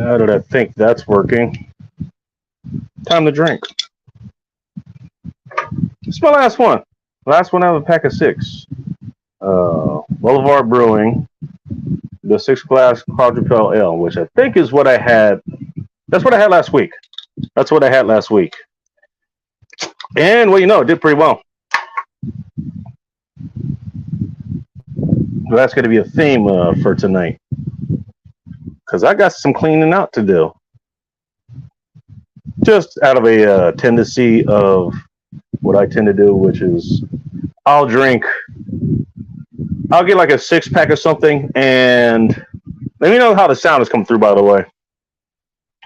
Now that I think that's working, time to drink. It's my last one. Last one out of a pack of 6. Boulevard Brewing, the 6 glass quadruple ale, which I think is what I had. That's what I had last week. That's what I had last week. And, well, you know, it did pretty well. Well, that's going to be a theme for tonight. Because I got some cleaning out to do. Just out of a tendency of what I tend to do, which is I'll get like a 6-pack of something, and let me know how the sound is coming through, by the way.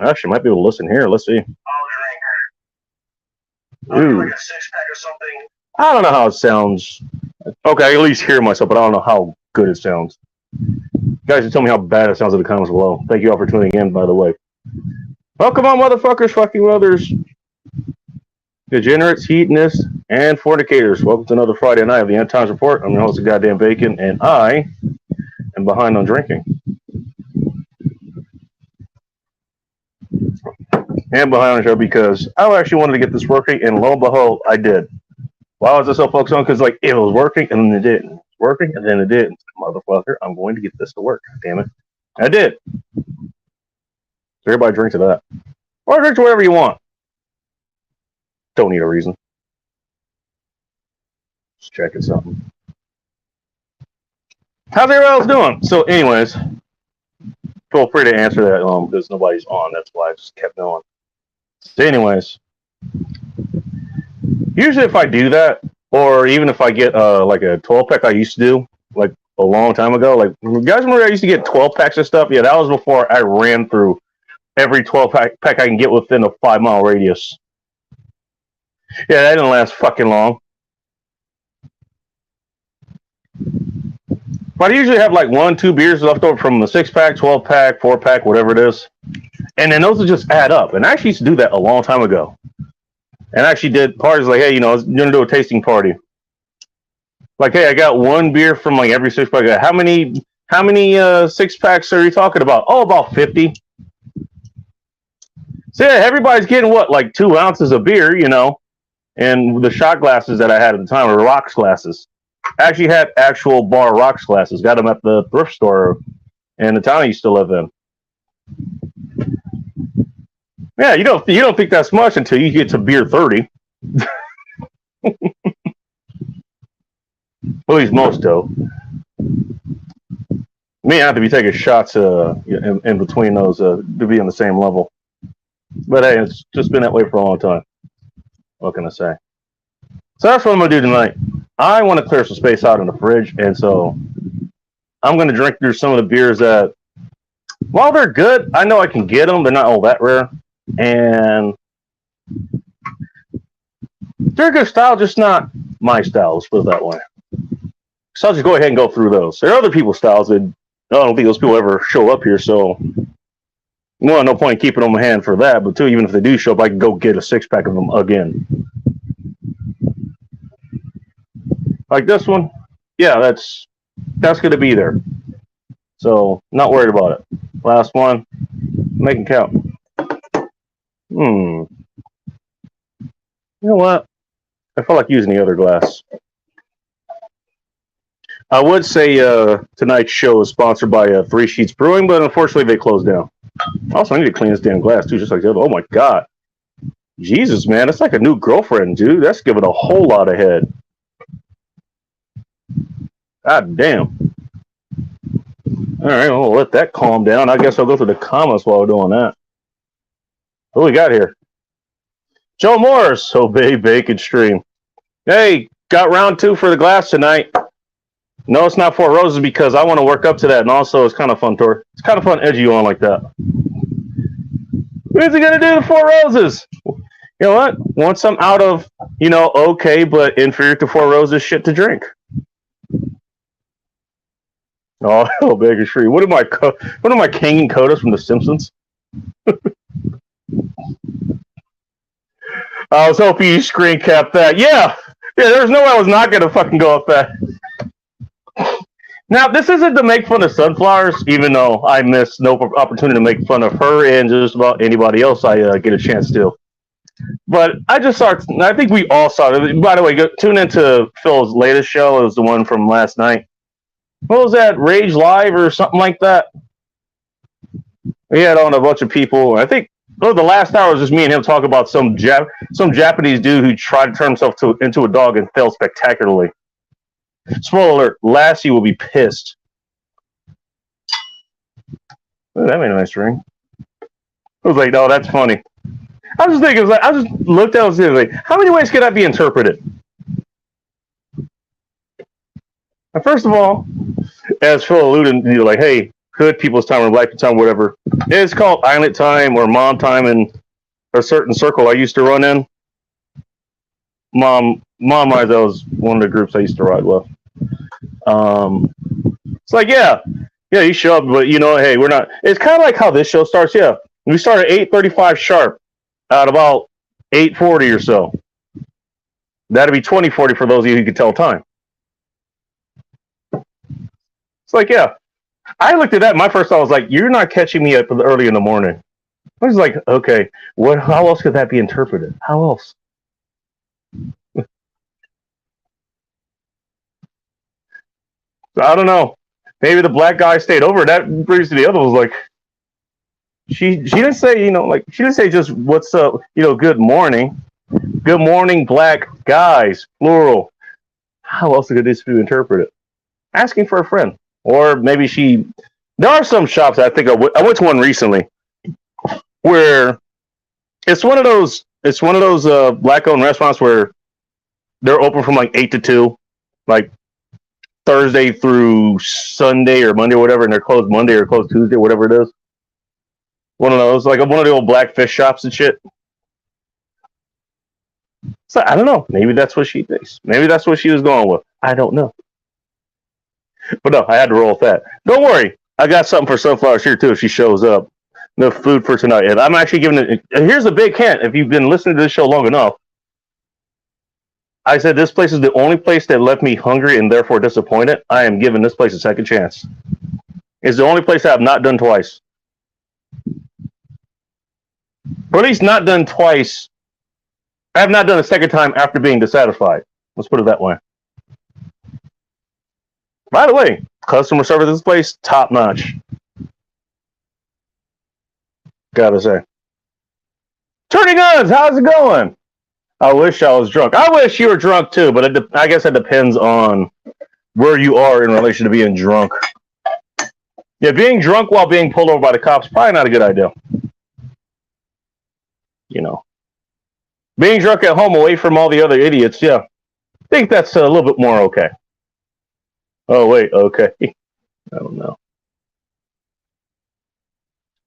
Actually, might be able to listen here. Let's see. I'll get like a 6-pack of something. I don't know how it sounds. Okay, I at least hear myself, but I don't know how good it sounds. You guys can tell me how bad it sounds in the comments below. Thank you all for tuning in, by the way. Welcome on, motherfuckers, fucking mothers, degenerates, hedonists, and fornicators. Welcome to another Friday night of the End Times Report. I'm your host of Goddamn Bacon, and I am behind on drinking. And behind on the show because I actually wanted to get this working, and lo and behold, I did. Why was I so focused on? Because like it was working, and then it didn't. It was working, and then it didn't. Motherfucker, I'm going to get this to work. Damn it. I did. So everybody drink to that. Or drink to whatever you want. Don't need a reason. Just checking something. How's everybody else doing? So anyways, feel free to answer that because nobody's on. That's why I just kept going. So anyways, usually if I do that, or even if I get like a 12-pack I used to do, like a long time ago, like you guys remember I used to get 12 packs of stuff? Yeah, that was before I ran through every 12-pack I can get within a 5-mile radius. Yeah, that didn't last fucking long. But I usually have like 1-2 beers left over from the 6-pack, 12-pack, 4-pack, whatever it is. And then those will just add up. And I actually used to do that a long time ago. And I actually did parties like, hey, you know, I was going to do a tasting party. Like, hey, I got 1 beer from like every 6-pack. How many 6-packs are you talking about? Oh, about 50. So yeah, everybody's getting what, like 2 ounces of beer, you know. And the shot glasses that I had at the time were rocks glasses. I actually had actual bar rocks glasses. Got them at the thrift store in the town I used to live in. Yeah, you don't think that's much until you get to beer 30. At least most do. Me, I have to be taking shots in between those to be on the same level. But hey, it's just been that way for a long time. What can I say? So that's what I'm going to do tonight. I want to clear some space out in the fridge, and so I'm going to drink through some of the beers that, while they're good, I know I can get them. They're not all that rare. And they're a good style, just not my style, let's put it that way. So I'll just go ahead and go through those. There are other people's styles that I don't think those people ever show up here, so one, no point in keeping them in hand for that, but two, even if they do show up, I can go get a 6-pack of them again. Like this one, yeah, that's going to be there. So, not worried about it. Last one, make it count. You know what? I feel like using the other glass. I would say tonight's show is sponsored by 3 Sheets Brewing, but unfortunately they closed down. Also, I need to clean this damn glass too, just like the other. Oh my god. Jesus, man, that's like a new girlfriend, dude. That's giving a whole lot of head. God damn. Alright, well, we'll let that calm down. I guess I'll go through the comments while we're doing that. What do we got here? Joe Morris, Obey Bacon Stream. Hey, got round 2 for the glass tonight. No, it's not 4 Roses because I want to work up to that, and also it's kind of fun, Tor. It's kind of fun edgy on like that. What is he going to do to 4 Roses? You know what? Want some out of, you know, okay, but inferior to 4 Roses shit to drink. Oh, Bacon Stream. What am I King and Kodas from The Simpsons? I was hoping you screen capped that. Yeah, there's no way I was not going to fucking go up that. Now, this isn't to make fun of Sunflowers, even though I miss no opportunity to make fun of her and just about anybody else I get a chance to. But I just saw. I think we all saw it. By the way, tune into Phil's latest show. It was the one from last night. What was that? Rage Live or something like that? We had on a bunch of people. I think the last hour was just me and him talking about some Japanese dude who tried to turn himself into a dog and failed spectacularly. Spoiler alert: Lassie will be pissed. Ooh, that made a nice ring. I was like, no, that's funny. I was just thinking, I just looked at it and like, how many ways could that be interpreted? And first of all, as Phil alluded, you're like, hey, hood people's time or black people's time, whatever. It's called island time or mom time in a certain circle I used to run in. Mom rides, that was one of the groups I used to ride with. It's like, yeah, you show up, but hey, we're not. It's kind of like how this show starts. Yeah, we start at 8:35 sharp, at about 8:40 or so. That'd be 20:40 for those of you who can tell time. It's like, yeah. I looked at that. My first thought was like, you're not catching me up early in the morning. I was like, okay, how else could that be interpreted? How else? I don't know. Maybe the black guy stayed over. That brings to the other was like, she didn't say, she didn't say just what's up, good morning. Good morning, black guys, plural. How else could this be interpreted? Asking for a friend. Or maybe there are some shops, I think I went to one recently where it's one of those black owned restaurants where they're open from like 8 to 2, like Thursday through Sunday or Monday or whatever, and they're closed Monday or closed Tuesday, whatever it is. One of those, like one of the old black fish shops and shit. So I don't know. Maybe that's what she thinks. Maybe that's what she was going with. I don't know. But no, I had to roll with that. Don't worry. I got something for Sunflowers here too if she shows up. The food for tonight. And I'm actually giving it. Here's a big hint. If you've been listening to this show long enough, I said this place is the only place that left me hungry and therefore disappointed. I am giving this place a second chance. It's the only place I have not done twice. Or at least not done twice. I have not done a second time after being dissatisfied. Let's put it that way. By the way, customer service at this place, top notch. Gotta say. Turning Guns, how's it going? I wish I was drunk. I wish you were drunk too, but I guess it depends on where you are in relation to being drunk. Yeah, being drunk while being pulled over by the cops, probably not a good idea. Being drunk at home away from all the other idiots, yeah. I think that's a little bit more okay. Oh, wait, okay. I don't know.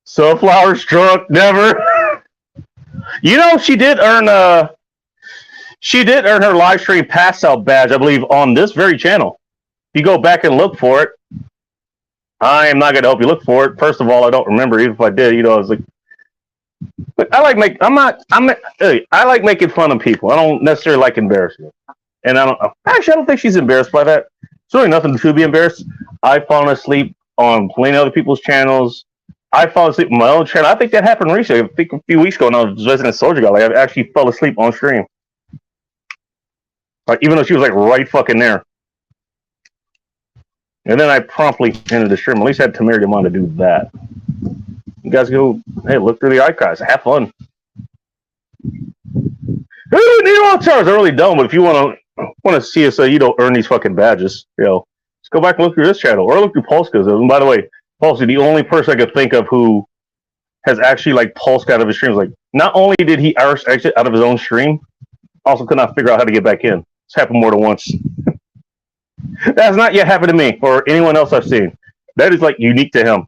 Sunflowers drunk, never. She did earn her live stream pass out badge, I believe, on this very channel. If you go back and look for it, I am not going to help you look for it. First of all, I don't remember. Even if I did, I was like, I like making fun of people. I don't necessarily like embarrassing them. And I don't think she's embarrassed by that. It's really nothing to be embarrassed. I've fallen asleep on plenty of other people's channels. I fall asleep on my own channel. I think that happened recently. I think a few weeks ago when I was visiting Soldier God. I actually fell asleep on stream. Like, even though she was like right fucking there. And then I promptly ended the stream. At least I had temerity of mind to do that. You guys go, hey, look through the archives. Have fun. Nero Towers, I really don't, but if you want to see us, earn these fucking badges, just go back and look through this channel or look through Polska's. And by the way, Polska, the only person I could think of who has actually like Polska out of his streams. Like, not only did he exit out of his own stream, also could not figure out how to get back in. It's happened more than once. That has not yet happened to me or anyone else I've seen. That is like unique to him.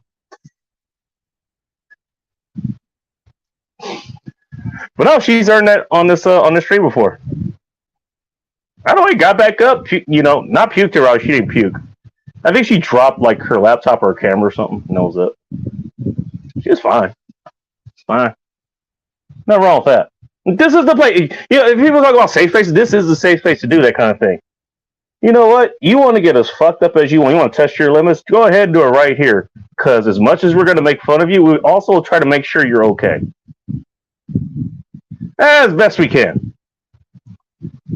But no, she's earned that on this stream before. I don't know. He got back up. Not puked her out. She didn't puke. I think she dropped like her laptop or her camera or something. And that was it. She was fine. It's fine. Nothing wrong with that. This is the place. If people talk about safe spaces, this is the safe space to do that kind of thing. You know what? You want to get as fucked up as you want. You want to test your limits? Go ahead and do it right here. Because as much as we're going to make fun of you, we also try to make sure you're okay. As best we can.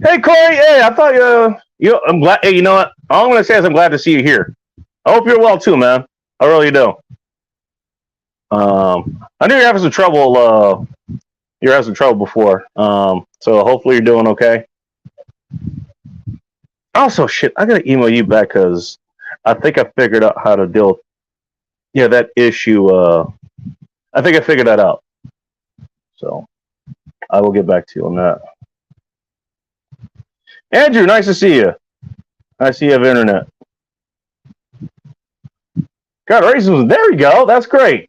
Hey, Corey. Hey, I thought I'm glad. Hey, you know what? All I'm going to say is I'm glad to see you here. I hope you're well too, man. I really do. I knew you were having some trouble. You were having some trouble before. So hopefully you're doing okay. Also, shit, I gotta email you back because I think I figured out how to deal with that issue. I think I figured that out. So I will get back to you on that. Andrew, nice to see you. I see you have internet. Got raisins. There we go. That's great.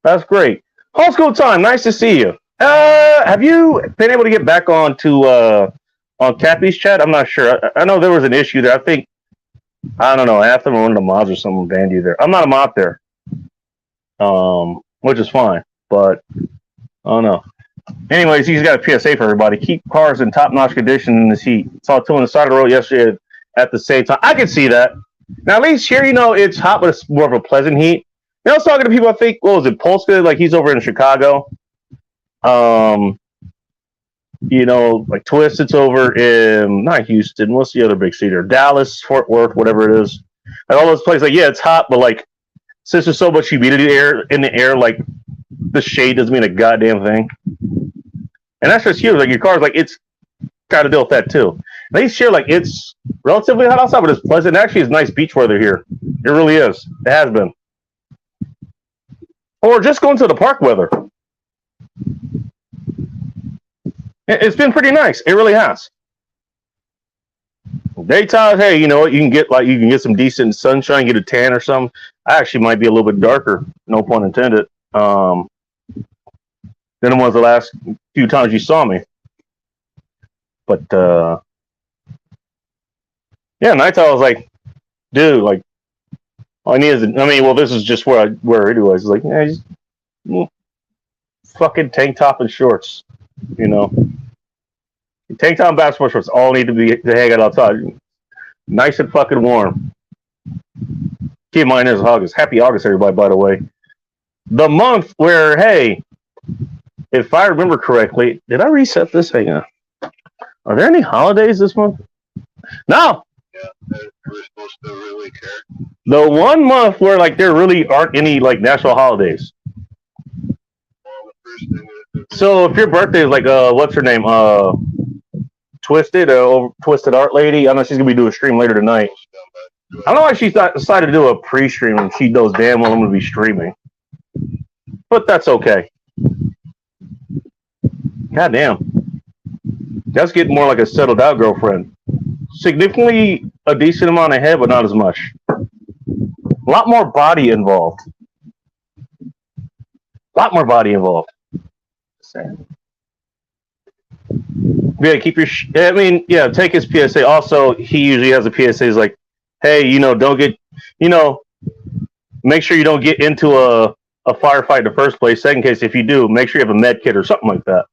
That's great. Homeschool time. Nice to see you. Have you been able to get back on Cappy's chat? I'm not sure. I know there was an issue there. I don't know. Half of them or one of the mods or something banned you there. I'm not a mod there. Which is fine. But I don't know. Anyways, he's got a PSA for everybody. Keep cars in top-notch condition in this heat. Saw two on the side of the road yesterday at the same time. I can see that. Now, at least here, it's hot, but it's more of a pleasant heat. I was talking to people, I think, what was it, Polska? Like, he's over in Chicago. Like Twisted's over in, not Houston, what's the other big city there? Dallas, Fort Worth, whatever it is. And all those places, like, yeah, it's hot, but, like, since there's so much humidity in the air, like, the shade doesn't mean a goddamn thing. And that's just huge. Like, your car's, like, it's got to deal with that, too. At least here, like, it's relatively hot outside, but it's pleasant. Actually, it's nice beach weather here. It really is. It has been. Or just going to the park weather. It's been pretty nice. It really has. Daytime, hey, you know what? You can get some decent sunshine, get a tan or something. I actually might be a little bit darker, no pun intended, than it was the last few times you saw me. But nighttime I was like, dude, like, all I need is, this is just where it was. Like, just fucking tank top and shorts, Tank top and basketball shorts all need to hang out outside. Nice and fucking warm. Keep in mind, there's August. Happy August, everybody, by the way. The month where, hey, if I remember correctly, did I reset this? Hang on. Are there any holidays this month? No. Yeah, we're supposed to really care. The one month where, like, there really aren't any, like, national holidays. Well, the first thing is, so if your birthday is like, what's her name? Twisted Art Lady. I know she's gonna be doing a stream later tonight. I don't know why she decided to do a pre-stream and she knows damn well I'm gonna be streaming. But that's okay. God damn. That's getting more like a settled out girlfriend. Significantly a decent amount of head, but not as much. A lot more body involved. Yeah, keep your. Take his PSA. Also, he usually has a PSA. He's like, hey, don't get, make sure you don't get into a firefight in the first place. Second case, if you do, make sure you have a med kit or something like that.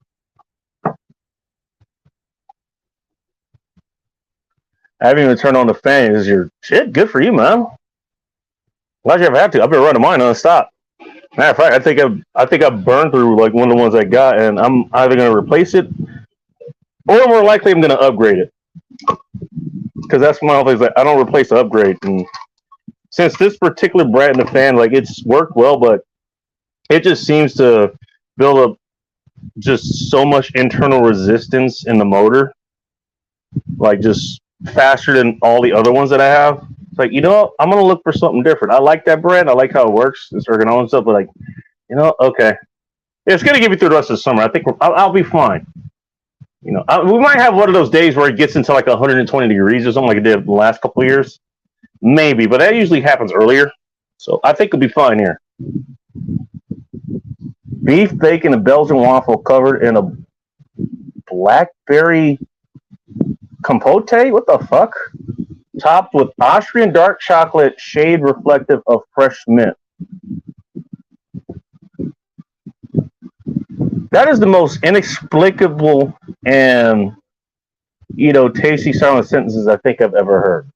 I haven't even turned on the fan. Is your shit good for you, man? Glad you ever have to. I've been running mine nonstop. Matter of fact, I think I burned through like one of the ones I got, and I'm either gonna replace it, or more likely I'm gonna upgrade it. Because that's one of the things, like, I don't replace the upgrade. And since this particular brand of fan, like, it's worked well, but it just seems to build up just so much internal resistance in the motor, like just faster than all the other ones that I have. It's like, I'm gonna look for something different. I like that brand. I like how it works. It's ergonomic and stuff, but like, okay, it's gonna get me through the rest of the summer. I think I'll be fine. We might have one of those days where it gets into like 120 degrees or something like it did the last couple of years. Maybe, but that usually happens earlier. So I think it'll be fine here. Beef, bacon, and Belgian waffle covered in a blackberry compote? What the fuck? Topped with Austrian dark chocolate shade reflective of fresh mint. That is the most inexplicable and tasty silent sentences I think I've ever heard.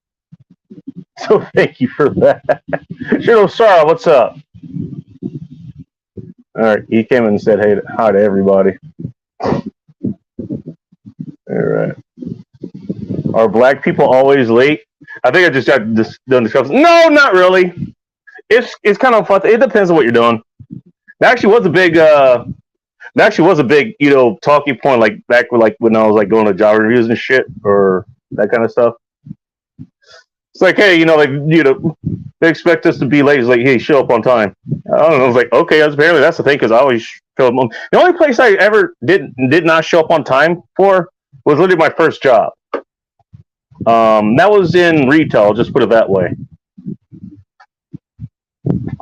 So thank you for that. Shiro Sara, what's up? All right, he came in and said hey, hi to everybody. All right. Are black people always late? I think I just got this done discussing. No, not really. It's kind of fun. It depends on what you're doing. That actually was a big talking point like back when I was like going to job reviews and shit or that kind of stuff. It's like, hey, they expect us to be late. It's like, hey, show up on time. I don't know. I was like, okay, apparently that's the thing because I always show up on. The only place I ever did not show up on time for was literally my first job. That was in retail. I'll just put it that way.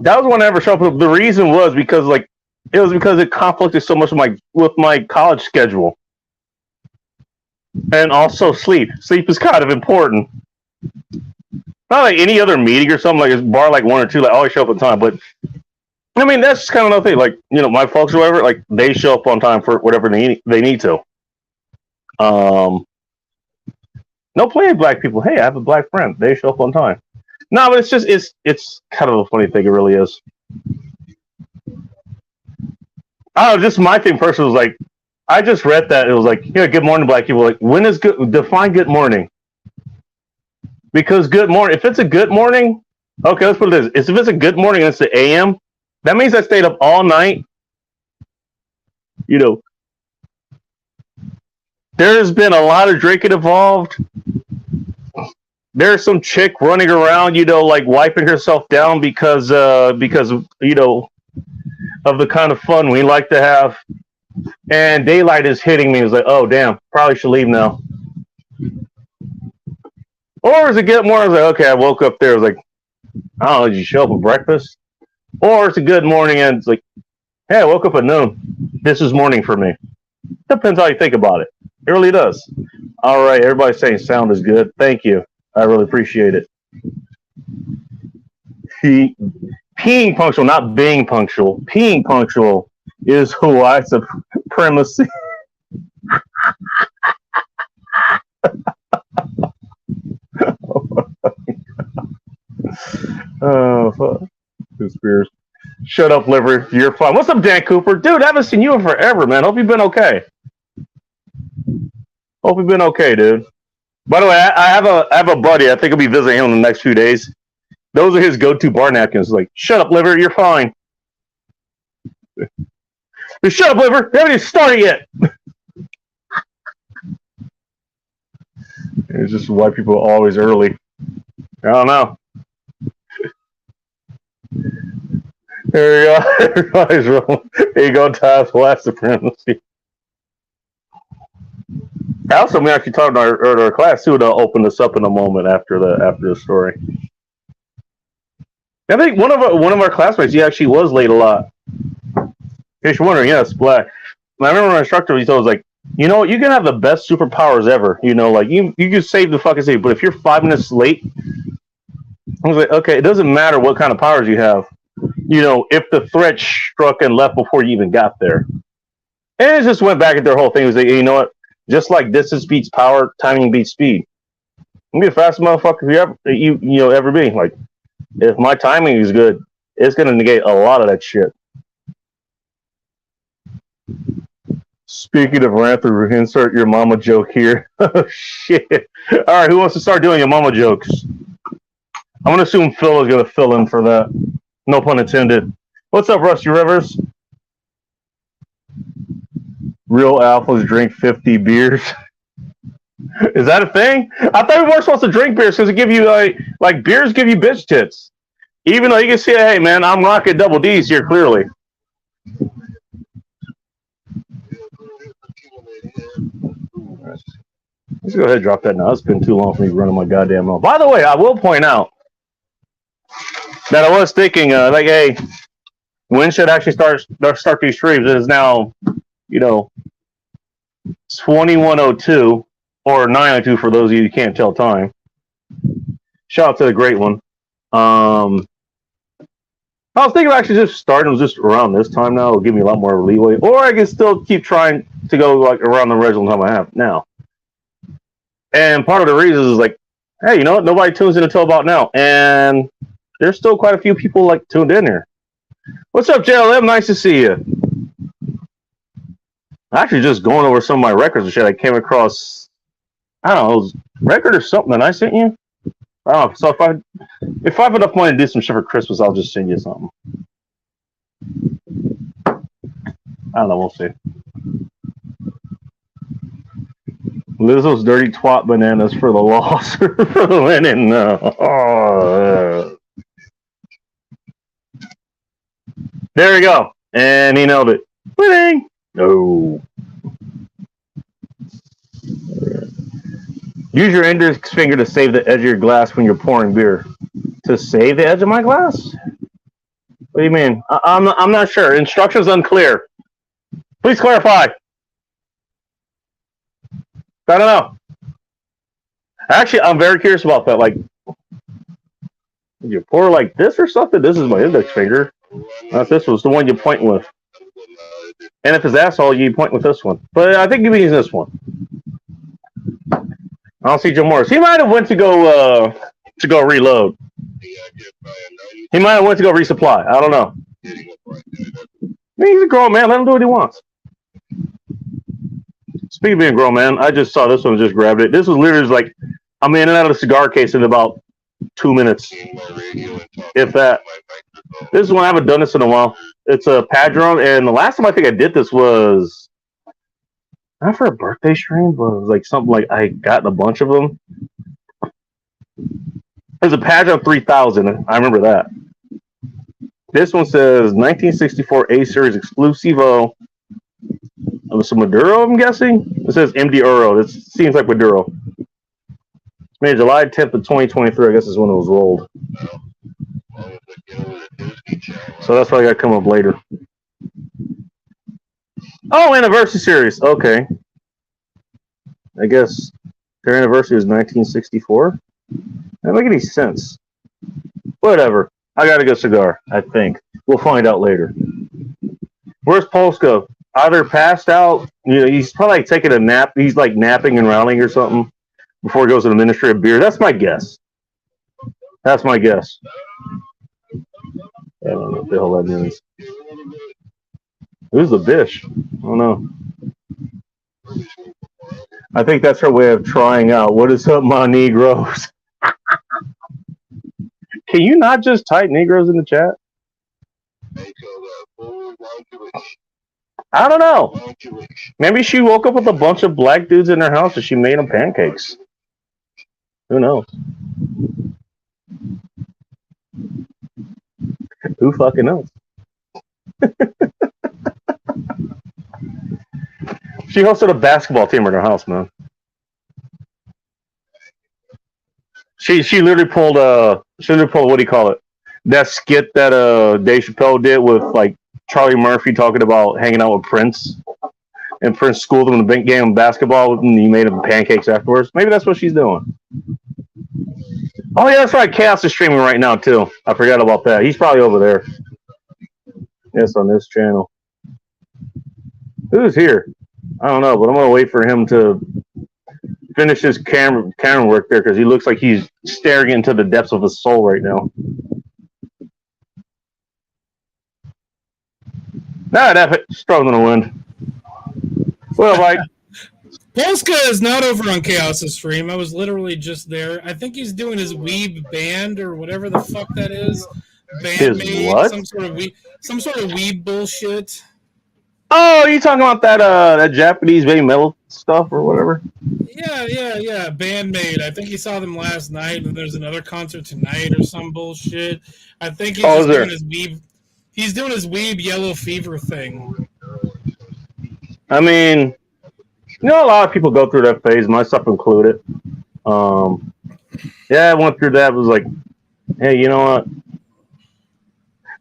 That was when I ever showed up. The reason was because it conflicted so much with my college schedule, and also sleep. Sleep is kind of important. Not like any other meeting or something like it's bar like one or two. Like I always show up on time, but I mean that's kind of another thing. Like my folks or whatever, like they show up on time for whatever they need to. No plenty of black people. Hey, I have a black friend. They show up on time. No, but it's kind of a funny thing. It really is. I don't know, just my thing personally was like, I just read that. It was like, good morning, black people. Like, when is good? Define good morning. Because good morning, if it's a good morning, okay, let's put it this. If it's a good morning and it's the AM, that means I stayed up all night. There's been a lot of drinking involved. There's some chick running around, like wiping herself down because of the kind of fun we like to have. And daylight is hitting me. It's like, oh damn, probably should leave now. Or as it get more, I was like, okay, I woke up there. I was like, I don't know, did you show up for breakfast? Or it's a good morning and it's like, hey, I woke up at noon. This is morning for me. Depends how you think about it. It really does. All right, everybody's saying sound is good. Thank you. I really appreciate it. Being punctual, not being punctual. Being punctual is white supremacy. Oh, fuck. Spears. Shut up, liver. You're fine. What's up, Dan Cooper? Dude, I haven't seen you in forever, man. Hope you've been okay. Hope you've been okay, dude. By the way, I have a buddy. I think I'll be visiting him in the next few days. Those are his go-to bar napkins. Like, shut up, liver. You're fine. Shut up, liver. We haven't even started yet. It's just white people are always early. I don't know. There you go. Everybody's rolling. There you go, Ty's white supremacy. Also, we actually talked in our class too. They'll open this up in a moment after the story. I think one of our classmates, he actually was late a lot. In case you're wondering, yes, black. I remember my instructor, he told us like, you can have the best superpowers ever. Like you can save the fucking city, but if you're 5 minutes late, I was like, okay, it doesn't matter what kind of powers you have. If the threat struck and left before you even got there. And it just went back at their whole thing. It was like, you know what? Just like distance beats power, timing beats speed. I'm be the fastest motherfucker you ever be. Like, if my timing is good, it's gonna negate a lot of that shit. Speaking of Ranther, insert your mama joke here. Oh shit! All right, who wants to start doing your mama jokes? I'm gonna assume Phil is gonna fill in for that. No pun intended. What's up, Rusty Rivers? Real alphas drink 50 beers. Is that a thing? I thought we weren't supposed to drink beers because it give you like beers give you bitch tits. Even though you can see, hey man, I'm rocking double D's here clearly. Let's go ahead and drop that now. It's been too long for me running my goddamn mouth. By the way, I will point out that I was thinking, like, hey, when should I actually start these streams? It is now, 21:02 or 9:02 for those of you who can't tell time. Shout out to the great one. I was thinking of actually just starting just around this time now. It'll give me a lot more leeway. Or I can still keep trying to go like around the original time I have now. And part of the reason is like, hey, you know what? Nobody tunes in until about now, and there's still quite a few people like tuned in here. What's up, JLM? Nice to see you. Actually, just going over some of my records and shit. I came across, I don't know, it was record or something that I sent you. I don't know. So if I have enough money to do some shit for Christmas, I'll just send you something. I don't know. We'll see. Lizzo's dirty twat bananas for the loss for the winning. There we go. And he nailed it. Winning. No. Use your index finger to save the edge of your glass when you're pouring beer. To save the edge of my glass? What do you mean? I'm not sure. Instructions unclear. Please clarify. I don't know. Actually, I'm very curious about that. Like, you pour like this or something? This is my index finger. Not this was the one you point with. And if it's asshole, you point with this one. But I think you'll be using this one. I don't see Joe Morris. He might have went to go reload. He might have went to go resupply. I don't know. I mean, he's a grown man. Let him do what he wants. Speaking of being a grown man, I just saw this one and just grabbed it. This was literally like, I'm in and out of the cigar case in about 2 minutes. If that. This is one I haven't done this in a while. It's a Padron, and the last time I think I did this was not for a birthday stream, but it was like something like I got a bunch of them. There's a Padron 3000. I remember that. This one says 1964 A Series Exclusivo. Of some Maduro, I'm guessing. It says MD Oro. It seems like Maduro. It's made July 10th of 2023. I guess is when it was rolled. So that's why I got to come up later. Oh, anniversary series. Okay. I guess their anniversary is 1964. That doesn't make any sense. Whatever. I got a good cigar, I think. We'll find out later. Where's Polska? Either passed out, you know, he's probably like taking a nap. He's like napping and rallying or something before he goes to the Ministry of Beer. That's my guess. That's my guess. I don't know what the hell that means. Who's the Bish? I don't know. I think that's her way of trying out. What is up, my Negroes? Can you not just type Negroes in the chat? I don't know. Maybe she woke up with a bunch of black dudes in her house and she made them pancakes. Who knows? Who fucking knows? She hosted a basketball team in her house, man. She literally pulled what do you call it? That skit that Dave Chappelle did with like Charlie Murphy talking about hanging out with Prince, and Prince schooled him in the big game of basketball, and he made him pancakes afterwards. Maybe that's what she's doing. Oh yeah, that's right. Chaos is streaming right now too. I forgot about that. He's probably over there. Yes, on this channel. Who's here? I don't know, but I'm gonna wait for him to finish his camera work there because he looks like he's staring into the depths of his soul right now. Nah, that it. Strong in the wind. Well, Mike. Polska is not over on Chaos' stream. I was literally just there. I think he's doing his Weeb band or whatever the fuck that is. His what? Some sort of Weeb bullshit. Oh, you talking about that Japanese baby metal stuff or whatever? Yeah. Bandmate. I think he saw them last night, and there's another concert tonight or some bullshit. I think he's doing his Weeb. He's doing his Weeb Yellow Fever thing. I mean, you know, a lot of people go through that phase, myself included. Yeah, I went through that. It was like, hey, you know what?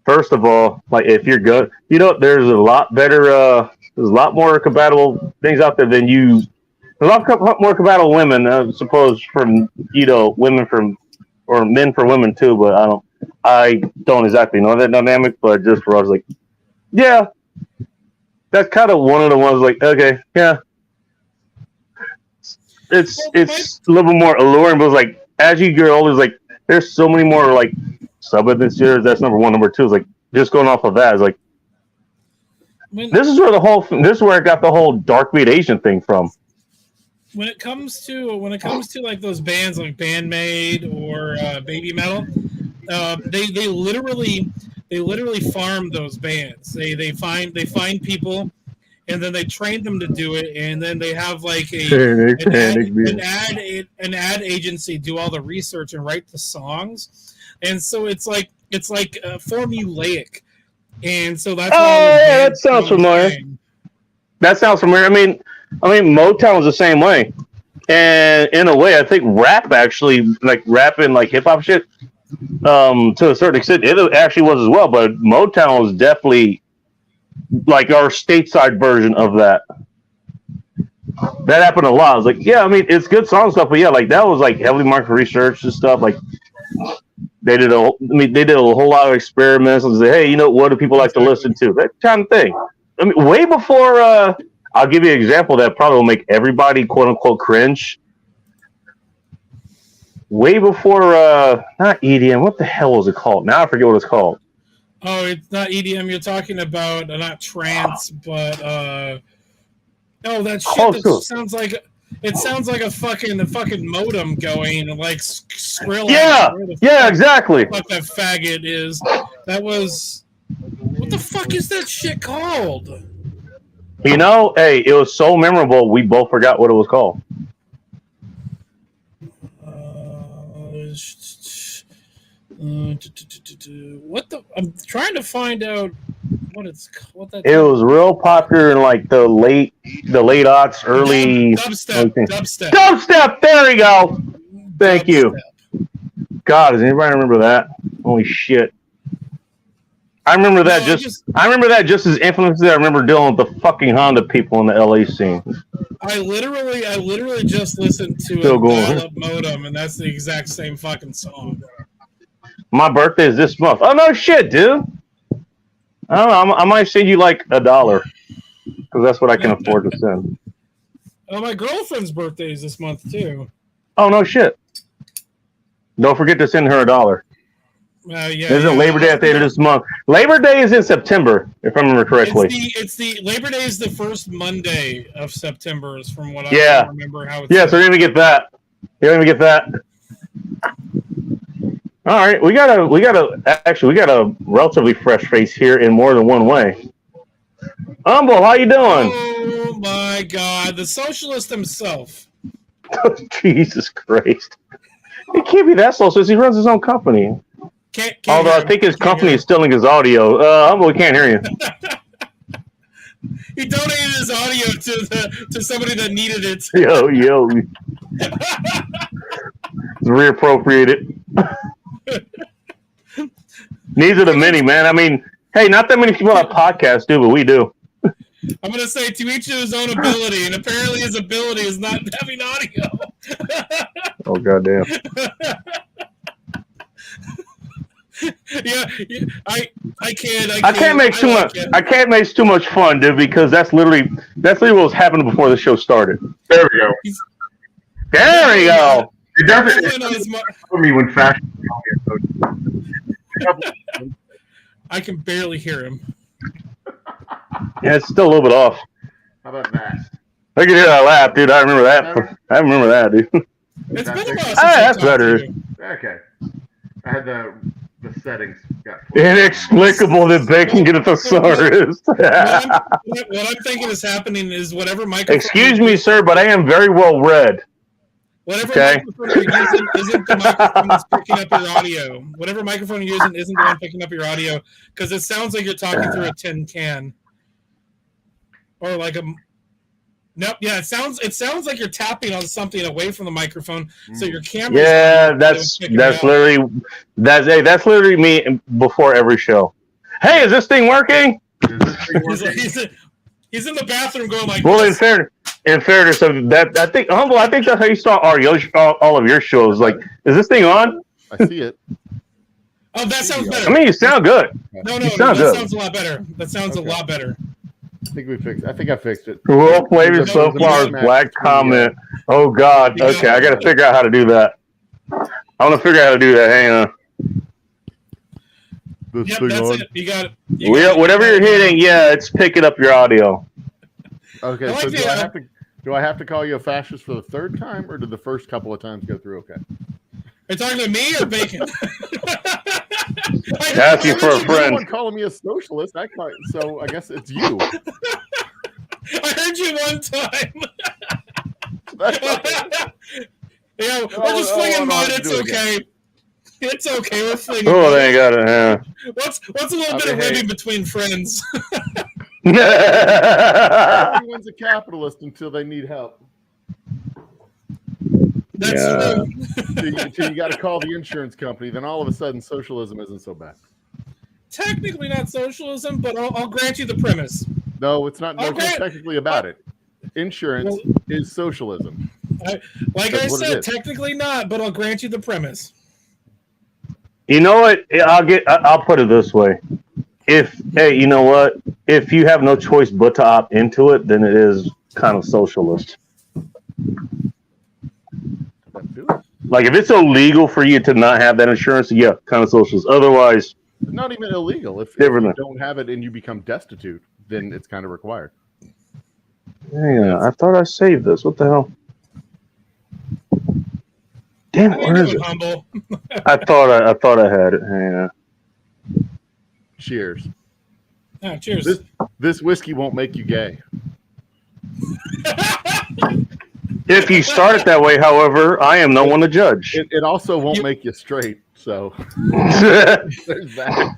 First of all, like if you're good, you know, there's a lot better. There's a lot more compatible things out there than you. There's a lot more compatible women, I suppose, from women from or men for women too. But I don't exactly know that dynamic. But just for us, like, yeah, that's kind of one of the ones. Like, okay, yeah. it's a little bit more alluring, but it's like as you get older, it's like there's so many more like sub-adventures. That's number one. Number two is like just going off of that is like this is where I got the whole dark beat Asian thing from. When it comes to like those bands like Bandmade or Baby Metal, they literally farm those bands. They find people, and then they train them to do it, and then they have like an ad agency do all the research and write the songs, and so it's like formulaic, and so that's that sounds familiar. That sounds familiar. I mean, Motown was the same way, and in a way, I think rap actually, like rap and like hip hop shit, to a certain extent, it actually was as well. But Motown was definitely like our stateside version of that. That happened a lot. I was like, yeah, I mean, it's good song stuff, but yeah, like that was like heavily market research and stuff. Like they did a whole lot of experiments and say, hey, you know, what do people like to listen to? That kind of thing. I mean, way before. I'll give you an example that probably will make everybody quote unquote cringe. Way before, not EDM. What the hell was it called? Now I forget what it's called. Oh, it's not EDM. You're talking about not trance, but that shit that sounds like a fucking modem going like Skrill. Yeah, exactly. What that faggot is. That was. What the fuck is that shit called? You know, hey, it was so memorable. We both forgot what it was called. What the? I'm trying to find out what that. It was real popular in like the late aughts, early dubstep. There we go. Thank you. God, does anybody remember that? Holy shit! I remember that just as infamous as I remember dealing with the fucking Honda people in the LA scene. I literally just listened to a dial-up modem, and that's the exact same fucking song. My birthday is this month. Oh no shit, dude. I don't know. I might send you like $1 because that's what I can afford to send. Oh, my girlfriend's birthday is this month too. Oh no shit! Don't forget to send her $1. Isn't Labor Day at the end of this month? Labor Day is in September, if I remember correctly. It's the Labor Day is the first Monday of September, is from what I remember. How it's so you're gonna get that. All right, we got a relatively fresh face here in more than one way. Humble, how you doing? Oh my God, the socialist himself. Jesus Christ! He can't be that socialist. He runs his own company. Although I think his company is stealing his audio. We can't hear you. He donated his audio to somebody that needed it. Yo. It's reappropriated. Needs of the many, man. I mean, hey, not that many people have podcasts do, but we do. I'm going to say to each of his own ability, and apparently his ability is not having audio. Oh, goddamn. Yeah, I can't. I can't make too much fun, dude, because that's literally what was happening before the show started. There we go. There we go. It doesn't for me when fashion. I can barely hear him. Yeah, it's still a little bit off. How about that? I can hear that laugh, dude. I remember that, dude. It's been a while since that's better. Okay. I had the settings got inexplicable that they can get a thesaurus. What I'm thinking is happening is whatever microphone. Excuse me, sir, but I am very well read. Whatever microphone you're using isn't the microphone that's picking up your audio. Whatever microphone you're using isn't the one picking up your audio, because it sounds like you're talking through a tin can. Or like a... Nope, yeah, it sounds like you're tapping on something away from the microphone, so your camera... Yeah, that's literally me before every show. Hey, is this thing working? He's in the bathroom going like... Well, in fairness, I think that's how you start all of your shows. Like, is this thing on? I see it. Oh, that sounds better. I mean, you sound good. No, that sounds a lot better. That sounds a lot better. I think I fixed it. Well played so far. Black comment. Oh God. Okay, I gotta figure out how to do that. I want to figure out how to do that. Hang on. Yep, that's it. You got it. Whatever you're hitting, yeah, it's picking up your audio. Okay, I like so the, do I have to call you a fascist for the third time, or did the first couple of times go through okay? Are you talking to me or Bacon? Asking for a You're the friend. one calling me a socialist. So I guess it's you. I heard you one time. Yeah, we're just flinging mud. It's okay. It's okay. We're flinging. Oh, they got it. Yeah. What's a little bit of ribbing between friends? Everyone's a capitalist until they need help. That's Yeah. Until you got to call the insurance company. Then all of a sudden, socialism isn't so bad. technically not socialism, but I'll grant you the premise. No, it's not. No, Okay. it's technically about it. Insurance is socialism. Like That's I what it said, is. technically not, but I'll grant you the premise. You know what? I'll put it this way. You know what? If you have no choice but to opt into it, then it is kind of socialist. Like if it's illegal for you to not have that insurance, yeah, kind of socialist. Otherwise, It's not even illegal. If Different. you don't have it and you become destitute, then it's kind of required. yeah, I thought I saved this. What the hell? Damn it, How you where is doing, it? Humble? I thought I had it. Yeah. Cheers. Oh, cheers. This whiskey won't make you gay. If you start it that way, however, I am no one to judge. It also won't make you straight. So I'm there's that.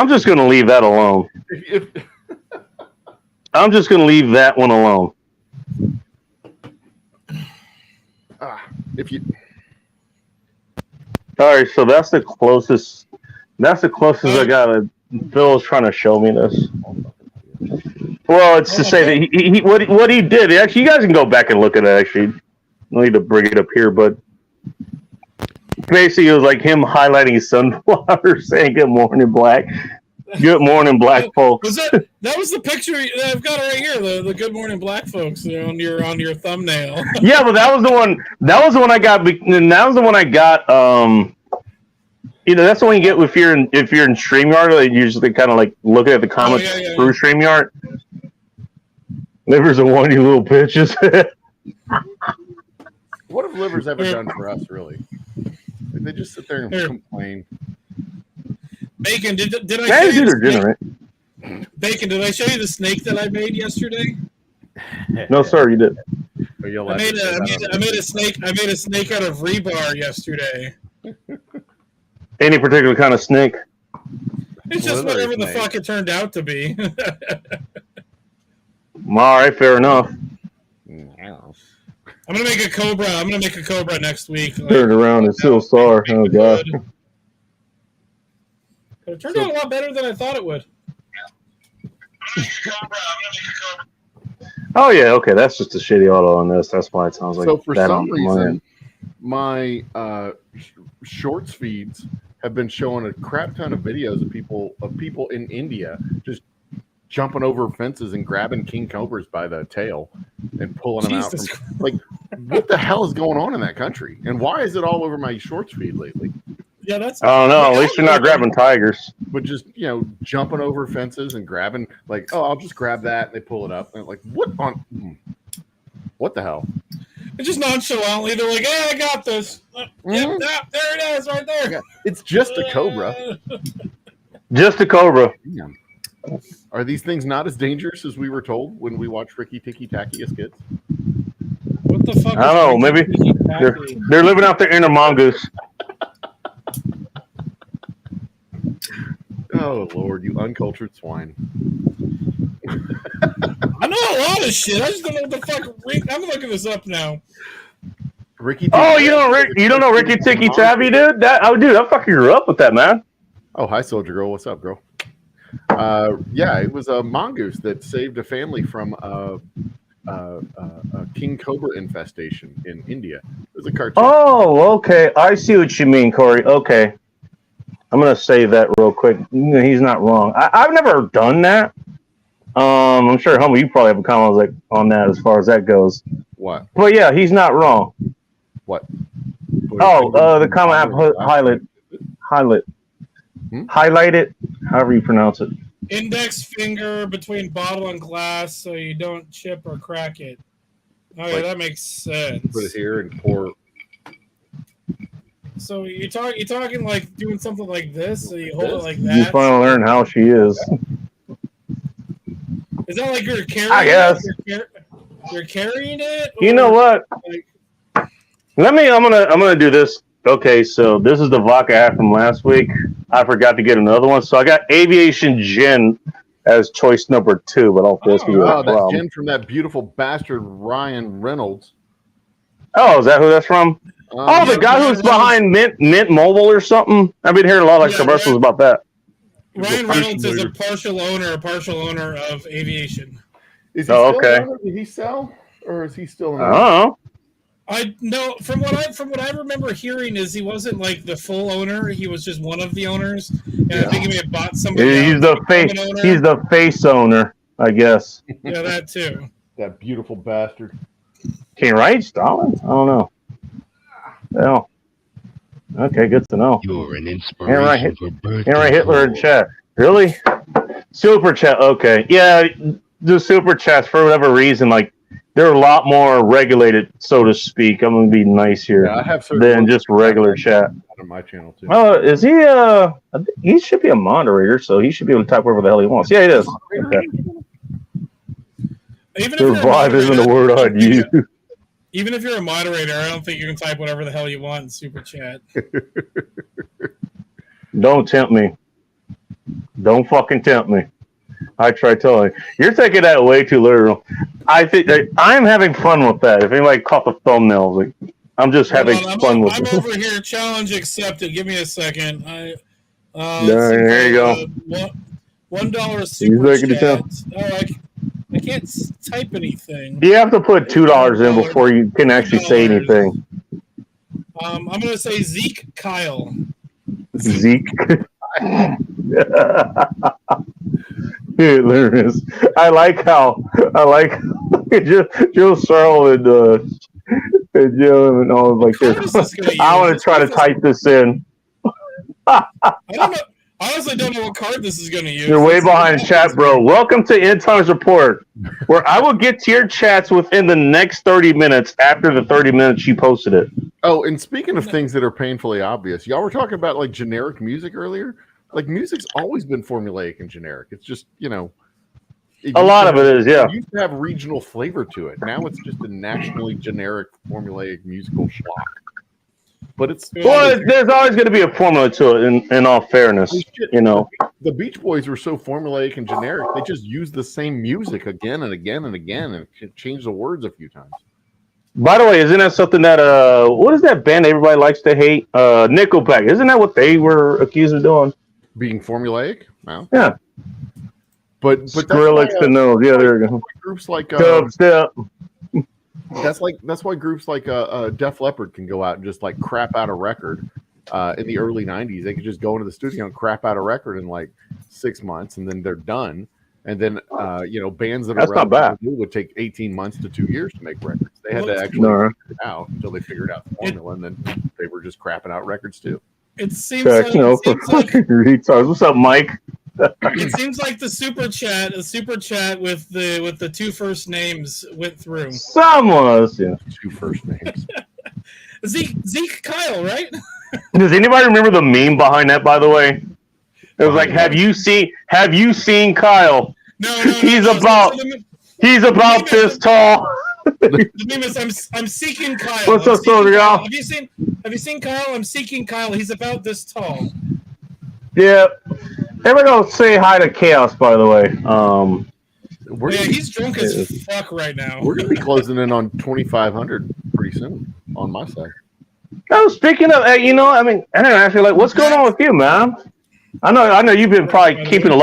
just going to leave that alone. If I'm just going to leave that one alone. if you All right, so that's the closest. That's the closest I got. Phil's trying to show me this. Well, it's to say that he what he did. Actually, you guys can go back and look at it. Actually, no need to bring it up here, but basically, it was like him highlighting his sunflower, saying "Good morning, black." Good morning, black folks. That was the picture I've got right here. The Good Morning Black folks on your thumbnail. Yeah, but that was the one. That was the one I got. And that was the one I got. That's the one you get if you're in StreamYard. Like, you usually kind of like looking at the comments through StreamYard. Livers are one, you little bitches. what have livers ever done for us, really? They just sit there and complain. Bacon, did I That show is you the degenerate. Bacon, did I show you the snake that I made yesterday? No, sir, you did. Or you'll I have to say that on- made a snake. I made a snake out of rebar yesterday. Any particular kind of snake? It's just Slithery whatever the snake. fuck it turned out to be. All right, fair enough. I'm gonna make a cobra. I'm gonna make a cobra next week. Turn it around and still star. Oh god. It turned out a lot better than I thought it would. Oh yeah, okay. That's just a shitty auto on this. That's why it sounds like So for that some on reason, my shorts feeds have been showing a crap ton of videos of people in India just jumping over fences and grabbing king cobras by the tail and pulling them out. Jesus Like, what the hell is going on in that country? And why is it all over my shorts feed lately? Yeah, that's. I don't know. At least you're not grabbing tigers. But just jumping over fences and grabbing I'll just grab that and they pull it up and like what the hell? It's just nonchalantly. They're like, "Hey, I got this." Yep, there it is, right there. Yeah, it's just a cobra. Just a cobra. Damn. Are these things not as dangerous as we were told when we watched Ricky Tikki Tacky as kids? What the fuck? I don't know. Maybe they're living out their inner mongoose. Oh Lord, you uncultured swine! I know a lot of shit. I just don't know what the fuck. I'm looking this up now. Ricky. Oh, you don't know Ricky Tikki Tavi, dude? Dude, I fucking grew up with that, man. Oh, hi, Soldier Girl. What's up, girl? Yeah, it was a mongoose that saved a family from a king cobra infestation in India. It was a cartoon. Oh, okay. I see what you mean, Corey. Okay. I'm going to save that real quick. He's not wrong. I've never done that. I'm sure, Humble, you probably have a comment like on that as far as that goes. What? But yeah, he's not wrong. What? The comment I put highlighted, however you pronounce it. Index finger between bottle and glass so you don't chip or crack it. Okay, Like, that makes sense. Put it here and pour. So you're talking like doing something like this, so you hold it like You that. finally learn how she is. Is that like you're carrying? I guess. You're carrying it. You know what? Like, I'm gonna do this. Okay, so this is the vodka I had from last week. I forgot to get another one, so I got Aviation Gin as choice number 2. But I'll this be a Oh, that problem. gin from that beautiful bastard Ryan Reynolds. Oh, is that who that's from? Oh, the yeah, guy who's behind Mint Mobile or something. I've been hearing a lot of Yeah, commercials right. about that. Ryan Reynolds is a partial owner of Aviation. Is he Oh, still okay. in it? Did he sell, or is he still in I it? don't know. I know from what I remember hearing is he wasn't like the full owner. He was just one of the owners, and I think he may have bought somebody He's else the to become face. an owner. He's the face owner, I guess. Yeah, that too. That beautiful bastard. Can you write Stalin? I don't know. Well, okay, good to know. You're an Henry inspiration for birth. Hitler in chat. Really? Super chat. Okay, yeah, the super chats for whatever reason, like they're a lot more regulated, so to speak. I'm gonna be nice here Yeah, I have certain than ones just regular chat. on my channel too. Is he? I think he should be a moderator, so he should be able to type whatever the hell he wants. Yeah, he is. Okay. Even if you're a Survive isn't a moderator- word I'd use. Even if you're a moderator, I don't think you can type whatever the hell you want in super chat. Don't tempt me. Don't fucking tempt me. I try telling you. You're taking that way too literal. I think that I'm having fun with that. If anybody caught the thumbnails, like, I'm just having fun with I'm it. over here. Challenge accepted. Give me a second. There you go. $1 super making it chat. sound- Oh, I can't type anything. You have to put $2 in before you can actually say anything. I'm gonna say Zeke Kyle. Zeke. Hilarious. I like how Joe Searle and Joe and all like What is this. this gonna I use? want to try to type this in. I don't know. I honestly don't know what card this is gonna use. You're way behind chat, bro. Welcome to End Times Report, where I will get to your chats within the next 30 minutes after the 30 minutes you posted it. Oh, and speaking of things that are painfully obvious, y'all were talking about like generic music earlier. Like music's always been formulaic and generic. It's just, you know, A lot of it is, yeah. It used to have regional flavor to it. Now it's just a nationally generic formulaic musical schlock. But it's Well, there's always going to be a formula to it. In all fairness, you know. the Beach Boys were so formulaic and generic. They just used the same music again and again and again and changed the words a few times. By the way, isn't that something that what is that band everybody likes to hate? Nickelback. Isn't that what they were accused of doing? Being formulaic? No. Yeah. But Skrillex and those. Yeah, there you go. groups like Dubstep. that's why groups like Def Leppard can go out and just like crap out a record. In the early 90s, they could just go into the studio and crap out a record in like 6 months, and then they're done. And then bands that That's are not bad. would take 18 months to 2 years to make records. They had to Well, actually No. figure it out until they figured out the formula, and then they were just crapping out records too. It seems Check, like, you know, it for seems like fucking retards. What's up, Mike? it seems like the super chat with the two first names went through. Someone else, yeah. 2 first names. Zeke Kyle, right? Does anybody remember the meme behind that? By the way, it was like, "Have you seen Kyle? No. He's no, about- so the He's about this tall." meme is I'm seeking Kyle. What's I'm up, seeking Soldier Kyle. Gal? Have you seen Kyle? I'm seeking Kyle. He's about this tall. Yeah. Everybody go say hi to Chaos. By the way, We're Yeah, gonna, he's drunk as fuck right now. we're gonna be closing in on 2,500 pretty soon on my side. oh, speaking of, I don't actually like what's going on with you, man. I know you've been probably keeping it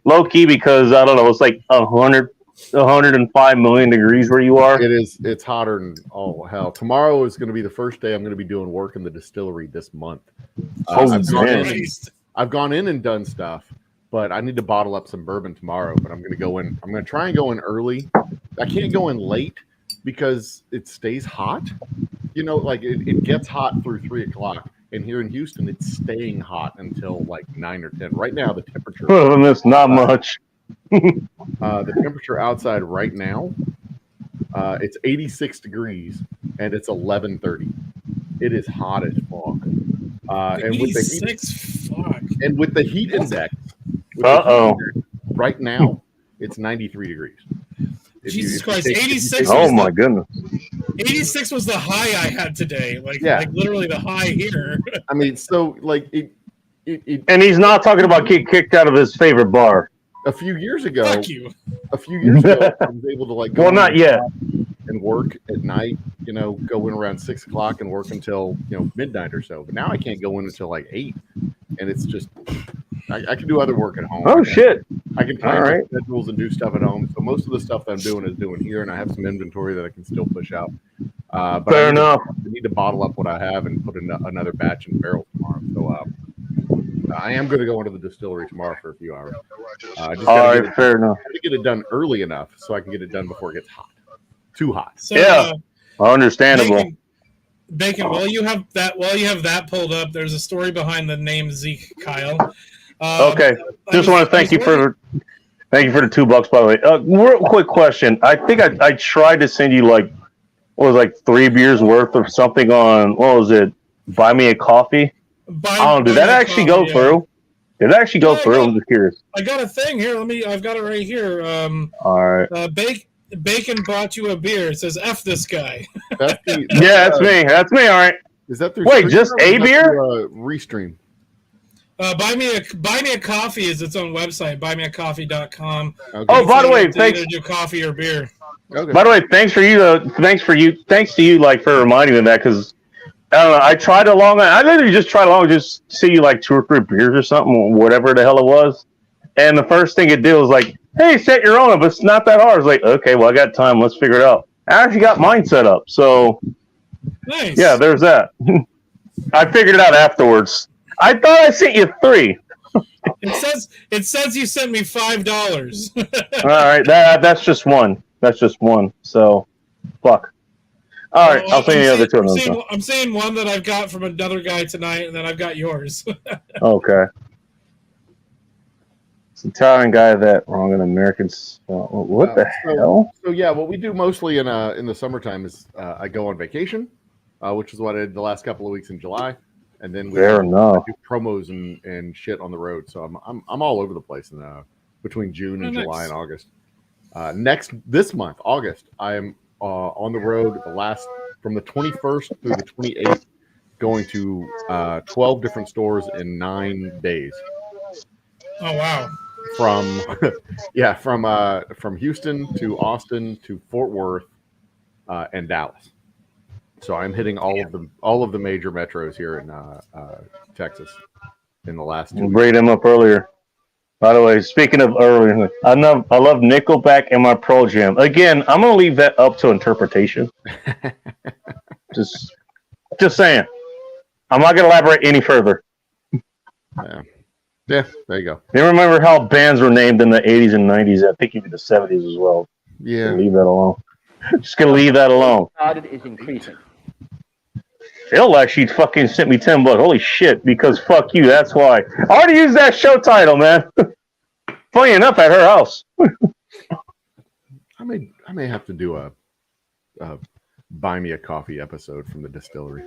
low key because I don't know, it's like 105 million degrees where you are. It's hotter than hell. Tomorrow is going to be the first day I'm going to be doing work in the distillery this month. Oh, I've gone man. in and done stuff, but I need to bottle up some bourbon tomorrow. But I'm going to go in. I'm going to try and go in early. I can't go in late because it stays hot. You know, like it gets hot through 3 o'clock. And here in Houston, it's staying hot until like 9 or 10. Right now, the temperature. That's not much. The temperature outside right now, it's 86 degrees, and it's 11:30. It is hot as fuck. And with the heat, 86, fuck. and with the heat index, right now, it's 93 degrees. Jesus Christ, 86. Oh my goodness. 86 was the high I had today. Like literally the high here. I mean, so like it And he's not talking about getting kicked out of his favorite bar. a few years ago. Fuck you. A few years ago, I was able to like go Well, not yet. and work at night. You know, go in around 6 o'clock and work until midnight or so. But now I can't go in until like 8, and it's just I can do other work at home. Oh shit! I can plan All right. schedules and do stuff at home. So most of the stuff that I'm doing is doing here, and I have some inventory that I can still push out. But Fair enough. I need to bottle up what I have and put another batch in barrel tomorrow. So I am going to go into the distillery tomorrow for a few hours. All right, fair enough. To get it done early enough so I can get it done before it gets hot. Too hot. So, Yeah. Understandable. Bacon. While you have that pulled up, there's a story behind the name Zeke Kyle. Okay. Just want to thank you for the $2, by the way. Real quick question. I think I tried to send you like 3 beers worth of something on Buy Me a Coffee. Did that actually go through? Did it actually go through? I'm just curious. I got a thing here. I've got it right here. All right. Bacon brought you a beer. It says F this guy. That's the, That's me. That's me. All right. Is that through Wait, Stream just or a is that beer? through, Restream. Buy me a coffee is its own website. Buymeacoffee.com. Okay. Oh, by the way, You can thanks. either do coffee or beer. Okay. By the way, thanks to you, like, for reminding me of that, because I don't know. I tried along. I literally just tried along, just see you like 2 or 3 beers or something, whatever the hell it was. And the first thing it did was like, "Hey, set your own up. It's not that hard." I was like, "Okay, well, I got time. Let's figure it out." I actually got mine set up, so Nice. yeah, there's that. I figured it out afterwards. I thought I sent you 3. It says you sent me $5. All right, that's just one. That's just one. So, fuck. All right, I'll send you the other 2 another time. I'm seeing one that I've got from another guy tonight, and then I've got yours. Okay. It's an Italian guy that wrong in Americans. What the hell? So yeah, what we do mostly in the summertime is I go on vacation, which is what I did the last couple of weeks in July, and then we Fair enough. do promos and shit on the road. So I'm all over the place in between June and July and August. This month, August, I am on the road from the 21st through the 28th, going to 12 different stores in 9 days. Oh wow! From Houston to Austin to Fort Worth and Dallas. So I'm hitting all of the major metros here in Texas in the last 2 weeks. Bring them up earlier. By the way, speaking of earlier, I love Nickelback and my Pearl Jam. Again, I'm gonna leave that up to interpretation. just saying. I'm not gonna elaborate any further. Yeah, there you go. You remember how bands were named in the 80s and 90s? I think even the 70s as well. Yeah. Leave that alone. Just gonna leave that alone. Is increasing. Phil actually fucking sent me $10. Holy shit! Because fuck you. That's why. I already used that show title, man. Funny enough, at her house. I may have to do a Buy Me a Coffee episode from the distillery.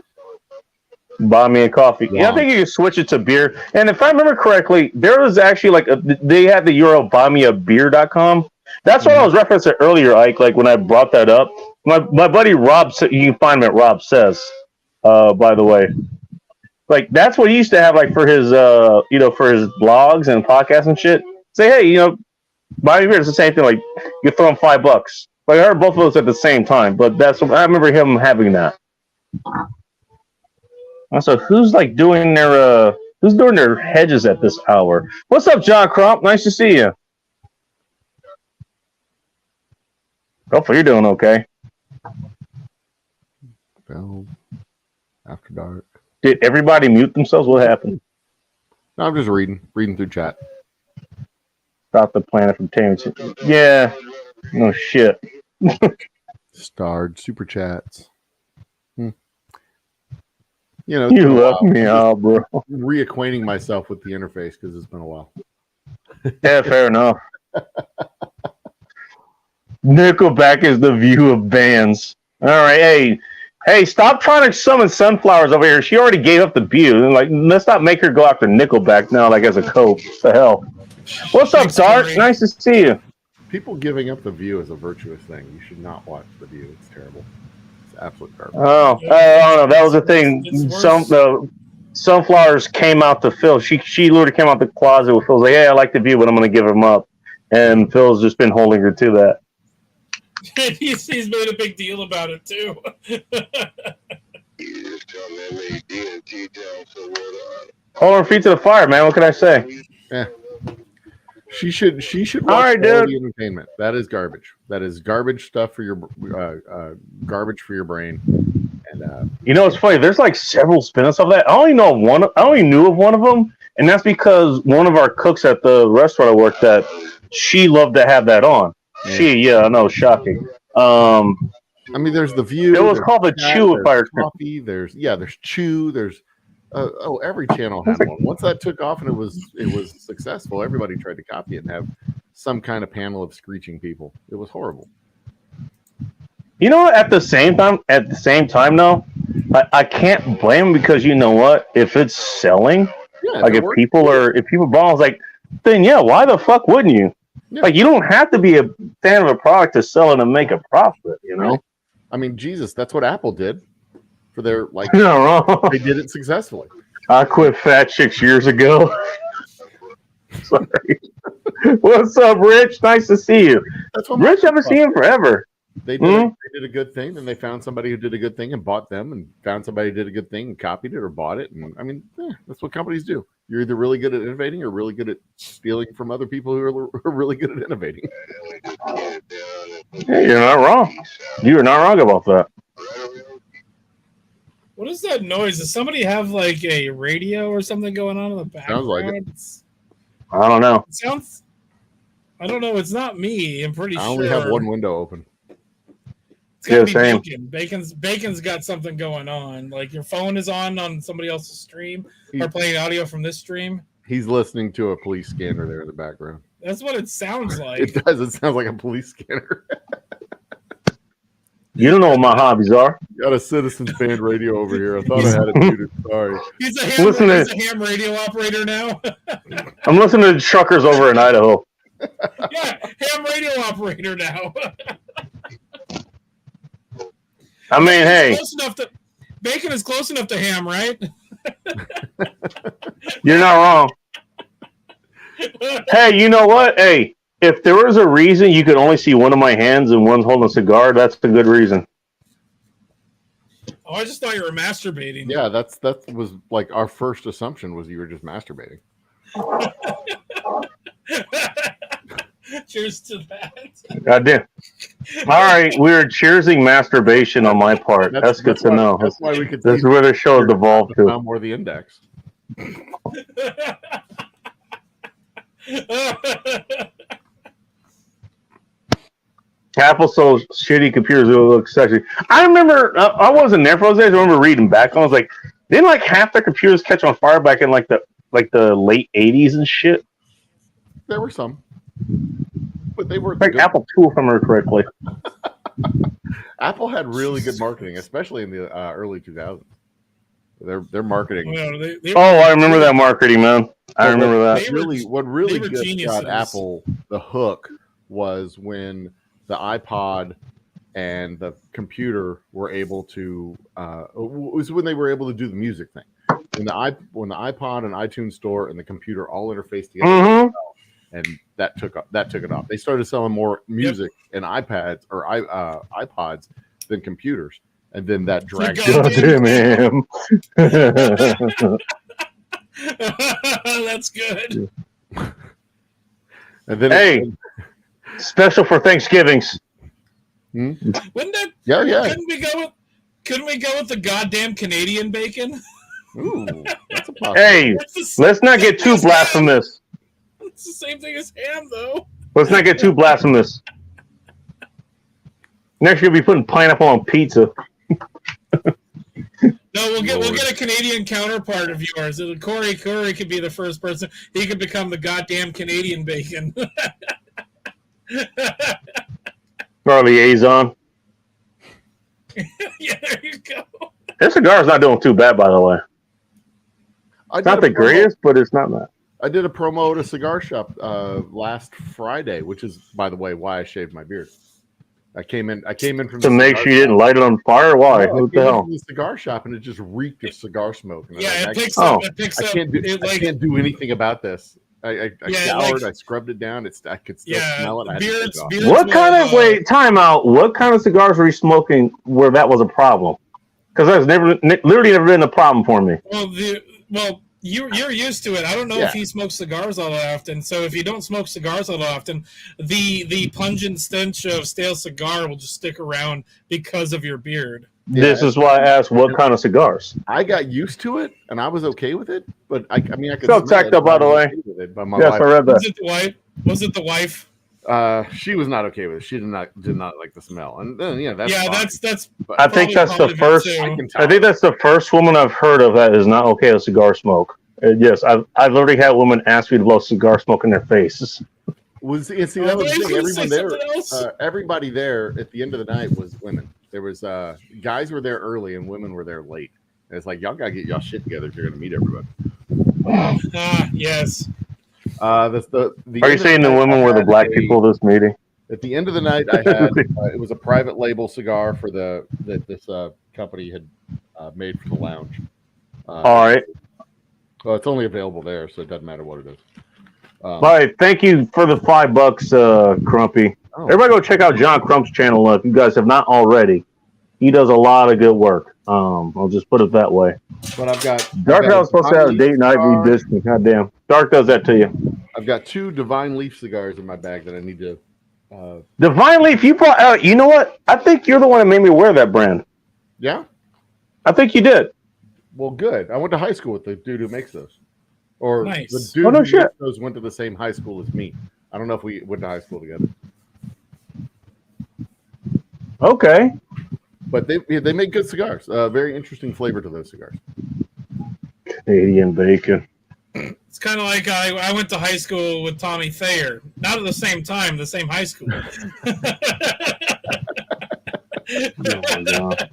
Buy me a coffee. Wow. Yeah, I think you can switch it to beer. And if I remember correctly, there was actually they had the URL buymeabeer.com. That's what I was referencing earlier, Ike. Like when I brought that up, my buddy Rob, you can find him at Rob Says. By the way, like that's what he used to have, like for his for his blogs and podcasts and shit. Say, hey, buy me beer. It's the same thing. Like you throw him $5. Like I heard both of those at the same time, but I remember him having that. Also, who's doing their hedges at this hour? What's up, John Crump? Nice to see you. Hopefully you're doing okay. Well, after dark. Did everybody mute themselves? What happened? No, I'm just reading through chat. Stop the planet from taming. Yeah. No shit. Starred super chats. You know, it's You been a left while. me out, bro. Reacquainting myself with the interface because it's been a while. Yeah, fair enough. Nickelback is the view of bands. All right, hey, stop trying to summon sunflowers over here. She already gave up the view. Like, let's not make her go after Nickelback now, like as a cope. What the hell? What's up, Thanks, Dart? Corey. Nice to see you. People giving up the view is a virtuous thing. You should not watch the view. It's terrible. It's absolute garbage. Oh, I don't know. That was the thing. It's worse. The sunflowers came out to Phil. She literally came out the closet with Phil's like, "Hey, I like the view, but I'm going to give him up." And Phil's just been holding her to that. he's made a big deal about it too. Hold her feet to the fire, man. What can I say? She should watch All right, quality dude. entertainment. That is garbage. That is garbage stuff for your garbage for your brain. And You know, it's funny. There's like several spin-offs of that. I only knew of one of them, and that's because one of our cooks at the restaurant I worked at, she loved to have that on. Yeah. I know, shocking. I mean, there's the View. It was there's called the Chat, Chew, there's if I recall. Coffee. There's Chew. There's every channel had one. Once that took off and it was successful, everybody tried to copy it and have some kind of panel of screeching people. It was horrible. You know what? At the same time, though, I can't blame them because you know what? If it's selling, Yeah, like if people buy, like, then yeah, why the fuck wouldn't you? Yeah. Like, you don't have to be a fan of a product to sell it and make a profit, you know? I mean, Jesus, that's what Apple did for their like. You're not wrong. They did it successfully. I quit Fat Chicks years ago. Sorry. What's up, Rich? Nice to see you. That's what Rich, I haven't seen him forever. They did a good thing, and they found somebody who did a good thing and bought them, and found somebody who did a good thing and copied it or bought it. And I mean, that's what companies do. You're either really good at innovating or really good at stealing from other people who are really good at innovating. Yeah, you're not wrong. You're not wrong about that. What is that noise? Does somebody have like a radio or something going on in the background? Sounds like it. I don't know. It sounds. I don't know. It's not me. I'm pretty I sure. only have one window open. It's gotta Yeah, be same. Bacon. Bacon's got something going on. Like your phone is on somebody else's stream or playing audio from this stream. He's listening to a police scanner there in the background. That's what it sounds like. It does. It sounds like a police scanner. You don't know what my hobbies are. Got a Citizens Band radio over here. I thought I had it muted. Sorry. He's a Listen to- ham radio operator now. I'm listening to truckers over in Idaho. Yeah, ham radio operator now. I mean, hey, Close enough to Bacon is close enough to ham, right? you're not wrong. Hey, you know what? Hey, if there was a reason you could only see one of my hands and one's holding a cigar, that's a good reason. Oh, I just thought you were masturbating. Yeah, that was like our first assumption was you were just masturbating. Cheers to that. God damn. All right, we're cheersing masturbation on my part. That's good to why- know. That's why we could That's see where the show has evolved to. found more the index. Apple so shitty computers will look sexy. I remember, I wasn't there for those days. I remember reading back. I was like, didn't like half their computers catch on fire back in like the late '80s and shit? There were some, but they were Like good. Apple II, if I remember correctly. Apple had really good marketing, especially in the early 2000s. Their marketing. Oh, I remember that marketing, man. I remember that. What really they were got geniuses. Apple the hook was when the iPod and the computer were able to. It was when they were able to do the music thing. When the iPod and iTunes Store and the computer all interfaced together, Mm-hmm. and that took it off. They started selling more music and iPads or iPods than computers, and then that dragged. God God damn him. That's good. And then Hey. Special for Thanksgivings. Wouldn't that? yeah. Couldn't we go with the goddamn Canadian bacon? Ooh, that's a possibility. Hey, let's not get too blasphemous. It's the same thing as ham, though. Let's not get too blasphemous. Next, you'll be putting pineapple on pizza. No, we'll get a Canadian counterpart of yours. Corey could be the first person. He could become the goddamn Canadian bacon. Our liaison. Yeah, there you go. This cigar's not doing too bad, by the way. It's not the greatest, but it's not bad. I did a promo at a cigar shop last Friday, which is, by the way, why I shaved my beard. I came in from To the make cigar sure you didn't shop. light it on fire? Why? No, I What came the in hell? from the cigar shop and it just reeked of cigar smoke. And Yeah, I it picks Oh. up. It picks I up. can't do. It, I like, can't do anything about this. I Yeah, showered. like- I scrubbed it down. I could still yeah, smell it. I had to take beards. it off. Beards What kind of will, wait? Time out. What kind of cigars were you smoking where that was a problem? Because that's literally never been a problem for me. Well, you're used to it. I don't know Yeah. if he smokes cigars all that often. So if you don't smoke cigars all that often, the pungent stench of stale cigar will just stick around because of your beard. Yeah. This is why I asked what kind of cigars. I got used to it and I was okay with it. But I mean, I could. So smell tacked it, up, by and I the was way. okay with it, but my Yes, wife, I read that. Was it the wife? Was it the wife? she was not okay with it. She did not like the smell. And then that's Yeah, fine. that's. But I think that's the probably first. too. I can tell. I think that's the first woman I've heard of that is not okay with cigar smoke. Yes, I've literally had women ask me to blow cigar smoke in their faces. See, that Oh, was I the was thing. gonna say Everyone there, something else. everybody there at the end of the night was women. There was guys were there early and women were there late. And it's like y'all gotta get y'all shit together if you're gonna meet everybody. Yes. The Are end you of the saying the night, women I were the had black a- people of this meeting? At the end of the night, I had it was a private label cigar for that this company had made for the lounge. All right. Well, it's only available there, so it doesn't matter what it is. All right. Thank you for the $5, Crumpy. Oh, Everybody go check out John Crump's channel if you guys have not already. He does a lot of good work. I'll just put it that way. but I've got Dark I've got was supposed to have a date night. cigar. We did. Goddamn. Dark does that to you. I've got 2 Divine Leaf cigars in my bag that I need to. Divine Leaf, you brought out. You know what? I think you're the one that made me wear that brand. Yeah. I think you did. Well, good. I went to high school with the dude who makes those, or Nice. the dude Oh, no who shit. makes those went to the same high school as me. I don't know if we went to high school together, Okay. but they make good cigars. Very interesting flavor to those cigars. Canadian bacon. It's kind of like I went to high school with Tommy Thayer. Not at the same time, the same high school. Oh, my God.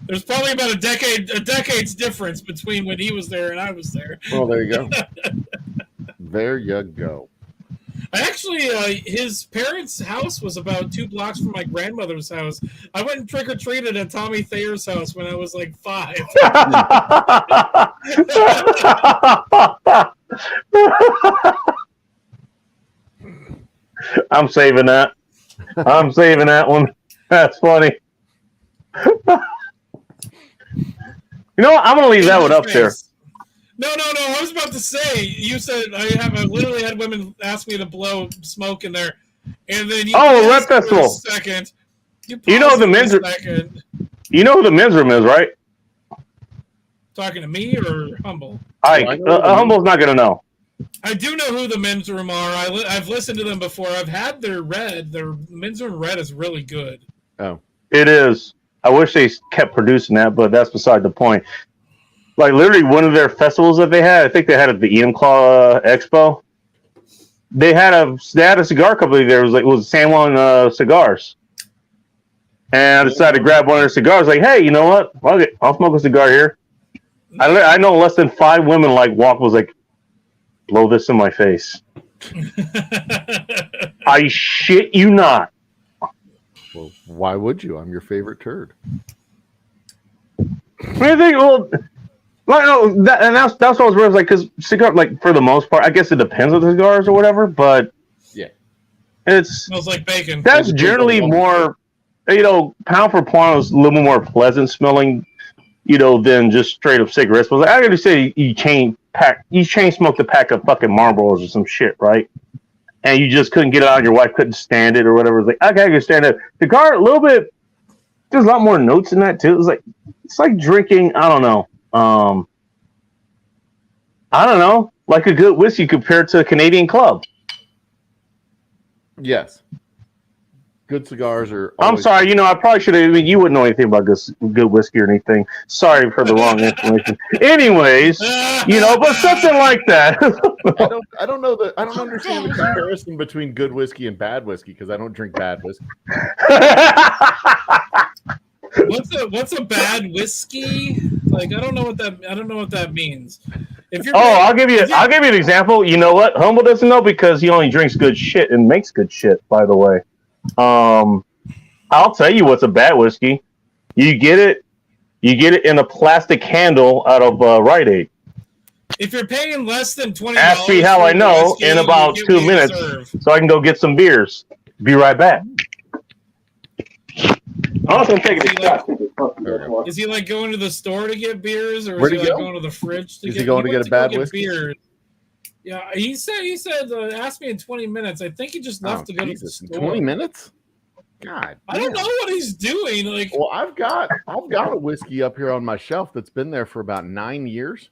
There's probably about a decade's difference between when he was there and I was there. Well, there you go. There you go. I actually, his parents' house was about 2 blocks from my grandmother's house. I went and trick-or-treated at Tommy Thayer's house when I was like 5. I'm saving that. I'm saving that one. That's funny. You know what? I'm gonna leave that one up there. No. I was about to say. You said I literally had women ask me to blow smoke in there, and then you. Oh, paused Rep for a Festival. second. You know paused the for a men's- second. You know who the men's room is, right? Talking to me or Humble? Ike. I know the Humble's not gonna know. I do know who the men's room are. I've listened to them before. I've had their red. Their men's room red is really good. Oh, It is. I wish they kept producing that, but that's beside the point. Like literally, one of their festivals that they had, I think they had at the Enumclaw Expo. They had a cigar company there. It was San Juan Cigars, and I decided to grab one of their cigars. Like, hey, you know what? I'll smoke a cigar here. I know less than 5 women was like, blow this in my face. I shit you not. well, why would you? I'm your favorite turd. I think, well, no, that's what I was realizing. Like, because cigar, like for the most part, I guess it depends on the cigars or whatever. But Yeah. Smells like bacon. that's It depends generally on- more, pound for pound is a little more pleasant smelling, than just straight up cigarettes. But like, I gotta say, you chain smoked a pack of fucking Marlboros or some shit, right? And you just couldn't get it out, and your wife couldn't stand it or whatever. It's like, I gotta stand it. Cigar, a little bit. There's a lot more notes in that too. It's like drinking. I don't know. I don't know, like a good whiskey compared to a Canadian Club. Yes. Good cigars are. I'm always- sorry, I probably should have. You wouldn't know anything about good whiskey or anything. Sorry for the wrong information. Anyways, but something like that. I don't know I don't understand the comparison between good whiskey and bad whiskey because I don't drink bad whiskey. What's a bad whiskey? Like I don't know what that means. If you're I'll give you an example. You know what? Humble doesn't know because he only drinks good shit and makes good shit. By the way, I'll tell you what's a bad whiskey. You get it in a plastic handle out of Rite Aid. If you're paying less than $20, Ask me how I know in about 2 minutes, so I can go get some beers. Be right back. I'm also taking a shot. Is he like going to the store to get beers, or Where'd is he he like go? going to the fridge to Is get? he going to went get a bad go whiskey? Beers. Yeah, he said ask me in 20 minutes. I think he just left to go Jesus, to in the store. 20 minutes? God. I don't know what he's doing. Like, Well, I've got a whiskey up here on my shelf that's been there for about 9 years.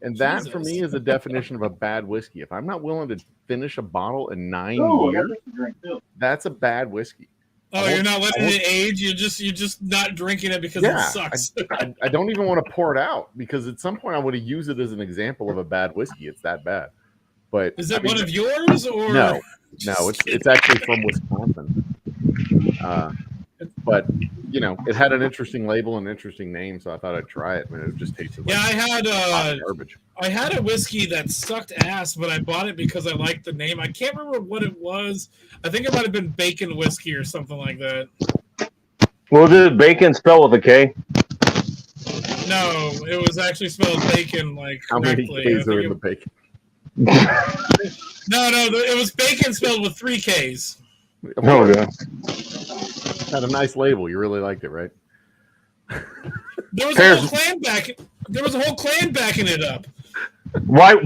And that for me is a definition of a bad whiskey. If I'm not willing to finish a bottle in 9 years, that's a bad whiskey. oh, you're not letting it age. You're just not drinking it because it sucks. I don't even want to pour it out because at some point I would have used it as an example of a bad whiskey. It's that bad. But Is it one of yours or No, it's actually from Wisconsin. But it had an interesting label and interesting name, so I thought I'd try it. It just tasted like garbage. I had a whiskey that sucked ass, but I bought it because I liked the name. I can't remember what it was. I think it might have been Bacon Whiskey or something like that. Was it bacon spelled with a K? No, it was actually spelled bacon like How many correctly. K's are in the bacon? No, it was bacon spelled with 3 Ks. Oh, yeah. Had a nice label. You really liked it, right? There was a whole clan backing it up. White.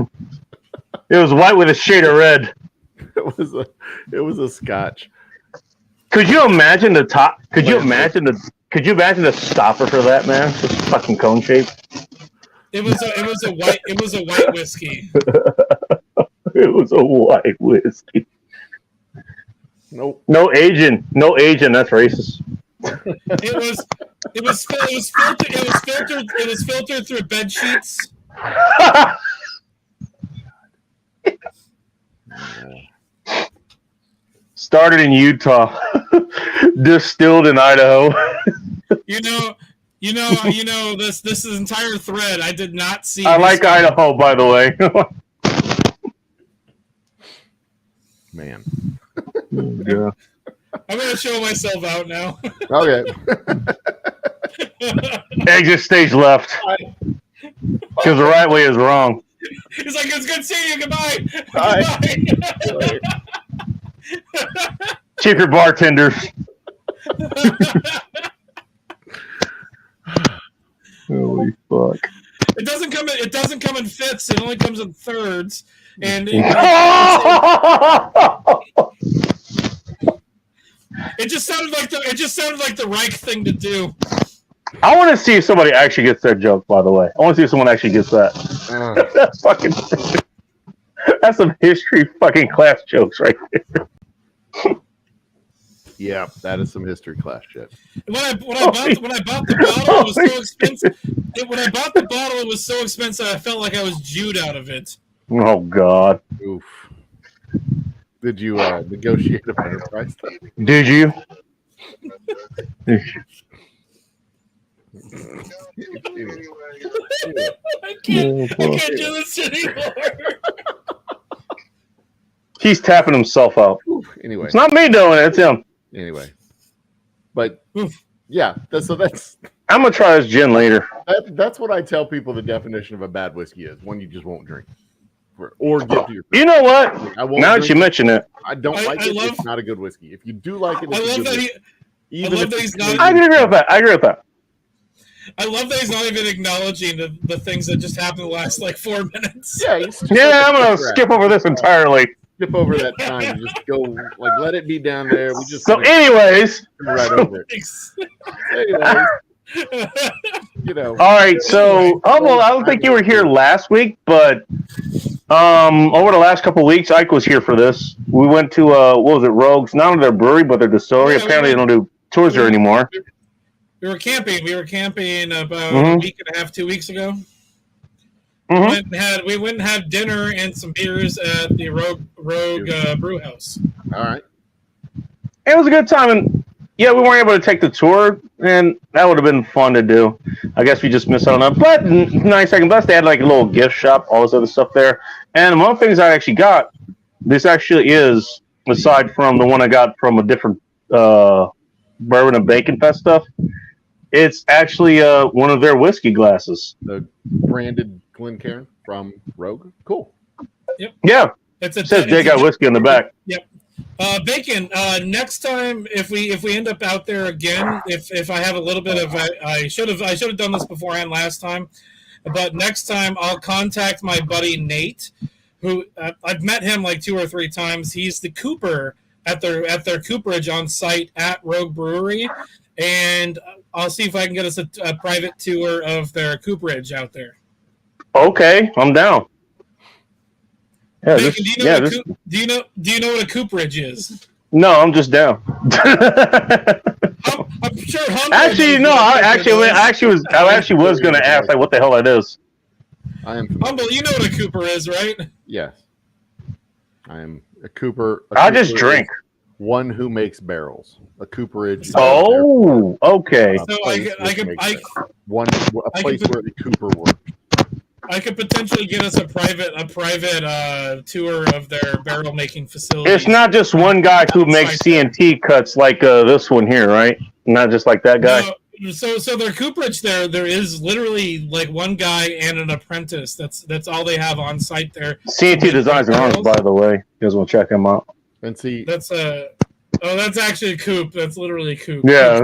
It was white with a shade of red. It was a scotch. Could you imagine the top? Could you imagine the stopper for that, man? Just fucking cone shape. It was a white whiskey. It was a white whiskey. Nope. No aging. That's racist. It was filtered through bed sheets. Started in Utah, distilled in Idaho. This entire thread I did not see. I like Idaho, by the way. Man. Yeah. I'm gonna show myself out now. Okay. Exit stage left. Because the right way is wrong. He's like, it's good seeing you. Goodbye. Bye. Cheap your bartenders. Holy fuck. It doesn't come in fifths. It only comes in thirds. And it just sounded like the right thing to do. I want to see if somebody actually gets that joke, by the way. I want to see if someone actually gets that. That's fucking. That's some history fucking class jokes right there. Yeah, that is some history class shit. When I bought the bottle, it was so expensive. When I bought the bottle, it was so expensive. I felt like I was Jewed out of it. Oh God. Oof. Did you negotiate a better price? Did you? I can't do this anymore. He's tapping himself out. Anyway. It's not me doing it, it's him. Anyway. But Oof. yeah, that's I'm gonna try this gin later. that's what I tell people the definition of a bad whiskey is. One you just won't drink. Or give to your You know what? I won't Now that drink you mention it. I don't like it. love- It's not a good whiskey. If you do like it, I it's a love good that whiskey. I love that he's not. I agree with that. I love that he's not even acknowledging the things that just happened the last like 4 minutes. Yeah, Yeah, I'm gonna skip over this entirely. skip over that time and just go let it be down there. We just So, anyways, right over it. Anyways, You know, All right, so well, I don't think you were here last week, but over the last couple of weeks, Ike was here for this. We went to what was it, Rogues? Not only their brewery, but their distillery. Yeah, Apparently, they don't do tours there anymore. We were camping. We were camping about Mhm. a week and a half, 2 weeks ago. Mhm. We went and had dinner and some beers at the Rogue Brew House. all right. It was a good time, and yeah, we weren't able to take the tour, and that would have been fun to do. I guess we just missed out on that. But 9 second bus, they had like a little gift shop, all this other stuff there. And one of the things I actually got, this actually is, aside from the one I got from a different bourbon and bacon fest stuff, it's actually one of their whiskey glasses. The branded Glencairn from Rogue. Cool. Yeah, It's it says Jay got whiskey on the back. Bacon. Next time, if we end up out there again, if I have a little bit of, I should have done this beforehand last time, but next time I'll contact my buddy Nate, who I've met him like 2 or 3 times. He's the cooper at their cooperage on site at Rogue Brewery, and I'll see if I can get us a private tour of their cooperage out there. Okay, I'm down. Yeah, Bacon, this, do you know yeah, what this, do you know what a cooperage is? no, I'm just down. I'm sure. Humble Actually, knows no, what a I cooperage is. actually was going to ask like what the hell that is. I am. Humble, you know what a cooper is, right? Yes. I am a Cooper. I just drink. One who makes barrels. A cooperage. Oh, okay. So I could a place where the Cooper works. I could potentially get us a private tour of their barrel making facility. It's not just one guy who makes CNT cuts like this one here, right? Not just like that guy. No, so their cooperage there is literally like one guy and an apprentice. That's all they have on site there. CNT Designs and Arms, by the way. You guys want to check him out? And see, That's actually a coop. That's literally a coop. Yeah,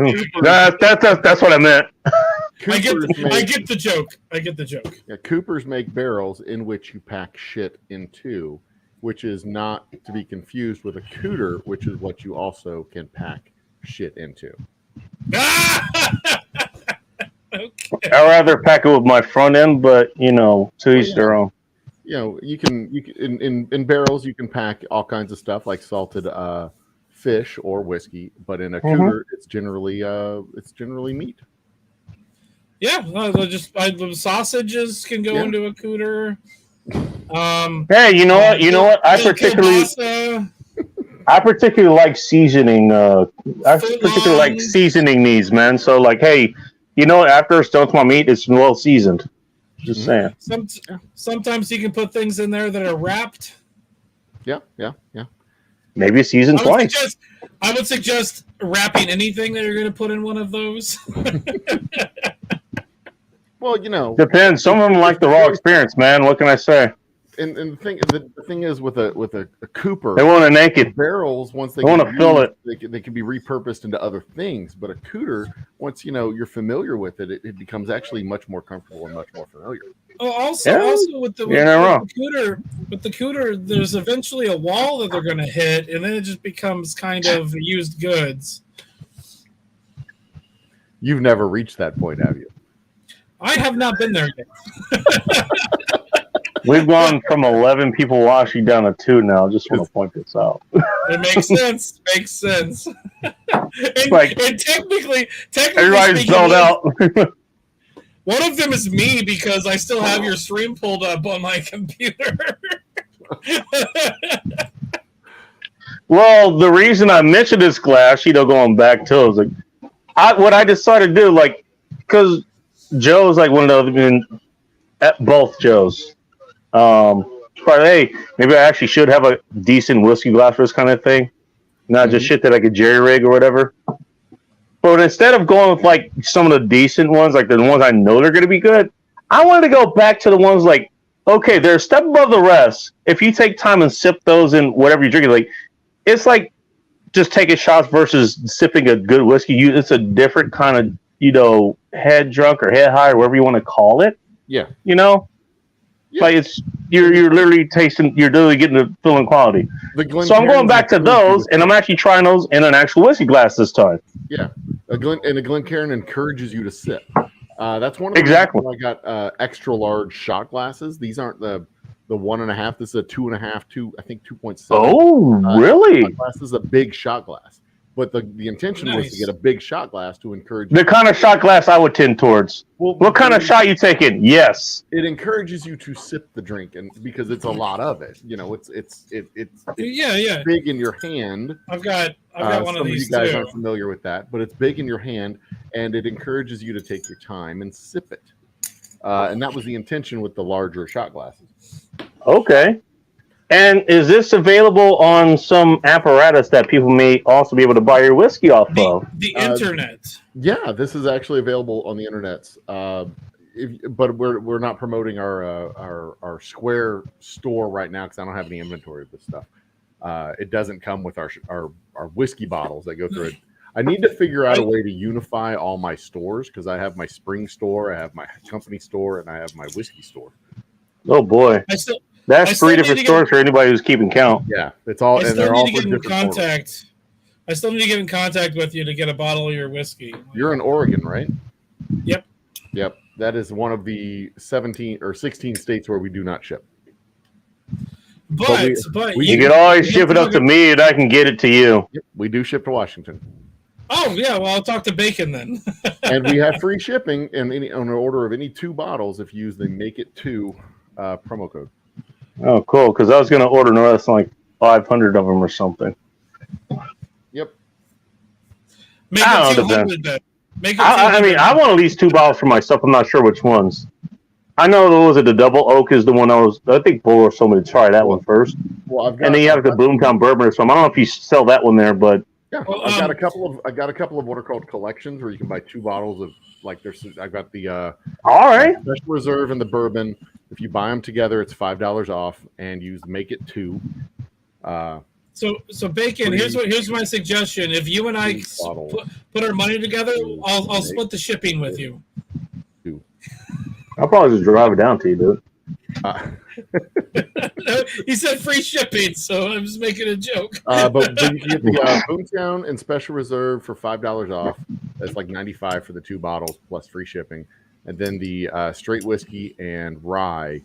that's what I meant. I get Coopers the joke. I get the joke. Yeah, Coopers make barrels in which you pack shit into, which is not to be confused with a cooter, which is what you also can pack shit into. Okay. I'd rather pack it with my front end, but to each their own. You know, you can in barrels you can pack all kinds of stuff like salted fish or whiskey, but in a cooter it's generally meat. Yeah, the sausages can go into a cooter. Hey, you know what? You know what? I particularly like seasoning. I particularly like seasoning these, man. So, like, hey, you know what? After it's done with my meat, it's well seasoned. Just saying. Sometimes you can put things in there that are wrapped. Yeah. Maybe seasoned twice. I would suggest wrapping anything that you're going to put in one of those. Well, Depends. Some of them like the raw experience, man. What can I say? And the thing is with a Cooper, They want to naked. barrels once they want to fill it. they can be repurposed into other things. But a cooter, once you're familiar with it, it becomes actually much more comfortable and much more familiar. Also with the cooter, there's eventually a wall that they're going to hit, and then it just becomes kind of used goods. You've never reached that point, have you? I have not been there yet. We've gone from 11 people watching down to 2 now. Just want to point this out. It makes sense. And technically, Everybody's speaking, sold out. one of them is me because I still have your stream pulled up on my computer. Well, the reason I mentioned this glass, going back to it, was like, what I decided to do, like, because Joe's like one of the both Joes. But hey, maybe I actually should have a decent whiskey glass for this kind of thing, not just shit that I could jerry rig or whatever. But instead of going with like some of the decent ones, like the ones I know they're going to be good, I wanted to go back to the ones like, okay, they're a step above the rest. If you take time and sip those in whatever you're drinking, like it's like just taking shots versus sipping a good whiskey. It's a different kind of head drunk or head high or whatever you want to call it. Yeah. Yeah. Like it's you're literally tasting, you're literally getting the feeling quality. So I'm going back to those, and I'm actually trying those in an actual whiskey glass this time. Yeah, a Glencairn encourages you to sip. That's one of the Exactly. reasons I got extra large shot glasses. These aren't the 1.5. This is a 2.5, I think 2.7. Oh, really? Shot glass. This is a big shot glass. But the intention was to Nice. get a big shot glass to encourage The kind of shot glass I would tend towards. Well, What kind of shot you taking? Yes. it encourages you to sip the drink, and because it's a lot of it, it's Yeah. big in your hand. I've got one Some of these you guys too. aren't familiar with that, but it's big in your hand, and it encourages you to take your time and sip it. And that was the intention with the larger shot glasses. Okay. And is this available on some apparatus that people may also be able to buy your whiskey off of? The internet. Yeah, this is actually available on the internet. But we're not promoting our Square store right now because I don't have any inventory of this stuff. It doesn't come with our whiskey bottles that go through it. I need to figure out a way to unify all my stores because I have my spring store, I have my company store, and I have my whiskey store. Oh boy, I still that's still three need different to stores for anybody who's keeping count. Yeah, it's all, I and still they're all need to for get in different formats. contact. I still need to get in contact with you to get a bottle of your whiskey. You're in Oregon, right? Yep. Yep. That is one of the 17 or 16 states where we do not ship. But You can always ship it up to me, and I can get it to you. Yep, we do ship to Washington, Oh yeah, well I'll talk to Bacon then. and we have free shipping on an order of any 2 bottles if you use the Make It 2 promo code. Oh, cool. Because I was going to order another like 500 of them or something. Yep. Make I it don't know, 200 then. Make it I mean, 200. I want at least 2 bottles for myself. I'm not sure which ones. I know was it the Double Oak is the one I think Bull told me to try that one first. Well, I've got, And then you have the Boomtown Bourbon or something. I don't know if you sell that one there, but yeah, Well, I got a couple of what are called collections where you can buy 2 bottles of I've got the all right. Special Reserve and the bourbon. If you buy them together, it's $5 off, and use Make It 2. So Bacon, here's my suggestion. If you and I put our money together, I'll split the shipping with you. I'll probably just drive it down to you, dude. He said free shipping, so I'm just making a joke. But you can get the Boomtown and Special Reserve for $5 off. That's like $95 for the 2 bottles plus free shipping, and then the straight whiskey and rye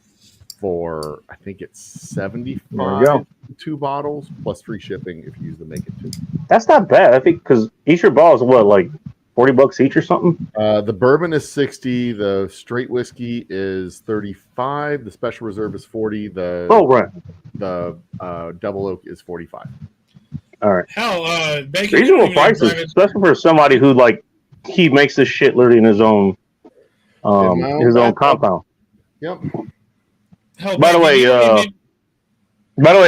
for I think it's $75 for 2 bottles plus free shipping if you use the Make It 2. That's not bad. I think because each your bottle is what, like $40 each or something. The bourbon is $60. The straight whiskey is $35. The Special Reserve is $40. The Double Oak is $45. All right. Hell, Bacon. Reasonable prices, especially for somebody who he makes this shit literally in his own compound. Yep. Hell, By the way,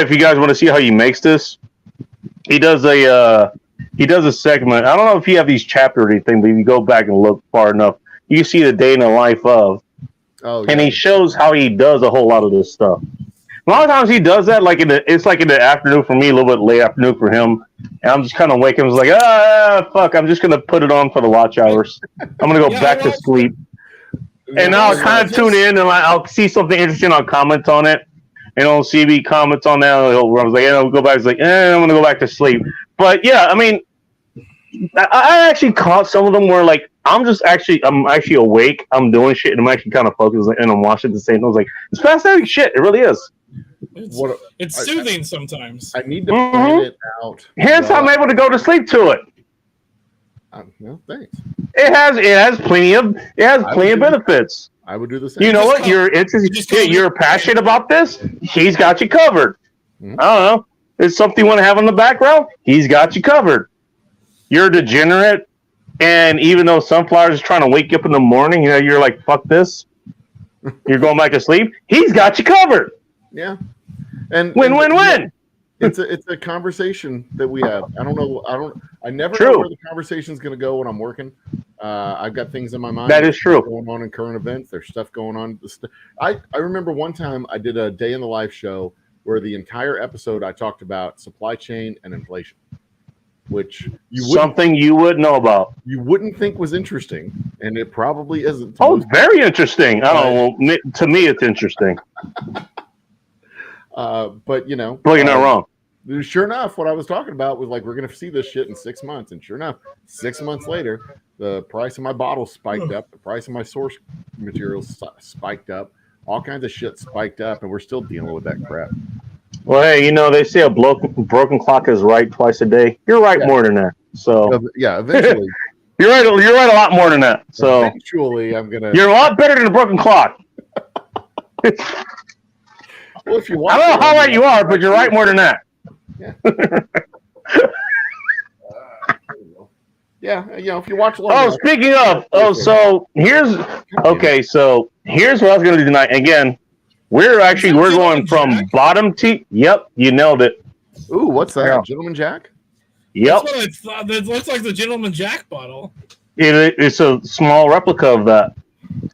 if you guys want to see how he makes this, he does a segment. I don't know if you have these chapter or anything, but if you go back and look far enough, you can see the day in the life of. Oh, and he shows how he does a whole lot of this stuff. A lot of times he does that it's like in the afternoon for me, a little bit late afternoon for him. And I'm just kind of waking up, fuck, I'm just gonna put it on for the watch hours. I'm gonna go back to sleep. And I'll kind of tune in and I'll see something interesting, I'll comment on it. And on CB comments on that, I was like, I'll go back. It's like, I'm gonna go back to sleep. But yeah, I mean, I actually caught some of them where I'm actually awake. I'm doing shit and I'm actually kind of focused and I'm watching the same thing. I was like, it's fascinating shit. It really is. It's soothing sometimes. I need to plan it out. Hence, I'm able to go to sleep to it. No, thanks. It has plenty of benefits. I would do the same. You know what? You're interested. You're passionate about this. He's got you covered. Mm-hmm. I don't know. It's something you want to have in the background. He's got you covered. You're a degenerate, and even though Sunflower is trying to wake you up in the morning, you're like, fuck this. You're going back to sleep. He's got you covered. Yeah. And win. It's a conversation that we have. I never know where the conversation's going to go when I'm working. I've got things in my mind. That is true. Going on in current events. There's stuff going on. I remember one time I did a day in the life show where the entire episode I talked about supply chain and inflation, which you would know about. You wouldn't think was interesting, and it probably isn't. Oh, it's very interesting. I don't know. To me, it's interesting. But well, you're not wrong. Sure enough, what I was talking about was like, we're going to see this shit in 6 months. And sure enough, 6 months later, the price of my bottles spiked up. The price of my source materials spiked up. All kinds of shit spiked up. And we're still dealing with that crap. Well, hey, they say a broken clock is right twice a day. You're right more than that. So Yeah, eventually. You're right a lot more than that. So Eventually, I'm going to. You're a lot better than a broken clock. Well, if you I don't know how right you are, but you're right more than that. Yeah. Yeah, if you watch long enough. Speaking of, so here's what I was going to do tonight. Again, we're going from bottom to. Yep, you nailed it. Ooh, what's that? Yeah. Gentleman Jack? Yep. That's what I thought. That looks like the Gentleman Jack bottle. It's a small replica of that.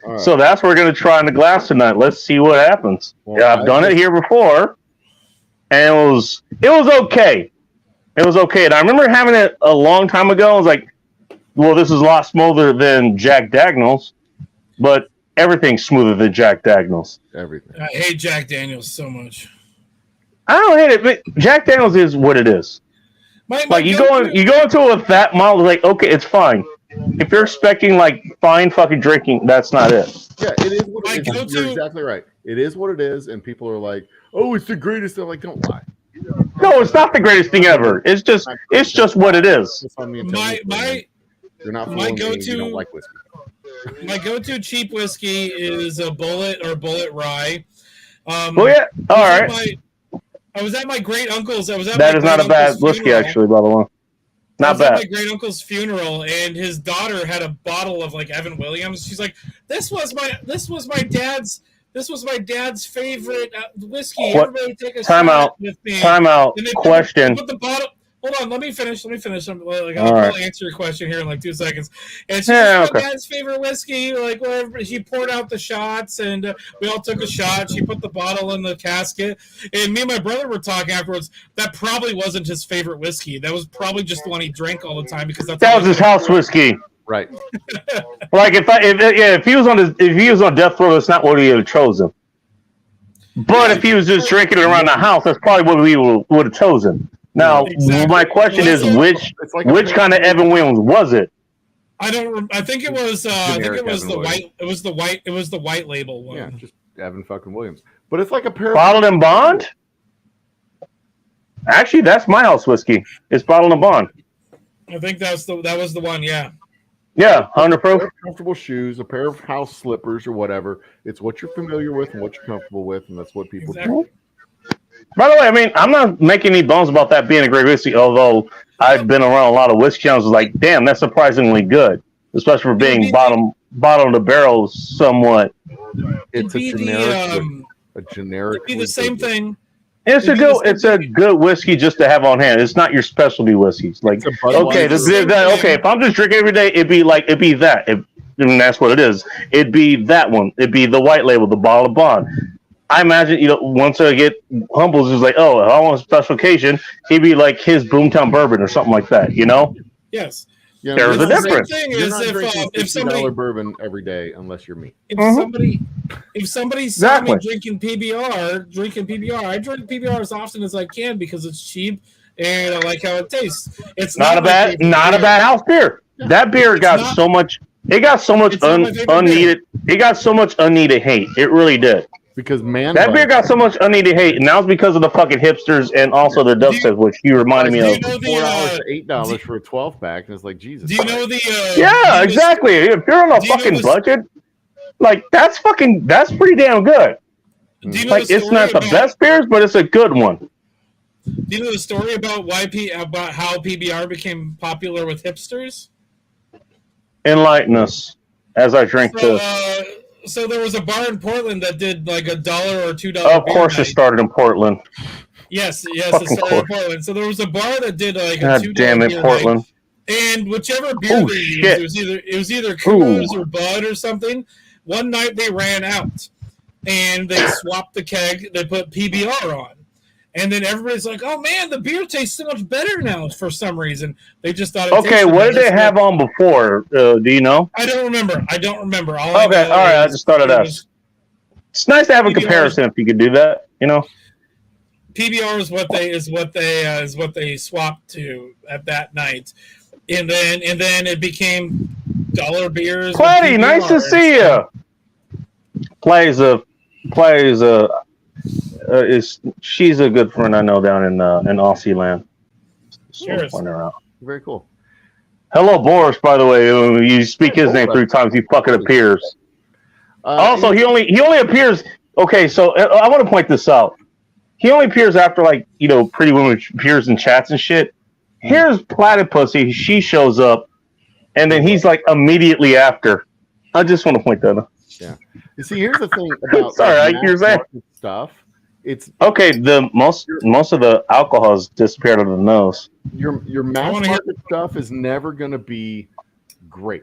Right. So that's what we're going to try in the glass tonight. Let's see what happens. Well, yeah, I've done it here before, and it was okay. It was okay. And I remember having it a long time ago. I was like, well, this is a lot smoother than Jack Daniels, but everything's smoother than Jack Daniels. Everything. I hate Jack Daniels so much. I don't hate it, but Jack Daniels is what it is. You go into a fat model, like, okay, it's fine. If you're expecting like fine fucking drinking, that's not it. Yeah, it is what it is. You're exactly right. It is what it is, and people are like, "Oh, it's the greatest." They're like, "Don't lie." No, it's not the greatest thing ever. It's just what it is. You're not my go-to. You don't like whiskey. My go-to cheap whiskey is a Bullet or Bullet Rye. Yeah, all right. I was at my great uncle's. That is not a bad whiskey, actually, by the way. Not bad. At my great uncle's funeral, and his daughter had a bottle of like Evan Williams. She's like, "This was my dad's favorite whiskey. What? Everybody take a Time shot out. with me." Time out. Question. Put the bottle. Hold on, let me finish. I'll answer your question here in like 2 seconds. And she's my dad's favorite whiskey. Like, whatever. She poured out the shots, and we all took a shot. She put the bottle in the casket, and me and my brother were talking afterwards. That probably wasn't his favorite whiskey. That was probably just the one he drank all the time because that was his house whiskey. Right. Like if he was on death row, that's not what he would have chosen. But if he was just drinking it around the house, that's probably what we would have chosen. Now, my question is, which kind of Evan Williams was it? I think it was. The white. It was the white. It was the white label one. Yeah, just Evan fucking Williams. But it's like a pair. Bottled and Bond. Actually, that's my house whiskey. It's Bottled and Bond. I think that was the one. Yeah. Yeah, 100 proof. Comfortable shoes, a pair of house slippers or whatever. It's what you're familiar with and what you're comfortable with, and that's what people do. By the way, I mean, I'm not making any bones about that being a great whiskey, although I've been around a lot of whiskey. I was like, damn, that's surprisingly good, especially for being bottom of the barrel somewhat. It's a generic. It'd be the same thing. It's a good whiskey just to have on hand. It's not your specialty whiskeys. Like, okay, if I'm just drinking every day, it'd be that. And that's what it is. It'd be that one. It'd be the white label, the Bottled Bond. I imagine, once I get Humbles, it's like, oh, I want a special occasion. He'd be like his Boomtown Bourbon or something like that, Yes. Yeah, there's a difference. You're not drinking $50 bourbon every day unless you're me. If somebody saw me drinking PBR, I drink PBR as often as I can because it's cheap and I like how it tastes. It's not a bad house beer. Yeah. That beer got so much. It got so much unneeded. It got so much unneeded hate. It really did. Because that beer got so much unneeded hate, and now it's because of the fucking hipsters and also the dubstep, which you reminded me of. $4 to $8 for a 12-pack, and it's like, Jesus. Do you know the? Yeah, exactly. If you're on a fucking budget, like that's pretty damn good. Like it's not the best beers, but it's a good one. Do you know the story about how PBR became popular with hipsters? Enlighten us as I drink this. So there was a bar in Portland that did like $1 or $2. Of course, it started in Portland. Yes, it started in Portland. So there was a bar that did like a $2 damn it, Portland. Night, and whichever beer they used, it was either Coors or Bud or something. One night they ran out, and they swapped the keg. They put PBR on, and then everybody's like, "Oh man, the beer tastes so much better now." For some reason, they just thought. What did they have on before? Do you know? I don't remember. All right. I just thought I'd ask. It's nice to have a comparison if you could do that. PBR is what they swapped to at that night, and then it became dollar beers. with Platty, nice to PBR. see you. She's a good friend I know down in Aussie land. Just wanna Cheers. point her out. Very cool. Hello, Boris. By the way, when you speak his name 3 times, he fucking appears. Also, he only appears. Okay, so I want to point this out. He only appears after, like, Pretty Woman appears in chats and shit. Here's Platypussy. She shows up, and then he's like immediately after. I just want to point that out. You see, here's the thing about Sorry, I mass hear that. market stuff. It's Okay, the most of the alcohol has disappeared out of the nose. your mass wanna hear- market stuff is never going to be great.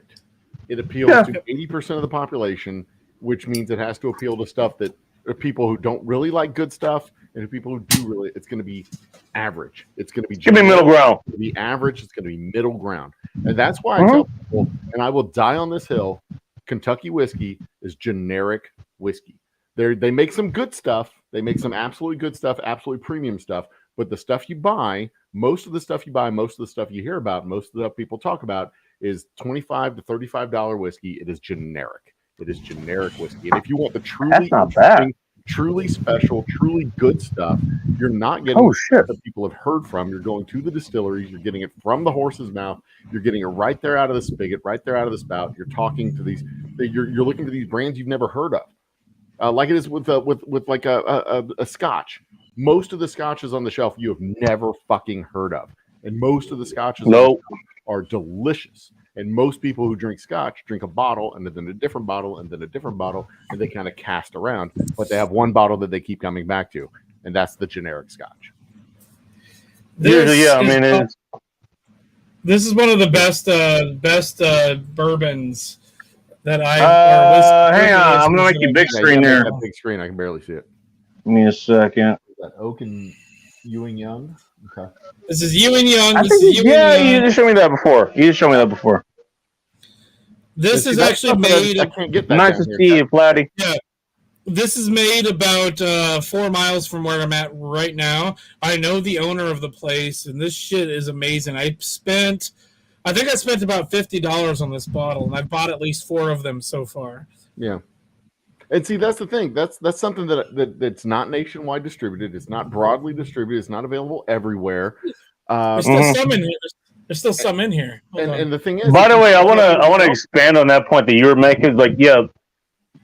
It appeals Yeah. to 80% of the population, which means it has to appeal to stuff that people who don't really like good stuff and to people who do really. It's going to be average. It's going to be Give me middle ground. It's going to be average. It's going to be middle ground, and that's why I tell people, and I will die on this hill. Kentucky whiskey is generic whiskey. They make some good stuff. They make some absolutely good stuff, absolutely premium stuff. But the stuff you buy, most of the stuff you buy, most of the stuff you hear about, most of the stuff people talk about is $25 to $35 whiskey. It is generic. It is generic whiskey. And if you want the truly That's not bad. interesting, truly special, truly good stuff, you're not getting Oh shit! that people have heard from. You're going to the distilleries. You're getting it from the horse's mouth. You're getting it right there out of the spigot, right there out of the spout. You're talking to these. You're looking to these brands you've never heard of, like it is with like a Scotch. Most of the scotches on the shelf you have never fucking heard of, and most of the scotches Nope. are delicious. And most people who drink Scotch drink a bottle and then a different bottle and then a different bottle, and they kind of cast around. But they have one bottle that they keep coming back to, and that's the generic Scotch. Usually, yeah. I mean, it's, This is one of the best bourbons that I. hang on, I'm gonna make you big screen Yeah, there. that big screen, I can barely see it. Give me a second. Is that Oak and Ewing Young? Okay. This is Ewing Young. I This is think, Ewing yeah, Young. you just showed me that before. This See, is that's actually something I made. can't get that Nice down to here. see you, Flatty. This is made about 4 miles from where I'm at right now. I know the owner of the place, and this shit is amazing. I think I spent about $50 on this bottle, and I've bought at least 4 of them so far. Yeah. And see, that's the thing. That's something that's not nationwide distributed. It's not broadly distributed. It's not available everywhere. There's still some in here. There's still some in here. Hold on. And the thing is, By the way, I want to expand on that point that you were making. Like, yeah,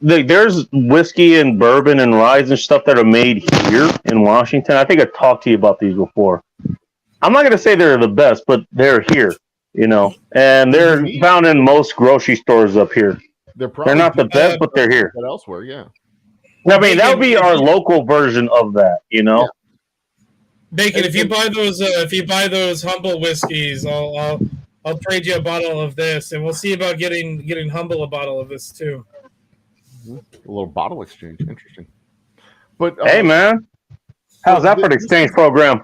there's whiskey and bourbon and rye and stuff that are made here in Washington. I think I talked to you about these before. I'm not going to say they're the best, but they're here, and they're found in most grocery stores up here. They're not the best, but they're here. But elsewhere, yeah. I mean, that would be our local version of that, Yeah. Bacon, if you buy those humble whiskeys, I'll trade you a bottle of this, and we'll see about getting humble a bottle of this too. A little bottle exchange. Interesting. But Hey, man. How's that for the exchange program?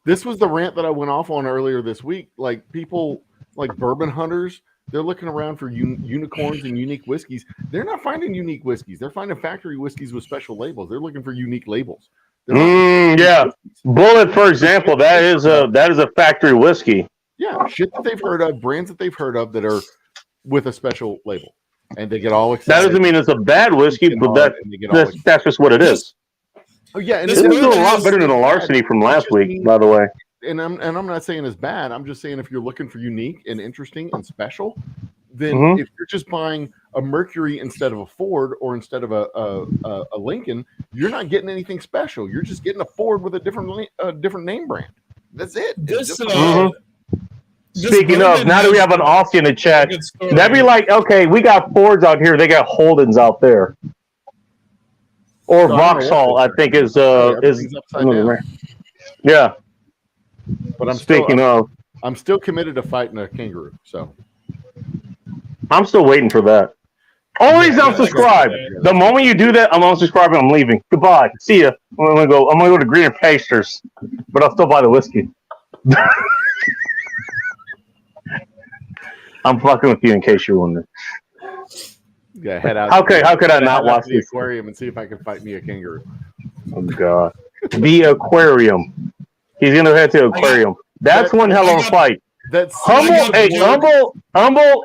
This was the rant that I went off on earlier this week. Like, people, like bourbon hunters, they're looking around for unicorns and unique whiskeys. They're not finding unique whiskeys. They're finding factory whiskeys with special labels. They're looking for unique labels. They're not- Yeah. Bullet, for example, that is a factory whiskey. Yeah, shit that they've heard of, brands that they've heard of that are with a special label. And they get all excited. That doesn't mean it's a bad whiskey, but that's just what it is. Oh, yeah, and This This is is bourbon a lot is- better than the larceny from last week, by the way. And I'm not saying it's bad. I'm just saying if you're looking for unique and interesting and special, then Mhm. if you're just buying a Mercury instead of a Ford or instead of a Lincoln, you're not getting anything special. You're just getting a Ford with a different name brand. That's it. It's This, just- this Speaking of, bourbon now that we have an has Aussie in the a chat, good story. that'd be like, okay, we got Fords out here, they got Holdens out there. Or No, I don't know Vauxhall, what I think is everything's upside down. yeah. But Speaking of, I'm still committed to fighting a kangaroo. So I'm still waiting for that. Only unsubscribe. The moment you do that, I'm unsubscribing. I'm leaving. Goodbye. See ya. I'm gonna go to Greener Pastures, but I'll still buy the whiskey. I'm fucking with you in case you're wondering. yeah, head out. How could I not head out watch to the this? aquarium and see if I can fight me a kangaroo? Oh god. the aquarium. He's gonna head to the aquarium. That's one hell of a fight. That's Humble,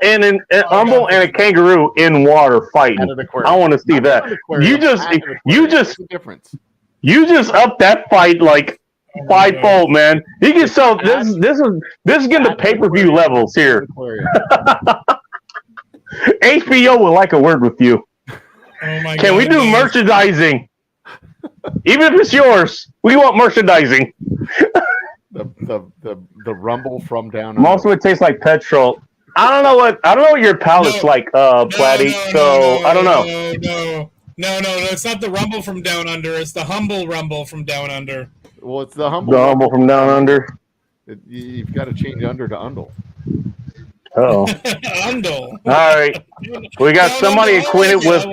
and a kangaroo in water fighting. I want to see that. You just difference. You just up that fight like fivefold, man. You can sell this is getting the pay-per-view levels here. HBO would like a word with you. Can we do merchandising? Even if it's yours, we want merchandising. The rumble from down. Most of it tastes like petrol. I don't know what your palate's like, Platty. I don't know. No, it's not the rumble from down under. It's the humble rumble from down under. Well, it's the humble. The humble from down under. You've got to change under to undle. Oh. Undle. All right. We got somebody acquainted with.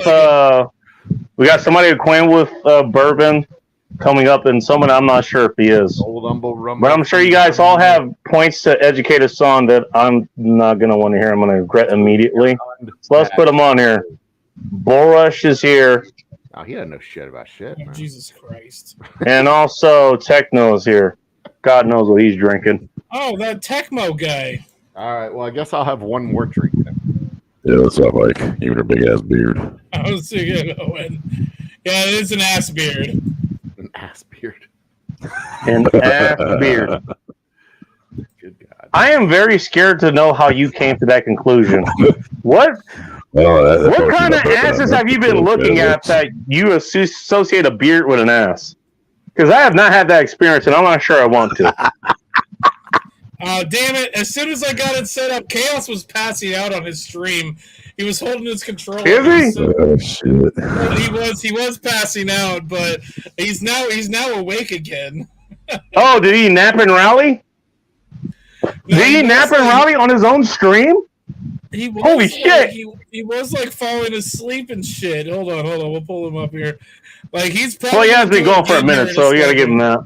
We got somebody acquainted with bourbon coming up, and someone I'm not sure if he is. Old humble rumble. But I'm sure you guys all have points to educate us on that I'm not going to want to hear. I'm going to regret immediately. So let's put them on here. Borush is here. Oh, he doesn't know shit about shit, man. Jesus Christ. And also Techno is here. God knows what he's drinking. Oh, that Tecmo guy. All right. Well, I guess I'll have one more drink then. Yeah, what's up, Mike? Even a big ass beard. I was thinking, yeah, it is an ass beard. An ass beard. An ass beard. Good God. I am very scared to know how you came to that conclusion. What kind of asses have you been looking at that you associate a beard with an ass? Because I have not had that experience, and I'm not sure I want to. Damn it. As soon as I got it set up, Chaos was passing out on his stream. He was holding his controller. Is he? So, Oh, shit. he was passing out, but he's now awake again. Oh, did he nap and rally? Did he nap and rally on his own stream? He was, Holy shit! He was like falling asleep and shit. Hold on. We'll pull him up here. Like he's probably. Well, he has been going for a minute, so you got to give him that.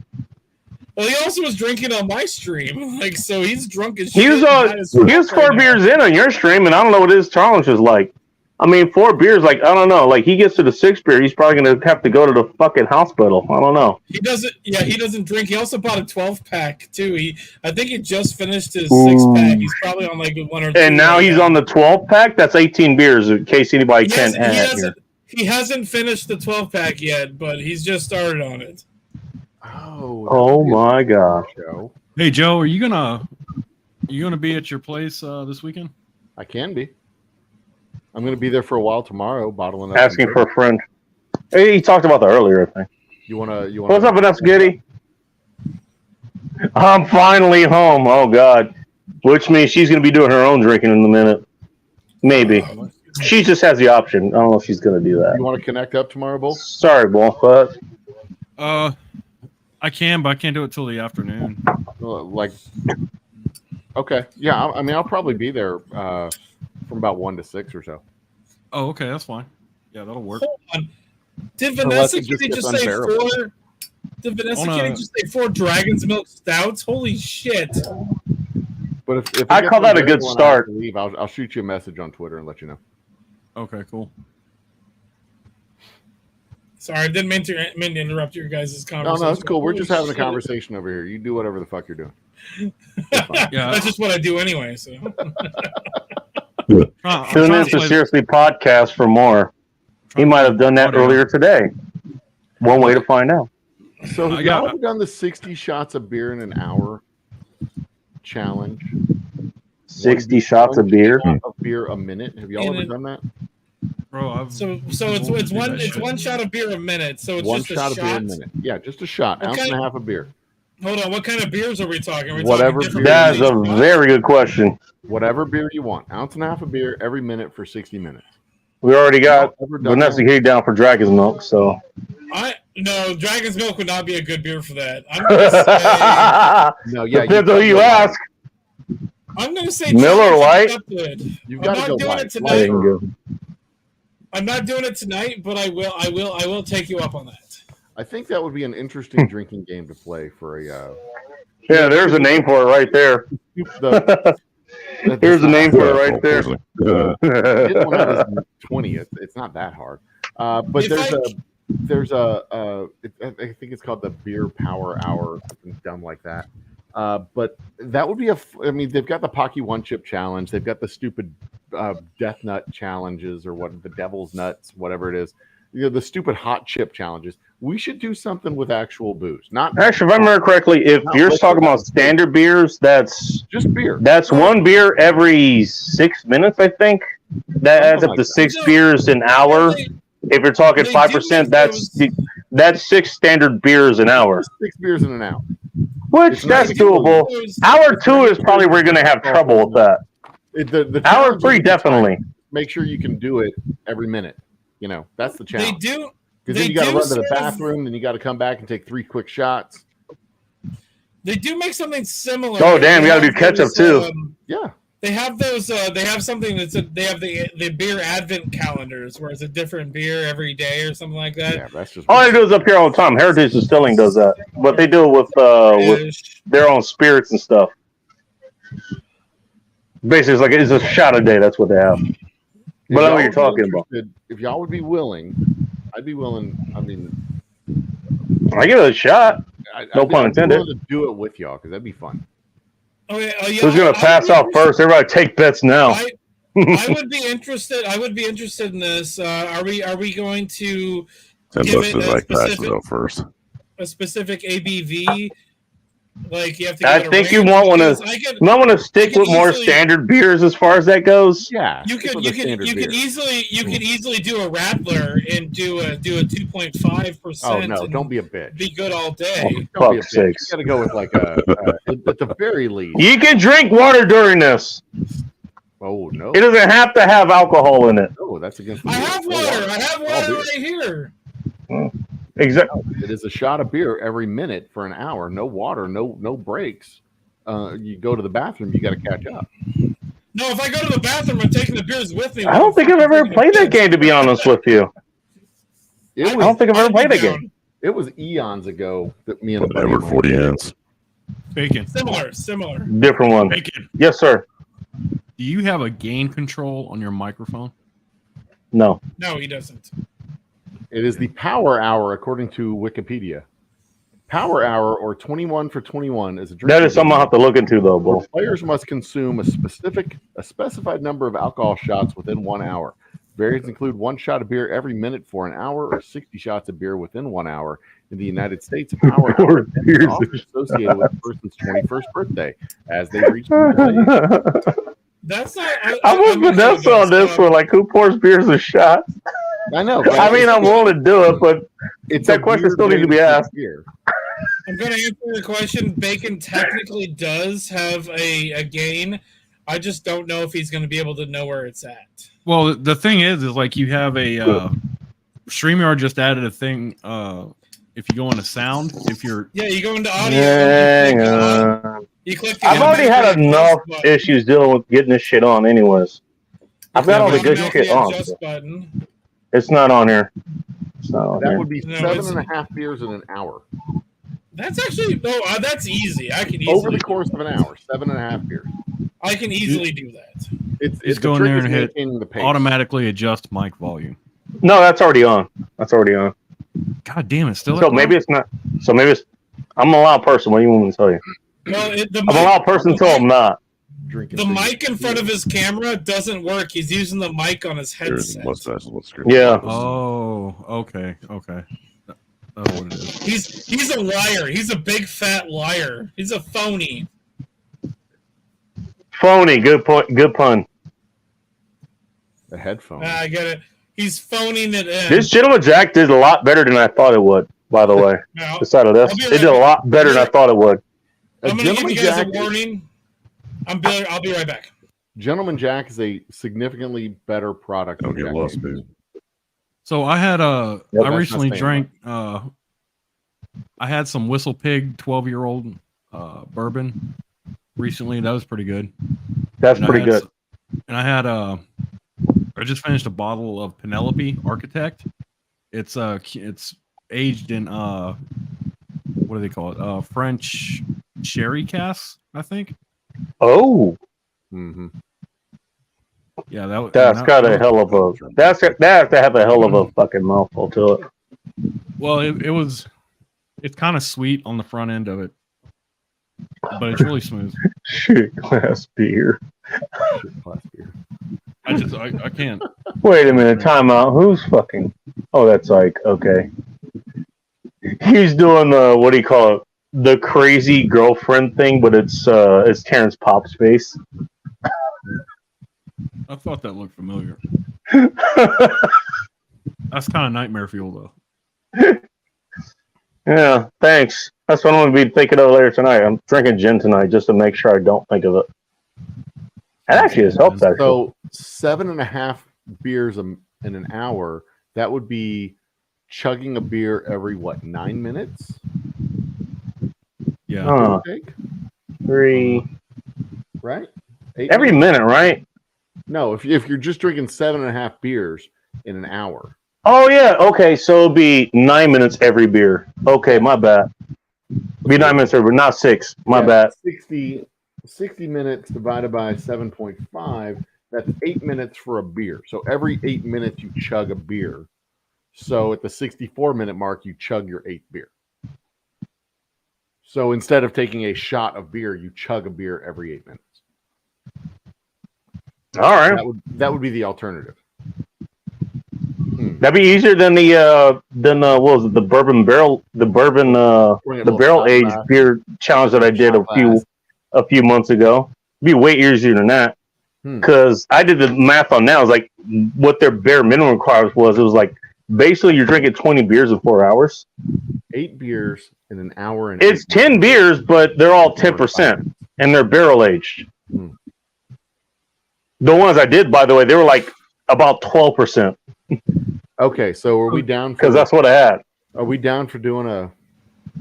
Well, he also was drinking on my stream, like so he's drunk as shit. He was 4 beers in on your stream, and I don't know what his tolerance is like. I mean, 4 beers, like I don't know. Like he gets to the 6th beer, he's probably gonna have to go to the fucking hospital. I don't know. He doesn't. Yeah, he doesn't drink. He also bought a 12-pack too. I think he just finished his 6-pack. He's probably on like 1 or 2. And now he's on the 12-pack. That's 18 beers, in case anybody can't add here. He hasn't finished the 12-pack yet, but he's just started on it. Oh my gosh! Hey Joe, are you gonna be at your place this weekend? I can be. I'm gonna be there for a while tomorrow, bottling up. Asking for a friend. Hey, he talked about that earlier, I think. You wanna? What's up, Vanessa Giddy? I'm finally home. Oh God, which means she's gonna be doing her own drinking in a minute. Maybe. She just has the option. I don't know if she's gonna do that. You want to connect up tomorrow, Bull? Sorry, Bull, but I can, but I can't do it till the afternoon. Okay, yeah. I mean, I'll probably be there from about 1 to 6 or so. Oh, okay, that's fine. Yeah, that'll work. Hold on. Did Vanessa Kitty just say unbearable. 4? Did Vanessa Kitty just say 4 Dragon's Milk Stouts? Holy shit! But if I call that a good start. I'll shoot you a message on Twitter and let you know. Okay, cool. Sorry, I didn't mean to interrupt your guys' conversation. No, it's cool. We're just having a conversation over here. You do whatever the fuck you're doing. Yeah, that's just what I do anyway. So. Tune in to Seriously Podcast for more. He might have done that earlier today. One way to find out. So have y'all ever done the 60 shots of beer in an hour challenge? 60 shots of beer? Of beer a minute. Have y'all ever done that? Bro, so it's one shot of beer a minute. So it's one just shot a of beer a minute. Yeah, just a shot. Ounce and a half of beer. Hold on, what kind of beers are we talking? Are we Whatever talking beer. That is a very good question. Whatever beer you want. Ounce and a half of beer every minute for 60 minutes. We already got Vanessa Kitty down for Dragon's Milk, so. No, Dragon's Milk would not be a good beer for that. I'm gonna say no, yeah. Depends on who you ask. I'm gonna say Miller Lite. You've got to go light. I'm not doing it tonight, but I will take you up on that. I think that would be an interesting drinking game to play for a. Yeah, there's a name for it right there. There's a name for it right there. 20. It's not that hard. But there's I think it's called the Beer Power Hour, something dumb like that. But that would be I mean, they've got the Pocky One Chip Challenge. They've got the stupid Death Nut challenges, or what, the Devil's Nuts, whatever it is. You know, the stupid hot chip challenges. We should do something with actual booze. Not Actually, if I remember correctly, if Not you're liquor. talking about standard beers, that's just beer. one beer every 6 minutes, I think. That adds up Something to like six that. beers an hour. They- If you're talking They do 5%, make that's 6 standard beers an hour, 6 beers in an hour. which It's that's not doable. those- Hour 2 is probably where you're going to have trouble with that. The Hour challenge 3, is definitely. make sure you can do it every minute. You know, that's the They challenge. do. Because they then you got to do run to the sort of- bathroom, then you got to come back and take 3 quick shots. They do make something similar. Oh, damn, They you gotta have do ketchup, those, too. Yeah. They have those. They have something that's they have the beer advent calendars, where it's a different beer every day or something like that. Yeah, that's just All I do is up here all the time. Heritage Distilling does that. But they do it with Ish. their own spirits and stuff. Basically, it's a shot a day. That's what they have. If But I know y'all what you're would be talking about. interested- If y'all would be willing, I'd be willing. I mean, I give it a shot. I'd No be pun intended. willing to do it with y'all because that'd be fun. Okay, yeah, Who's going to pass out first? Everybody take bets now. I would be interested. I would be interested in this. Are we going to $10 Give to it a like passes specific- out first. a specific ABV? Like you have to. I give it a think you range? want one of- Because I could- You might want to stick can with more easily- standard beers as far as that goes. Yeah, You stick could with you the could standard you could beer. easily do a Rattler and do a 2.5%. Oh no! Don't be a bitch. be good all day. Oh, Don't be a fuck's bitch. sakes. You got to go with like at the very least. You can drink water during this. Oh no! It doesn't have to have alcohol in it. No, that's against the I rules. have No water. I have water beer. right here. Exactly. It is a shot of beer every minute for an hour. No water. No breaks. You go to the bathroom. You got to catch up. No, if I go to the bathroom, I'm taking the beers with me. I don't think I've ever played that game, to be honest with you. It I was don't think I've ever played that game. it was eons ago that me and a But buddy never of mine 40 did it. ends. Bacon. Similar. Different one. Bacon. Yes, sir. Do you have a gain control on your microphone? No. No, he doesn't. It is the Power Hour, according to Wikipedia. Power Hour, or 21 for 21, is a drink. That is something I'll have to look into, though, where Bull. players must consume a specified number of alcohol shots within 1 hour. Variants include 1 shot of beer every minute for an hour, or 60 shots of beer within 1 hour. In the United States, a Power Hour is Beers often associated with a person's 21st birthday as they reach the age. That's not. I'm with Vanessa on this one. Like, who pours beers a shot? I know. I mean, I'm willing to do it, but it's that a question weird still way needs to be drink asked. beer. I'm going to answer the question. Bacon technically does have a gain. I just don't know if he's going to be able to know where it's at. Well, the thing is like you have a StreamYard just added a thing. If you go into sound, if you're Yeah, you go into audio. hang you click on. You click the I've already had automatic enough adjust button. issues dealing with getting this shit on, anyways. I've got all the good Automatic shit on. adjust button. It's not on here. It's not on That here. would be No, 7.5 beers in an hour. That's actually that's easy. I can Over easily the course of an hour, 7.5 beers. I can easily do that. It's go the in trick there is and hit maintaining the pace. automatically adjust mic volume. No, that's already on. That's already on. God damn it! Still. So maybe it's not. So maybe it's. I'm a loud person. What do you want me to tell you? Well, I'm a loud person until I'm not. Drinking The things. mic in front of his camera doesn't work. He's using the mic on his There's headset. mustache. What's Yeah. Oh, okay. That's what it is. He's a liar. He's a big fat liar. He's a phony. Phony. Good point. Good pun. The headphone. I get it. He's phoning it in. This Gentleman Jack did a lot better than I thought it would. By the way, Now, beside of this, I'll be it right did a back. lot better than I thought it would. I'm going to give you guys a Jack, warning. I'll be right back. Gentleman Jack is a significantly better product. Don't than get Jack lost, Daniels. dude. So I had Yep, I that's recently not saying drank I had some Whistle Pig 12-year-old bourbon recently. That was pretty good. That's And I pretty had good. s- And I had I just finished a bottle of Penelope Architect. It's aged in what do they call it? French sherry casks, I think. Oh, Mhm. Yeah, that's got a hell of a. That has to have a hell of Mm-hmm. a fucking mouthful to it. Well, it's kind of sweet on the front end of it, but it's really smooth. Shit glass beer. Shit, class beer. I can't. Wait a minute, time out. Who's fucking? Oh, that's Ike. Okay. He's doing what do you call it? The crazy girlfriend thing, but it's Terrence Pop's face. I thought that looked familiar. That's kind of nightmare fuel, though. Yeah, thanks. That's what I'm gonna be thinking of later tonight. I'm drinking gin tonight just to make sure I don't think of it. That actually has helped. Actually, So 7.5 beers in an hour. That would be chugging a beer every 9 minutes? Yeah. Huh. Take? 3 Right? 8 every minutes? minute, right? No, if you're just drinking 7.5 beers in an hour. Oh yeah. Okay, so it'll be 9 minutes every beer. Okay, my bad. Be 9 minutes every, not 6. My Yeah, bad. 60 minutes divided by 7.5, that's 8 minutes for a beer. So every 8 minutes you chug a beer. So at the 64-minute mark, you chug your 8th beer. So instead of taking a shot of beer, you chug a beer every 8 minutes. All right. That would be the alternative. That'd be easier than what was it, the bourbon barrel aged Glass. beer challenge that I did a few months ago. It'd be way easier than that because I did the math on that. It was like what their bare minimum requirements was. It was like basically you're drinking 20 beers in 4 hours. 8 beers in an hour and It's 10 beers, but they're all 10% and they're barrel aged. Hmm. The ones I did, by the way, they were like about 12%. Okay, so are we down Because that's what I had. Are we down for doing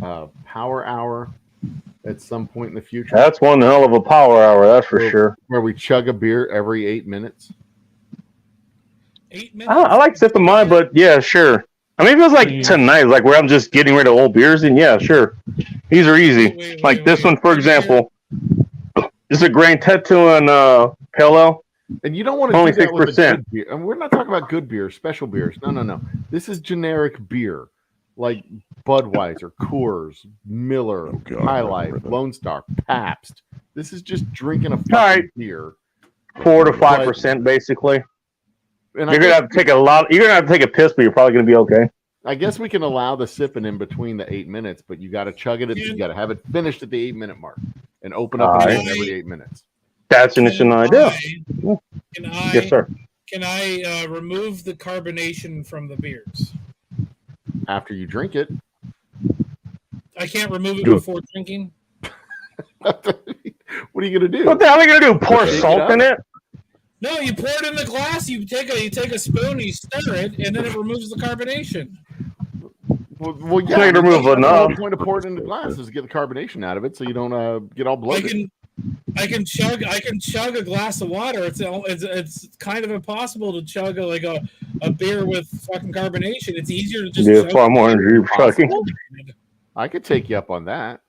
a power hour at some point in the future? That's one hell of a power hour, that's for sure. Where we chug a beer every 8 minutes? 8 minutes. I like sipping mine, but yeah, sure. I mean, if it was like tonight, like where I'm just getting rid of old beers, then yeah, sure. These are easy. Wait, Like this wait. one, for example. This is a Grand Tattoo and Pale Ale. And you don't want to Only do that with a 6%. good beer. And we're not talking about good beer, special beers. No. This is generic beer, like Budweiser, Coors, Miller, Oh, God, High I Life, remember that. Lone Star, Pabst. This is just drinking a fucking right. beer. 4 to 5%, basically. And You're gonna have to take a lot. You're gonna have to take a piss, but you're probably gonna be okay. I guess we can allow the sipping in between the 8 minutes, but you got to chug it. You got to have it finished at the 8 minute mark and open up Alright. again every 8 minutes. That's an interesting idea. Can Yes, sir. I remove the carbonation from the beers? After you drink it, I can't remove it Do it. before drinking. what are you gonna do? What the hell are you gonna do? Pour Shake it salt up? in it? No, you pour it in the glass. You take a spoon, you stir it, and then it removes the carbonation. Well, yeah. Can't remove that's the whole enough. point of pouring it in the glass is to get the carbonation out of it, so you don't get all bloated. I can chug a glass of water. It's kind of impossible to chug a beer with fucking carbonation. It's easier to just Yeah, chug far more energy for chugging. I could take you up on that.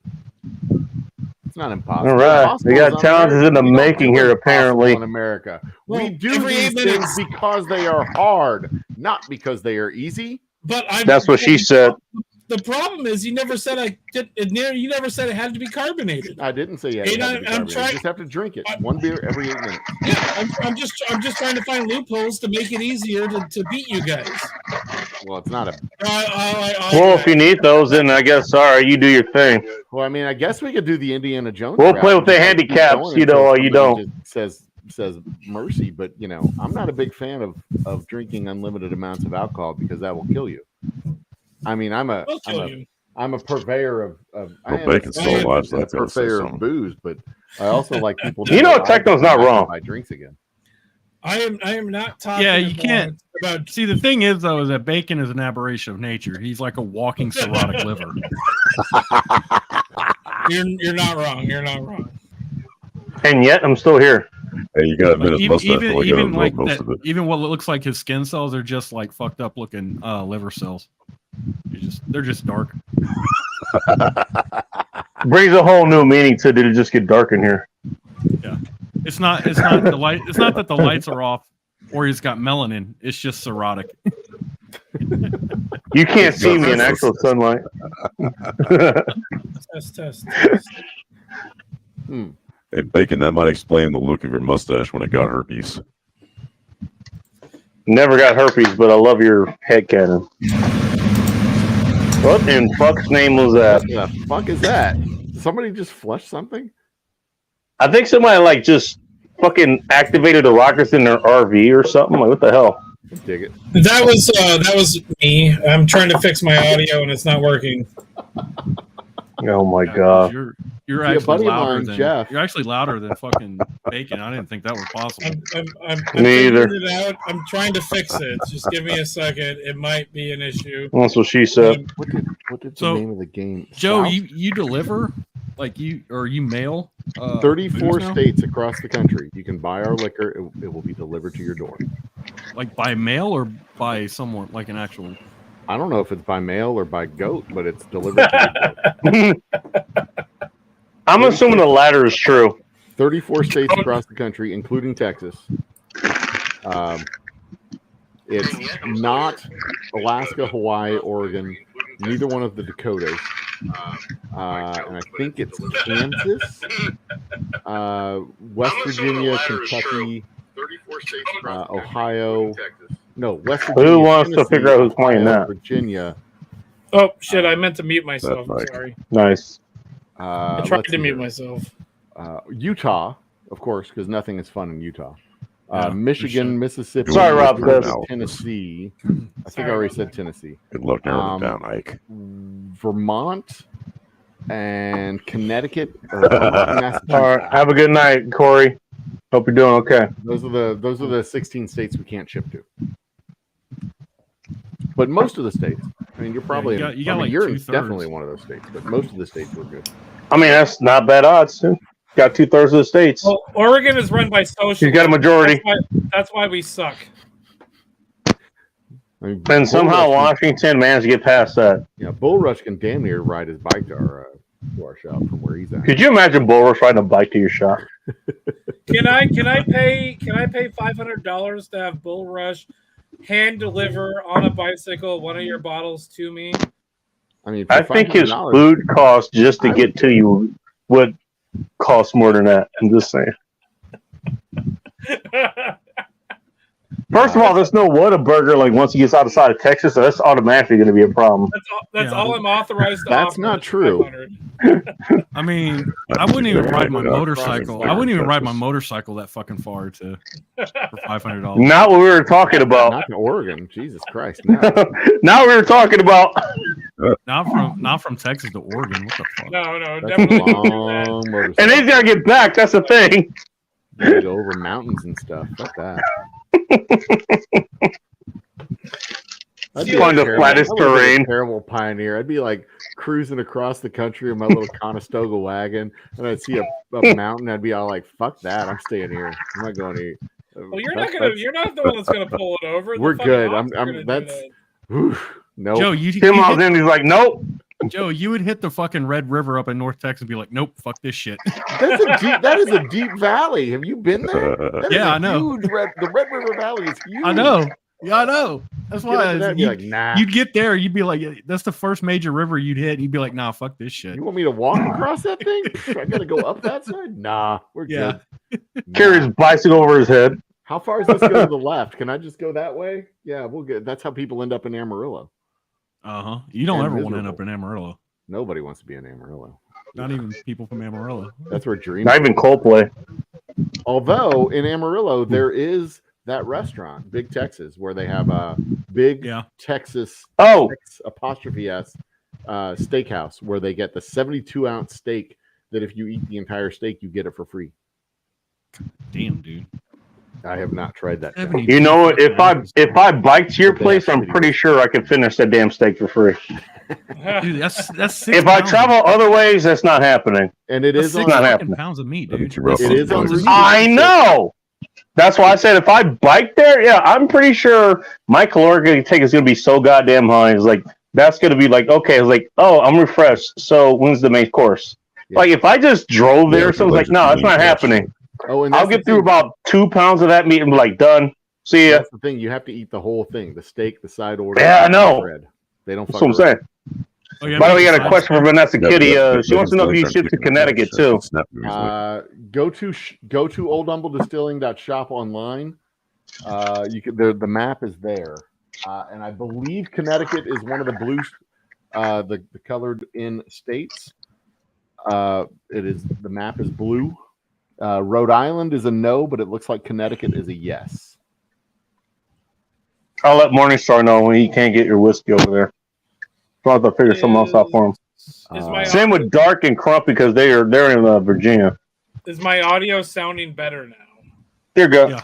It's not impossible. All right. Impossible We got is on challenges America. in the We don't making do here, impossible apparently. in America. Well, We do every these 8 things minutes- because they are hard, not because they are easy. But That's what she said. The problem is, you never said you never said it had to be carbonated. I didn't say you had Hey, to have I'm it carbonated. trying- You just have to drink it. One beer every 8 minutes. Yeah, I'm just trying to find loopholes to make it easier to beat you guys. Well, it's not a. Well, if you need those, then I guess sorry, you do your thing. Well, I mean, I guess we could do the Indiana Jones. We'll route play with and the just keep handicaps, going you know, until or you somebody don't. just says mercy, but I'm not a big fan of drinking unlimited amounts of alcohol because that will kill you. I mean, I'm a purveyor of I Well, am Bacon's still a alive, so that's gonna say purveyor of something. booze, but I also like people. You know, Techno's not wrong. Buy drinks again. I am not talking. Yeah, you can't. about. See, the thing is, though, is that Bacon is an aberration of nature. He's like a walking cirrhotic liver. You're not wrong. You're not wrong. And yet, I'm still here. Hey, you got to admit Like, his mustache. Like, I even don't know like most that, of it. even what looks like his skin cells are just like fucked up looking liver cells. They're just dark. Brings a whole new meaning to did it just get dark in here? It's not the light. It's not that the lights are off or he's got melanin. It's just cirrhotic. You can't see me in actual sunlight. Test. Hey, Bacon, that might explain the look of your mustache when it got herpes. Never got herpes, but I love your head cannon. What in fuck's name was that? What the fuck is that? Somebody just flushed something? I think somebody like just fucking activated the rockets in their RV or something. Like, what the hell? Dig it. That was me. I'm trying to fix my audio and it's not working. Oh my Yeah, god! You're See, a actually buddy of louder mine, than Jeff. you're actually louder than fucking Bacon. I didn't think that was possible. I'm Me either. figuring it out. I'm trying to fix it. Just give me a second. It might be an issue. That's what she said. What did So, the name of the game? Joe, South? you deliver like you mail 34 booze now? states across the country. You can buy our liquor. It will be delivered to your door. Like by mail or by someone like an actual. I don't know if it's by mail or by goat, but it's delivered to your door. I'm assuming the latter is true. 34 states across the country, including Texas. It's not Alaska, Hawaii, Oregon, neither one of the Dakotas. And I think it's Kansas, West Virginia, Kentucky, Ohio. No, West Virginia. Who wants to Tennessee, figure out who's playing Ohio, that? Virginia. Oh shit! I meant to mute myself. I'm That's sorry. Nice. I tried let's to see mute here. myself. Utah, of course, because nothing is fun in Utah. Yeah, Michigan, Mississippi, Sorry, Rob, Tennessee. I think I already said Tennessee. Good luck narrowing Um, it down, Ike. Vermont and Connecticut. Or Massachusetts. All right. Have a good night, Corey. Hope you're doing okay. Those are the 16 states we can't ship to. But most of the states. I mean, you're probably you got like you're 2/3. definitely one of those states, but most of the states were good. I mean, that's not bad odds, too. Got 2/3 of the states. Well, Oregon is run by social. You got a majority. That's why we suck. I mean, And somehow Bull Rush Washington managed to get past that. Bull Rush can damn near ride his bike to our shop from where he's at. Could you imagine Bull Rush riding a bike to your shop? Can I pay $500 to have Bull Rush hand deliver on a bicycle one of your bottles to me? I mean, for I think his $500, food cost just to get to you would cost more than that. I'm just saying. First of all, there's no Whataburger like once he gets outside of Texas, so that's automatically going to be a problem. That's Yeah. all I'm authorized to That's offer not is true. 500. I mean, I wouldn't even ride my Yeah. motorcycle. I wouldn't even ride my motorcycle that fucking far for $500. Not what we were talking about. Not in Oregon. Jesus Christ. No. Now we were talking about. Not from Texas to Oregon. What the fuck? No, That's definitely. a long motorcycle. And he's got to get back. That's the thing. You go over mountains and stuff. Fuck that. I'd be Find a the terrible- flattest I would've been a terrain. Terrible pioneer. I'd be like cruising across the country in my little Conestoga wagon, and I'd see a mountain. I'd be all like, "Fuck that! I'm staying here. I'm not going here." Well, you're not the one that's gonna pull it over. We're The fucking good. Hawks are gonna do That's- that. Oof, no. Joe, you Tim hit, Alden, he's like, nope. Joe, you would hit the fucking Red River up in North Texas and be like, nope, fuck this shit. That is a deep valley. Have you been there? That is Yeah, a I know. Huge the Red River Valley is huge. I know. Yeah, I know. That's Get up why to that and be you, like, nah. you'd get there, you'd be like, that's the first major river you'd hit. And you'd be like, nah, fuck this shit. You want me to walk across that thing? I gotta go up that side? Nah, we're Yeah. good. Carry his bicycle over his head. How far is this go to the left? Can I just go that way? Yeah, we'll get. That's how people end up in Amarillo. Uh-huh. You don't And ever want to end miserable. up in Amarillo. Nobody wants to be in Amarillo. Not even people from Amarillo. That's where dreams. Not even Coldplay. Although in Amarillo there is that restaurant, Big Texas, where they have a big Yeah. Texas Oh, apostrophe S steakhouse where they get the 72-ounce steak that if you eat the entire steak you get it for free. Damn, dude. I have not tried that. yet. 72 you know what? If I bike to your But they place, have I'm pretty sure I can finish that damn steak for free. Dude, that's 6 If I pounds. travel other ways, that's not happening. And it That's is 6 on. not fucking happening. pounds of meat, Look dude. at you, Russell. It is on route. I know. That's why I said if I bike there, yeah, I'm pretty sure my caloric intake is going to be so goddamn high. It's like that's going to be like okay. It's like oh, I'm refreshed. So when's the main course? Yeah. Like if I just drove Yeah, there, if someone's like, it's no, it's not meat, happening. Oh, and I'll that's get the through thing. about 2 pounds of that meat and be like done. See ya. That's the thing. You have to eat the whole thing: the steak, the side order. Yeah, I and the know. bread. They don't. That's fuck what I'm around. saying. Oh, yeah, By the way, we got a besides question for that- Vanessa Yeah, Kitty. but She wants to know if you ship to Connecticut too. Snap movies like- Go to oldhumbledistilling.shop online. You can the map is there, and I believe Connecticut is one of the blue, the colored in states. It is the map is blue. Rhode Island is a no, but it looks like Connecticut is a yes. I'll let Morningstar know when you can't get your whiskey over there. So I'll have to figure something else out for him. Is my Same with Dark and Crump because they're in Virginia. is my audio sounding better now? There you go. Yeah.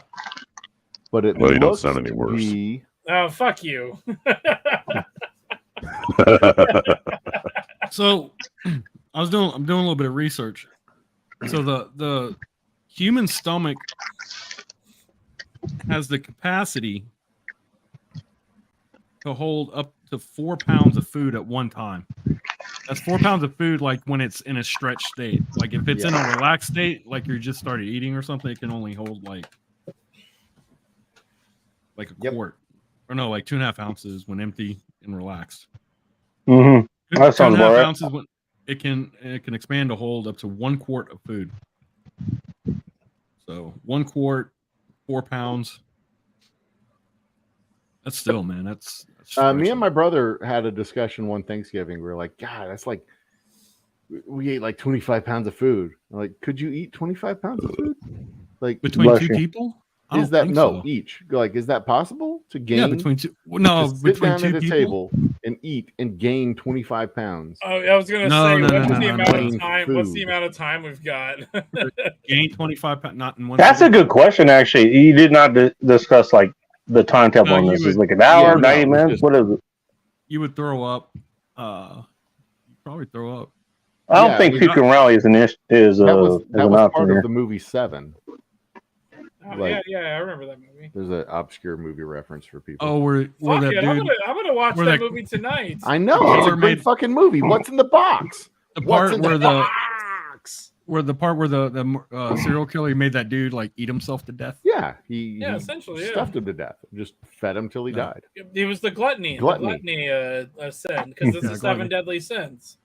But it Well, you don't looks sound any to worse. be- Oh, fuck you. So I'm doing a little bit of research. So the human stomach has the capacity to hold up to 4 pounds of food at one time. That's 4 pounds of food, like when it's in a stretched state. Like if it's in a relaxed state, like you just started eating or something, it can only hold like a Yep. quart, or no, like 2.5 ounces when empty and relaxed. Mm-hmm. That sounds 2.5 about right. ounces when it can expand to hold up to 1 quart of food. So 1 quart, 4 pounds. That's still, man. That's me stretching. and my brother had a discussion one Thanksgiving. We were like, God, that's like we ate like 25 pounds of food. I'm like, could you eat 25 pounds of food? Like, between Bless two you. people. I is don't that think no so. each? Like, is that possible to gain? Yeah, between two. No, to sit between down two at a people. table and eat and gain 25 pounds. Oh, I was gonna No, say, no, what's no, the no, amount no. of time? What's the Food. amount of time we've got? Gain 25 pounds, not in one. That's a sitting. good question, actually. You did not discuss like the timetable No, on you this. Is would- like an hour, Yeah, no, 90 it's minutes? just- What is it? You would throw up. You'd probably throw up. I don't Yeah, think we puke and rally is an That was an part option here. of the movie Seven. Oh, Like- yeah, I remember that movie. There's an obscure movie reference for people. Oh, where Fuck that it, dude, I'm gonna watch where that that- movie tonight. I know it's a Killer great made- fucking movie. What's in the box? the What's part in where the the box? the serial killer made that dude like eat himself to death. Yeah, he essentially, yeah. stuffed him to death. Just fed him till he No. died. It was the gluttony. Gluttony. The gluttony sin, because it's Yeah, the seven gluttony. deadly sins.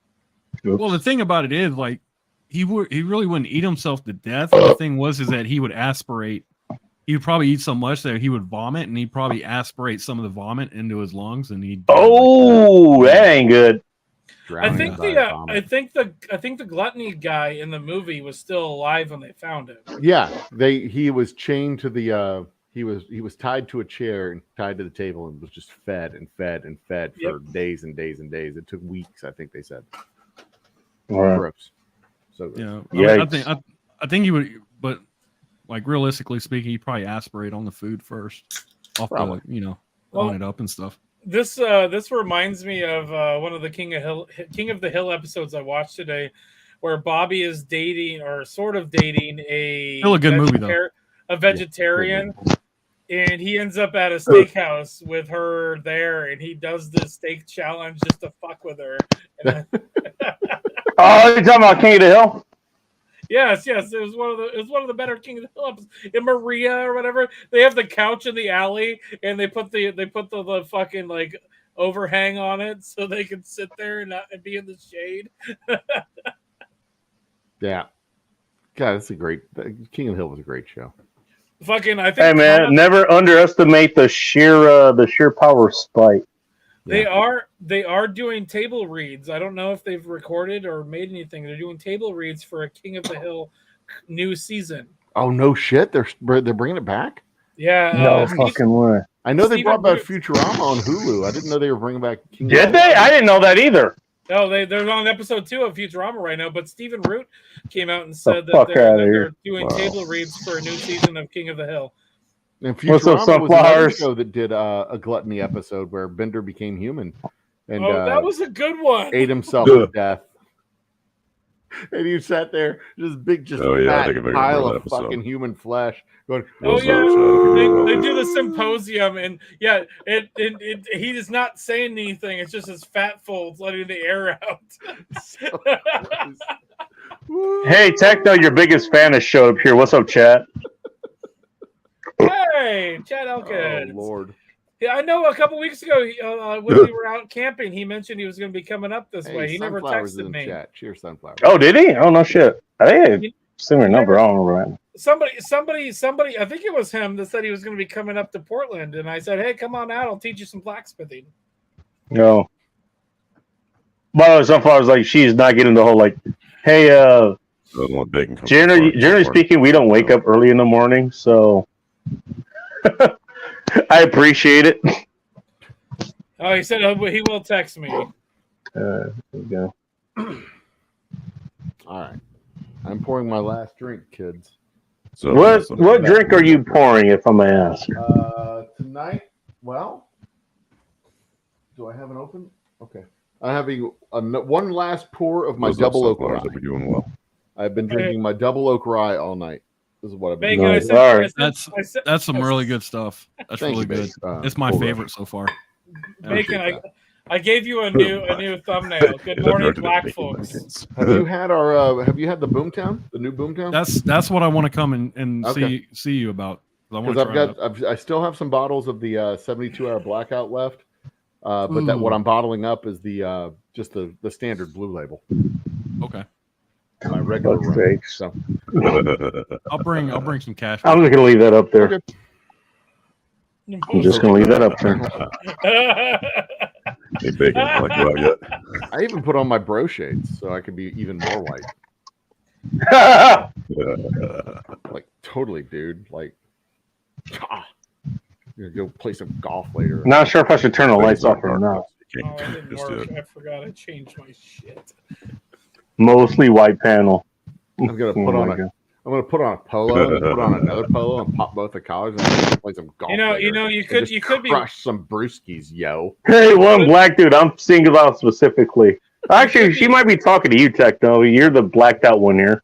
Well, the thing about it is, like, he really wouldn't eat himself to death. The thing is that he would aspirate. He would probably eat so much that he would vomit, and he'd probably aspirate some of the vomit into his lungs, and he'd. Oh, that ain't good. I Drowning think by the vomit. I think the gluttony guy in the movie was still alive when they found him. Yeah, he was chained to the he was tied to a chair and tied to the table and was just fed and fed and fed for days and days and days. It took weeks, I think they said. All right. Gross. So good. You know, Yikes. I think he would, but like realistically speaking, he'd probably aspirate on the food first, off Probably. the Well, on it up and stuff. This reminds me of one of the King of the Hill episodes I watched today, where Bobby is dating or sort of dating Still a good movie, though. a vegetarian, and he ends up at a steakhouse with her there, and he does this steak challenge just to fuck with her. And Oh, you're talking about King of the Hill? yes, it was one of the better King of the Hill episodes. In Maria or whatever, they have the couch in the alley, and they put the fucking like overhang on it so they can sit there and be in the shade. Yeah. God, that's a great King of the Hill was a great show. Fucking, I think. Hey man, never underestimate the sheer power of spite. They are doing table reads. I don't know if they've recorded or made anything. They're doing table reads for a King of the Hill new season. Oh no shit! They're bringing it back. Yeah. No fucking way. I know they Steven brought back Root. Futurama on Hulu. I didn't know they were bringing back King. of Did the they? Hill. I didn't know that either. No, they're on episode 2 of Futurama right now. But Stephen Root came out and said fuck that they're outta here. doing Wow. table reads for a new season of King of the Hill. And What's up, Futurama was sunflowers? another show that did a gluttony episode where Bender became human and That was a good one. ate himself to death. And he sat there, just big, just Oh, yeah, I fat think I remember pile that of episode. fucking human flesh. Going, Oh What's yeah, up, they do the symposium, and yeah, he is not saying anything. It's just his fat folds letting the air out. Hey, Techno, your biggest fan has showed up here. What's up, chat? Hey, Chad Oh Elkins. Lord. Yeah, I know. A couple weeks ago, when we were out camping, he mentioned he was going to be coming up this way. He never Sunflowers is texted in me. chat. Cheers, Sunflowers. Oh, did he? Oh, no shit. I think You- I seen your number. I don't remember. Somebody. I think it was him that said he was going to be coming up to Portland, and I said, "Hey, come on out. I'll teach you some blacksmithing." No. But Sunflower's like, she's not getting the whole, like, hey, Doesn't want bacon. comes generally apart. speaking, we don't wake up early in the morning, so I appreciate it. Oh, he said he will text me. There you go. All right. I'm pouring my last drink, kids. So, What drink are you pouring, if I may ask? Tonight, well, do I have an open? Okay. I'm having one last pour of my Those double oak sunflowers rye. that we're doing well. I've been drinking my double oak rye all night. This is what I've been Bacon, Nice. I All right. That's some really good stuff. That's Thank really you, good. babe. It's my Cool, favorite so far. Bacon, Appreciate I gave you a new thumbnail. Good Is that morning, directed at black bacon folks. nuggets? Have you had our? Have you had the Boomtown? The new Boomtown? That's what I want to come and Okay. see you about. I want Because to I've got, I still have some bottles of the 72-hour blackout left, but that Ooh. what I'm bottling up is the just the standard blue label, Okay. my regular Fuck's rum. sakes. So I'll bring some cash. I'm just gonna leave that up there. Okay. I'm just gonna leave that up there. Hey, bacon, like go out yet? I even put on my bro shades so I could be even more white. Like totally, dude. Like, you're gonna go play some golf later. Not sure if I should turn the lights off or not. You Oh, can't it didn't just do work. it. I forgot I changed my shit. Mostly white panel. I'm gonna Oh put on my a. God. I'm gonna put on a polo and then put on another polo and pop both the collars and play some golf. You know, later. you And could just you could be crush some brewskis, yo. Hey, one black dude I'm singled out specifically. Actually, she might be talking to you, Techno. You're the blacked out one here.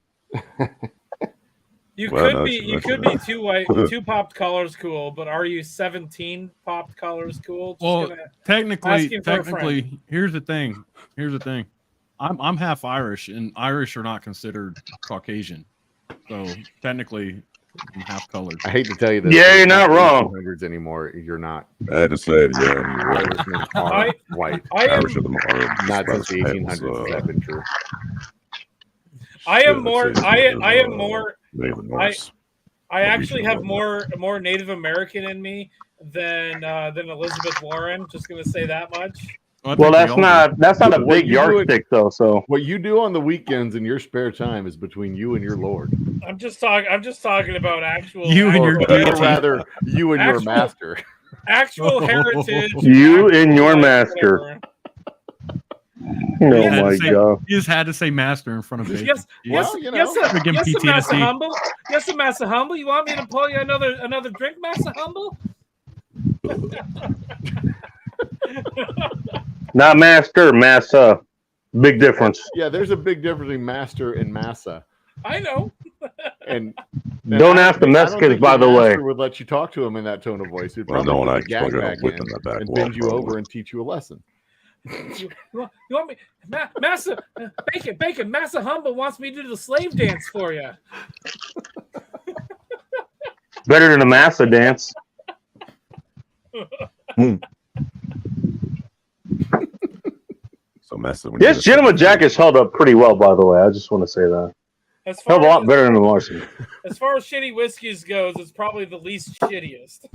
you Well, could no, be she you could mentioned be two popped collars cool, but are you 17 popped collars cool? Just Well, gonna- technically, asking for a friend. here's the thing. I'm half Irish, and Irish are not considered Caucasian. So technically, I'm half colored. I hate to tell you this. Yeah, but you're not wrong. 1800s anymore. You're not. I had to say it, yeah. You're right. Irishmen are I- white. I am Irish are the more Not about since the as 1800s pale, has that been true. I am yeah, more that's it. I am more Native Norse. I actually have Norwegian. more Native American in me than Elizabeth Warren. Just gonna say that much. I think Well, we that's all do. not a What big you would- yardstick though. So What you do on the weekends in your spare time is between you and your Lord, I'm just talking about actual You and your or deity. rather, you and your Actual- master. actual heritage. You actual and your life, master. whatever. oh had to my say- god. You just had to say master in front of bacon. Yes, yes, Well, you know, yes, Freaking yes, PTSD. Massa Humble. Yes, Massa Humble. You want me to pull you another drink, Massa Humble? Not master, massa. Big difference. Yeah, there's a big difference between master and massa. I know. And Don't ask the Mexicans, by the way. Would let you talk to him in that tone of voice. He'd Well, probably no, and I put the gag plug it up bag with in in the back and wall, bend you probably. over and teach you a lesson. You want me, Massa Bacon? Massa Humble wants me to do the slave dance for you. Better than a massa dance. So massive. This gentleman Jack has held up pretty well, by the way. I just want to say that. As Held far a lot as, better than the Martian. as far as shitty whiskeys goes, it's probably the least shittiest.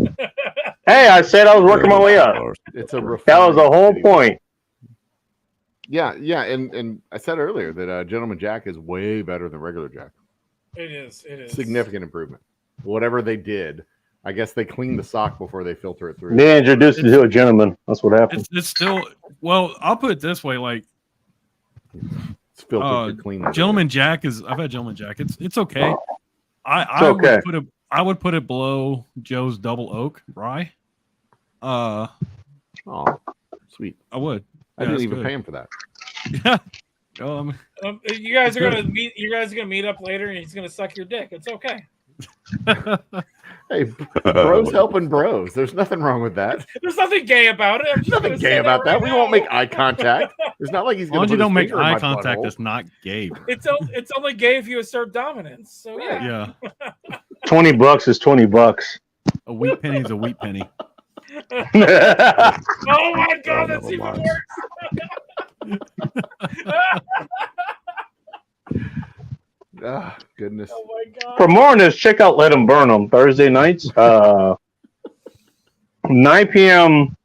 Hey, I said I was working my way up. It's a That was the refined whole city. point. Yeah, and I said earlier that Gentleman Jack is way better than regular Jack. It is. Significant improvement. Whatever they did, I guess they cleaned the sock before they filter it through. They introduced it to a gentleman. That's what happened. It's still well. I'll put it this way: like It's filtered to clean. Gentleman Jack is. I've had Gentleman Jack. It's okay. okay. I would put it below Joe's Double Oak Rye. Oh, sweet. I would. I Yeah, didn't it's even good. pay him for that. Yeah. You guys are gonna meet. You guys are gonna meet up later, and he's gonna suck your dick. It's okay. Hey, bros helping bros. There's nothing wrong with that. There's nothing gay about it. I'm just Nothing gonna gay say about that. right We now. won't make eye contact. It's not like he's As long going as to you don't make eye contact, that's not gay. It's only gay if you assert dominance. So yeah. Yeah. $20 is $20. A wheat penny is a wheat penny. Oh my god, that's Oh, even Lord. worse. Ah, goodness. Oh my god. For more on this, check out Let 'Em Burn 'Em Thursday nights, 9 p.m.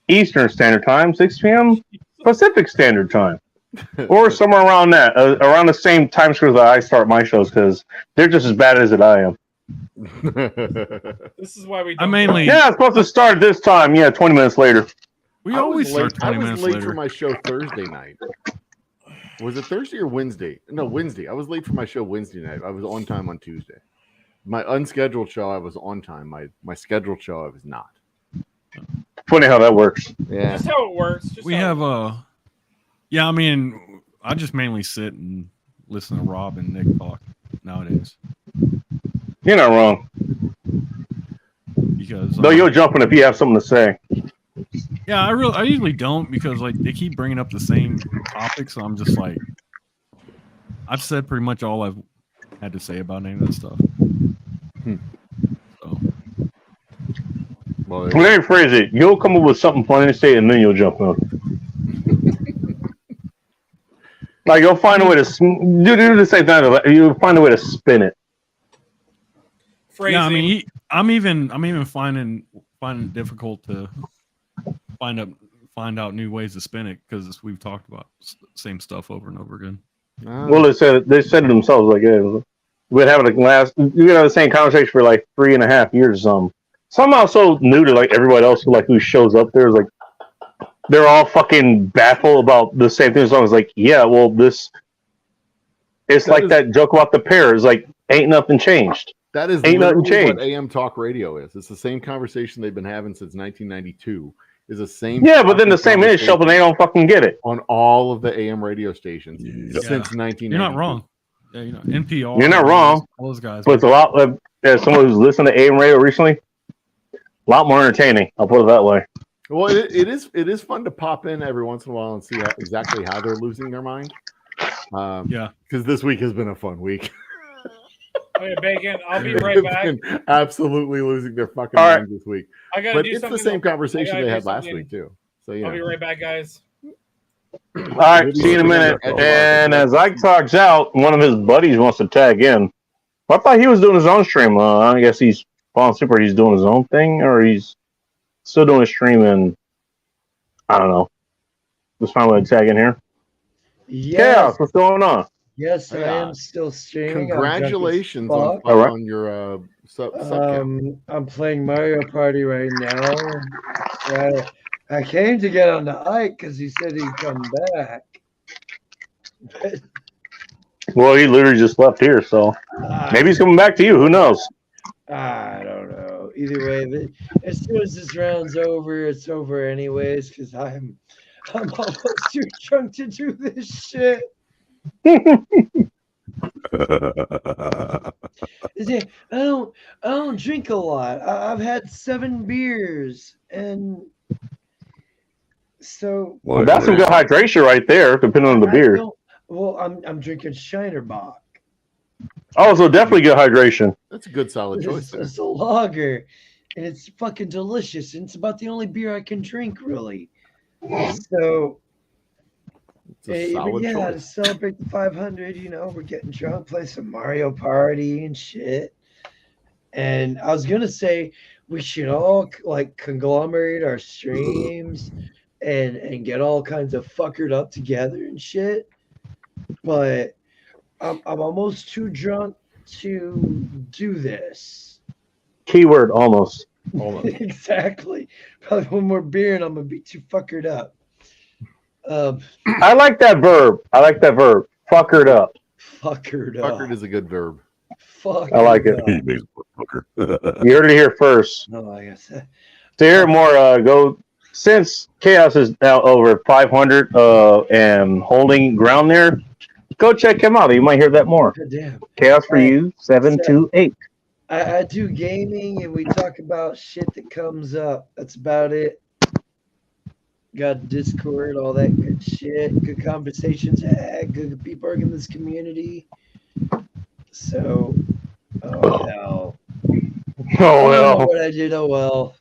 Eastern Standard Time, 6 p.m. Pacific Standard Time, or somewhere around that, around the same time scale that I start my shows, because they're just as bad as I am. This is why we. I Don't mainly- Yeah, it's supposed to start this time. Yeah, 20 minutes later. We I was always start late- 20 I was minutes late later. for my show Thursday night. Was it Thursday or Wednesday? No, Wednesday. I was late for my show Wednesday night. I was on time on Tuesday. My unscheduled show, I was on time. My scheduled show, I was not. Funny how that works. Yeah. Just how it works. Just We how have yeah, I mean, I just mainly sit and listen to Rob and Nick talk nowadays You're not wrong. because Though you'll jump in if you have something to say. yeah, I usually don't because like they keep bringing up the same topics, so I'm just like, I've said pretty much all I've had to say about any of that stuff. So Well, Let me phrase it. You'll come up with something funny to say, and then you'll jump in. Like you'll find a way to do the same thing. You'll find a way to spin it. phrasing. yeah, I mean, I'm even finding it difficult to find out new ways to spin it because we've talked about same stuff over and over again. Well, they said it themselves. Like, yeah, we'd have it have the same conversation for like 3.5 years or something. Somehow so new to like everybody else who shows up there is like they're all fucking baffled about the same thing. So I was like, yeah, well, it's like that joke about the pear. It's like ain't nothing changed. that is ain't nothing literally what changed. AM Talk Radio is. It's the same conversation they've been having since 1992. Is the same. Yeah, but then the fucking same minute show up and they don't fucking get it. on all of the AM radio stations Yeah. since 1992. You're not wrong. Yeah, you know, NPR. You're not wrong. All those guys. But it's a lot. As someone who's listened to AM radio recently, a lot more entertaining. I'll put it that way. Well, it is fun to pop in every once in a while and see exactly how they're losing their mind. Yeah. Because this week has been a fun week. Oh, yeah, Bacon. I'll be right back. They've been absolutely losing their fucking All right. minds this week. I gotta But do it's something. the same I gotta conversation they do had last something. week too. So I'll be yeah. right back, guys. All right, see you in a minute. And as Ike talks out, one of his buddies wants to tag in. Well, I thought he was doing his own stream. I guess he's falling super. He's doing his own thing, or he's still doing a stream. And I don't know. Just finally tag in here. Yes, Chaos, what's going on? yes, I Yeah. am still streaming. Congratulations I'm on, drunk as fuck. All right. on your sub count. I'm playing Mario Party right now. I came to get on the Ike because he said he'd come back. But, Well, he literally just left here, so maybe he's coming back to you. Who knows? I don't know. Either way, as soon as this round's over, it's over anyways because I'm almost too drunk to do this shit. See, I don't drink a lot. I've had 7 beers, and so Well, That's some good hydration right there, depending on the I beer. don't- Well, I'm drinking Shinerbach. Oh, so definitely good hydration. That's a good solid choice. There. It's a lager, and it's fucking delicious. And it's about the only beer I can drink, really. So It's a solid yeah, to choice. celebrate the 500, we're getting drunk, play some Mario Party and shit. And I was gonna say we should all like conglomerate our streams and get all kinds of fuckered up together and shit. But I'm almost too drunk to do this. Keyword almost. Exactly. Probably one more beer and I'm gonna be too fuckered up. I like that verb. Fuckered up. Fuckered up. Fuckered is a good verb. I like it. He makes a fucker. You heard it here first. No, like I said. To hear more, go since Chaos is now over 500 and holding ground there. Go check him out. You might hear that more. God damn. Chaos for you 728. I do gaming and we talk about shit that comes up. That's about it. Got Discord, all that good shit. Good conversations had. Good people in this community. So, oh hell. I don't know well. what I did. Oh well.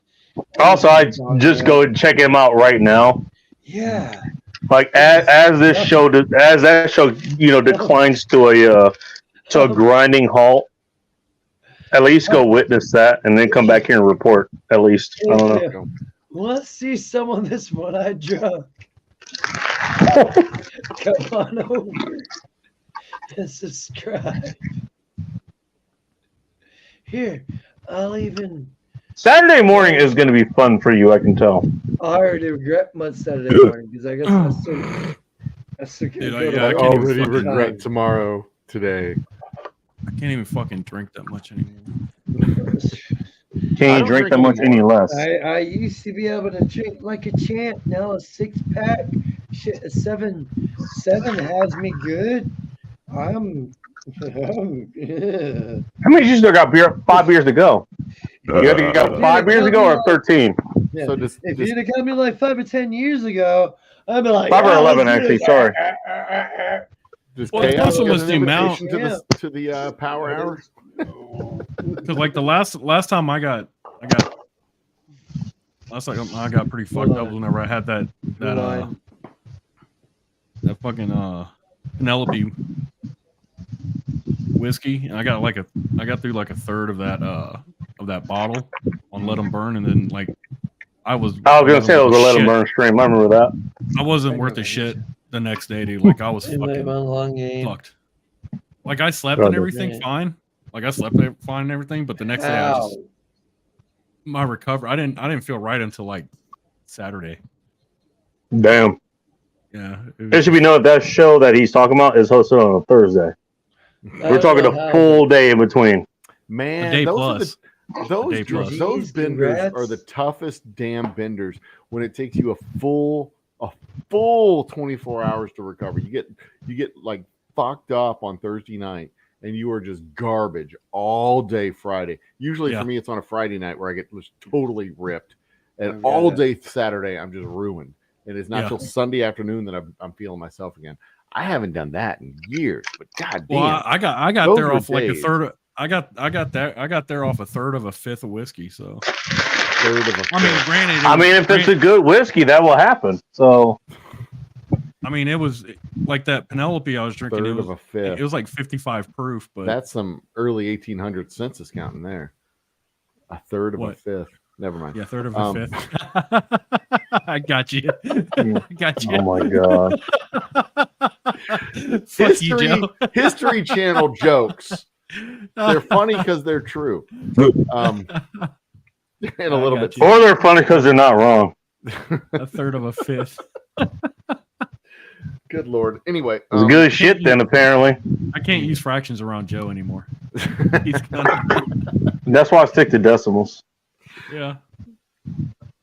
Also, I just go and check him out right now. Yeah. Like as this show, as that show, declines to a grinding halt. At least go witness that, and then come back here and report. At least I don't know. Let's see some of this one-eyed drunk. Come on over and subscribe. Here, I'll even. Saturday morning is going to be fun for you. I can tell. I already regret my Saturday morning because I guess I still can't Dude, go yeah, to I I work can't even already fucking- regret tomorrow today. I can't even fucking drink that much anymore. Can I you don't drink that drink much any less? I used to be able to drink like a champ. Now a 6-pack, shit, a seven has me good. I'm yeah. How many you still got? 5 beers to go. You got 5 beers to go or 13? Yeah. So just, If just you'd have got me like 5 or 10 years ago, I'd be like 5 or "Yeah, 11 let's do actually. this." Sorry. Does Well, Chaos also get was an the amount- invitation to the power hour? Because like the last time I got pretty fucked up whenever I had that fucking Penelope whiskey, and I got through like a third of that bottle on Let 'Em Burn, and then like I was gonna say it was a Let 'Em Burn stream. I remember that. I wasn't worth a shit the next day, dude. Like I was In fucking my long game. fucked. Like I slept Brother. and everything fine. Like I slept fine and everything, but the next day Ow. my recovery, I didn't feel right until like Saturday. Damn. Yeah, It should be known that show that he's talking about is hosted on a Thursday. We're talking a full day in between. Man, A day those plus. are those day plus. those Jeez, benders congrats. are the toughest damn benders when it takes you a full 24 hours to recover. You get like fucked up on Thursday night and you are just garbage all day Friday. Usually Yeah. for me it's on a Friday night where I get just totally ripped. And Oh, all yeah. day Saturday I'm just ruined. And it's not Yeah. till Sunday afternoon that I'm feeling myself again. I haven't done that in years, but god damn. Well, I got Those there were off like a days. third. I got there off a third of a fifth of whiskey. So Third of a I mean, granted, I mean, if it's a good whiskey, that will happen. So it was like that Penelope I was drinking. third It of was, a fifth. it was like 55 proof, but That's some early 1800 census counting there. A third of a What? fifth. Never mind. yeah, third of a Um, fifth. I got you. I got you. oh my god. Fuck you, Joe. History Channel jokes. They're funny because they're true. And a little got bit. you. Or they're funny because they're not wrong. A third of a fifth. Good lord. Anyway, It's good shit then, apparently. I can't use fractions around Joe anymore. He's That's why I stick to decimals. yeah.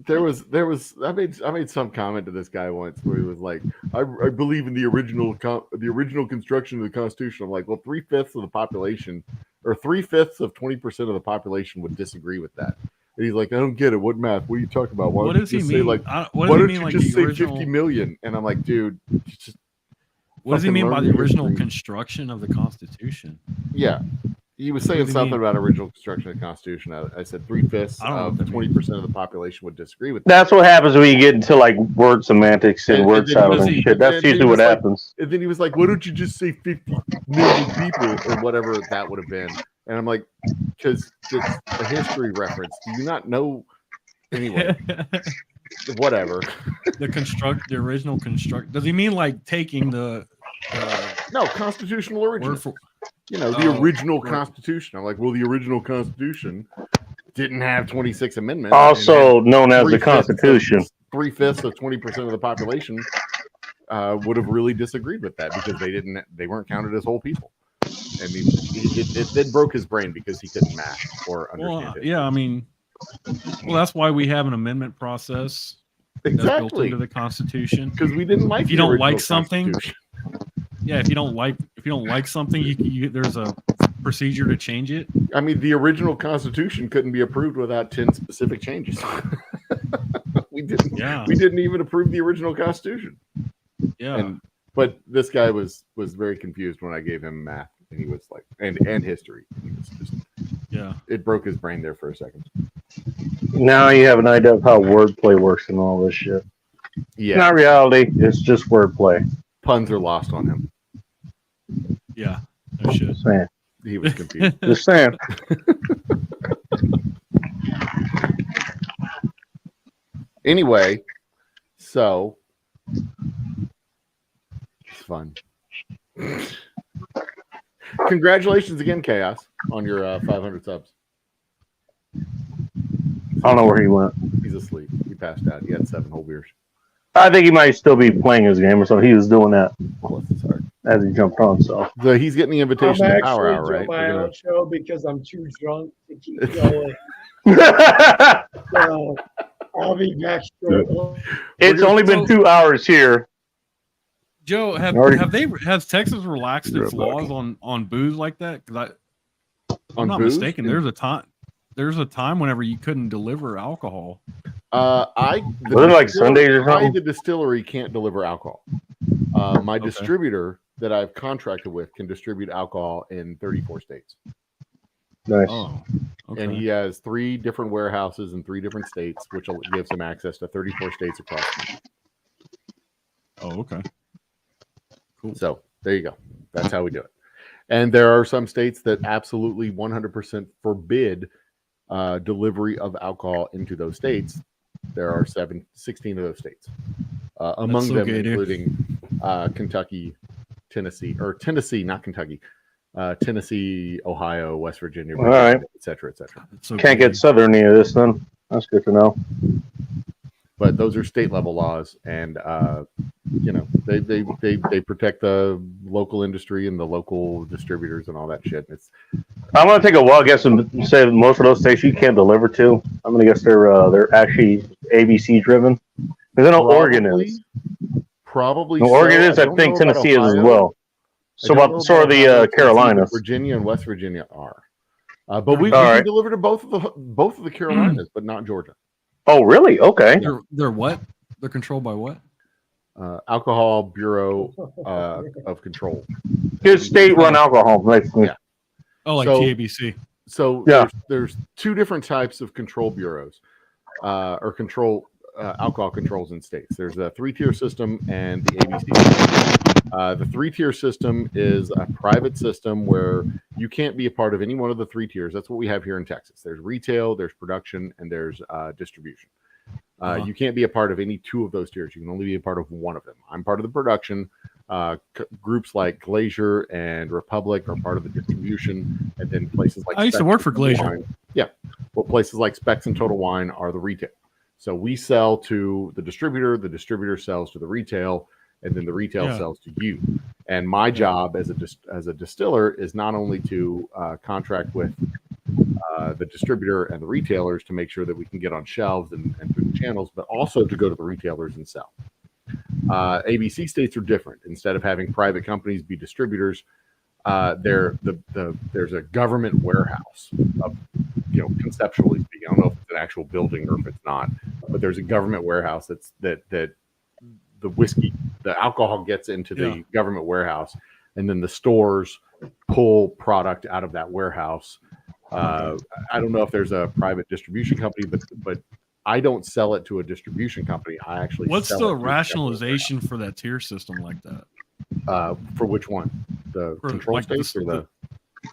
there was I made some comment to this guy once where he was like, I believe in the original construction of the Constitution. I'm like, well, 3/5 of the population or 3/5 of 20% of the population would disagree with that. And he's like, I don't get it. What math? What are you talking about? Why What don't does you he just mean? say like What why does he don't mean you like just the say original? 50 million? And I'm like, dude, just What does he fucking mean by learn the your original history. construction of the Constitution? Yeah. He was saying does he something mean? about original construction of the Constitution. I said 3/5 I don't know of what that 20% of the population would disagree with that. That's what happens when you get into like word semantics and And word then salad does and he- shit. That's and he usually was what like- happens. And then he was like, why don't you just say 50 million people or whatever that would have been? And I'm like, because it's a history reference. Do you not know? Anyway, whatever. the original construct. Does he mean like taking the No, constitutional origin. word for? The Oh, original right. Constitution. I'm like, well, the original Constitution didn't have 26 amendments. Also known as the Constitution. 3/5 of 20% of the population would have really disagreed with that because they weren't counted as whole people. I mean, it then broke his brain because he couldn't math or understand Well, it. yeah, I mean, well, that's why we have an amendment process that's built Exactly. into the Constitution. Because we didn't like If you the don't original like something, Constitution. Yeah, if you don't like something, you there's a procedure to change it. I mean, the original Constitution couldn't be approved without 10 specific changes. we didn't. Yeah, We didn't even approve the original Constitution. yeah. But this guy was very confused when I gave him math, and he was like, and history. He was just Yeah. it broke his brain there for a second. Now you have an idea of how wordplay works and all this shit. Yeah, Not reality. It's just wordplay. puns are lost on him. Yeah. No shit. Just saying. He was confused. Just saying. Anyway, so it's fun. Congratulations again, Chaos, on your 500 subs. I don't know where he went. He's asleep. He passed out. He had 7 whole beers. I think he might still be playing his game or something. He was doing that Bless his heart. as he jumped on. So So he's getting the I'm invitation to Power actually Hour, doing right? my We're own show because I'm too drunk to keep going. it's So I'll be back shortly. only been 2 hours here. Joe, has Texas relaxed its laws on booze like that? Because I'm On not booze? mistaken. There's a time whenever you couldn't deliver alcohol. Was it like Sundays or something? The distillery can't deliver alcohol. My Okay. distributor that I've contracted with can distribute alcohol in 34 states. Nice. Oh, okay. And he has 3 different warehouses in 3 different states, which gives him access to 34 states across the country. Oh, okay. Cool. So there you go. That's how we do it. And there are some states that absolutely 100% forbid delivery of alcohol into those states. There are 16 of those states, among so them gay, dude. including Kentucky, Tennessee, not Kentucky, Tennessee, Ohio, West Virginia, All right. et cetera, et cetera. It's so Can't gay. get southern any of this then. That's good to know. But those are state level laws, and they protect the local industry and the local distributors and all that shit. I'm gonna take a wild guess and say that most of those states you can't deliver to. I'm gonna guess they're actually ABC driven. Because I know Oregon is. Probably. No, Oregon is. I don't think know about Tennessee is as Ohio. well. So I don't know so are the Ohio, Tennessee, Carolinas. but Virginia and West Virginia are. But we All can right. deliver to both of the Carolinas, but not Georgia. Oh, really? Okay. They're what? They're controlled by what? Alcohol Bureau of Control. Good state-run alcohol. Like, Yeah. Oh, like So- TABC. So Yeah. there's 2 different types of control bureaus, or control alcohol controls in states. There's a 3-tier system and the ABC system. The 3-tier system is a private system where you can't be a part of any one of the 3 tiers. That's what we have here in Texas. There's retail, there's production, and there's distribution. You can't be a part of any 2 of those tiers. You can only be a part of one of them. I'm part of the production. Groups like Glacier and Republic are part of the distribution, and then places like I used to Specs work for and Total Glacier. Wine- Yeah, well, places like Specs and Total Wine are the retail. So we sell to the distributor sells to the retail, and then the retail Yeah. sells to you. And my job as a distiller is not only to contract with the distributor and the retailers to make sure that we can get on shelves and through the channels, but also to go to the retailers and sell. ABC states are different. Instead of having private companies be distributors, there's a government warehouse. Conceptually speaking, I don't know if it's an actual building or if it's not, but there's a government warehouse that the whiskey, the alcohol gets into the government warehouse, and then the stores pull product out of that warehouse. I don't know if there's a private distribution company, but I don't sell it to a distribution company. I actually What's sell the it to a government rationalization for that tier system like that? warehouse. For which one? The For, control like, states or the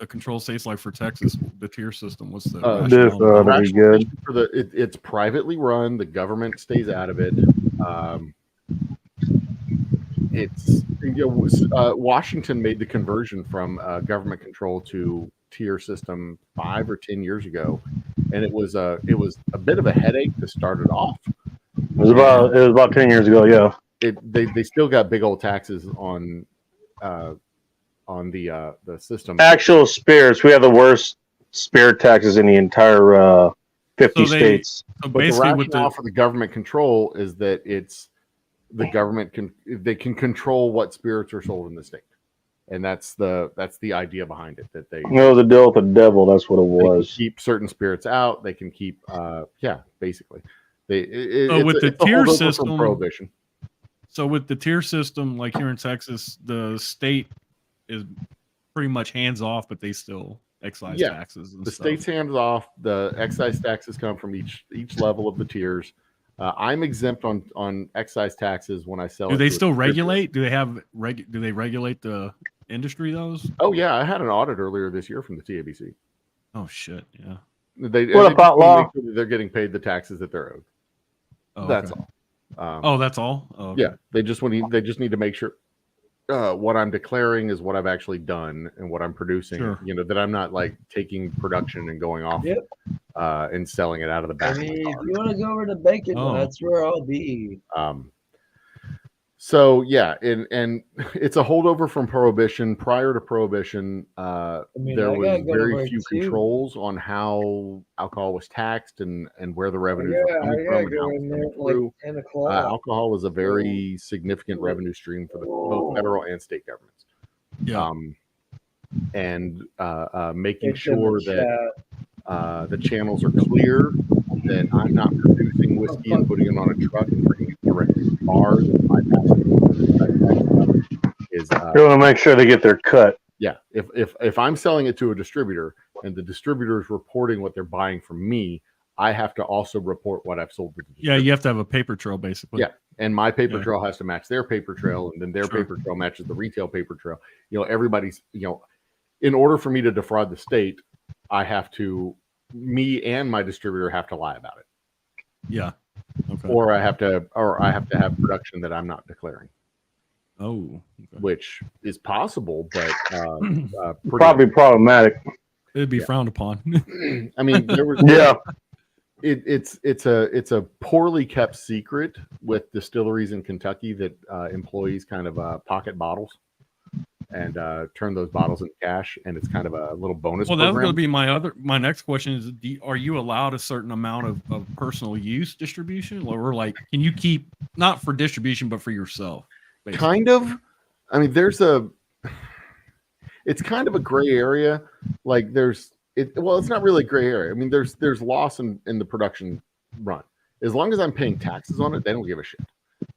the control states, like for Texas, the tier system. What's the This rationale? that'd be good. rationalization for it's privately run. The government stays out of it. Washington made the conversion from government control to tier system 5 or 10 years ago, and it was a bit of a headache to start it off. It was about 10 years ago. Yeah. They still got big old taxes on the system. Actual spirits, we have the worst spirit taxes in the entire 50 So they- states. So But the basically, with rationale the for the government control is that it's the government can control what spirits are sold in the state, and that's the idea behind it. That they You know, the deal with the devil. That's what it they can was. keep certain spirits out. They can keep basically. So with the a tier holdover from system- prohibition. So with the tier system, like here in Texas, the state is pretty much hands off, but they still excise Yeah, taxes and the stuff. state's hands off. The excise taxes come from each level of the tiers. I'm exempt on excise taxes when I sell. Do it they to a still distributor. regulate? Do they have do they regulate the industry? Those? Oh yeah, I had an audit earlier this year from the TABC. Oh shit! Yeah. They What just about wanna law? make sure that they're getting paid the taxes that they're owed. Oh, That's okay. all. Oh, that's all. Oh, okay. Yeah, they just need to make sure what I'm declaring is what I've actually done and what I'm producing. Sure. You know, that I'm not like taking production and going off Yep. and selling it out of the I back. mean, if you want to go over to bacon, Oh. that's where I'll be. So yeah, and it's a holdover from Prohibition. Prior to Prohibition, mean, there I was gotta go very over few too. controls on how alcohol was taxed and where the revenues were Yeah, coming I from gotta and how go it in was there coming at like through. 10 o'clock. Alcohol was a very significant revenue stream for both federal and state governments. Yeah. And making It's in the sure that chat. the channels are clear, that I'm not producing whiskey and putting it on a truck and bringing it directly to bars and bypassing is You want to make sure they get their cut. yeah. If I'm selling it to a distributor and the distributor is reporting what they're buying from me, I have to also report what I've sold to the distributor. Yeah, you have to have a paper trail basically. Yeah. And my paper Yeah. trail has to match their paper trail, and then their Sure. paper trail matches the retail paper trail. You know, everybody's, in order for me to defraud the state, me and my distributor have to lie about it. Yeah. Okay. Or I have to have production that I'm not declaring, Oh. Okay. which is possible, but Probably problematic. It'd be Yeah. frowned upon. I mean, there was Yeah. it's a poorly kept secret with distilleries in Kentucky that employees kind of pocket bottles and turn those bottles into cash, and it's kind of a little bonus Well, that was program. going to be my next question is, are you allowed a certain amount of personal use distribution, or like, can you keep, not for distribution, but for yourself? Basically? Kind of. I mean, it's kind of a gray area. Like it's not really a gray area. I mean, there's loss in the production run. As long as I'm paying taxes on it, they don't give a shit.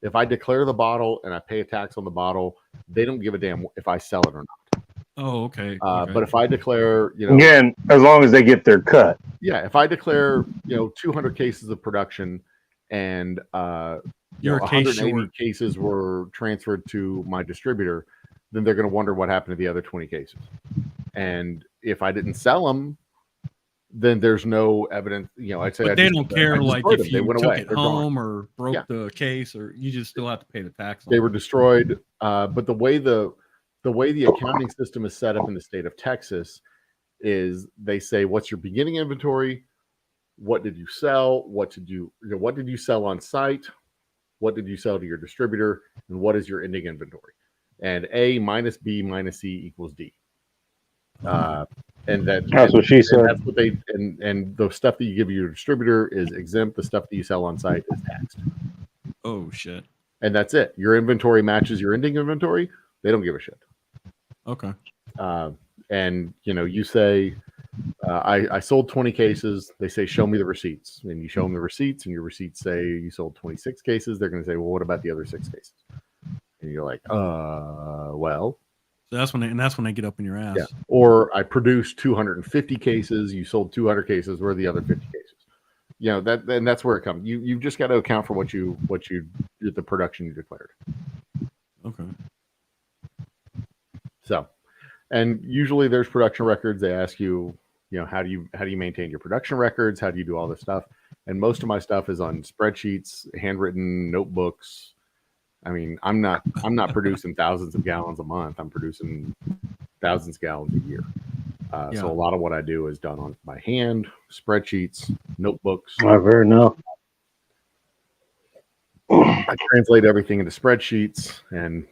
If I declare the bottle and I pay a tax on the bottle, they don't give a damn if I sell it or not. Oh, okay. But if I declare, Again, as long as they get their cut. yeah, if I declare, 200 cases of production and You're a case 180 short. cases were transferred to my distributor, then they're going to wonder what happened to the other 20 cases. And if I didn't sell them, then there's no evidence. I'd say But they don't care, like, destroyed if them. They you went took away. it They're gone. home or broke Yeah. the case, or you just still have to pay the tax on They it. were destroyed. But the way the accounting system is set up in the state of Texas is they say, what's your beginning inventory? What did you sell? What did you sell on site? What did you sell to your distributor? And what is your ending inventory? And A minus B minus C equals D. And That's what she and said. that's what they and the stuff that you give your distributor is exempt. The stuff that you sell on site is taxed. Oh shit. And that's it. Your inventory matches your ending inventory. They don't give a shit. Okay. And you say, I sold 20 cases. They say, show me the receipts. And you show them the receipts, and your receipts say you sold 26 cases. They're going to say, well, what about the other 6 cases? And you're like, well. So that's when they get up in your ass. Yeah. Or I produced 250 cases. You sold 200 cases. Where are the other 50 cases? And that's where it comes. You've just got to account for the production you declared. Okay. So, and usually there's production records. They ask you, how do you maintain your production records? How do you do all this stuff? And most of my stuff is on spreadsheets, handwritten notebooks. I mean, I'm not producing thousands of gallons a month. I'm producing thousands of gallons a year. So a lot of what I do is done on by hand, spreadsheets, notebooks. Fair enough. I translate everything into spreadsheets and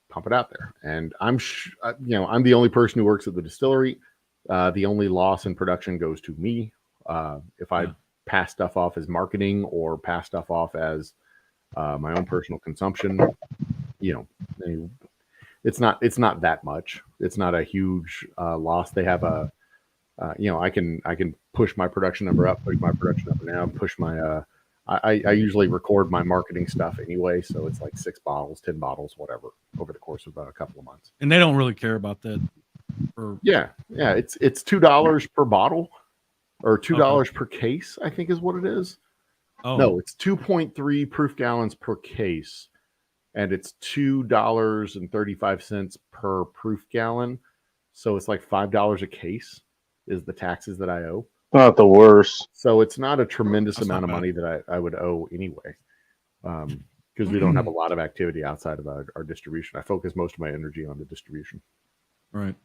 pump it out there. And I'm the only person who works at the distillery. The only loss in production goes to me. If I pass stuff off as marketing or pass stuff off as my own personal consumption, it's not that much. It's not a huge loss. They have I can push my production number up, push my production number down, push my I usually record my marketing stuff anyway, so it's like 6 bottles, 10 bottles, whatever, over the course of a couple of months. And they don't really care about that Or Yeah, it's $2 per bottle, or $2 per case, I think is what it is. oh No, it's 2.3 proof gallons per case, and it's $2.35 per proof gallon. So it's like $5 a case is the taxes that I owe. Not the worst. So it's not a tremendous That's amount of not bad. money that I would owe anyway, because we don't have a lot of activity outside of our distribution. I focus most of my energy on the distribution. right.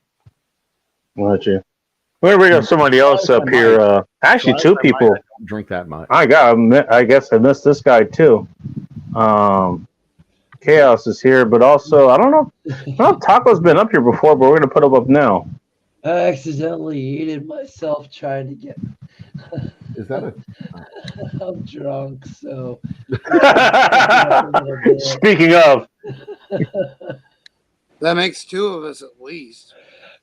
Got you. We got somebody else up here. Actually, two people. I don't drink that much. I guess I missed this guy too. Chaos is here, but also I don't know. Taco's been up here before, but we're gonna put him up now. I accidentally yeeted myself trying to get. Is that a? I'm drunk, so. Speaking of, That makes two of us at least.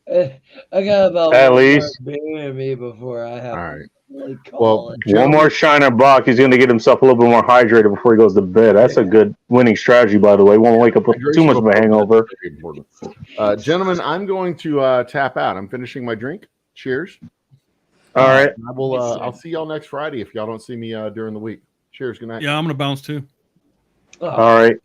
I got about At one least. more beer in me before I have All right. to really call Well, it. one more Shiner Bock. He's gonna get himself a little bit more hydrated before he goes to bed. That's a good winning strategy, by the way. Won't wake up with too much of a hangover. Very important. Gentlemen, I'm going to tap out. I'm finishing my drink. Cheers. All right. I will. I'll see y'all next Friday if y'all don't see me during the week. Cheers. Good night. Yeah, I'm gonna bounce too. Oh, All right.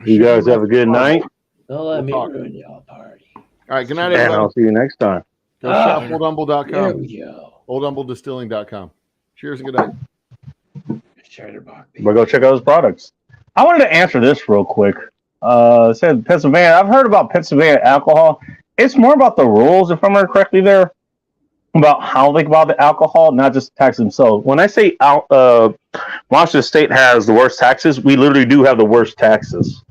You guys have a good night. don't let me We'll talk. ruin y'all party. All right. Good night, And everybody. I'll see you next time. Go Ah. shop There oldumbl.com. we go. oldumbledistilling.com. Cheers and good night. Shutterbox. But go check out his products. I wanted to answer this real quick. It said Pennsylvania. I've heard about Pennsylvania alcohol. It's more about the rules, if I remember correctly, there about how they go about the alcohol, not just the tax themselves. When I say Washington State has the worst taxes, we literally do have the worst taxes.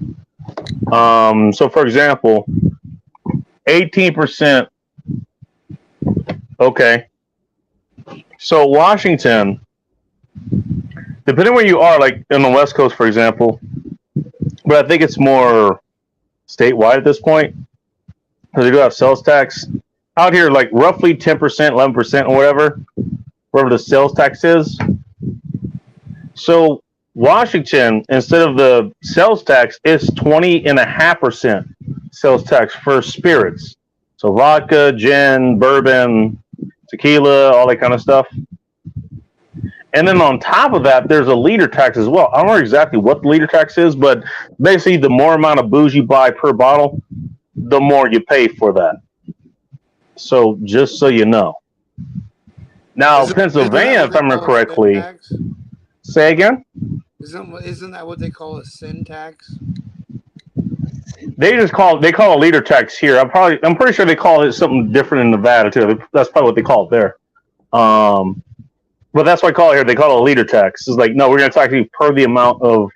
So, for example, 18%. Okay. So Washington, depending where you are, like in the West Coast, for example, but I think it's more statewide at this point because they do have sales tax out here, like roughly 10%, 11%, or wherever the sales tax is. So Washington, instead of the sales tax, it's 20.5% sales tax for spirits. So vodka, gin, bourbon, tequila, all that kind of stuff. And then on top of that, there's a liter tax as well. I don't know exactly what the liter tax is, but basically the more amount of booze you buy per bottle, the more you pay for that. So just so you know. Now, Pennsylvania, if I remember correctly, say again? Isn't that what they call a sin tax? They call it a liter tax here. I'm pretty sure they call it something different in Nevada too. That's probably what they call it there. But that's what I call it here. They call it a liter tax. It's like, no, we're going to tax you per the amount of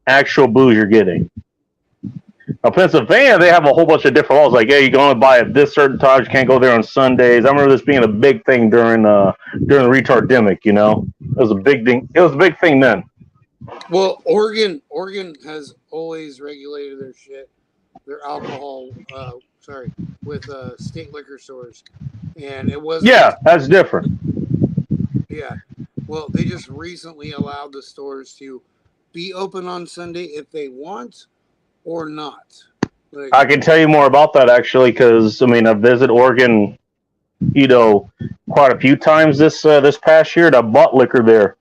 actual booze you're getting. Now, Pennsylvania, they have a whole bunch of different laws. Like, yeah, you can only buy at this certain times. You can't go there on Sundays. I remember this being a big thing during the retardemic. You know, it was a big thing. It was a big thing then. Well, Oregon has always regulated their shit, their alcohol. With state liquor stores, and it wasn't. Yeah, that's different. Yeah. Well, they just recently allowed the stores to be open on Sunday if they want or not. Like, I can tell you more about that actually, because I mean, I've visited Oregon, quite a few times this past year. And I bought liquor there.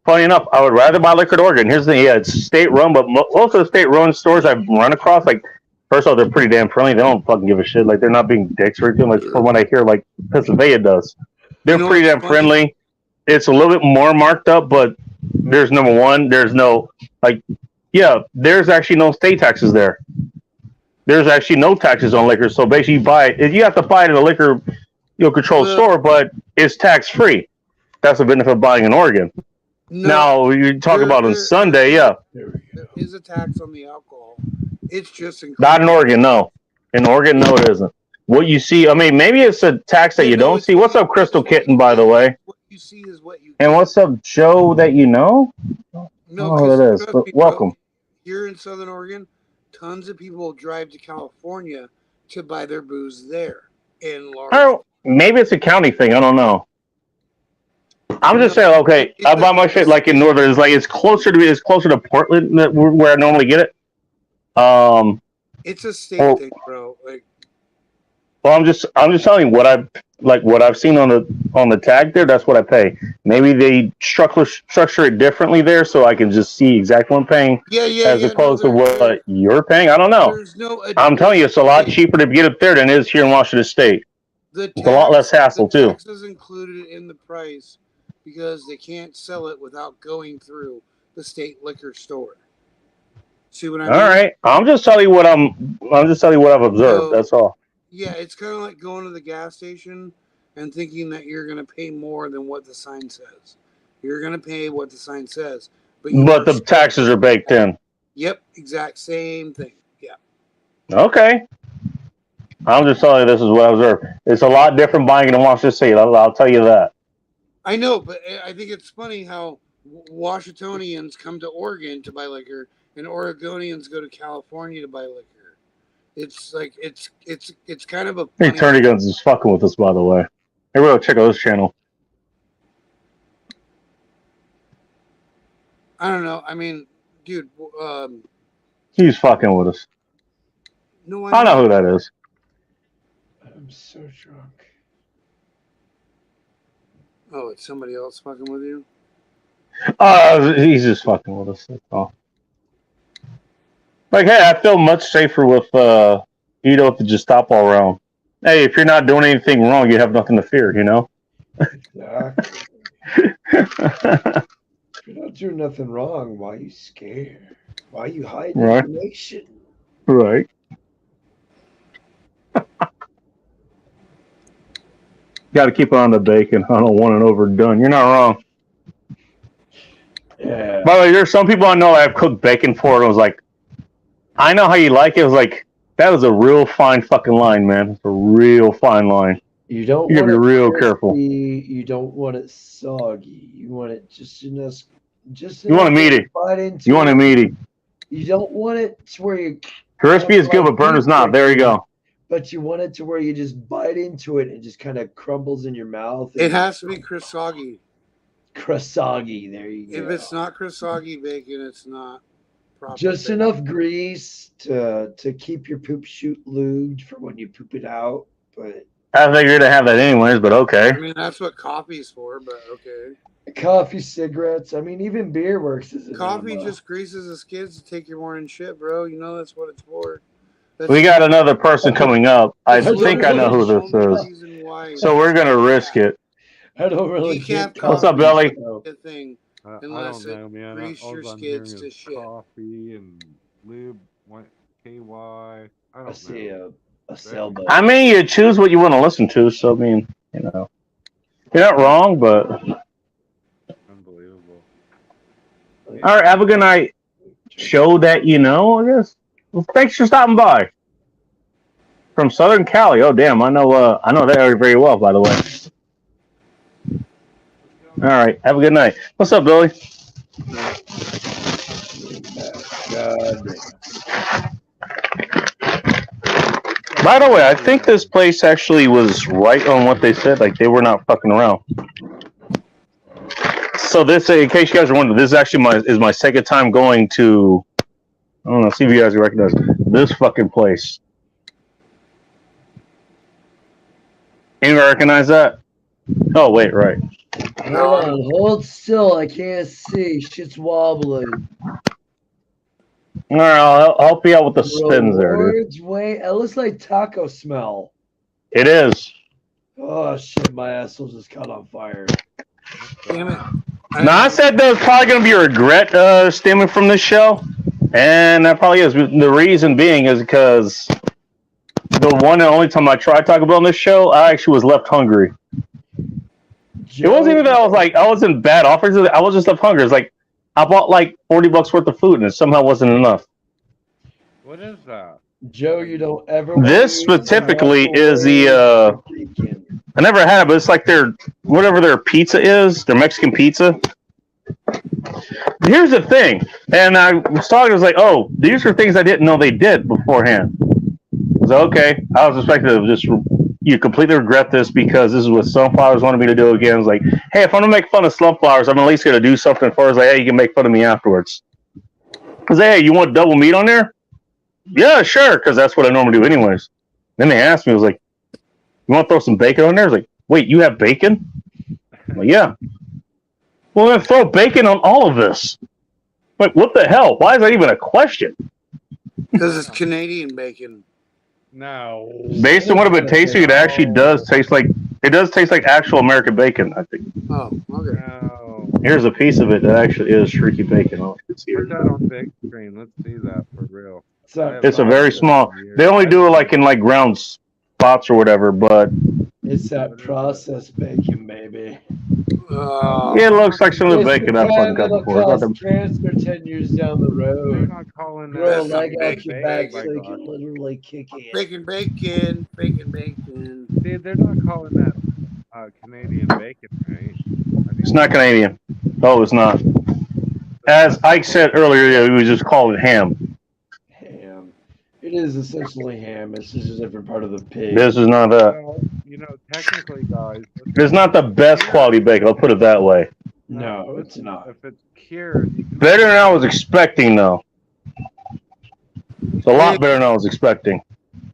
Funny enough, I would rather buy liquor in Oregon. Here's the thing: yeah, it's state run, but most of the state run stores I've run across, like, first of all, they're pretty damn friendly. They don't fucking give a shit. Like, they're not being dicks or anything. Like, from what I hear, like Pennsylvania does, they're pretty damn friendly. It's a little bit more marked up, but there's number one. There's no there's actually no state taxes there. There's actually no taxes on liquor. So basically, you have to buy it in a liquor controlled store, but it's tax free. That's the benefit of buying in Oregon. Now you talk about on Sunday, There is a tax on the alcohol. It's just not in Oregon. No, in Oregon, no, it isn't. What you see, I mean, maybe it's a tax that you don't see. What's up, Crystal Kitten? By the way, what you see is what you. And what's up, Joe? That you know? No, oh, it is. But welcome. Here in Southern Oregon, tons of people drive to California to buy their booze there in large. Maybe it's a county thing. I don't know. I'm just saying. Okay, I buy my shit like in Northern. It's closer to Portland where I normally get it. It's a state thing, bro. Like, Well, I'm just telling you what I've seen on the tag there. That's what I pay. Maybe they structure it differently there, so I can just see exactly what I'm paying as opposed to what you're paying. I don't know. There's no. I'm telling you, it's a lot cheaper to get up there than it is here in Washington State. It's a lot less hassle too. The tax is included in the price because they can't sell it without going through the state liquor store. See what I mean? All right, I'm just telling you what I've observed. So, that's all. Yeah, it's kind of like going to the gas station and thinking that you're going to pay more than what the sign says. You're going to pay what the sign says, but the taxes are baked in. Yep, exact same thing. Yeah. Okay. I'm just telling you, this is what I observed. It's a lot different buying it in Washington State. I'll tell you that. I know, but I think it's funny how Washingtonians come to Oregon to buy liquor and Oregonians go to California to buy liquor. It's like it's kind of a. Hey, Turny Guns is fucking with us, by the way. Hey, real, check out this channel. I don't know. I mean, dude. He's fucking with us. No, I know who that is. I'm so drunk. Oh, it's somebody else fucking with you? He's just fucking with us. That's all. Like, hey, I feel much safer with Ito at the Gestapo around. Hey, if you're not doing anything wrong, you have nothing to fear, you know? Exactly. If you're not doing nothing wrong, why are you scared? Why are you hiding Right. information? Right. Got to keep it on the bacon. I don't want it overdone. You're not wrong. Yeah. By the way, there's some people I know I've cooked bacon for, and I was like, I know how you like it. I was like, that was a real fine fucking line, man. It's a real fine line. You don't You gotta want be it real crispy, careful. You don't want it soggy. You want it just enough. You want it meaty. Bite into You want it meaty. You don't want it to where you. Crispy is good, but burn is not. There you go. But you want it to where you just bite into it and it just kind of crumbles in your mouth. It has to be Chris Soggy. Crosoggy. There you go. If it's not Chris Soggy bacon, it's not proper. Just bacon. enough grease to keep your poop chute lubed for when you poop it out. But I figured to have that anyways, but okay. I mean, that's what coffee's for, but okay. coffee, cigarettes. I mean, even beer works as a Coffee enema. just greases the skids to take your morning shit, bro. You know that's what it's for. That's We got another person coming up. I that's think I know who literally this the only is. reason why So we're going to risk it. I don't really Decaf get What's up, coffee, Billy? so- the thing. I Unless don't it know, man. grease All your I'm hearing skids to is shit. coffee and lube, KY. I I don't see know. a sailboat. I mean, you choose what you want to listen to. So, I mean, you know, you're not wrong, but Unbelievable. all right. Have a good night. Show that you know, I guess. Well, thanks for stopping by. From Southern Cali. Oh, damn. I know that area very well, by the way. All right. Have a good night. What's up, Billy? God. By the way, I think this place actually was right on what they said. Like, they were not fucking around. So this, in case you guys are wondering, this is actually my second time going to, I don't know, see if you guys recognize this fucking place. Anyone recognize that? Oh, wait, right. Hold on, hold still. I can't see. Shit's wobbling. All right, I'll help you out with the spins there, dude. Rewards, wait. It looks like taco smell. It is. Oh shit, my asshole just caught on fire. Damn it. Now, I said there's probably going to be a regret stemming from this show, and that probably is. The reason being is because the one and only time I tried Taco Bell on this show, I actually was left hungry. It wasn't even that I was in bad offers. I was just left hungry. It's like I bought like $40 worth of food, and it somehow wasn't enough. What is that? Joe, you don't ever. This specifically is the. I never had it, but it's like whatever their pizza is, their Mexican pizza. Here's the thing, and I was talking. I was like, "Oh, these are things I didn't know they did beforehand." I was like, okay. I was expecting to just you completely regret this because this is what Sunflowers wanted me to do again. I was like, hey, if I'm gonna make fun of Sunflowers, I'm at least gonna do something as far as like, hey, you can make fun of me afterwards. I was like, hey, you want double meat on there? Yeah, sure, because that's what I normally do anyways. Then they asked me, I was like, You want to throw some bacon on there? It's like, wait, you have bacon? I'm like, yeah. Well, then throw bacon on all of this. Like, what the hell? Why is that even a question? Because it's Canadian bacon. No. Based on what I've been tasting, it actually does taste like actual American bacon. I think. Oh, okay. No. Here's a piece of it that actually is shrieky bacon. Oh, it's here. Put that on big screen. Let's see that for real. It's not It's a very processed- small. They only do it like in like ground spots or whatever, but It's that processed bacon, baby. yeah, it looks like some of the It's bacon the I've fucking kind got that'll before. It's not cause the- transfer 10 years down the They're road. not calling Grow a that leg out big your back bacon, so my you God. can literally kick in. Bacon, bacon, bacon, bacon. Dude, they're not calling that Canadian bacon, right? I mean, It's not Canadian. No, it's not. As Ike said earlier, yeah, we would just call it ham. Ham. It is essentially ham. It's just a different part of the pig. This is not a. Well, you know, technically, guys. It's not the best quality bacon. I'll put it that way. No, it's not. If it's cured, you can Better than I was expecting, though. It's a lot better than I was expecting.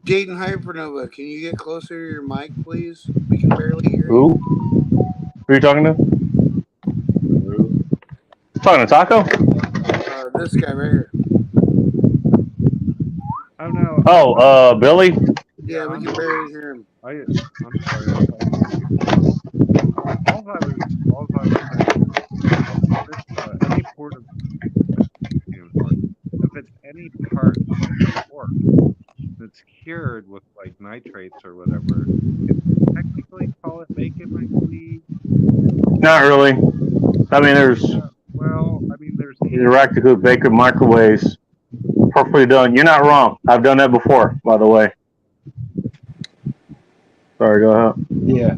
Dayton Hypernova, can you get closer to your mic, please? We can barely hear you. Who? Who are you talking to? Talking to Taco? This guy right here. Oh no. Oh, Billy? Yeah, we can barely hear him. I'm sorry. All I was saying, any port of, if it's any part of pork that's cured with like nitrates or whatever, can we technically call it bacon, I believe. Not really. I mean, there's There's interactive with bacon microwaves. Perfectly done. You're not wrong. I've done that before, by the way. Sorry, go ahead. Yeah.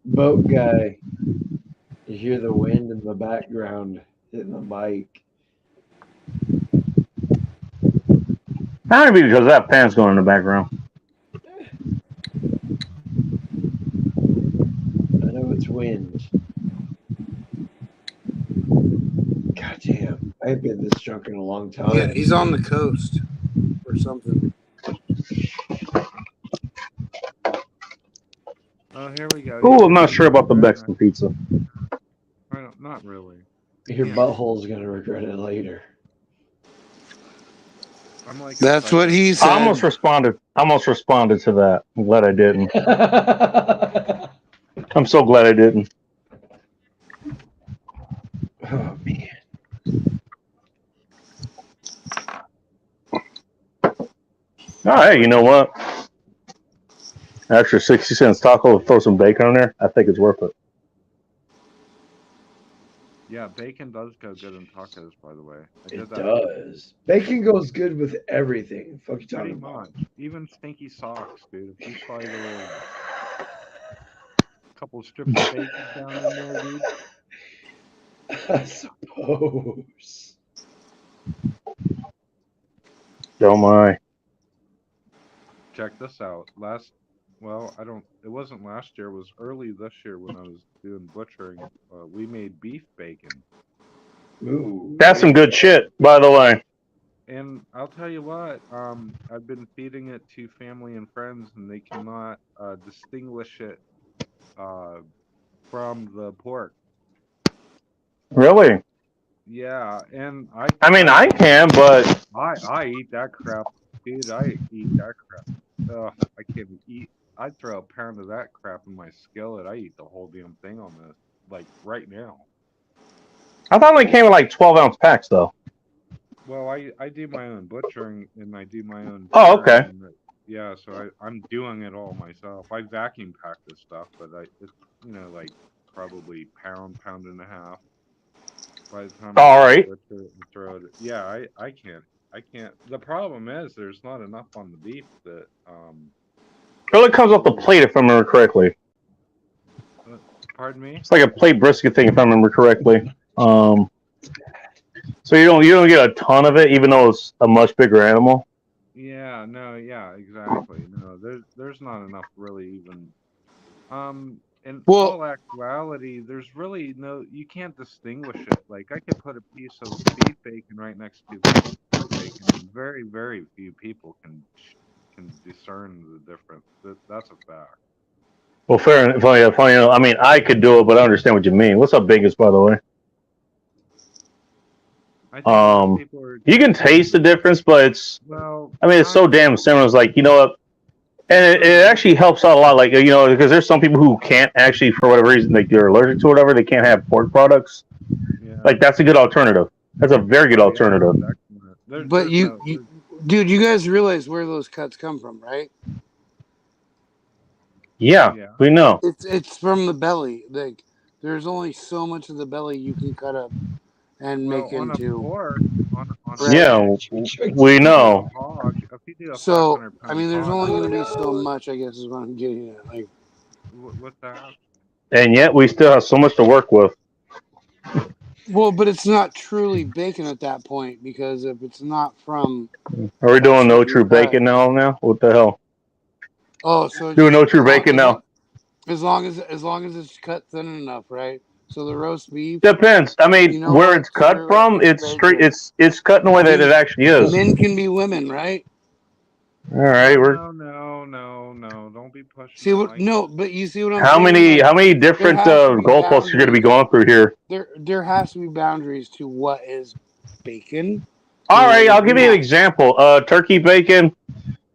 Boat guy. You hear the wind in the background hitting the mic. How many because that fan's going in the background? I know it's wind. God damn. I ain't been this drunk in a long time. Yeah, he's on the coast or something. Oh, here we go. Oh, I'm not sure about the Mexican pizza. Not really. Your butthole's gonna regret it later. I'm like. That's what he said. I almost responded to that. I'm glad I didn't. I'm so glad I didn't. Oh man. Oh, hey, you know what? Extra 60 cents taco, throw some bacon on there. I think it's worth it. Yeah, bacon does go good in tacos, by the way. It does. Bacon goes good with everything. Fuck you talking Pretty about? much. Even stinky socks, dude. If you slide a little couple strips of bacon down in there, dude. I suppose. Don't mind. Check this out. It wasn't last year. It was early this year when I was doing butchering. We made beef bacon. Ooh. That's some good shit, by the way. And I'll tell you what, I've been feeding it to family and friends, and they cannot distinguish it from the pork. Really? Yeah, and I mean, I can, but I eat that crap, dude. I eat that crap. Ugh, I can't eat. I'd throw a pound of that crap in my skillet. I eat the whole damn thing on this, like right now. I thought they came in like 12-ounce packs, though. Well, I do my own butchering and I do my own. Oh, okay. Yeah, so I'm doing it all myself. I vacuum pack this stuff, but it's like probably pound and a half. By the time All right. butcher it and throw it, yeah, I can't. The problem is there's not enough on the beef that It really comes off the plate, if I remember correctly. Pardon me? It's like a plate brisket thing, if I remember correctly. So you don't get a ton of it, even though it's a much bigger animal. Yeah, no, yeah, exactly. No, there's not enough really even. In all actuality, there's really you can't distinguish it. Like I could put a piece of beef bacon right next to the pork bacon, and very, very few people can discern the difference. That's a fact. Well, fair enough. Funny, I mean, I could do it, but I understand what you mean. What's up, Biggest, by the way? I think most people are. You can taste the difference, but it's. Well, I mean, it's so damn similar. It's like, you know what? And it actually helps out a lot. Like, you know, because there's some people who can't actually, for whatever reason, like they're allergic to whatever, they can't have pork products. Yeah. Like, that's a good alternative. That's a very good alternative. But dude, you guys realize where those cuts come from, right? Yeah, we know. It's from the belly. Like, there's only so much of the belly you can cut up and make into. Yeah, we know. So, I mean, there's only going to be so much, I guess, is what I'm getting at. Like, what the hell? And yet we still have so much to work with. well, but it's not truly bacon at that point, because if it's not from. Are we doing no true bacon now? What the hell? Oh, so doing no true bacon now. As long as it's cut thin enough, right? So the roast beef depends. I mean, where it's cut from, it's straight. It's cut in the way that it actually is. Men can be women, right? All right, we're. No, don't be pushing. See what? No, but you see what I'm how saying? How many different goalposts you're going to be going through here? There has to be boundaries to what is bacon. All right, I'll give you an example. Turkey bacon.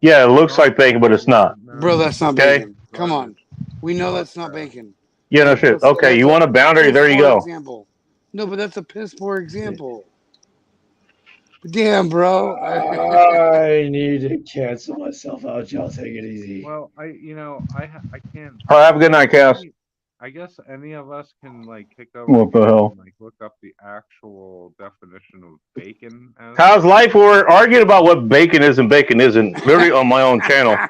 Yeah, it looks like bacon, but it's not. Bro, that's not bacon. Come on, we know that's not bacon. Yeah, no shit. Okay, you want a boundary? There you go. Example. No, but that's a piss poor example. Damn, bro. I need to cancel myself out. Y'all take it easy. Well, I can't. Oh, have a good night, Cass. I guess any of us can like kick over. What the hell? And, like look up the actual definition of bacon. How's life? We're arguing about what bacon is and bacon isn't. Literally on my own channel. I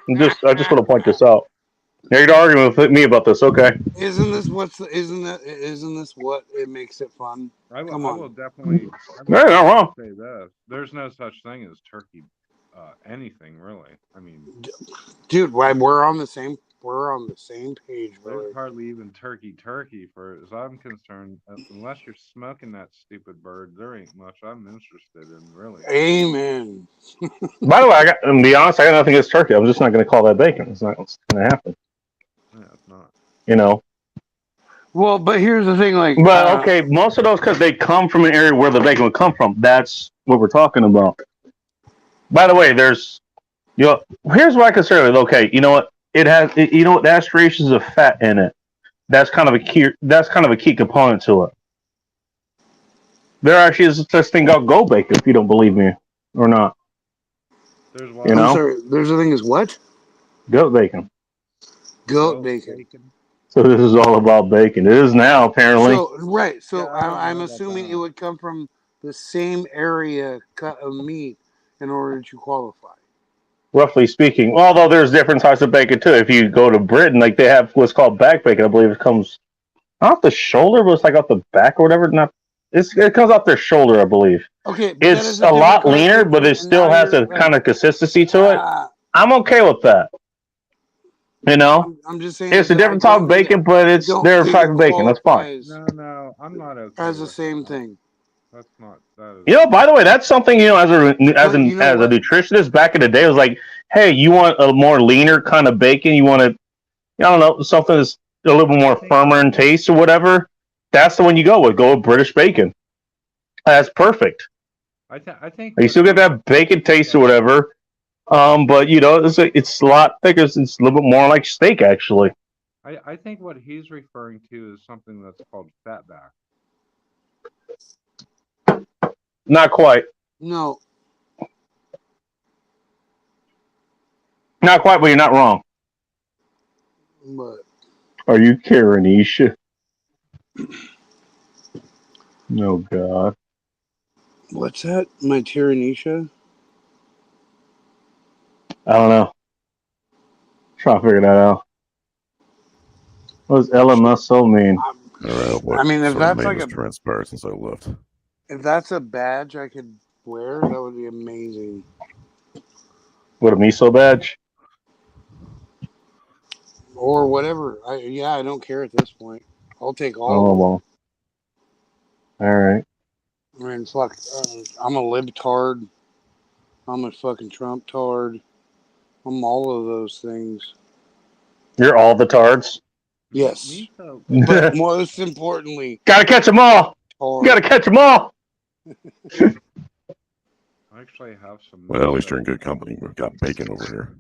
just want to point this out. Now you're arguing with me about this, okay? Isn't this what it makes it fun? I will definitely. No, not wrong. Say this: there's no such thing as turkey, anything really. I mean, dude, we're on the same page, bro. There's hardly even turkey, for as I'm concerned. Unless you're smoking that stupid bird, there ain't much I'm interested in, really. Amen. By the way, to be honest, I got nothing against turkey. I'm just not going to call that bacon. It's not going to happen. Yeah, it's not. You know. Well, but here's the thing, like. But okay, most of those because they come from an area where the bacon would come from. That's what we're talking about. By the way, here's what I consider it. Okay, you know what? It has, the aspirations of fat in it. That's kind of a key component to it. There actually is this thing called goat bacon. If you don't believe me or not, there's I'm sorry. There's a thing is what? Goat bacon. Goat bacon. So this is all about bacon. It is now apparently. So I'm assuming it would come from the same area cut of meat in order to qualify. Roughly speaking, although there's different types of bacon too. If you go to Britain, like they have what's called back bacon. I believe it comes not off the shoulder, but it's like off the back or whatever. It comes off their shoulder, I believe. Okay, it's a lot leaner, but it still has a kind of consistency to it. I'm okay with that. You know, I'm just saying it's a different type of bacon, but it's their type of bacon. That's fine. No, I'm not okay. As the same thing. That's not. That is. You know, by the way, that's something as a nutritionist back in the day, it was like, hey, you want a more leaner kind of bacon? You want I don't know, something that's a little bit more firmer in taste or whatever. That's the one you go with. Go with British bacon. That's perfect. I think you still get that bacon taste or whatever, but it's a lot thicker. It's a little bit more like steak, actually. I think what he's referring to is something that's called fatback. Not quite. No. Not quite, but you're not wrong. But are you kidding, Isha? No, God. What's that? My Tyrannisha? I don't know. Trying to figure that out. What does LMS so mean? I mean, if that's like transpired since I left. If that's a badge I could wear, that would be amazing. What, a miso badge? Or whatever. I don't care at this point. I'll take all. Oh, well. All right. I mean, fuck. I'm a libtard. I'm a fucking Trump-tard. I'm all of those things. You're all the tards? Yes. Misa, But most importantly, Gotta catch them all. Tor. Gotta catch them all. I actually have some. Well, at least you're in good company. We've got bacon over here.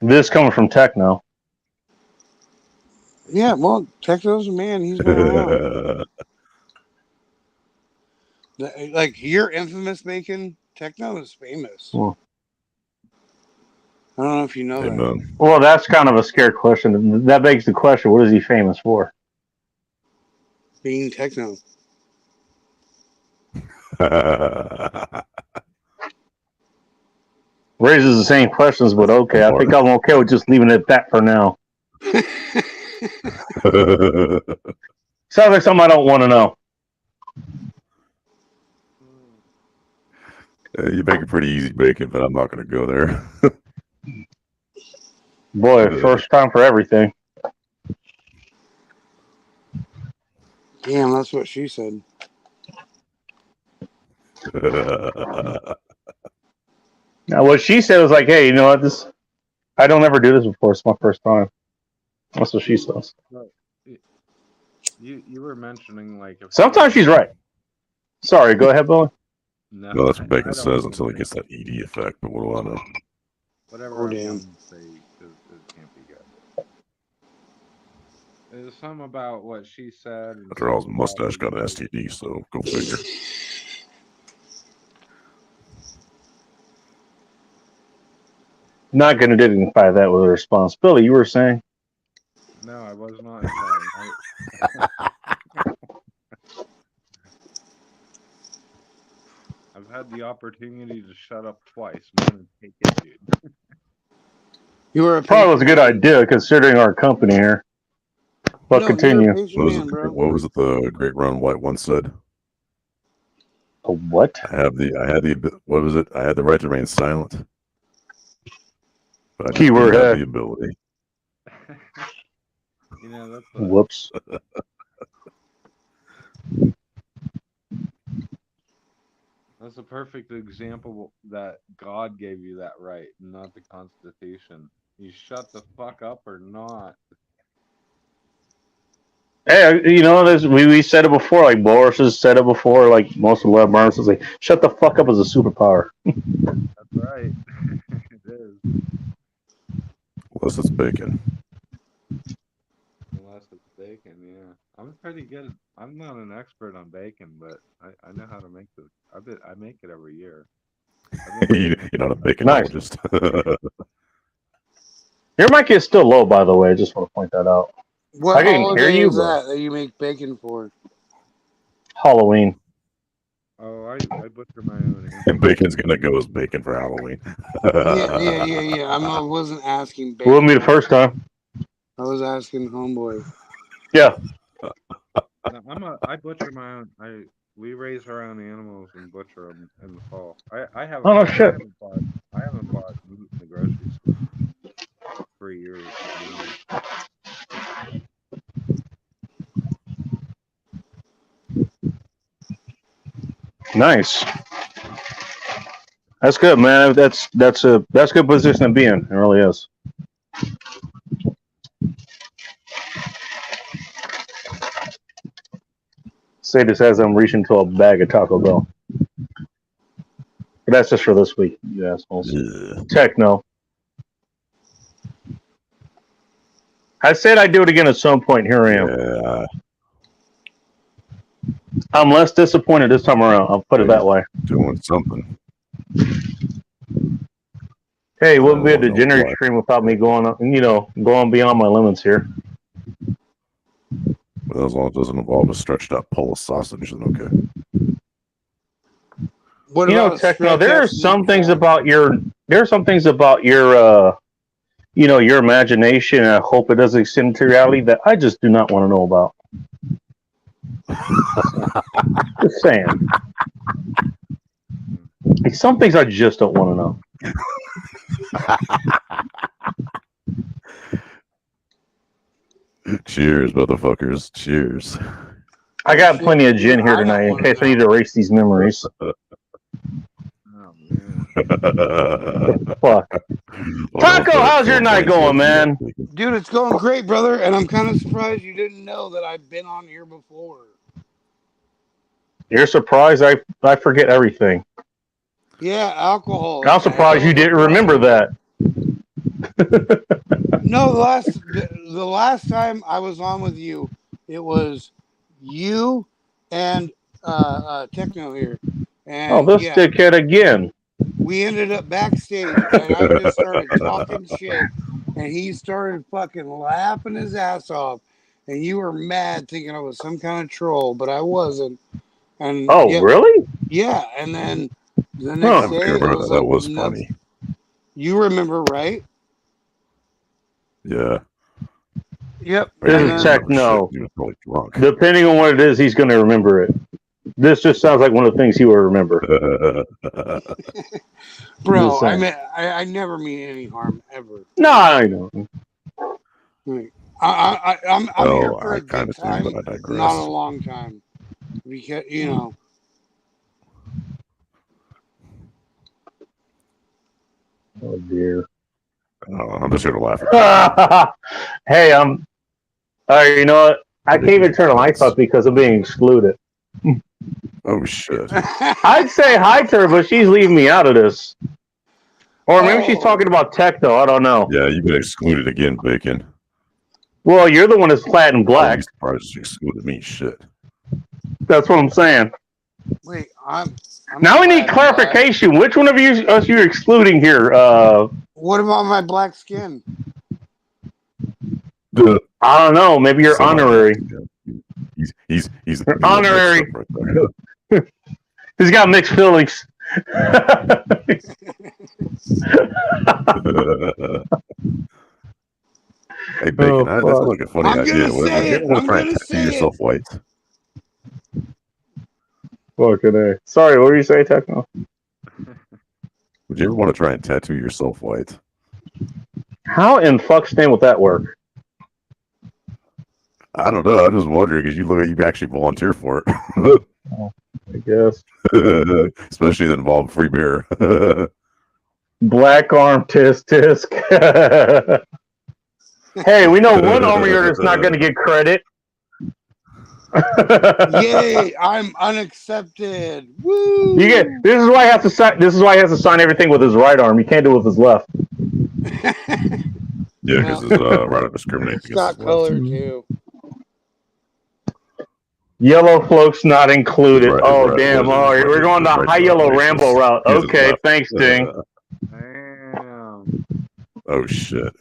This coming from Techno. Yeah, well, Techno's a man. He's been around. Like, your infamous bacon, Techno is famous. Well, I don't know if you know that. Amen. well, that's kind of a scared question. That begs the question: what is he famous for? Being Techno. Raises the same questions, but okay. I think I'm okay with just leaving it at that for now. Sounds like something I don't want to know. You make a pretty easy bacon, but I'm not going to go there. Boy, first time for everything. Damn, that's what she said. Now, what she said was like, "Hey, you know what? I don't ever do this before. It's my first time." That's what she says. You were mentioning like if Sometimes she's right. Sorry, go ahead, Billy. No, Well, that's what I bacon don't says until it think- gets that ED effect, but what do I know? Whatever Oh, I damn. say it can't be good. There's something about what she said. and After all, his something mustache about got an STD, so go figure. Not going to dignify that with a response. Billy, you were saying? No, I was not saying. I've had the opportunity to shut up twice. I'm gonna take it, dude. You were a Probably was a good patient man. idea considering our company here. But No, continue. you're a patient man, bro. What was it the Great Ron White once said? A what? I had the what was it? I had the right to remain silent. But I just Keyword didn't have had. the ability. You know, that's Whoops. a perfect example that God gave you that right, not the Constitution. You shut the fuck up or not. Hey, you know, we said it before. Like Boris has said it before. Like most of the left Burns is like, shut the fuck up as a superpower. That's right. It is. Unless it's bacon. Unless it's bacon, yeah. I'm pretty good. I'm not an expert on bacon, but I know how to make the. I make it every year. You're not a baconologist. Your mic is still low, by the way. I just want to point that out. What I can hear holiday you, is but that you make bacon for? Halloween. Oh, I butcher my own. And bacon's gonna go as bacon for Halloween. Yeah. I wasn't asking bacon. Wouldn't be the first time. I was asking homeboy. Yeah. No, I butcher my own. We raise our own animals and butcher them in the fall. I haven't. Oh, no shit. I haven't bought meat in the grocery store for years. Nice. That's good, man. That's a good position to be in. It really is. Say this as I'm reaching to a bag of Taco Bell. But that's just for this week, you assholes. Yeah. Techno. I said I'd do it again at some point. Here I am. Yeah. I'm less disappointed this time around. I'll put it that way. Doing something. Hey, it wouldn't be a no, degenerate why? stream without me going beyond my limits here. Well, as long as it doesn't involve a stretched out Polish sausage, then okay. What You know, about Techno, stretch there are out some meat things fat? about your your imagination, and I hope it doesn't extend to reality that I just do not want to know about. Just saying. Like, some things I just don't want to know. Cheers, motherfuckers. Cheers. I got plenty of Shit, gin here I don't tonight in wanna case I know. need to erase these memories. Oh man. Fuck. Well, Taco, better how's your kill night Blaze going, than man? Bacon. Dude, it's going great, brother, and I'm kind of surprised you didn't know that I've been on here before. You're surprised I forget everything. Yeah, alcohol. I'm It's a surprised hell you of a didn't remember problem. that. No, the last time I was on with you, it was you and Techno here, Oh, and this yeah, dickhead again. we ended up backstage, and I just started talking shit, and he started fucking laughing his ass off, and you were mad, thinking I was some kind of troll, but I wasn't. And Oh, yeah, really? yeah, and then the Huh. next I day remember it was that like was nothing. funny. You remember, right? Yeah. Yep. I didn't And This is then, remember shit. Techno. He was probably drunk. Depending on what it is, he's going to remember it. This just sounds like one of the things he will remember. bro, Just saying. I never mean any harm ever. No, I know. Like, I'm here Oh, for I a kind good of do, time, but I digress. not a long time, because you know. Oh, dear. I'm just here to laugh at Hey, all right, you know what? I can't even turn the lights off because I'm being excluded. Oh, shit. I'd say hi to her, but she's leaving me out of this. Or maybe she's talking about Techno. I don't know. Yeah, you've been excluded again, Bacon. Well, you're the one that's clad in I'd black. be surprised you excluded me. Shit. That's what I'm saying. Wait, I'm Now we need glad I'm black. clarification. Which one of us you're excluding here? What about my black skin? Duh. I don't know. Maybe you're Someone- honorary. He's You're honorary. Right there. He's got mixed feelings. Hey, Bacon, that's fuck. like a funny I'm idea. gonna Would say you it. ever want I'm to try and gonna tattoo say yourself white? Fucking A. Sorry, what were you saying, Techno? Would you ever want to try and tattoo yourself white? How in fuck's name would that work? I don't know. I'm just wondering because you look like you actually volunteer for it. I guess. Especially that involved free beer. Black arm tisk tisk. Hey, we know one armor that's not going to get credit. Yay! I'm unaccepted. Woo! You get. This is why he has to sign. This is why he has to sign everything with his right arm. You can't do it with his left. Yeah, because it's right up discriminating It's got against the color left. too. Yellow floats not included. Right, oh right, damn! right, All right, right, we're going the right, high right, yellow right, Rambo right. route. Here's his Okay, left. thanks, Ding. Damn. Oh shit.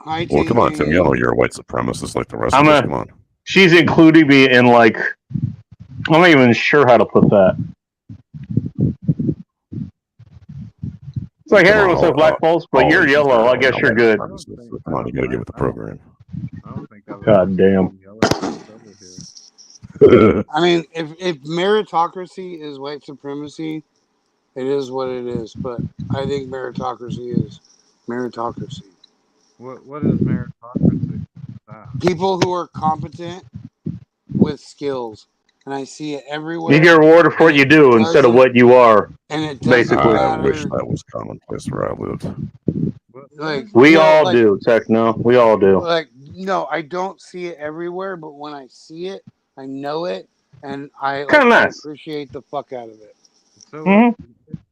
Hi, Well, come on, Ting Tim Ting. Yellow, you're a white supremacist like the rest I'm of us. a- Come on. She's including me in like. I'm not even sure how to put that. It's like Come on, everyone says all- black folks, but all you're Asians yellow. are I guess white you're good. supremacists, so come on, you gotta get with the program. I don't think I've God ever damn. seen yellow over here. I mean, if meritocracy is white supremacy, it is what it is. But I think meritocracy is meritocracy. What is meritocracy? Ah. People who are competent with skills, and I see it everywhere. You get rewarded for what you do instead of what you are. And it doesn't Basically. I matter. wish that was commonplace where I lived. Like We no, all like- do, Techno. We all do. Like no, I don't see it everywhere, but when I see it, I know it, and I Kinda nice. appreciate the fuck out of it. So Mhm.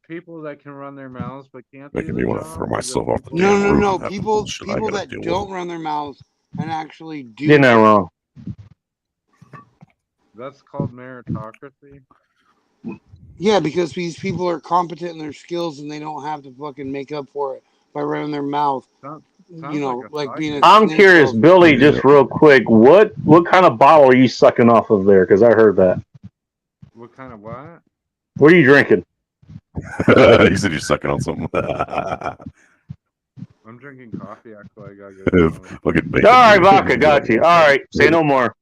people that can run their mouths but can't Making do me the want to job, throw or the myself off the people- No, damn no, roof no. and have the People bullshit I people gotta that deal don't with. run their mouths and actually do. You're not things. wrong. That's called meritocracy. Yeah, because these people are competent in their skills and they don't have to fucking make up for it by running their mouth. Sounds You know, like a being a I'm snake curious, salesman. Billy, just real quick, what kind of bottle are you sucking off of there? Because I heard that. What kind of what? What are you drinking? You said you're sucking on something. I'm drinking coffee. Actually, I gotta go. Fucking All bacon. right, vodka, got you. All right, say no more.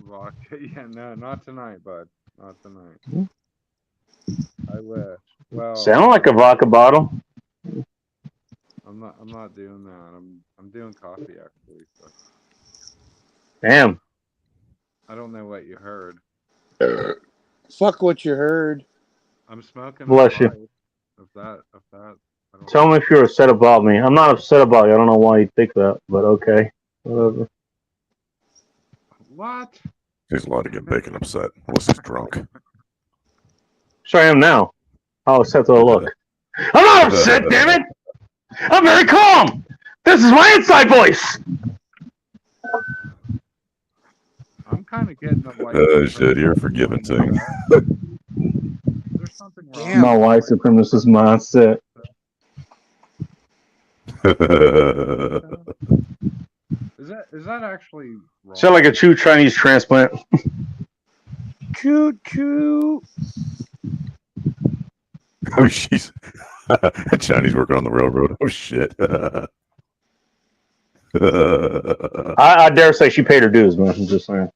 Vodka. Yeah, no, not tonight, bud. Not tonight. I wish. Well, Sound like a vodka bottle. I'm not doing that. I'm doing coffee actually. So Damn. I don't know what you heard. Fuck what you heard. I'm smoking. Bless a you. pipe, a I don't Tell me if you're upset about me. I'm not upset about you. I don't know why you think that, but okay. Whatever. What? He's allowed to get bacon upset unless he's drunk. Sure I am now. How upset do I look? I'm not upset, damn it! I'm very calm! This is my inside voice! I'm kind of getting a white. Shit, you're a forgiven thing. There's something wrong. Damn. My white supremacist mindset. Is that actually wrong? Sound like a true Chinese transplant. Choo choo. Oh, jeez. Chinese working on the railroad. Oh, shit. I dare say she paid her dues, man. I'm just saying.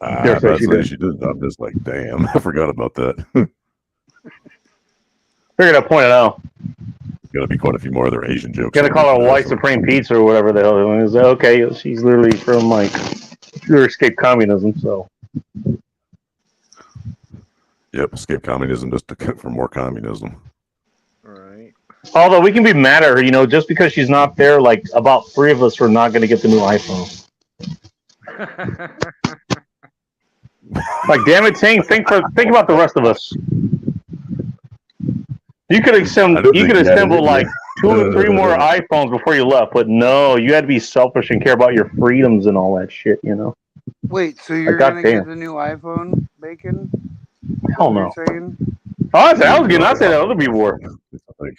Dare say That's she what did. she did. I'm just like, damn, I forgot about that. Figured I'd point it out. Gotta be quite a few more other Asian jokes. Gotta call her white supreme pizza or whatever the hell it is. Okay, she's literally from like pure escape communism, so. Yep, escape communism just for more communism. Right. Although we can be mad at her, you know, just because she's not there, like about 3 of us are not going to get the new iPhone. Like, damn it, Ting, think about the rest of us. You could assemble like 2 or 3 more iPhones before you left, but no, you had to be selfish and care about your freedoms and all that shit, you know. Wait, so you're God gonna damn. get the new iPhone, Bacon? Hell no. You're saying? Oh, I was getting. I said that other people were. Like,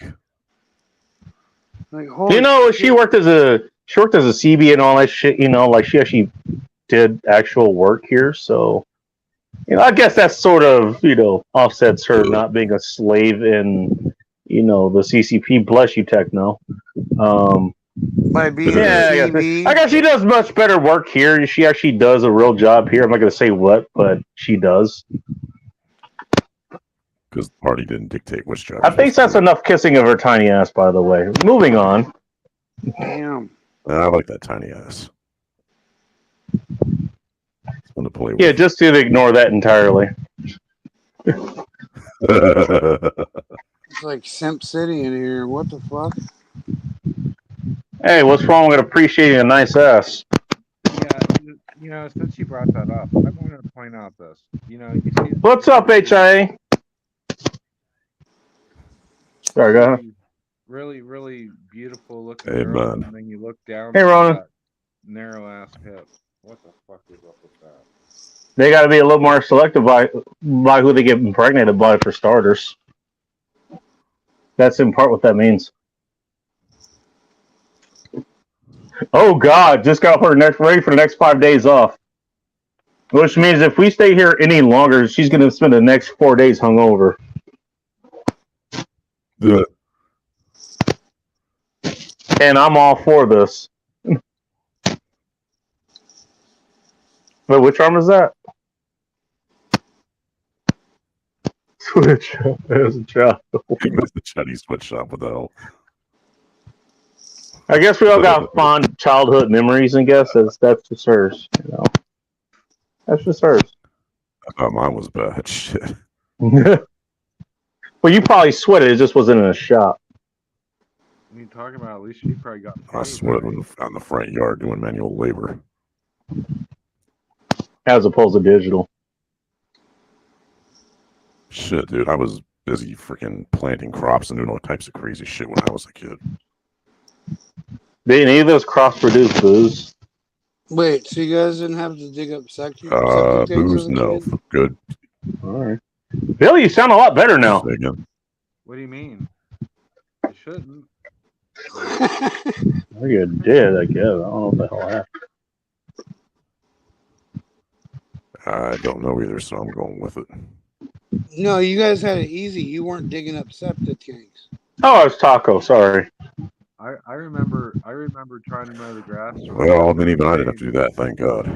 holy You know, she worked as a CB and all that shit. You know, like she actually did actual work here. So, you know, I guess that sort of, you know, offsets her not being a slave in, you know, the CCP. Bless you, Techno. by being Yeah, a I TV. guess she does much better work here. She actually does a real job here. I'm not going to say what, but she does. Because the party didn't dictate which job. I think that's enough kissing of her tiny ass, by the way. Moving on. Damn. I like that tiny ass. It's fun to play with. Yeah, just to ignore that entirely. It's like Simp City in here. What the fuck? Hey, what's wrong with appreciating a nice ass? Yeah, you know, since you brought that up, I wanted to point out this. You know, you see. What's up, HIA? Sorry, go ahead. Really, really beautiful looking Hey, girl, man. and then you look down. Hey, to Ronan. that narrow ass hip. What the fuck is up with that? They got to be a little more selective by who they get impregnated by, for starters. That's in part what that means. Oh God, just got her ready for the next 5 days off. Which means if we stay here any longer, she's going to spend the next 4 days hungover. The- And I'm all for this. But which arm is that? Switch. There's a job. the Chinese sweatshop. What the hell? I guess we all got fond childhood memories, I guess. That's just hers, you know. That's just hers. I thought mine was bad. Shit. Well, you probably sweated. It just wasn't in a shop. What are you talking about? At least she probably got. I sweat on the front yard doing manual labor. As opposed to digital. Shit, dude. I was busy freaking planting crops and doing all types of crazy shit when I was a kid. Did any of those crops produce booze? Wait, so you guys didn't have to dig up septic tanks Booze, as a no. kid? Good. All right. Bill, you sound a lot better now. Say again. What do you mean? You shouldn't. Well, you did, I guess. I don't know what the hell happened. I don't know either, so I'm going with it. No, you guys had it easy. You weren't digging up septic tanks. Oh, it's Taco. Sorry. I remember trying to mow the grass. Well, then even I didn't have to do that, thank God.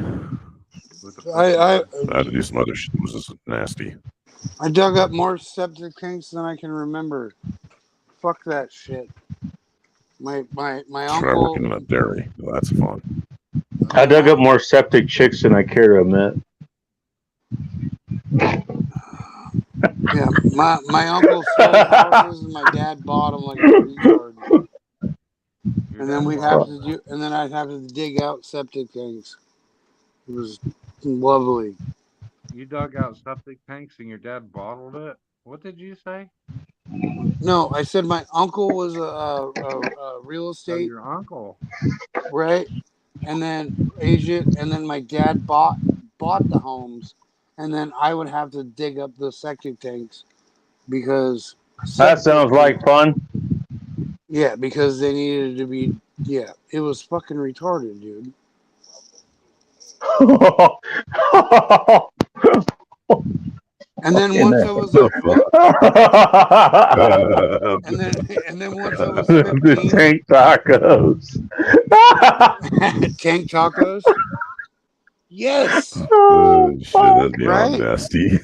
With the I had to do some other shit. It was just nasty. I dug up more septic tanks than I can remember. Fuck that shit. My Try uncle. working in a dairy. Well, that's fun. I dug up more septic chicks than I care to admit. Yeah, my uncle sold houses and my dad bought them like a retard. And then I'd have to dig out septic tanks. It was lovely. You dug out septic tanks and your dad bottled it? What did you say? No, I said my uncle was a real So estate, your uncle. right? And then agent, and then my dad bought the homes, and then I would have to dig up the septic tanks because That sounds like fun. Yeah, because they needed to be. Yeah, it was fucking retarded, dude. And then once I was like, and then once I was 15, the tank tacos. tank tacos. Yes, Oh, shit, that'd be all right? nasty.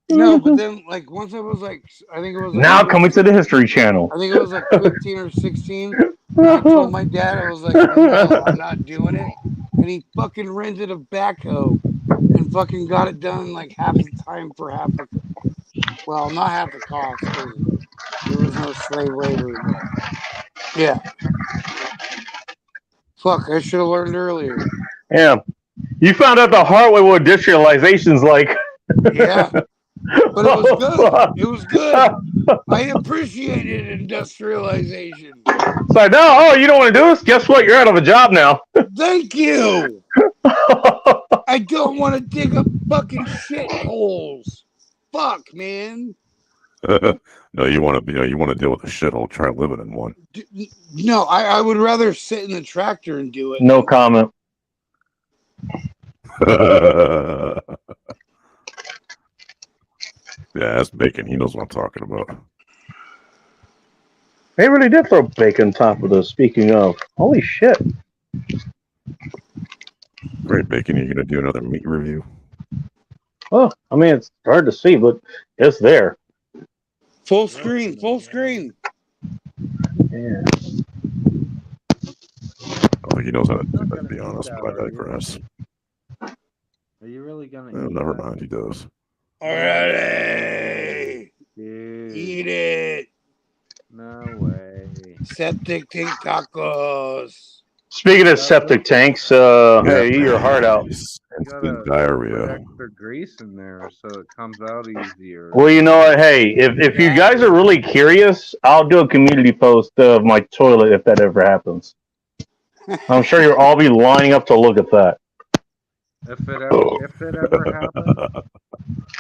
No, but then like once I was like, I think it was like Now 15, coming to the History Channel. I think it was like 15 or 16. I told my dad, I was like, no, I'm not doing it. And he fucking rented a backhoe and fucking got it done in like half the time for half the, well, not half the cost because there was no slave labor. But yeah. Fuck, I should have learned earlier. Yeah. You found out the hard way what industrialization's like. Yeah. But it was good. It was good. I appreciated industrialization. It's like, no, oh, you don't want to do this? Guess what? You're out of a job now. Thank you. I don't want to dig up fucking shitholes. Fuck, man. No, you want to deal with a shithole. Try living in one. No, I would rather sit in the tractor and do it. No comment. Yeah, that's Bacon. He knows what I'm talking about. They really did throw bacon on top of this. Speaking of, holy shit! Great, Bacon. You're gonna do another meat review? Well, I mean, it's hard to see, but it's there. Full screen, full screen. Yeah. Oh, he knows how to do that, to be honest, but I digress. Are you really gonna Oh, eat never that? mind, he does. Alrighty. Dude, Eat it. no way. Septic tank tacos. Speaking of septic tanks, hey, eat your heart out. Instant Put diarrhea. extra grease in there so it comes out easier. Well, you know what? Hey, if you guys are really curious, I'll do a community post of my toilet if that ever happens. I'm sure you'll all be lining up to look at that. If it ever happens,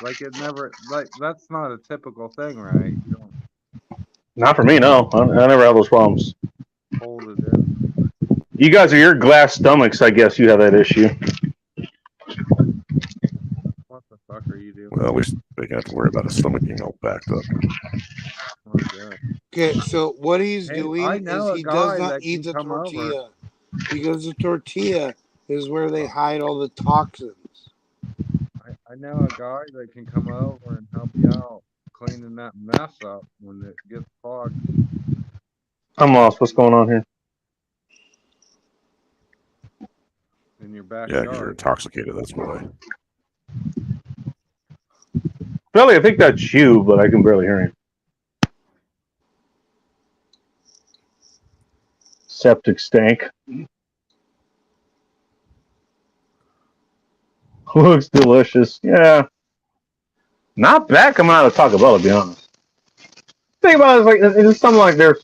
like it never, like that's not a typical thing, right? You don't Not for me, no. I never have those problems. hold it in. You guys are your glass stomachs. I guess you have that issue. What the fuck are you doing? Well, at least they got to worry about his stomach being all backed up. Oh, God. Okay, so what he's Hey, doing I know is a he guy does not that eat can the come over. tortilla because the tortilla is where they hide all the toxins. I know a guy that can come over and help you out cleaning that mess up when it gets clogged I'm lost. What's going on here? in your Yeah, because you're backyard. intoxicated, that's why. Billy, I think that's you, but I can barely hear you. Septic stank. Looks delicious. Yeah. Not bad coming out of Taco Bell, to be honest. Think about it, it's like it's something like there's.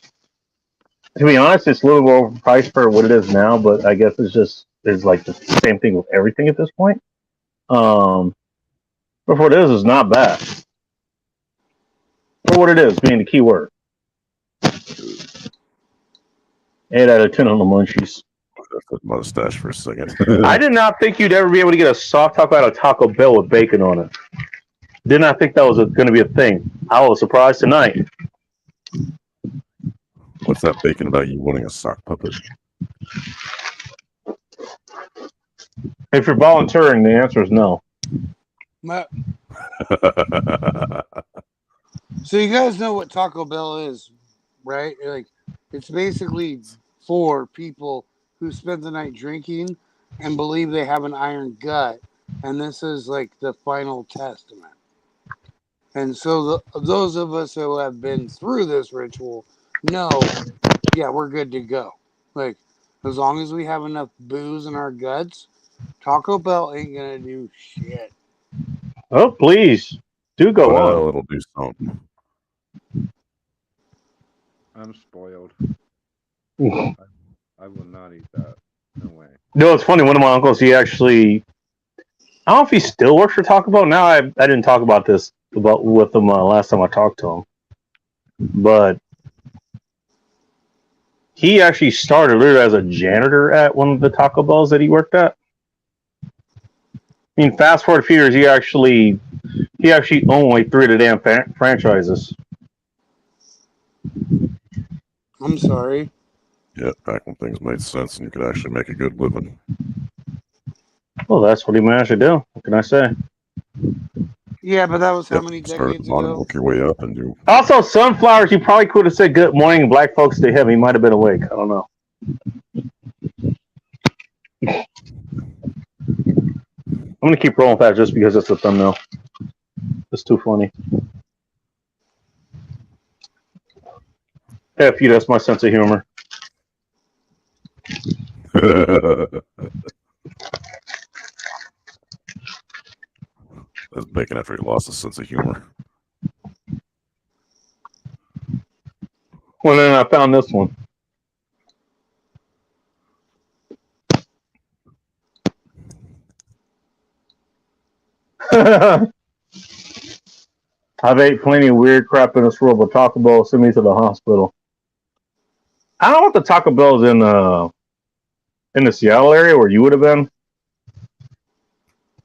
To be honest, it's a little more overpriced for what it is now, but I guess it's like the same thing with everything at this point. But for what it is not bad. For what it is, being the key word. 8 out of 10 on the munchies. That mustache for a second. I did not think you'd ever be able to get a soft taco out of Taco Bell with bacon on it. Did not think that was going to be a thing. I was surprised tonight. What's that bacon about you wanting a sock puppet? If you're volunteering, the answer is no. So you guys know what Taco Bell is, right? Like, it's basically for people who spend the night drinking and believe they have an iron gut, and this is like the final testament. And so those of us who have been through this ritual know, yeah, we're good to go. Like, as long as we have enough booze in our guts, Taco Bell ain't gonna do shit. Oh, please. Do go Well, on. it'll do something. I'm spoiled. You I will not eat that. No way. know, it's funny. One of my uncles, he actually, I don't know if he still works for Taco Bell. Now, I didn't talk about this with him last time I talked to him. But he actually started literally as a janitor at one of the Taco Bells that he worked at. I mean, fast forward a few years, he actually owned like 3 of the damn franchises. I'm sorry. Yeah, back when things made sense and you could actually make a good living. Well, that's what he managed to do. What can I say? Yeah, but that was how Yep, many start at decades the bottom, ago? work your way up, and do. Also, Sunflowers, you probably could have said good morning, black folks to him. He might have been awake. I don't know. I'm going to keep rolling with that just because it's a thumbnail. It's too funny. F you, that's my sense of humor. That's Bacon after he lost his sense of humor. Well, then I found this one. I've ate plenty of weird crap in this world, but Taco Bell sent me to the hospital. I don't know what the Taco Bell's in the Seattle area where you would have been.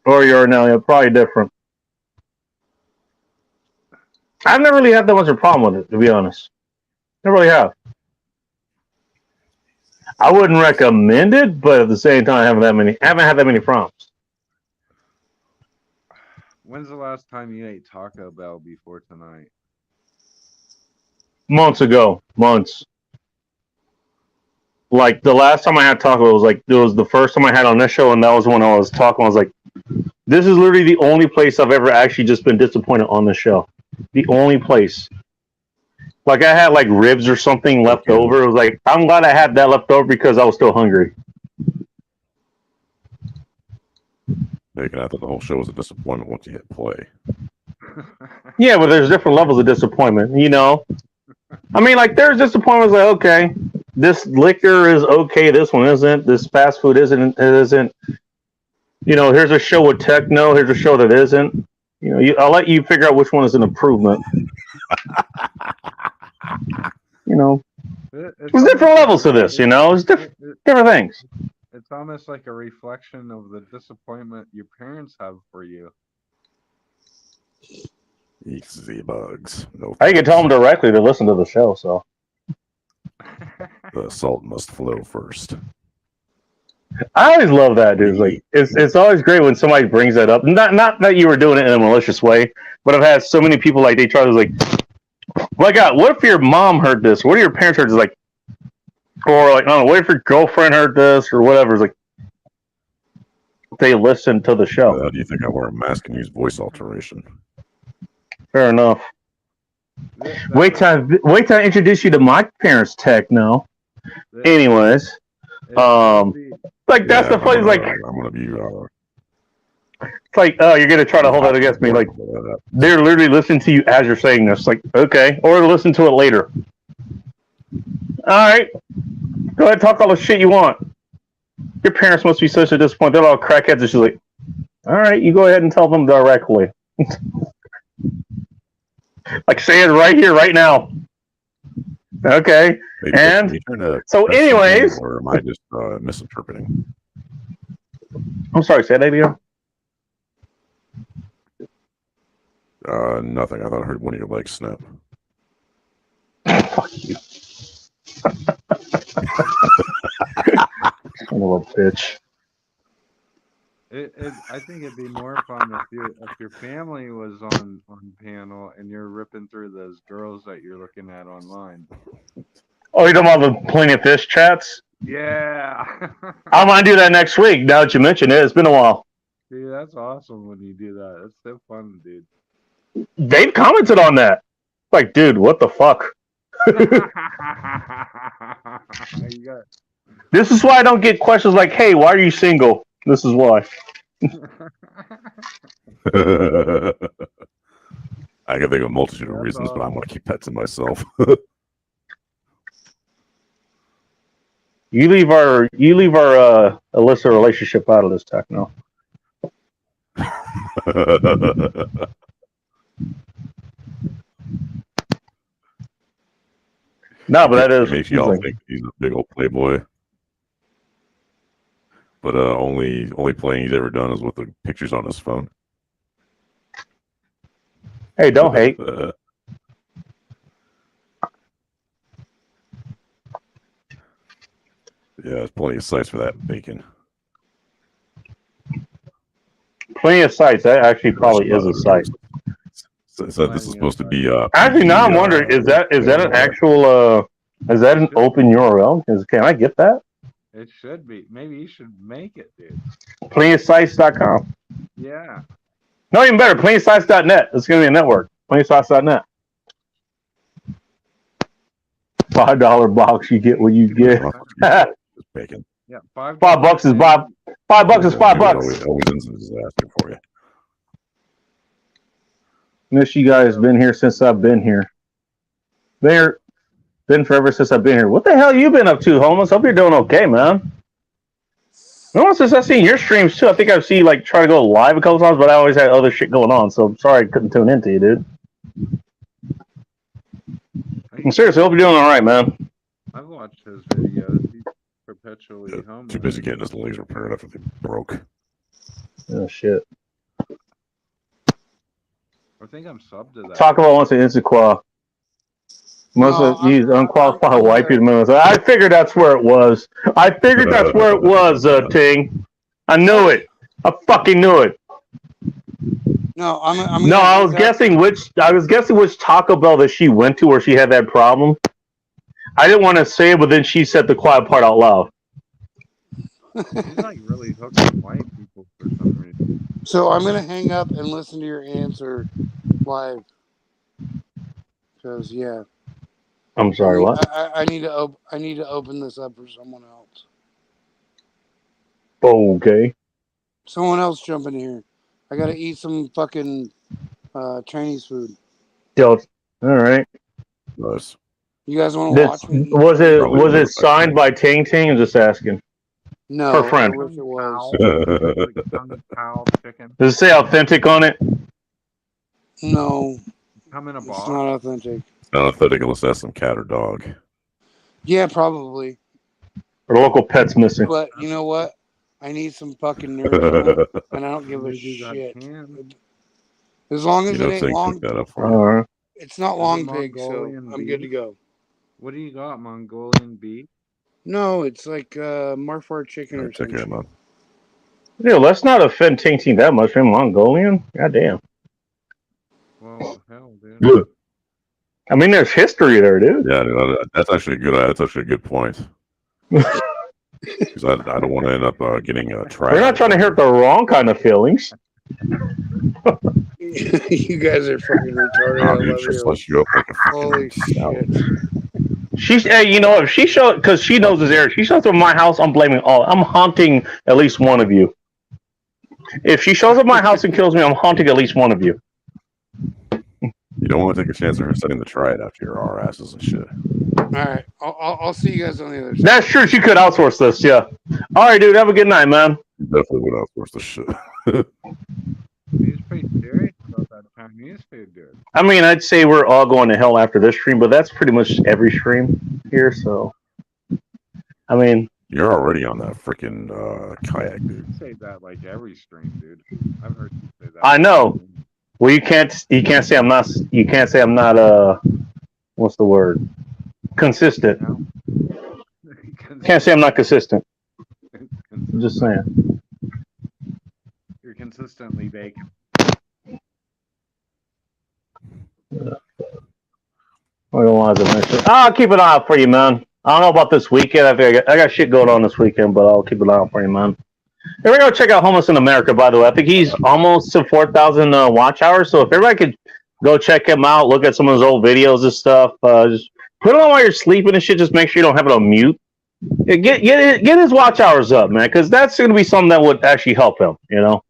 Or you are now, yeah, probably different. I've never really had that much of a problem with it, to be honest. Never really have. I wouldn't recommend it, but at the same time, I haven't had that many problems. When's the last time you ate Taco Bell before tonight? Months ago. Months. Like, the last time I had Taco Bell it was the first time I had on this show, and that was when I was talking. I was like, this is literally the only place I've ever actually just been disappointed on the show. The only place. Like, I had, like, ribs or something left over. It was like, I'm glad I had that left over because I was still hungry. Bacon, I thought the whole show was a disappointment once you hit play. Yeah, but there's different levels of disappointment, you know? I mean, like, there's disappointments like, okay, this liquor is okay, this one isn't, this fast food isn't, it isn't. You know, here's a show with techno, here's a show that isn't. You know, I'll let you figure out which one is an improvement. You know, there's different levels to this, you know? It's different things. It's almost like a reflection of the disappointment your parents have for you. Easy bugs. No I can tell them directly to listen to the show, so. The salt must flow first. I always love that, dude. Like, it's always great when somebody brings that up. Not that you were doing it in a malicious way, but I've had so many people like they try to like, my God, what if your mom heard this? What if your parents heard this? Like, or like, I don't know, what if your girlfriend heard this or whatever? It's like they listen to the show. How do you think I wear a mask and use voice alteration? Fair enough. Wait till I introduce you to my parents' techno. Anyways, like that's the funny. Like I'm gonna be. It's like, oh, you're gonna try to hold that against me. Like they're literally listening to you as you're saying this. Like, okay, or listen to it later. All right, go ahead, talk all the shit you want. Your parents must be such a disappointment. They're all crackheads. And she's like, all right, you go ahead and tell them directly. Like, say it right here, right now. Okay. Hey, and so, anyways, or am I just misinterpreting? I'm sorry. Say that again. Nothing. I thought I heard one of your legs snap. Fuck you. Son of a bitch. I think it'd be more fun if your family was on panel and you're ripping through those girls that you're looking at online. Oh, you're talking about the Plenty of Fish chats? Yeah. I might do that next week. Now that you mention it, it's been a while. Dude, that's awesome when you do that. That's so fun, dude. They've commented on that. Like, dude, what the fuck? You got- This is why I don't get questions like, "Hey, why are you single?" This is why. I can think of a multitude of That's reasons, but I'm awesome. going to keep that to myself. You leave our illicit relationship out of this, Techno. No, but that is. Makes y'all think he's a big old playboy. But only playing he's ever done is with the pictures on his phone. Hey, don't hate. Yeah, there's plenty of sites for that bacon. Plenty of sites. That actually probably is a site. So this is supposed to be. Actually, now I'm wondering: is that an actual? Is that an open URL? Can I get that? It should be. Maybe you should make it, dude. PlentyofSites.com. Yeah. No, even better. PlentyofSites.net. It's going to be a network. PlentyofSites.net. $5 box. You get what you get. Bacon. Yeah. $5 is $5. $5 is $5. Always ends in disaster for you. Miss you guys. Been here since I've been here. Been forever since I've been here. What the hell you been up to, homeless? Hope you're doing okay, man. No, since I've seen your streams too. I think I've seen like try to go live a couple times, but I always had other shit going on. So I'm sorry I couldn't tune into you, dude. I'm seriously, hope you're doing all right, man. I've watched his videos. He's perpetually homeless. Too busy getting his legs repaired after they broke. Oh shit. I think I'm subbed to that. Talk about once an Instaqua. Most of these unqualified white people. I figured that's where it was. Ting. I knew it. I fucking knew it. No, I'm No, I was guessing which Taco Bell that she went to where she had that problem. I didn't want to say it, but then she said the quiet part out loud. He's like really hooked on white people for some reason. So I'm gonna hang up and listen to your answer live. Because yeah. I'm sorry, what? I need to open this up for someone else. Okay. Someone else jump in here. I gotta eat some fucking Chinese food. Yo, all right. Nice. You guys want to watch me? Was it signed by Ting Ting? I'm just asking. No, her friend. I wish it was. Chicken. Does it say authentic on it? No, Come in a it's box. not authentic. It's not authentic unless that's some cat or dog. Yeah, probably. Or local pets missing? But you know what? I need some fucking nourishment, and I don't give a Maybe you got shit. canned. As long as You it know, ain't Ting long, picked that up for you. All right. it's not long it pig, so Mongolian I'm good to beef? go. What do you got? Mongolian beef? No, it's like Marfar chicken or Check it something. out. Yeah, let's not offend Ting Ting that much. Man, Mongolian? God damn. Well, hell, dude. Good. I mean, there's history there, dude. Yeah, that's actually a good point. Because I don't want to end up getting trapped. We're not trying to hurt the wrong kind of feelings. You guys are fucking retarded. I I'll love just you. slice you up like a Holy freaking shit. She's, hey, you know, if she shows, because she knows this area, she shows up at my house, I'm blaming all. I'm haunting at least one of you. If she shows up at my house and kills me, I'm haunting at least one of you. You don't want to take a chance of her setting the triad after your R asses and shit. All right, I'll see you guys on the other side. That's true. She could outsource this, yeah. All right, dude. Have a good night, man. You definitely would outsource the shit. He's pretty serious about that Chinese food, dude. I mean, I'd say we're all going to hell after this stream, but that's pretty much every stream here, so. I mean. You're already on that freaking kayak, dude. You say that like every stream, dude. I've heard you say that. I know. Well, you can't say I'm not, what's the word? Consistent. Can't say I'm not consistent. I'm just saying. You're consistently bacon. I'll keep an eye out for you, man. I don't know about this weekend. I got shit going on this weekend, but I'll keep an eye out for you, man. Here we go. Check out Homeless in America, by the way. I think he's almost to 4,000 watch hours. So if everybody could Go check him out. Look at some of his old videos and stuff. Just put it on while you're sleeping and shit. Just make sure you don't have it on mute. Get his watch hours up, man, because that's going to be something that would actually help him. You know,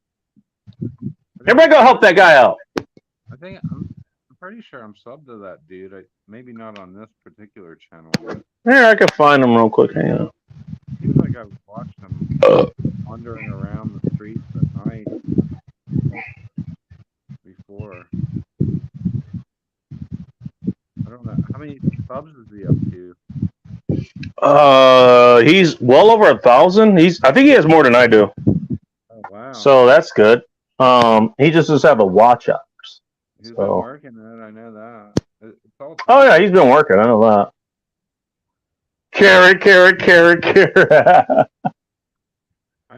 everybody go help that guy out. I think I'm pretty sure I'm subbed to that dude. Maybe not on this particular channel. But Here, I can find him real quick. Hang on. seems like I've watched him wandering around the streets at night before. I don't know how many subs is he up to. He's well over 1,000. I think he has more than I do. Oh wow! So that's good. He just doesn't have the watch hours. He's been So. working it. I know that. It's all Oh yeah, he's been working. I know that. Carrot. I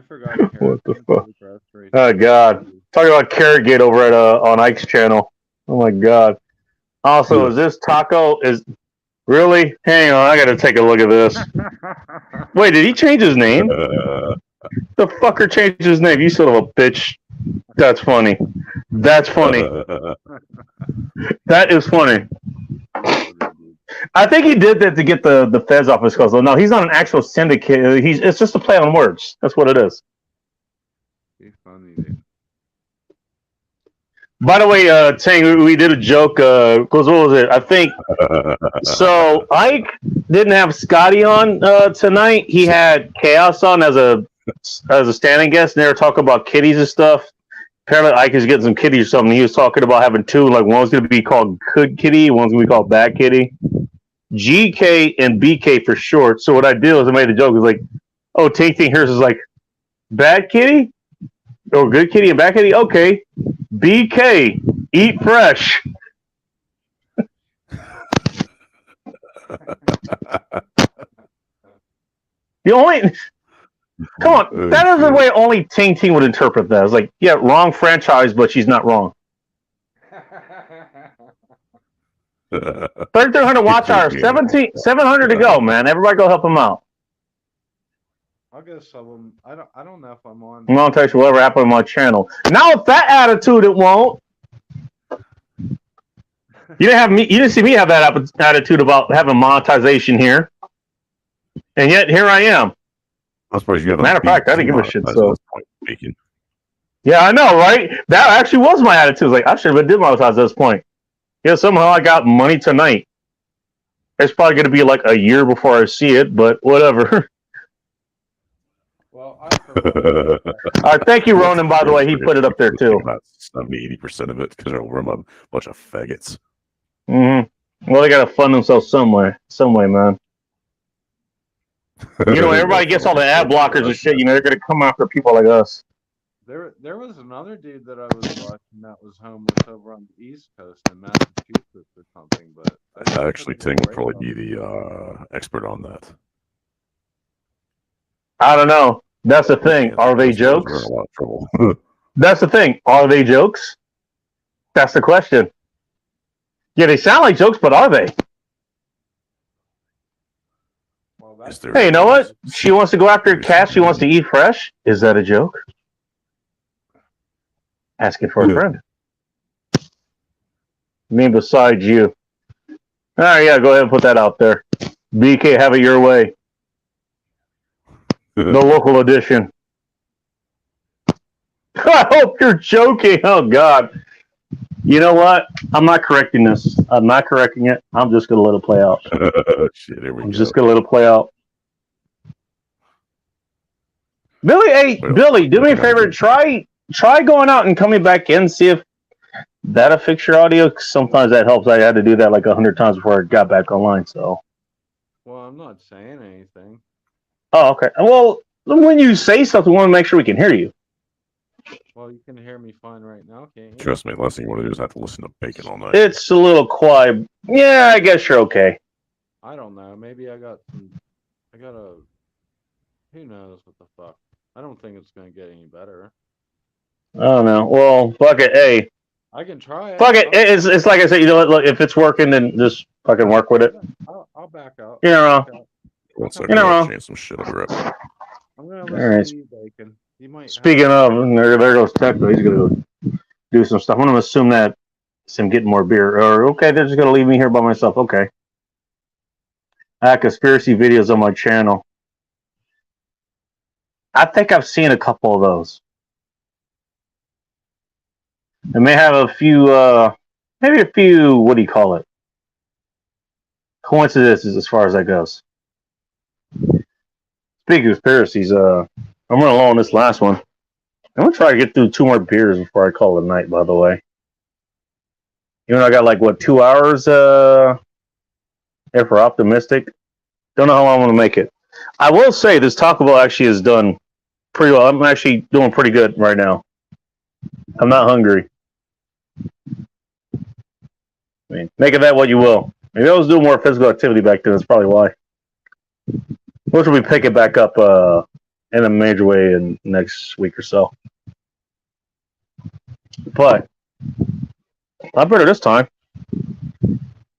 forgot. What the fuck? Oh god, talking about Carrot Gate over at on Ike's channel. Oh my god. Also, is this taco is really? Hang on, I gotta take a look at this. Wait, did he change his name? The fucker changed his name. You son of a bitch. That's funny. That's funny. That is funny. I think he did that to get the feds off his cause. No, he's not an actual syndicate. It's just a play on words. That's what it is. He's funny, dude. By the way, Tang, we did a joke. Because what was it? I think so. Ike didn't have Scotty on tonight. He had Chaos on as a standing guest, and they were talking about kitties and stuff. Apparently, Ike is getting some kitties or something. He was talking about having two. Like one was going to be called Good Kitty, one's going to be called Bad Kitty. GK and BK for short. So what I did was I made a joke. It was like, oh, Ting here's is like Bad Kitty or Good Kitty and Bad Kitty. Okay, BK, eat fresh. The only, come on, that is the way only Ting would interpret that. It's like, yeah, wrong franchise, but she's not wrong. 3,300 watch hours, 700 to go, man. Everybody go help him out. I'll go sub him. I don't know if I'm on. I'm gonna tell you whatever happened on my channel. Now with that attitude, it won't. You didn't see me have that attitude about having monetization here, and yet here I am. I suppose you got. Matter of fact, I didn't give a shit. So speaking. Yeah, I know, right? That actually was my attitude. Like I should have been monetized at this point. Yeah, somehow I got money tonight. It's probably going to be like a year before I see it, but whatever. Well, thank you, Ronan. By the way, he put it up there too. About 70-80% of it because they're a bunch of faggots. Mm-hmm. Well, they got to fund themselves some way, man. You know, everybody gets all the ad blockers and shit. You know, they're going to come after people like us. There was another dude that I was watching that was homeless over on the East Coast in Massachusetts or something. But actually, Ting would probably be the expert on that. I don't know. That's the thing. Are they jokes? We're in a lot of trouble. That's the thing. Are they jokes? That's the question. Yeah, they sound like jokes, but are they? Hey, you know what? She wants to go after a cat. She wants to eat fresh. Is that a joke? Asking for a friend. Me besides you. All right, yeah, go ahead and put that out there. BK, have it your way. The local edition. I hope you're joking. Oh, God. You know what? I'm not correcting this. I'm not correcting it. I'm just going to let it play out. Shit, here we I'm go. just going to let it play out. Billy, hey, Billy, do me a favor. Try going out and coming back in, see if that'll fix your audio. Sometimes that helps. I had to do that like 100 times before I got back online. So. Well, I'm not saying anything. Oh, okay. Well, when you say something, we want to make sure we can hear you. Well, you can hear me fine right now, can't you? Trust me, last thing you want to do is have to listen to Bacon all night. It's a little quiet. Yeah, I guess you're okay. I don't know. Maybe I got a. Who knows what the fuck? I don't think it's gonna get any better. I don't know. Well, fuck it. Hey. I can try it. Fuck it. It's like I said. You know what? Look, if it's working, then just fucking work with it. I'll back out. You're wrong. One second, You're not wrong. Change some shit. I'll be right back. I'm gonna All listen right. to you, Bacon. You might. Speaking of, there goes Tecmo. He's gonna do some stuff. I'm gonna assume that some getting more beer. Or okay, they're just gonna leave me here by myself. Okay. I have conspiracy videos on my channel. I think I've seen a couple of those. I may have a few, maybe a few. What do you call it? Coincidences as far as that goes. Speaking of conspiracies, I'm running low on this last one. I'm gonna try to get through 2 more beers before I call it a night. By the way, even though I got like what 2 hours, if we're optimistic, don't know how long I'm gonna make it. I will say this Taco Bell actually has done pretty well. I'm actually doing pretty good right now. I'm not hungry. I mean, make of that what you will. Maybe I was doing more physical activity back then. That's probably why. Which will be picking back up in a major way in next week or so. But not better this time.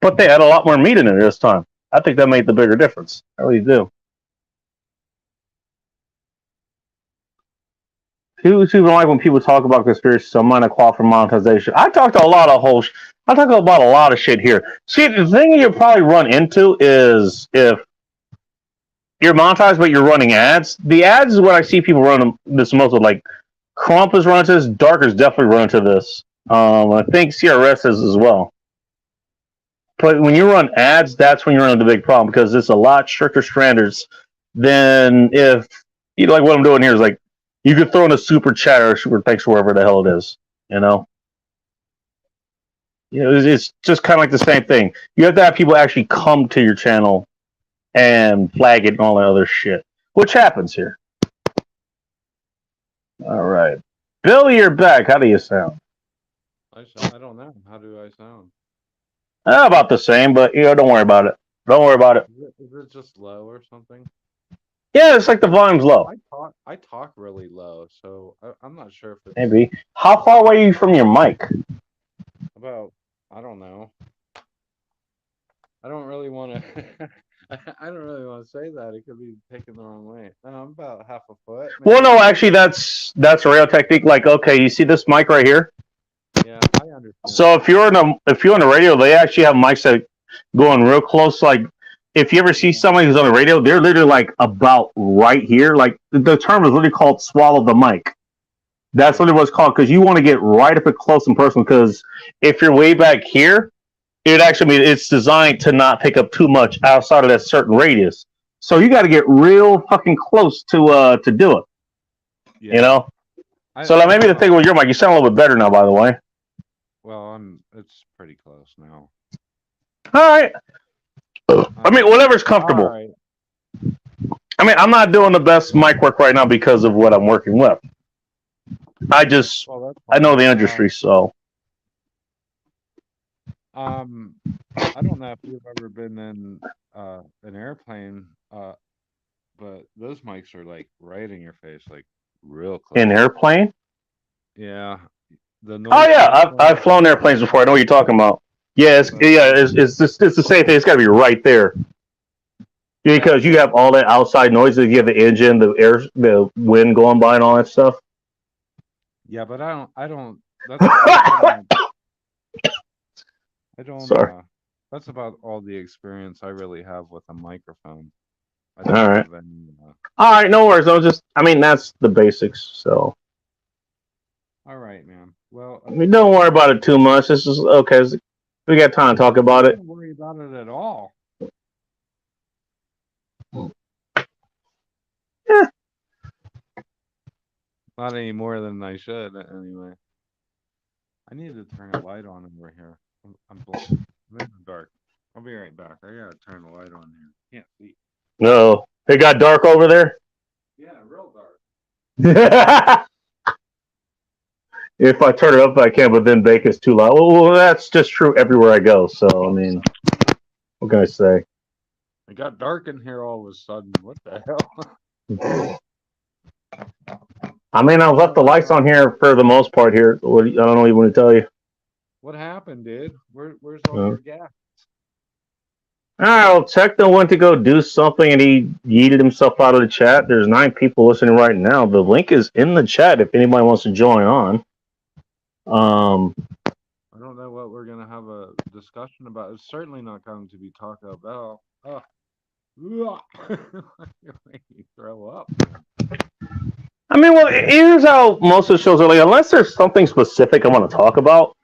But they had a lot more meat in it this time. I think that made the bigger difference. I really do. People like when people talk about conspiracy, so I'm not qualified for monetization. I talked about a lot of shit here. See, the thing you probably run into is if you're monetized but you're running ads. The ads is what I see people run this most of. Like Crump is running to this, Darker's definitely running to this. I think CRS is as well. But when you run ads, that's when you run into the big problem because it's a lot stricter standards than if you like what I'm doing here is like you could throw in a super chat or super thanks wherever the hell it is, you know. You know, it's just kind of like the same thing. You have to have people actually come to your channel and flag it and all that other shit, which happens here. All right, Billy, you're back. How do you sound? I don't know. How do I sound? About the same, but you know, don't worry about it. Don't worry about it. Is it just low or something? Yeah, it's like the volume's low. I talk really low, so I'm not sure if it's Maybe. How far away are you from your mic? about. I don't know. I don't really want to. I don't really want to say that. It could be taken the wrong way. I'm about half a foot. Maybe. Well, no, actually, that's a real technique. Like, okay, you see this mic right here? Yeah, I understand. So if you're on the radio, they actually have mics that go in real close. Like, if you ever see somebody who's on the radio, they're literally like about right here. Like the term is literally called "swallow the mic." That's literally what it's called because you want to get right up and close and personal. Because if you're way back here, it actually it's designed to not pick up too much outside of that certain radius. So you got to get real fucking close to do it. Yeah. You know. So like maybe the thing with your mic, you sound a little bit better now. By the way. Well, it's pretty close now. All right. I mean, whatever's comfortable. All right. I mean, I'm not doing the best mic work right now because of what I'm working with. I know the industry, so. I don't know if you've ever been in an airplane, but those mics are like right in your face, like real close. In airplane? Yeah. I've flown airplanes before. I know what you're talking about. Yeah, it's the same thing. It's got to be right there because you have all that outside noises. You have the engine, the wind going by, and all that stuff. Yeah, but I don't. That's I don't. Sorry. That's about all the experience I really have with a microphone. All right. All right, no worries. That's the basics. So. All right, man. Well, I mean, don't worry about it too much. This is okay. We got time to talk about it. Don't worry about it at all. Yeah. Not any more than I should, anyway. I need to turn a light on over here. I'm in the dark. I'll be right back. I gotta turn the light on here. Can't see. No, it got dark over there. Yeah, real dark. If I turn it up, I can, but then bacon's too loud. Well, that's just true everywhere I go. So, I mean, what can I say? It got dark in here all of a sudden. What the hell? I mean, I've left the lights on here for the most part here. I don't know what you want to tell you. What happened, dude? Where's all your gas? All right, well, Techno went to go do something, and he yeeted himself out of the chat. There's 9 people listening right now. The link is in the chat if anybody wants to join on. I don't know what we're gonna have a discussion about. It's certainly not going to be Taco Bell. Oh, you make me throw up. I mean, well, here's how most of the shows are like. Unless there's something specific I want to talk about,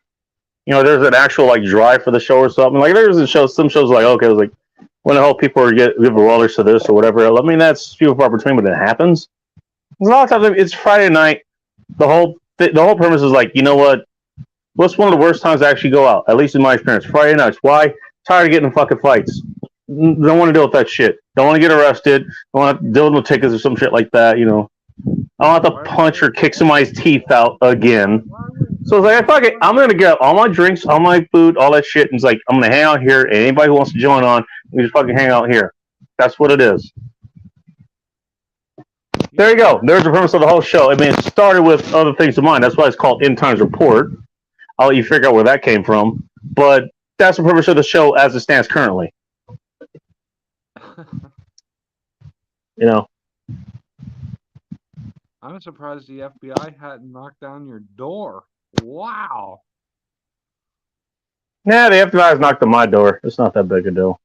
there's an actual like drive for the show or something. Like there's a show, some shows like okay, like when the whole people are give a rollers to this or whatever. I mean, that's few and far between, but it happens. A lot of times it's Friday night. The whole premise is like, you know what? What's one of the worst times to actually go out? At least in my experience, Friday nights. Why? Tired of getting in fucking fights. Don't want to deal with that shit. Don't want to get arrested. Don't want to deal with tickets or some shit like that. I don't have to punch or kick somebody's teeth out again. So it's like, fuck it. I'm gonna get all my drinks, all my food, all that shit, and it's like I'm gonna hang out here. And anybody who wants to join on, we just fucking hang out here. That's what it is. There you go. There's the premise of the whole show. I mean, it started with other things in mind. That's why it's called End Times Report. I'll let you figure out where that came from. But that's the premise of the show as it stands currently. I'm surprised the FBI hadn't knocked down your door. Wow. Nah, the FBI's knocked on my door. It's not that big a deal.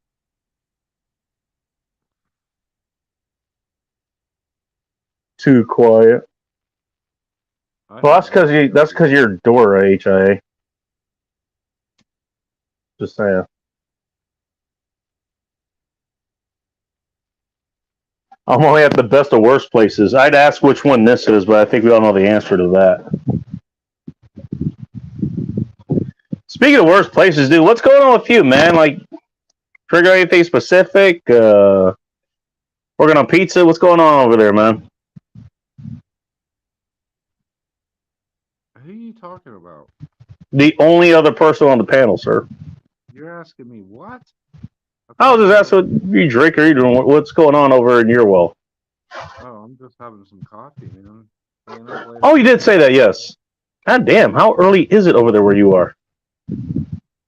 Too quiet. Well, that's because your door, HIA. Just saying. I'm only at the best of worst places. I'd ask which one this is, but I think we all know the answer to that. Speaking of worst places, dude, what's going on with you, man? Like, trigger anything specific? Working on pizza? What's going on over there, man? Who are you talking about? The only other person on the panel, sir. You're asking me what? I was just asking what you drink or you doing. What's going on over in your world? Oh, I'm just having some coffee, man. Staying up late. Oh, you did say that, yes. God damn, how early is it over there where you are? 1.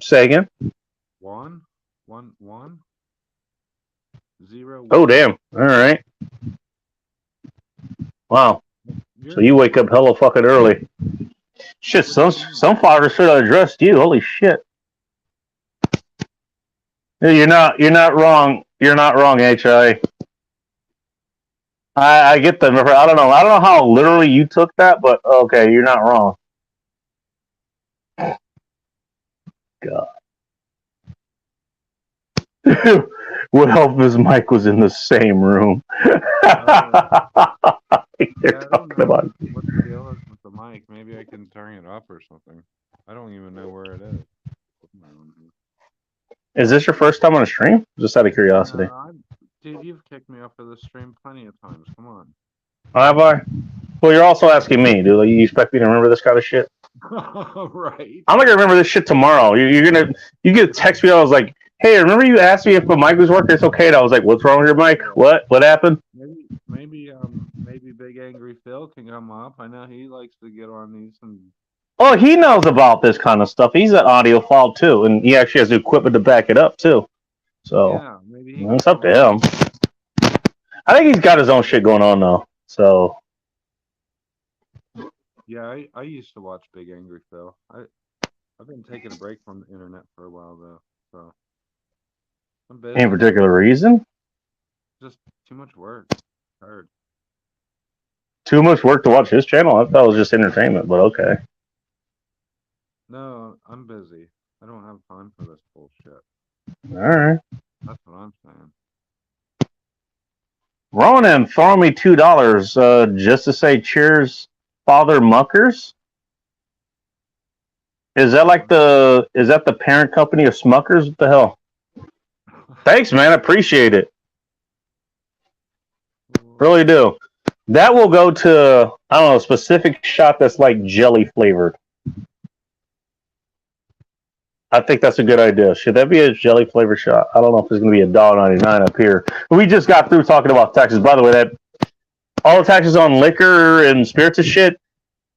Say again? 1, 1, 1, 0. Oh, damn. All right. Wow. So you wake up hella fucking early. Shit, some fathers should have addressed you. Holy shit. You're not wrong. You're not wrong, HI. I get them. I don't know how literally you took that, but okay, you're not wrong. God. Would help if his mic was in the same room. You're talking about. What the deal is with the mic? Maybe I can turn it up or something. I don't even know where it is. Is this your first time on a stream? Just out of curiosity. Dude, you've kicked me off of the stream plenty of times. Come on. Have I? Well, you're also asking me, dude. Like, you expect me to remember this kind of shit? Right. I'm not gonna remember this shit tomorrow. You're gonna text me. I was like, hey, remember you asked me if the mic was working? It's okay. And I was like, what's wrong with your mic? What happened? Maybe Big Angry Phil can come up. I know he likes to get on these and. Oh, he knows about this kind of stuff. He's an audiophile too, and he actually has the equipment to back it up too. So yeah, maybe it's up to him. I think he's got his own shit going on though. So yeah, I used to watch Big Angry Phil. I've been taking a break from the internet for a while though. So I'm busy. Any particular reason? Just too much work. Tired. Too much work to watch his channel? I thought it was just entertainment, but okay. No, I'm busy. I don't have time for this bullshit. Alright. That's what I'm saying. Ronan throwing me $2 just to say cheers, Father Muckers. Is that the parent company of Smuckers? What the hell? Thanks, man. I appreciate it. Really do. That will go to, I don't know, a specific shot that's like jelly flavored. I think that's a good idea. Should that be a jelly flavored shot? I don't know if it's going to be $1.99 up here. We just got through talking about taxes. By the way, that all the taxes on liquor and spirits and shit,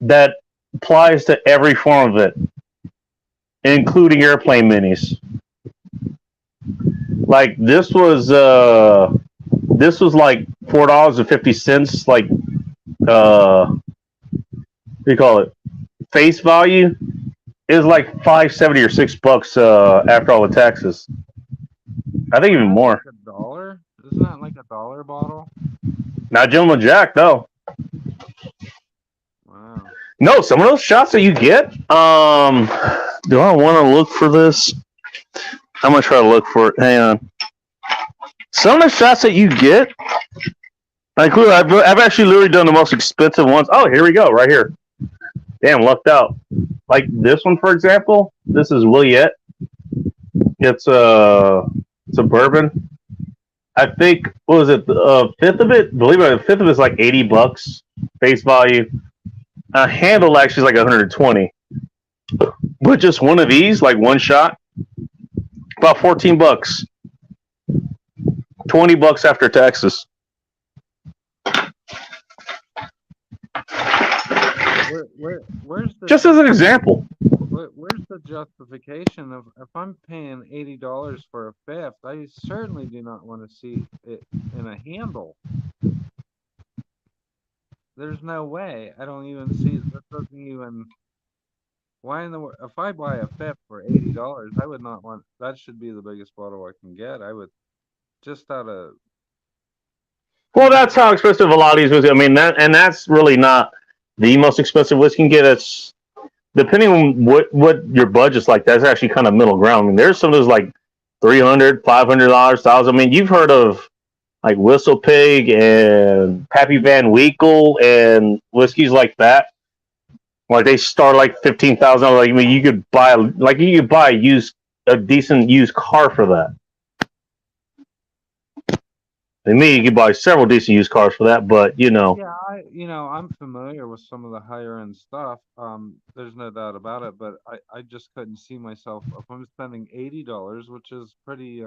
that applies to every form of it, including airplane minis. Like this was like $4.50, like you call it, face value is like $5.70 or $6 after all the taxes. I think even more. Like $1? Isn't that like $1 bottle? Not Gentleman Jack, though. Wow. No, some of those shots that you get. Do I want to look for this? I'm gonna try to look for it. Hang on. Some of the shots that you get, like, look, I've actually literally done the most expensive ones. Oh, here we go, right here. Damn, lucked out. Like this one, for example. This is Williette. It's a bourbon. I think, what was it? Fifth of it, believe it or not, a fifth of it's like $80 face value. A handle actually is like 120. But just one of these, like one shot, about $14. $20 after taxes. Where's the Just as an example. Where's the justification of if I'm paying $80 for a fifth? I certainly do not want to see it in a handle. There's no way. I don't even see. That doesn't even. Why in the world? If I buy a fifth for $80, I would not want. That should be the biggest bottle I can get. I would just out of. Well, that's how expensive a lot of these whiskey. I mean, that's really not the most expensive whiskey you can get. It's depending on what your budget's like. That's actually kind of middle ground. I mean, there's some of those like $300, $500, $1,000. I mean, you've heard of like Whistle Pig and Pappy Van Winkle and whiskeys like that. Like they start like $15,000. Like, I mean, you could buy a decent used car for that. And me, you could buy several decent used cars for that, but Yeah, I'm familiar with some of the higher end stuff. There's no doubt about it, but I just couldn't see myself if I'm spending $80, which is pretty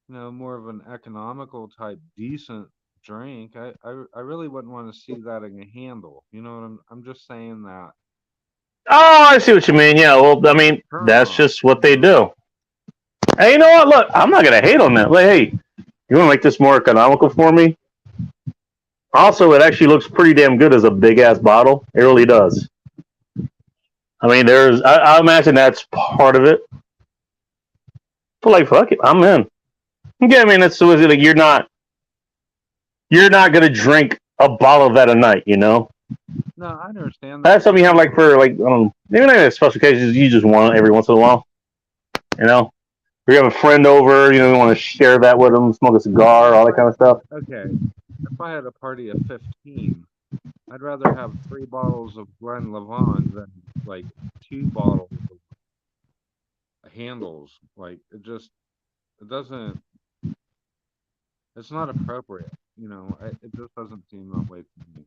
more of an economical type decent drink. I really wouldn't want to see that in a handle. You know what I'm just saying that. Oh, I see what you mean. Yeah, well, I mean, that's just what they do. Hey, you know what? Look, I'm not gonna hate on that. Like, hey, you want to make this more economical for me? Also, it actually looks pretty damn good as a big ass bottle. It really does. I mean, I imagine that's part of it. But like, fuck it, I'm in. Yeah, I mean, it's like you're not gonna drink a bottle of that a night, you know. No, I understand that. That's something you have like for like maybe not special occasions. You just want it every once in a while, you know. Or you have a friend over, you want to share that with them, smoke a cigar, all that kind of stuff. Okay, if I had a party of 15, I'd rather have 3 bottles of Glenlivet than like 2 bottles of handles. Like it doesn't. It's not appropriate, it just doesn't seem that way to me.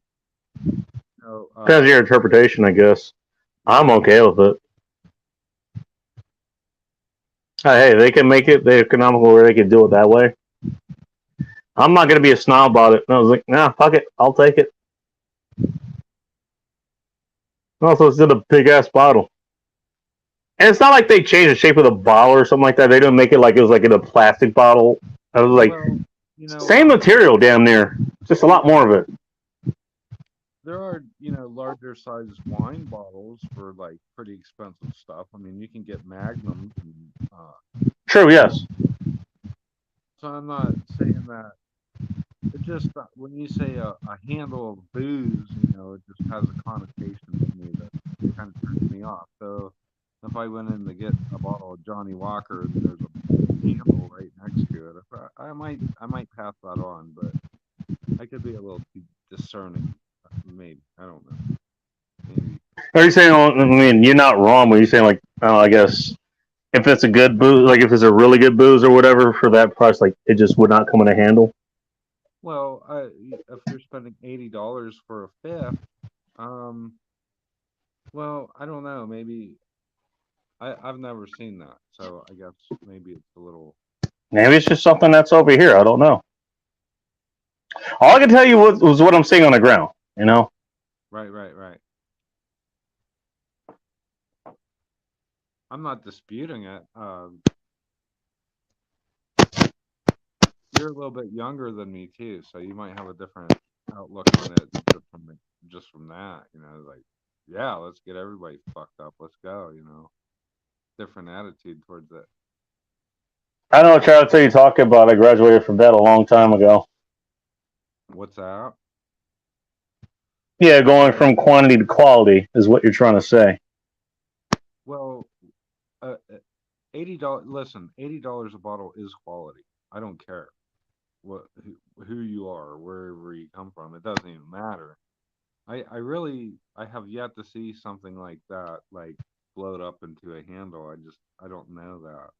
Depends on your interpretation, I guess. I'm okay with it. Hey, they can make it the economical where they can do it that way. I'm not going to be a snob about it. I was like, nah, fuck it. I'll take it. Also, it's in a big-ass bottle. And it's not like they changed the shape of the bottle or something like that. They didn't make it like it was like in a plastic bottle. I was like, same material damn near. Just a lot more of it. There are, larger sized wine bottles for like pretty expensive stuff. I mean, you can get Magnums. True, yes. So I'm not saying that. It just when you say a handle of booze, it just has a connotation to me that kind of turns me off. So if I went in to get a bottle of Johnny Walker and there's a handle right next to it, I might pass that on, but I could be a little too discerning. Maybe I don't know. Maybe. Are you saying? I mean, you're not wrong when you're saying like, I guess if it's a good booze, like if it's a really good booze or whatever for that price, like it just would not come in a handle. Well, if you're spending $80 for a fifth, well, I don't know. Maybe I've never seen that, so I guess maybe it's a little. Maybe it's just something that's over here. I don't know. All I can tell you was what I'm seeing on the ground. Right. I'm not disputing it. You're a little bit younger than me too, so you might have a different outlook on it just from just from that. Like, yeah, let's get everybody fucked up. Let's go. Different attitude towards it. I know what Charlie you're talking about. I graduated from that a long time ago. What's that? Yeah, going from quantity to quality is what you're trying to say. Well, $80. Listen, $80 a bottle is quality. I don't care who you are, wherever you come from. It doesn't even matter. I have yet to see something like that, like float up into a handle. I don't know that.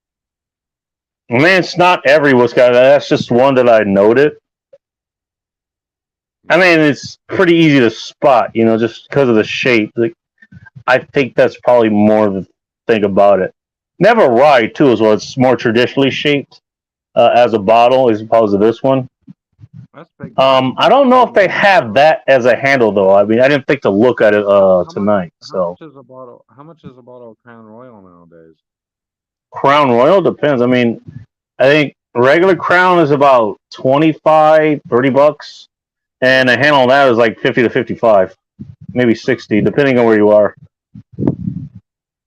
I mean, it's not every whiskey. That's just one that I noted. I mean, it's pretty easy to spot, just because of the shape. Like, I think that's probably more the thing about it. Never Rye, too, as well. It's more traditionally shaped as a bottle as opposed to this one. That's big. I don't know if they have that as a handle, though. I mean, I didn't think to look at it tonight. How much is a bottle of Crown Royal nowadays? Crown Royal depends. I mean, I think regular Crown is about $25, $30. And a handle on that is like 50 to 55, maybe 60, depending on where you are.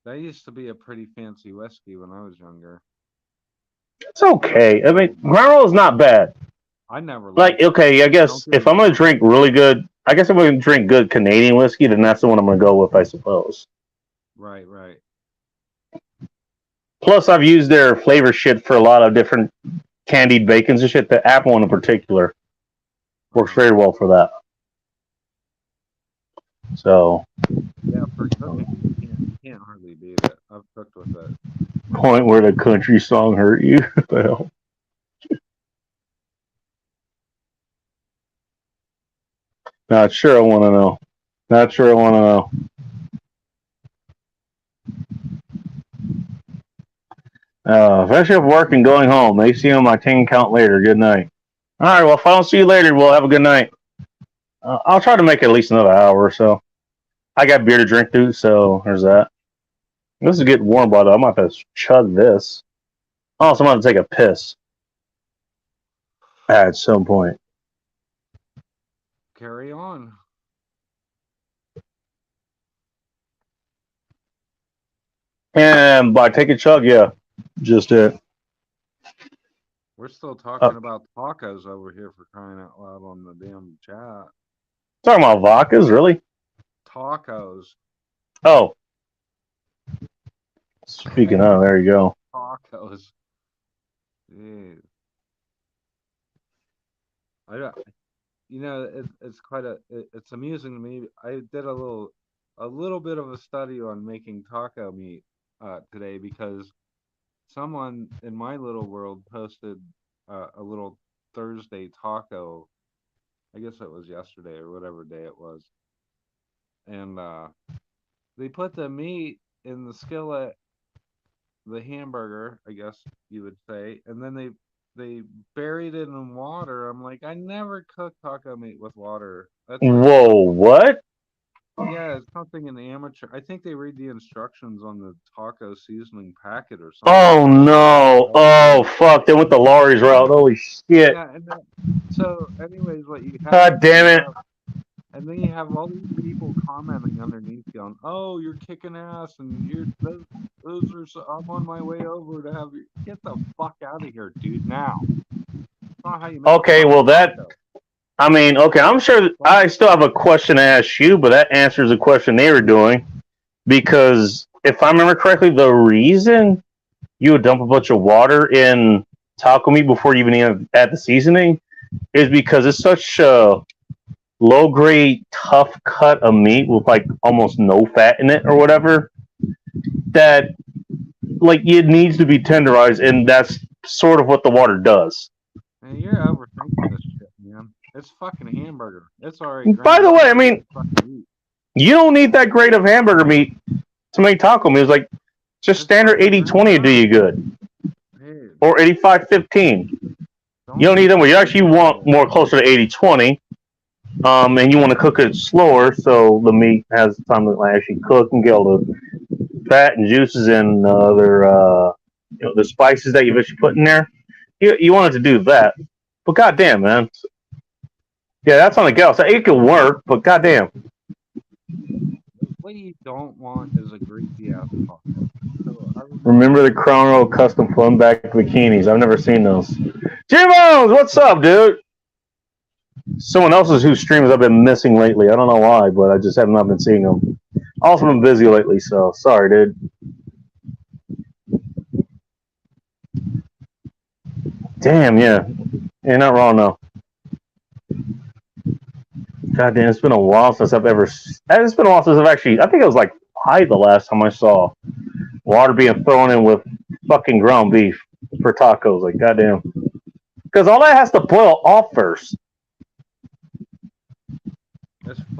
That used to be a pretty fancy whiskey when I was younger. It's okay. I mean, Crown Royal is not bad. I never okay, I guess if I'm going to drink really good, I guess I'm going to drink good Canadian whiskey, then that's the one I'm going to go with, I suppose. Right. Plus, I've used their flavor shit for a lot of different candied bacons and shit. The apple one in particular works very well for that. So. Yeah, for cooking, you can't hardly beat it. I've cooked with it. Point where the country song hurt you. What the hell? Not sure I want to know. Finish up work and going home. May see you on my 10 count later. Good night. All right, well, if I don't see you later, we'll have a good night. I'll try to make it at least another hour or so. I got beer to drink through, so there's that. This is getting warm, by the way. I'm going to have to chug this. Also, I'm going to take a piss at some point. Carry on. And by take a chug, yeah, just it. We're still talking about tacos over here, for crying out loud, on the damn chat. Talking about vodkas, really? Tacos. Oh. Speaking of, there you go. Tacos. Jeez. It's quite it's amusing to me. I did a little bit of a study on making taco meat today, because someone in my little world posted a little Thursday taco. I guess it was yesterday or whatever day it was. And they put the meat in the skillet, the hamburger, I guess you would say, and then they buried it in water. I'm like, I never cook taco meat with water. That's Whoa, what? Yeah, it's something an amateur. I think they read the instructions on the taco seasoning packet or something. Oh no! Oh fuck! They went the Laurie's route. Holy shit! Yeah, so anyways, what you have? God damn it! And then you have all these people commenting underneath, going, "Oh, you're kicking ass, and those are. I'm on my way over to have you. Get the fuck out of here, dude! Now." That's not how you make Okay, well I'm sure I still have a question to ask you, but that answers the question they were doing. Because if I remember correctly, the reason you would dump a bunch of water in taco meat before you even add the seasoning is because it's such a low-grade, tough cut of meat with like almost no fat in it or whatever, that like it needs to be tenderized, and that's sort of what the water does. Man, you're overthinking this shit, man. It's fucking hamburger. It's already. By the way, I mean, you don't need that grade of hamburger meat to make taco meat. It's like just standard 80-20 to do you good, or 85-15. You don't need them. Well, you actually want more closer to 80-20, and you want to cook it slower so the meat has time to actually cook and get all the fat and juices and other the spices that you've actually put in there. You want it to do that, but goddamn, man. Yeah, that's on the gal. So it can work, but goddamn. What you don't want is a greasy ass taco. So I Remember the Chrono custom fun back bikinis? I've never seen those. J-Bones, what's up, dude? Someone else's whose streams I've been missing lately. I don't know why, but I just have not been seeing them. Also been busy lately, so sorry, dude. Damn, yeah. You're not wrong, though. God damn, it's been a while since I've ever... It's been a while since I've actually... I think it was like pie the last time I saw water being thrown in with fucking ground beef for tacos. Like, goddamn. Because all that has to boil off first.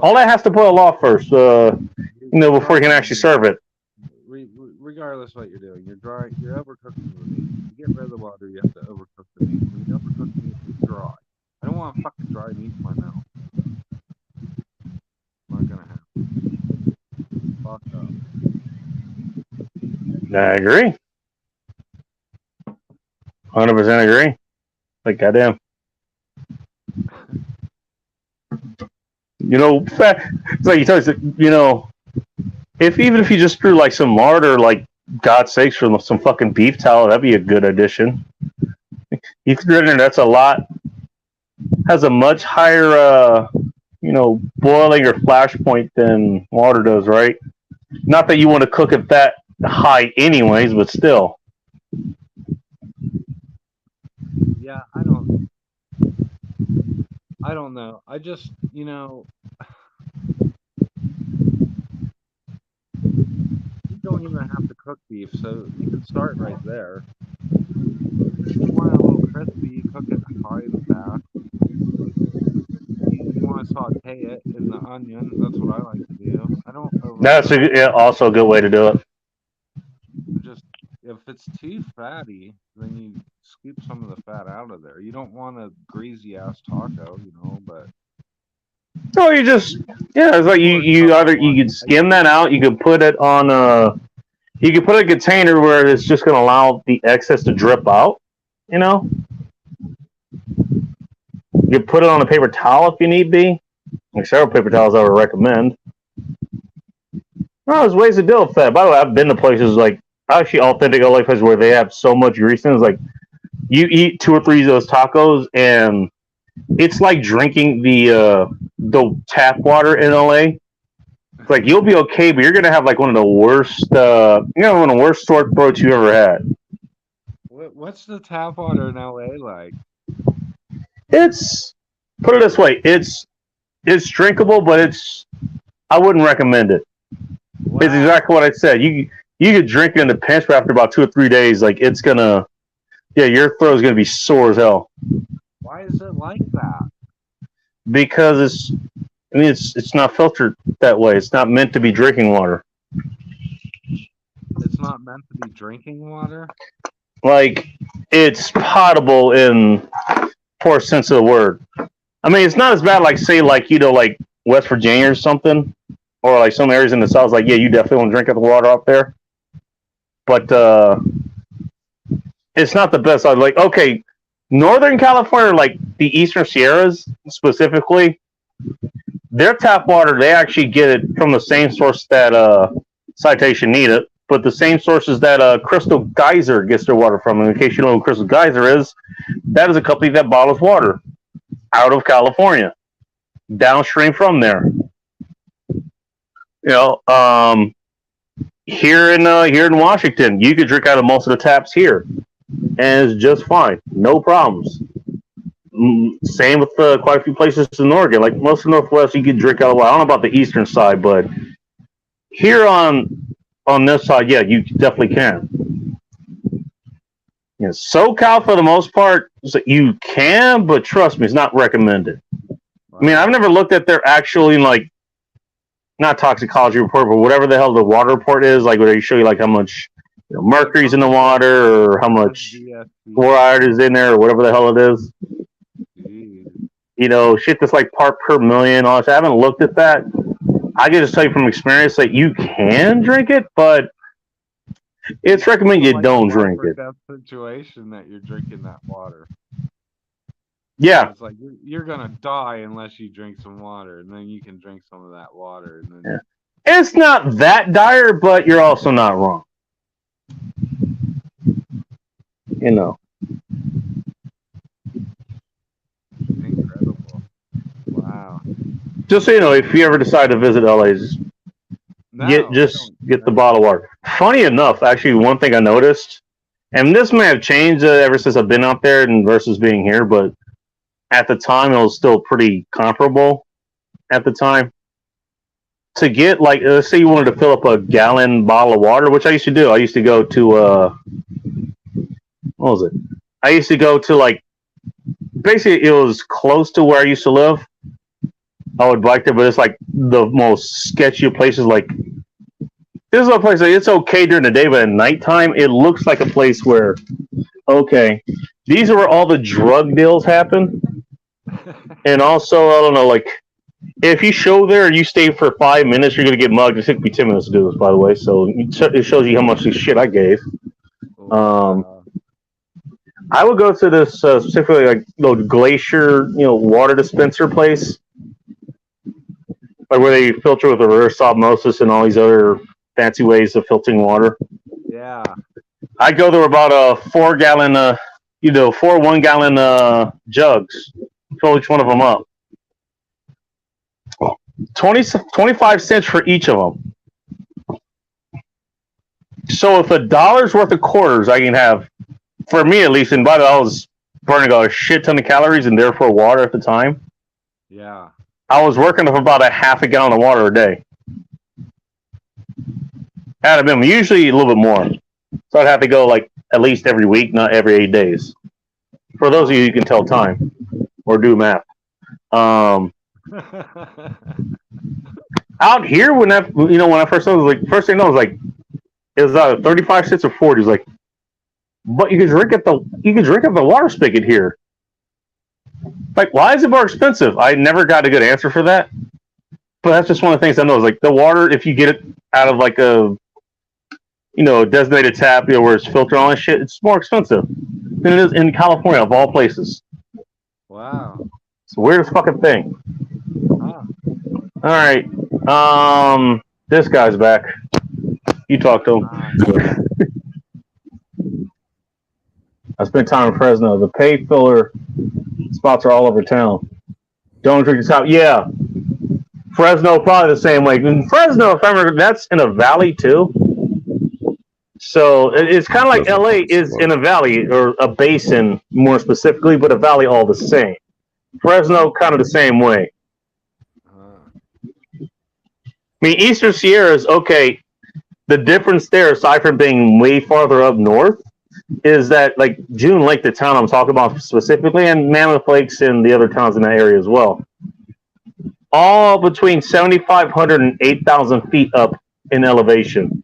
All that has to boil off first, before you can actually serve it. Regardless of what you're doing, you're overcooking the meat. You get rid of the water, you have to overcook the meat. When you overcook the meat, it's dry. I don't want fucking dry meat in my mouth. Not gonna happen. Fuck up. I agree. 100% agree. Like, goddamn. It's like you tell us, even if you just threw like some lard or like, God's sakes, for some fucking beef tallow, that'd be a good addition. You threw it in there, that's a lot. Has a much higher, boiling or flash point than water does, right? Not that you want to cook it that high anyways, but still. Yeah, I don't know. I just, you don't even have to cook beef, so you can start right there. If you want it a little crispy, you cook it high and fast. You want to saute it in the onion. That's what I like to do. I don't. That's also a good way to do it. Just if it's too fatty, then you scoop some of the fat out of there. You don't want a greasy ass taco, but. So you just it's like you could skim that out. You could put it on you could put a container where it's just going to allow the excess to drip out. You could put it on a paper towel if you need be. Like several paper towels I would recommend. There's ways to deal with that. By the way, I've been to places like actually authentic LA places where they have so much grease in it. It's like you eat 2 or 3 of those tacos and it's like drinking the tap water in LA. It's like you'll be okay, but you're gonna have like one of the worst, one of the worst sore throats you ever had. What's the tap water in LA like? It's put it this way, it's drinkable, but I wouldn't recommend it. Wow. It's exactly what I said. You could drink it in the pinch, but after about 2 or 3 days, like it's gonna, your throat's gonna be sore as hell. Why is it like that? Because it's not filtered that way. It's not meant to be drinking water. It's not meant to be drinking water? Like, it's potable in poor sense of the word. I mean, it's not as bad like, say, like West Virginia or something, or like some areas in the South, like, you definitely want to drink the water out there. But it's not the best. I was like, okay, Northern California, like the Eastern Sierras specifically, their tap water, they actually get it from the same source that Citation need it, but the same sources that Crystal Geyser gets their water from. And in case you know who Crystal Geyser is, that is a company that bottles water out of California, downstream from there. Here in Washington, you could drink out of most of the taps here, and it's just fine, no problems. Same with quite a few places in Oregon. Like most of the Northwest, you can drink out of. I don't know about the eastern side, but here on this side, you definitely can. SoCal for the most part, you can, but trust me, it's not recommended. I mean, I've never looked at their actually not toxicology report, but whatever the hell the water report is, like where they show you like how much mercury's in the water or how much fluoride is in there or whatever the hell it is. Shit that's like part per million. I haven't looked at that. I can just tell you from experience that you can drink it, but it's recommended you don't drink it. That situation that you're drinking that water. Yeah. It's like you're gonna die unless you drink some water, and then you can drink some of that water, and then It's not that dire, but you're also not wrong. You know. incredible. Wow. Just so you know, if you ever decide to visit LA, No, get the bottled water. Funny enough, actually, one thing I noticed, and this may have changed ever since I've been out there and versus being here, but at the time it was still pretty comparable. At the time, to get like, let's say you wanted to fill up a gallon bottle of water, which I used to do. I used to go to what was it? I used to go to like, basically it was close to where I used to live. I would bike there, but it's like the most sketchy places. Like, this is a place that it's okay during the day, but at nighttime, it looks like a place where, okay, these are where all the drug deals happen. And also, I don't know, like, if you show there and you stay for 5 minutes, you're going to get mugged. It took me 10 minutes to do this, by the way, so it shows you how much shit I gave. I would go to this specifically, like, the Glacier, water dispenser place. Like where they filter with reverse osmosis and all these other fancy ways of filtering water. Yeah. I go there about a 4 gallon, 4 1 gallon jugs. Fill each one of them up. 25 cents for each of them. So if $1's worth of quarters, I can have, for me at least, and by the way, I was burning a shit ton of calories and therefore water at the time. Yeah. I was working with about a half a gallon of water a day. At a minimum, usually a little bit more. So I'd have to go like at least every week, not every 8 days. For those of you who can tell time or do math. Out here, when I first started, like, first thing I was like, it was 35 cents or 40. It was like, but you can drink at the water spigot here. Like, why is it more expensive? I never got a good answer for that. But that's just one of the things I know is like the water, if you get it out of like a designated tap, where it's filtered and all that shit, it's more expensive than it is in California, of all places. Wow. It's the weirdest fucking thing. Huh. All right. This guy's back. You talk to him. I spent time in Fresno. The pay filler spots are all over town. Don't drink the top. Yeah. Fresno, probably the same way. In Fresno, if I remember, that's in a valley too. So it's kind of like LA is in a valley, or a basin more specifically, but a valley all the same. Fresno, kind of the same way. I mean, Eastern Sierra is okay. The difference there, aside from being way farther up north, is that like June Lake, the town I'm talking about specifically, and Mammoth Lakes and the other towns in that area as well, all between 7,500 and 8,000 feet up in elevation.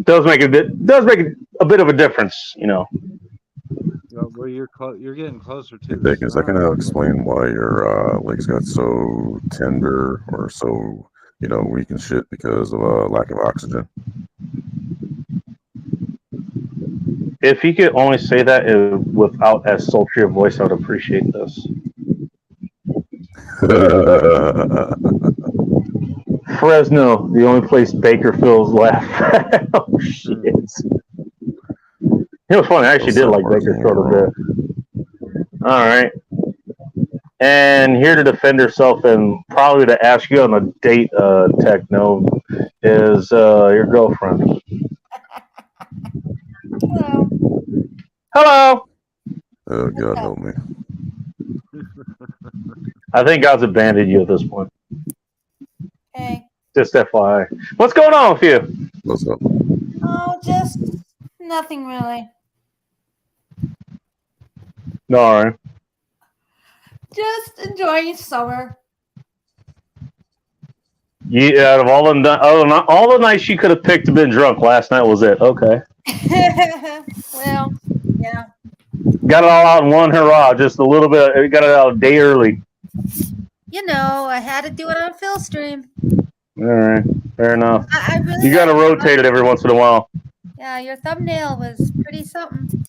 Does make a bit of a difference, Well, you're getting closer to. Hey, is that going to explain why your legs got so tender or so, weak and shit because of a lack of oxygen? If you could only say that without as sultry a voice, I would appreciate this. Fresno, the only place Baker Phil's laugh. Oh shit! It was funny. I actually did like Bakersfield a bit. All right, and here to defend herself and probably to ask you on a date, Techno, is your girlfriend. Hello. Hello. Oh God, help me! I think God's abandoned you at this point. Hey. Just FYI. What's going on with you? What's up? Oh, just nothing really. No, all right. Just enjoying summer. Yeah, out of all the nights you could have picked to been drunk, last night was it. Okay. Well, yeah. Got it all out in one hurrah, just a little bit. Got it out a day early. I had to do it on Phil stream. All right, fair enough. I really you got to rotate it every once in a while. Yeah, your thumbnail was pretty something.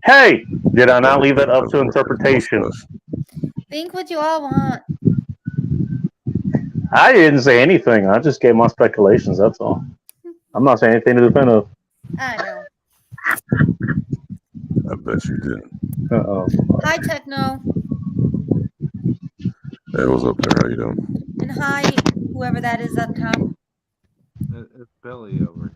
Hey, did I not leave it up to interpretation? Think what you all want. I didn't say anything. I just gave my speculations. That's all. I'm not saying anything to defend of. I know. I bet you didn't. Uh-oh. Hi, Techno. Hey, what's up there? How you doing? And hi, whoever that is up top. It's Billy over.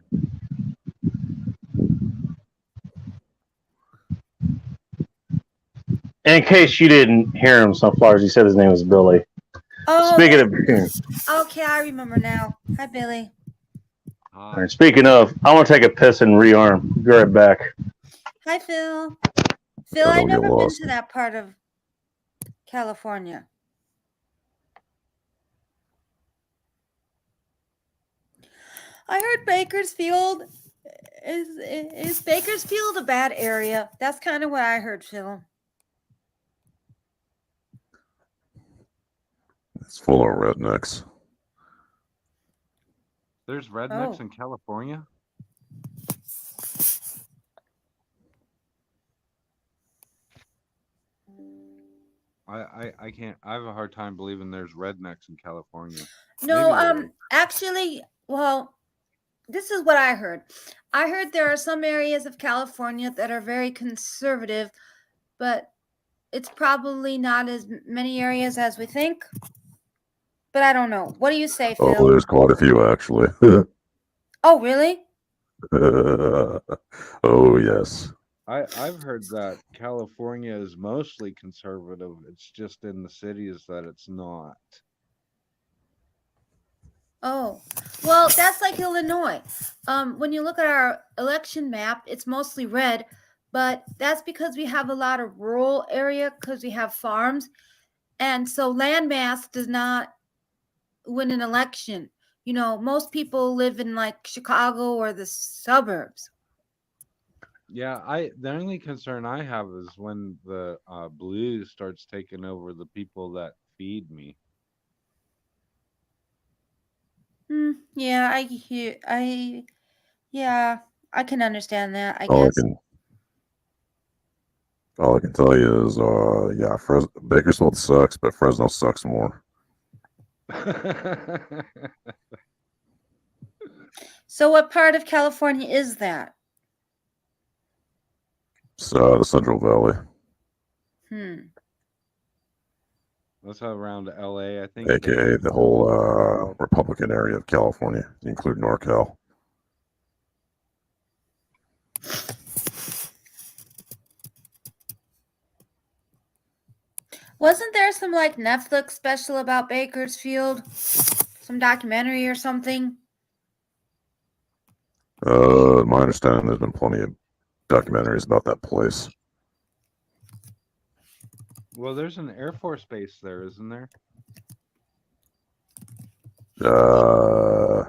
In case you didn't hear him, Sunflowers, he said his name was Billy. Oh, Speaking of, okay, I remember now. Hi, Billy. all right, speaking of, I want to take a piss and rearm. Be right back. Hi, Phil. Phil, I I've don't get never been lost. to that part of California. I heard Bakersfield. Is Bakersfield a bad area? That's kind of what I heard, Phil. It's full of rednecks. There's rednecks in California? I can't. I have a hard time believing there's rednecks in California. No, actually, well, this is what I heard. I heard there are some areas of California that are very conservative, but it's probably not as many areas as we think. But I don't know. What do you say, Phil? Oh, there's quite a few actually. Oh, really? Oh, yes. I've heard that California is mostly conservative. It's just in the cities that it's not. Oh, well, that's like Illinois. When you look at our election map, it's mostly red, but that's because we have a lot of rural area because we have farms. And so landmass does not win an election. You know, most people live in like Chicago or the suburbs. Yeah, the only concern I have is when the blue starts taking over the people that feed me. Yeah, I can understand that, I All guess. I can tell you is, yeah, Bakersfield sucks, but Fresno sucks more. So what part of California is that? It's the Central Valley, That's around LA, I think. aka the whole Republican area of California, include NorCal. Wasn't there some like Netflix special about Bakersfield? Some documentary or something? My understanding, there's been plenty of documentaries about that place. Well, there's an Air Force base there, isn't there? I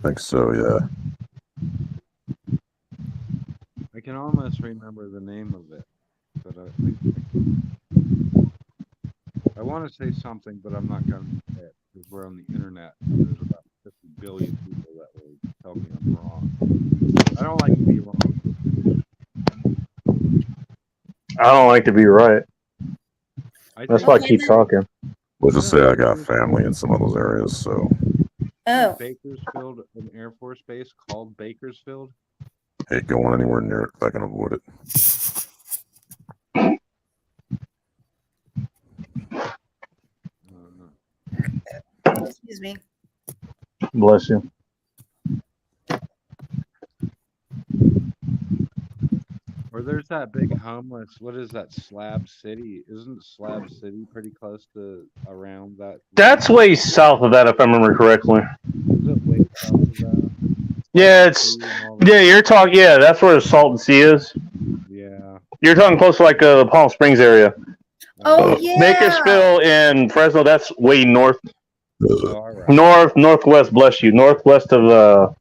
think so, yeah. I can almost remember the name of it, but I want to say something, but I'm not going to say it because we're on the internet. And there's about 50 billion people that will tell me I'm wrong. I don't like to be wrong. I don't like to be right. That's why I keep talking. We'll just say I got family in some of those areas, so. Oh. Bakersfield, an Air Force base called Bakersfield? Hate going anywhere near it if I can avoid it. Excuse me. Bless you. Or there's that big homeless, what is that, Slab City? Isn't Slab City pretty close to around that? That's way south of that, if I remember correctly. Is it way south of that? Yeah, you're talking, yeah, that's where the Salton Sea is. Yeah. You're talking close to like the Palm Springs area. Oh, yeah. Bakersfield and Fresno, that's way north. All right. Northwest, bless you. Northwest of the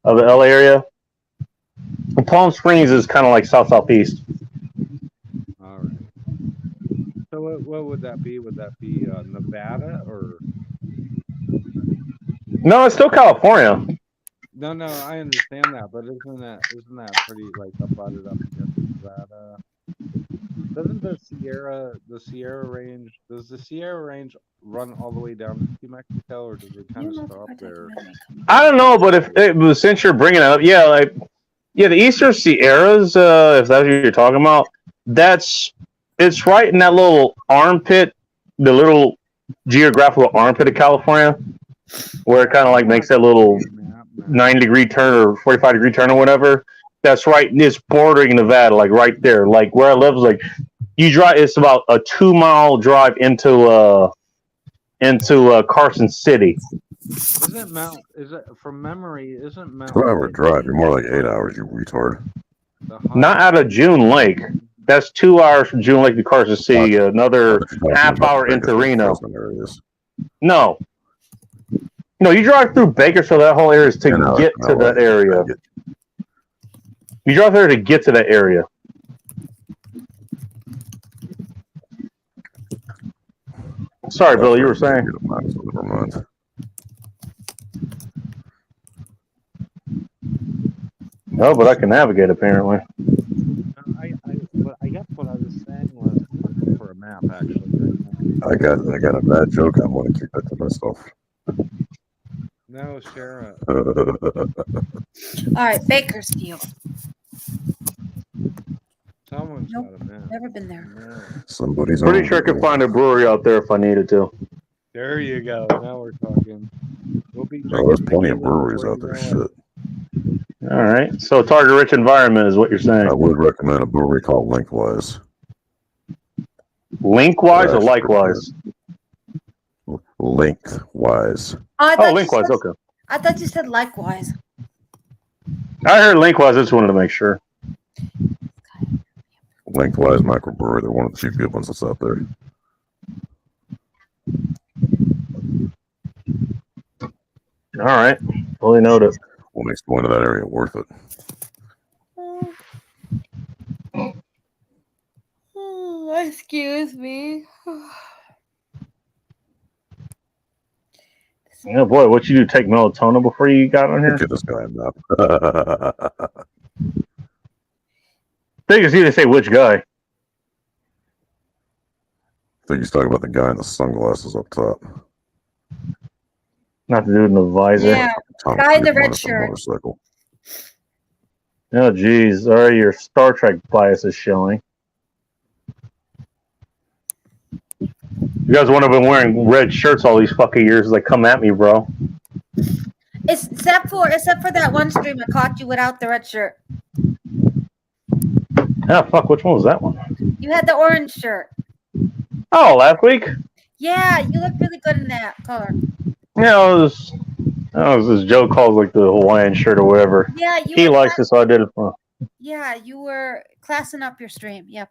LA area. Palm Springs is kind of like southeast. All right. So what would that be? Would that be Nevada or? No, it's still California. No, I understand that, but isn't that pretty like abutted up against Nevada? Doesn't the Sierra Range, does the Sierra Range run all the way down to Mexico, or does it kind of stop there? I don't know, but since you're bringing it up, the Eastern Sierras, if that's what you're talking about, it's right in that little armpit, the little geographical armpit of California, where it kind of like makes that little 90-degree turn or 45-degree turn or whatever. That's right. It's bordering Nevada, like right there. Like where I live is like you drive. It's about a 2-mile drive into Carson City. Is it from memory? Isn't Mount? 2-hour drive. You're more like 8 hours. You retard. Not out of June Lake. That's 2 hours from June Lake to Carson City. Another half hour into Reno. No, you drive through Bakersfield. That whole area is to get to that area. You drive there to get to that area. Sorry, Bill, you were saying. Never mind. No, but I can navigate apparently. I guess what I was saying was for a map actually. I got a bad joke. I want to keep that to myself. No, Sarah. All right, Bakersfield. Someone's Nope, got a map. never been there. Somebody's Pretty sure I could find a brewery out there if I needed to. There you go. Now we're talking. We'll be there's plenty of breweries out there. Shit. All right. So target-rich environment is what you're saying. I would recommend a brewery called Linkwise. Linkwise or likewise? Linkwise. Linkwise. Okay. I thought you said likewise. I heard Linkwise. I just wanted to make sure. Linkwise microbrewery. They're one of the few good ones that's out there. All right. Fully noted. What makes going to that area worth it? Excuse me. Oh boy, what you do? Take melatonin before you got on here? Get this guy up. They just need to say which guy. I think he's talking about the guy in the sunglasses up top. Not the dude in the visor. Yeah, guy in the red shirt. Motorcycle. Oh, geez. All right, your Star Trek bias is showing. You guys wouldn't have been wearing red shirts all these fucking years. Like, come at me, bro. Except for that one stream I caught you without the red shirt. Ah, fuck. Which one was that one? You had the orange shirt. Oh, last week? Yeah, you look really good in that color. Yeah, it was this Joe calls like the Hawaiian shirt or whatever. Yeah, he likes it, so I did it for him. Yeah, you were classing up your stream. Yep.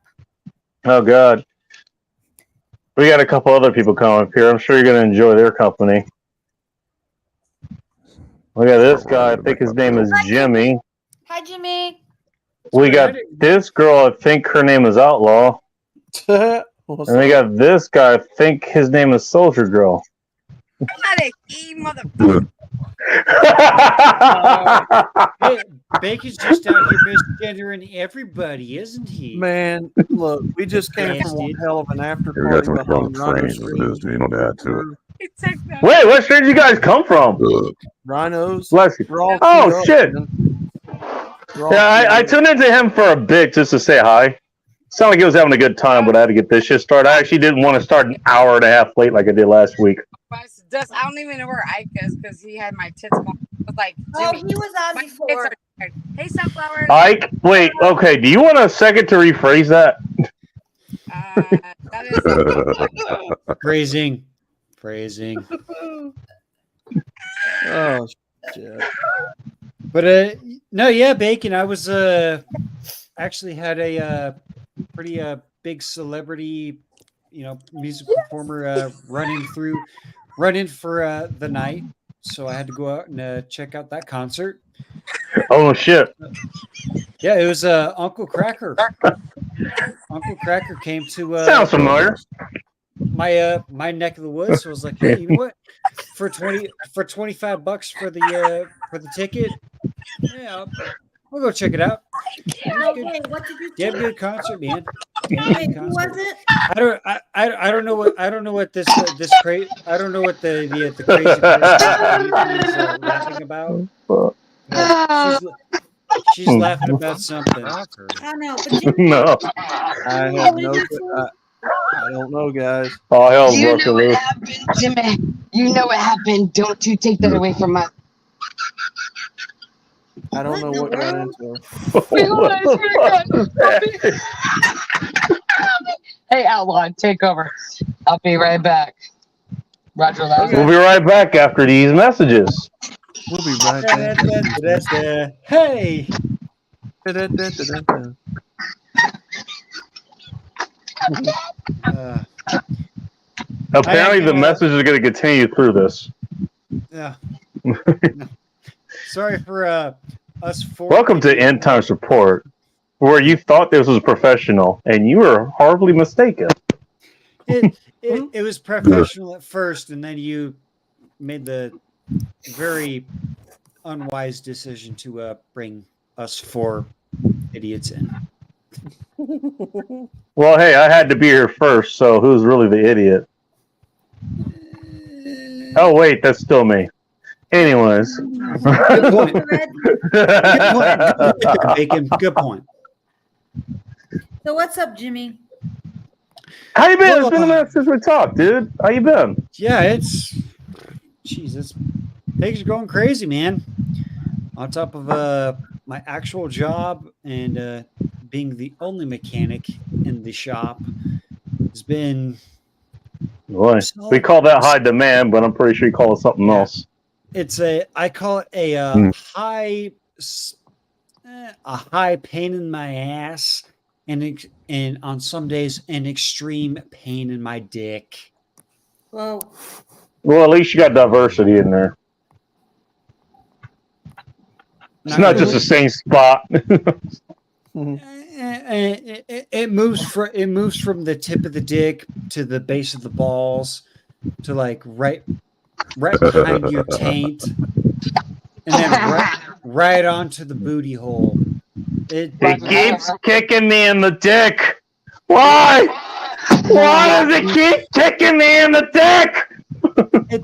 Oh, God. We got a couple other people coming up here. I'm sure you're going to enjoy their company. We got this guy. I think his name is Jimmy. Hi, Jimmy. We got this girl. I think her name is Outlaw. And we got this guy. I think his name is Soldier Girl. Not a key, motherfucker. Bacon's just out here misgendering everybody, isn't he? Man, look, we just came from one hell of an after We got party too much behind wrong Rhino frames as it is, dude. You don't add to it. Wait, what street did you guys come from? Rhinos. Bless you. We're all Oh, queued up, shit. man. We're all Yeah, I queued tuned into him for a bit just to say hi. Sounded like he was having a good time, but I had to get this shit started. I actually didn't want to start an hour and a half late like I did last week. Dust, I don't even know where Ike is because he had my tits going. I was like, Oh, Jimmy, he was on my before. tits are hard. Hey, Sunflower. Ike, wait, okay. Do you want a second to rephrase that? Phrasing. Oh shit. But no, yeah, Bacon. I was actually had a pretty big celebrity, music performer run in for the night. So I had to go out and check out that concert. Oh shit! Yeah, it was Uncle Cracker. Uncle Cracker came to Sounds familiar. My neck of the woods. So I was like, hey, you know what? For $25 for the ticket, yeah, we'll go check it out. Okay, what did you Damn good concert, man. Wait, who was it? I don't know what this crazy I don't know what the crazy person is laughing about. She's laughing about something. I don't know. But Jimmy, No. I have no. I don't know, guys. Oh, hell, You broken know what loose. happened, Jimmy. You know what happened. Don't you take that away from us. I don't know what got into her. Wait, hold on, I swear to God. Hey, Outlaw, take over. I'll be right back. Roger that. We'll be right back after these messages. We'll be right back. Hey. Apparently, the message is going to continue through this. Yeah. Sorry for us. Welcome to End Times Report, where you thought this was professional, and you were horribly mistaken. It was professional at first, and then you made the very unwise decision to bring us four idiots in. Well, hey, I had to be here first, so who's really the idiot? Oh, wait, that's still me. Anyways. Good point. Bacon. Good point. so what's up, Jimmy? How you been? It's been a minute since we talked, dude. How you been? Yeah, it's Jesus. Things are going crazy, man. On top of my actual job and being the only mechanic in the shop, it's been. Boy, we call that high demand, but I'm pretty sure you call it something else. I call it a high pain in my ass, and on some days an extreme pain in my dick. Whoa. Well, at least you got diversity in there. It's not just the same spot. It moves from the tip of the dick to the base of the balls to like right behind your taint, and then right onto the booty hole. It keeps kicking me in the dick. Why? Why does it keep kicking me in the dick? It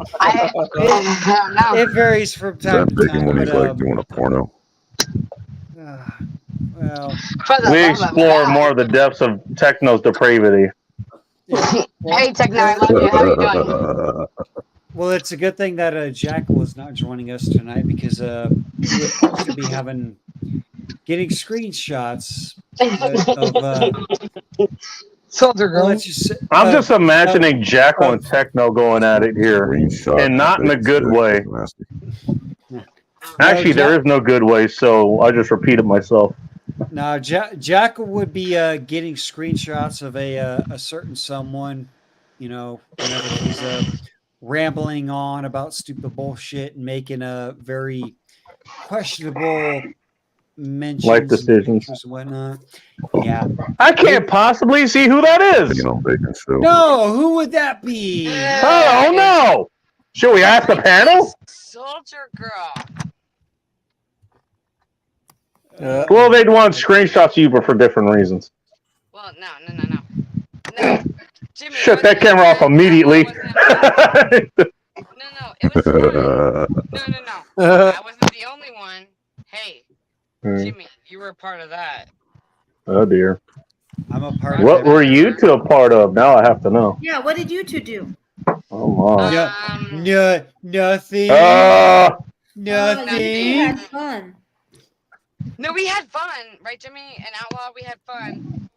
varies from time to time. When he's like doing a porno. Well, We explore more of the depths of Techno's depravity. Hey, Techno, I love you. How you doing? well, it's a good thing that Jackal is not joining us tonight because we would to be getting screenshots of Soldier Girl. I'm just imagining Jackal and Techno going at it here, and not in a good way. Actually, there is no good way, so I just repeated myself. Now, Jackal would be getting screenshots of a certain someone, whenever he's rambling on about stupid bullshit and making a very questionable mentions, Life decisions and whatnot. Yeah, I can't possibly see who that is. No, who would that be? Oh no! Should we ask the panel? Soldier Girl. Well, they'd want screenshots of you, but for different reasons. Well, no. Jimmy, Shut that camera off immediately. It was fine. No. I wasn't the only one. Hey, Jimmy, you were a part of that. Oh dear. I'm a part What were you two a part of? Now I have to know. Yeah, what did you two do? Oh my. Nothing. Nothing. You had fun. No, we had fun, right, Jimmy? And Outlaw, we had fun.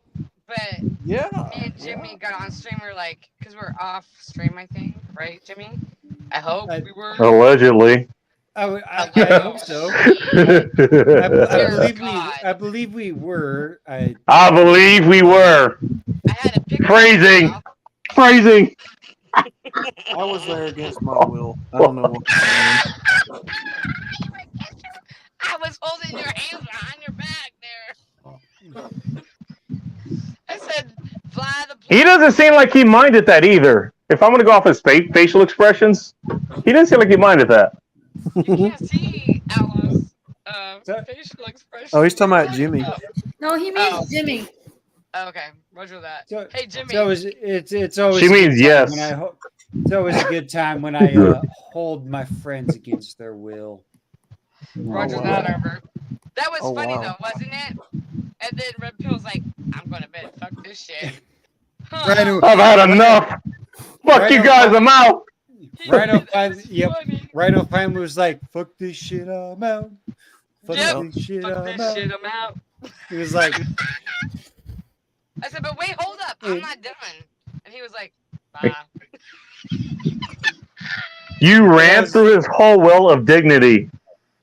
But yeah, me and Jimmy got on stream. We're like, because we're off stream, I think, right, Jimmy? I hope we were. Allegedly. I hope so. I believe we were. I believe we were. Phrasing. I was there against my will. I don't know what was going on. I was holding your hands behind your back there. I said, fly the plane. He doesn't seem like he minded that either. If I'm going to go off his facial expressions, he didn't seem like he minded that. You can't see Outlaw's facial expression. Oh, he's talking about Jimmy. No, he means Jimmy. Okay, roger that. Hey, Jimmy. It's always. She a good means time yes. when it's always a good time when I hold my friends against their will. Roger that, Herbert. That was Oh, funny wow. though, wasn't it? And then Red Pill's like, I'm going to bed. Fuck this shit. Rhino, I've had enough. Fuck you guys, I'm out. Rhino finally was like, "Fuck this shit, I'm out. Fuck Yep. this shit, Fuck I'm this out." shit, I'm out. He was like, I said, but wait, hold up. I'm not done. And he was like, bye. You ran through his whole well of dignity,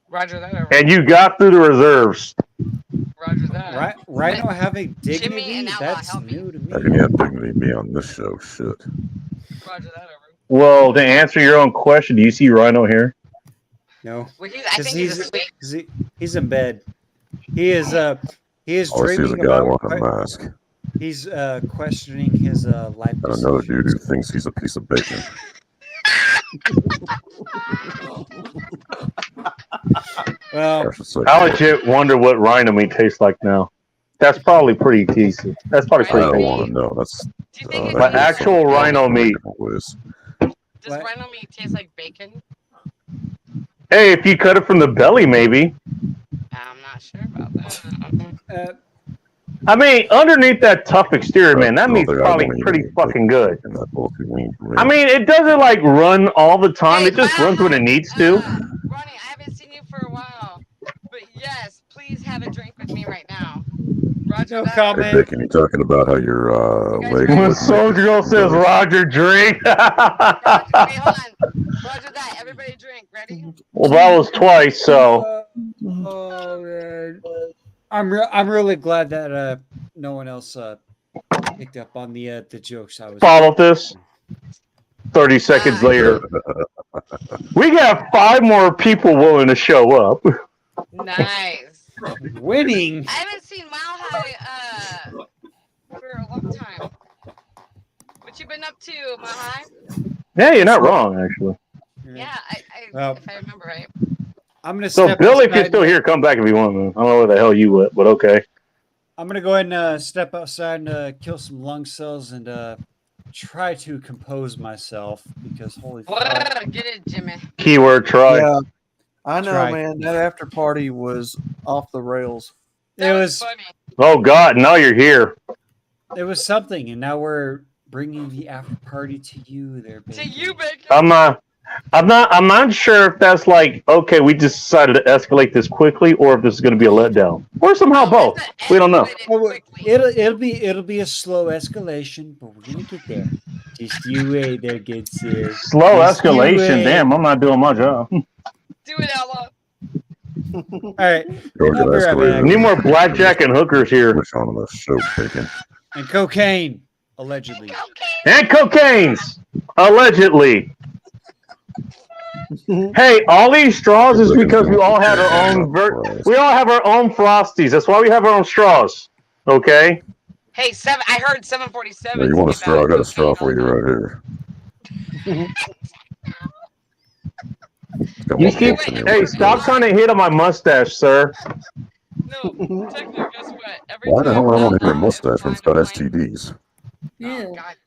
Roger that, Herbert. and you got through the reserves. Roger that. Rhino having Jimmy dignity? and Outlaw, That's help me. new to How me. can you have dignity be on this show? Shit. Roger that, Herbert. Well, to answer your own question, do you see Rhino here? No, Well, I think he's asleep. he's in bed. He is All I see is a dreaming guy about. wearing a mask He's questioning his life. and another dude who thinks he's a piece of bacon. Well, I legit wonder what Rhino meat tastes like now. That's probably pretty decent. That's probably I pretty don't tasty. want to know. That's But actual rhino meat. Does rhino meat taste like bacon? Hey, if you cut it from the belly, maybe. I'm not sure about that. I mean, underneath that tough exterior, man, that meat's I probably don't eat pretty any fucking good. And that bullshit mean for me. I mean, it doesn't like run all the time. It just runs when it needs to. Ronnie, I haven't seen you for a while. But yes, please have a drink with me right now. Roger that. Hey, Bacon, you talking about how your leg When was Soldier Girl says Roger drink. Wait, hold on. Roger that. Everybody drink. Ready? Well, that was twice, so. Oh man, I'm really glad that no one else picked up on the jokes I was. Follow this. 30 seconds later. We got 5 more people willing to show up. Nice. Winning. I haven't seen Mile High for a long time. What you been up to, Mile High? Yeah, you're not wrong, actually. Yeah, Well, if I remember right. I'm gonna. So, step Billy, if you're outside still here, come back if you want, man. I don't know where the hell you went, but okay. I'm gonna go ahead and step outside and kill some lung cells and try to compose myself because holy fuck. Get it, Jimmy. Keyword try. Yeah, I know, Try. man. That after party was off the rails. It was Oh, God, now you're here. it was something, and now we're bringing the after party to you, there, baby. To you, Bacon. I'm not sure if that's like, okay, we just decided to escalate this quickly, or if this is going to be a letdown, or somehow both. We don't know. It'll be a slow escalation, but we're gonna get there. Just you wait there, good sis. Slow Just you escalation. wait. Damn, I'm not doing my job. Do it, Outlaw. All right. Go get I'll be right escalated. back. We need more blackjack and hookers here. Which on the show, Bacon. And cocaine, allegedly. And cocaines, allegedly. Hey, all these straws is because we all have our own. We all have our own frosties. That's why we have our own straws. Okay. Hey, I heard 747. Yeah, you want a straw? I got a straw for you right here. Got You one keep. piece in here. Hey, stop trying to hit on my mustache, sir. No, Techno, guess what? Why the hell would I want to hear a mustache when it's got STDs?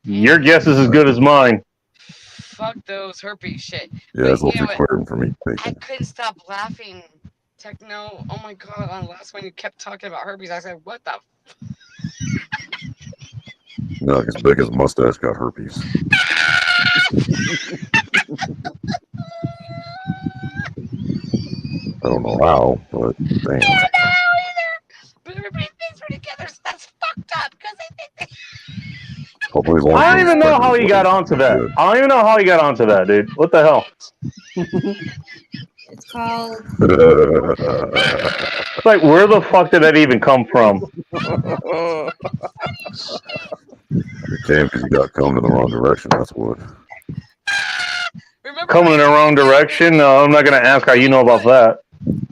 Your guess is as good as mine. Fuck those herpes shit. Yeah, it's a little too clear for me, I Bacon. couldn't stop laughing. Techno, oh my god, on the last one you kept talking about herpes. I said, what the No, because Bacon's mustache got herpes. I don't know how, but damn. But everybody thinks we're together, so that's fucked up because they think they Hopefully, as long as I don't he's even know pregnant, how he got he's onto that. good. I don't even know how he got onto that, dude. What the hell? It's called. It's like, where the fuck did that even come from? It came because you got combed in the wrong direction. That's what. Coming in the wrong direction? No, I'm not gonna ask how you know about that.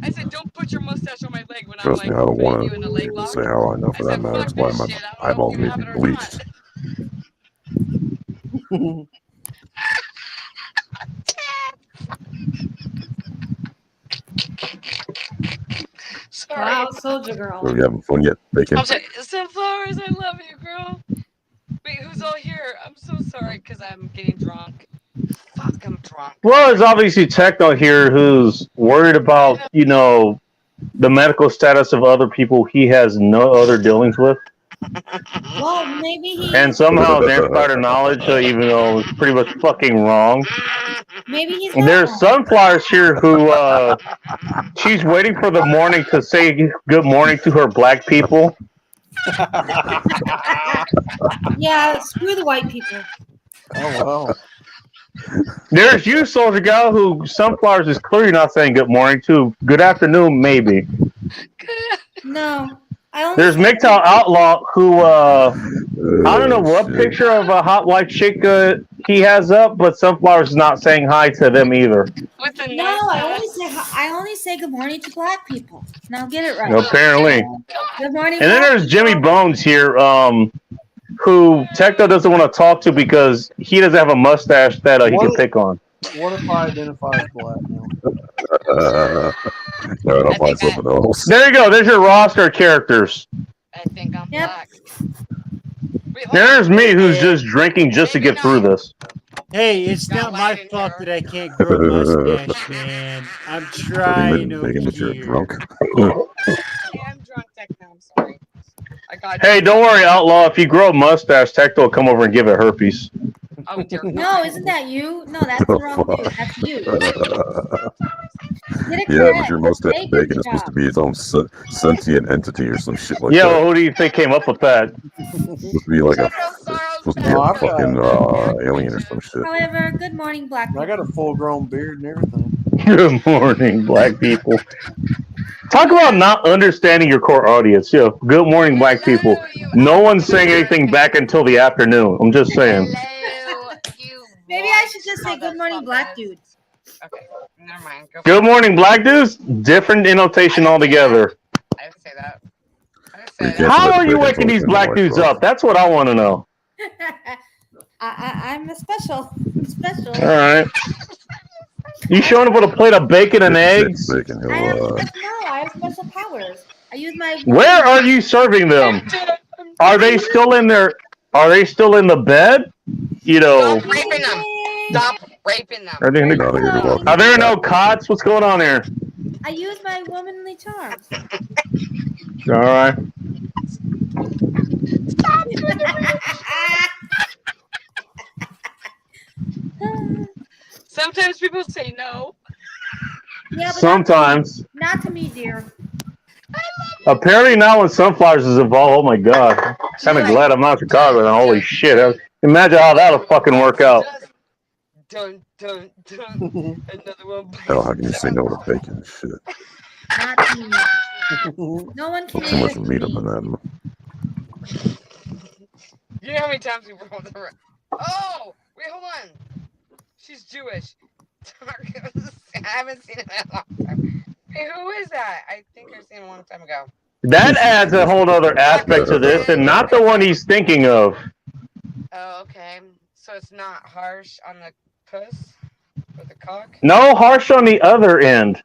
I said, don't put your mustache on my leg when Trust I'm me, like I don't want you in the to leg be able to lock. say how I know for that matter. That's why my eyeballs need to be bleached. Sorry. Wow, Soldier Girl. Are you having fun yet, Bacon? I'm sorry, Sunflowers, I love you, girl. Wait, who's all here? I'm so sorry because I'm getting drunk. Fuck, I'm drunk. Well, there's obviously Techno here who's worried about, the medical status of other people he has no other dealings with. Well, maybe he. And somehow their insider knowledge, even though it's pretty much fucking wrong. Maybe he's. There's Sunflowers here who, she's waiting for the morning to say good morning to her black people. Yeah, screw the white people. Oh wow. There's you, Soldier Gal, who Sunflowers is clearly not saying good morning to. Good afternoon, maybe. No. There's MGTOW Outlaw, who, I don't know what picture of a hot white chick he has up, but Sunflowers is not saying hi to them either. No, I only say good morning to black people. Now get it right. Apparently. Good morning. And then black there's Jimmy Bones here, who Techno doesn't want to talk to because he doesn't have a mustache that he can pick on. What if I identify as black now? I'll find something else. There you go. There's your roster of characters. I think I'm black. There's me, who's just drinking just to get through this. Hey, it's not my fault that I can't grow a mustache, man. I'm trying over Making that you're here. drunk. I'm drunk, Techno. I'm sorry. I got Hey, don't worry, Outlaw. If you grow a mustache, Techno will come over and give it herpes. Oh, dear. No, isn't that you? No, that's the wrong dude. That's you. Get it Yeah, correct. but your mustache Hey, bacon good is supposed to job. be its own sentient entity or some shit like Yeah, that. well, who do you think came up with that? Supposed to be like a fucking alien or some shit. However, good morning, black people. I got a full-grown beard and everything. Good morning, black people. Talk about not understanding your core audience. Yeah, good morning, black people. No one's saying anything back until the afternoon. I'm just saying. Maybe I should just say good morning, black dude. Okay, never mind. Go Good morning, black dudes. Different denotation altogether. I didn't say that. How are you waking these black dudes up? That's what I want to know. I'm a special. I'm special. All right. You showing up with a plate of bacon and eggs? Bacon, I have, no, I have special powers. I use my. Where are you serving them? Are they still in their? Are they still in the bed? Stop raping them. Stop raping them. Are there no cots? What's going on here? I use my womanly charms. All right. Sometimes people say no. Yeah, but Sometimes. Not to me, dear. Apparently now when Sunflowers is involved, oh my god. Kind of glad I'm not in Chicago then. Holy shit. Imagine how that'll fucking work out. Dun, dun, dun. Another one. Hell, how can you say no to bacon? Shit. Not to me. No one can. Too much meat up in that. You know how many times we rolled the Oh! Wait, hold on. She's Jewish. I haven't seen him in a long time. Hey, who is that? I think I've seen him a long time ago. That adds a whole other aspect to this and not the one he's thinking of. Oh, okay. So it's not harsh on the puss or the cock? No, harsh on the other end.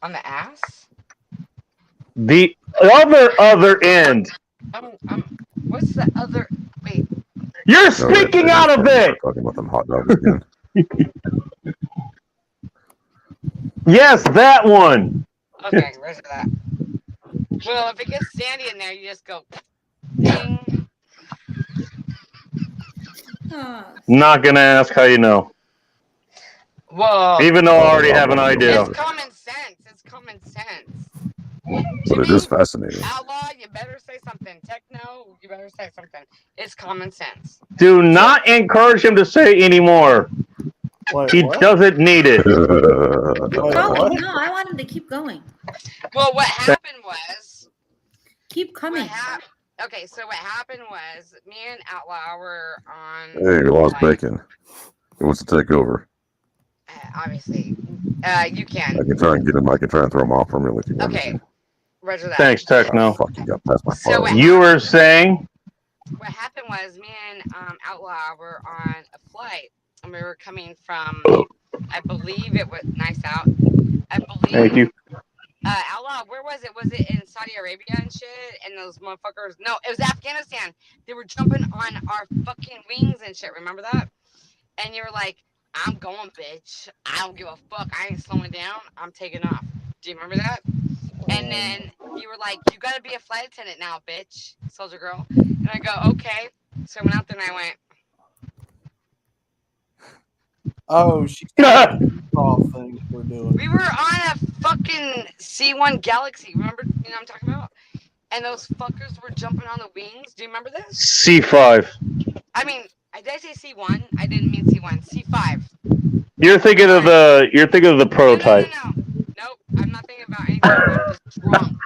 On the ass? The other end. What's the other? Wait. You're speaking out of it. Talking about them hot dogs again. Yes, that one. Okay, where's that? Well, if it gets sandy in there, you just go. Ding. Not gonna ask how you know. Whoa. Even though I already have an idea. It's common sense. It's common sense. But it is fascinating. Outlaw, you better say something. Techno, you better say something. It's common sense. Do not encourage him to say anymore. He doesn't need it. No, I want him to keep going. Well, what happened was. Keep coming. Okay, so what happened was me and Outlaw were on. Hey, you lost bacon. Who wants to take over? Obviously, you can. I can try and get him. I can try and throw him off from you if you want. Okay, roger that. Thanks, Techno. Fuck, you got past my So fire. You were saying? What happened was me and Outlaw were on a flight, and we were coming from, I believe it was nice out. I believe. Thank you. Outlaw, where was it? Was it in Saudi Arabia and shit? And those motherfuckers. No, it was Afghanistan. They were jumping on our fucking wings and shit. Remember that? And you were like, I'm going, bitch. I don't give a fuck. I ain't slowing down. I'm taking off. Do you remember that? And then you were like, you gotta be a flight attendant now, bitch, soldier girl. And I go, okay. So I went out there and I went, Oh, she's got all things we're doing. we were on a fucking C1 Galaxy. Remember? You know what I'm talking about? And those fuckers were jumping on the wings. Do you remember this? C5. I mean, did I say C1? I didn't mean C1. C5. You're thinking of the prototype. Nope, I'm not thinking about anything. I'm just drunk.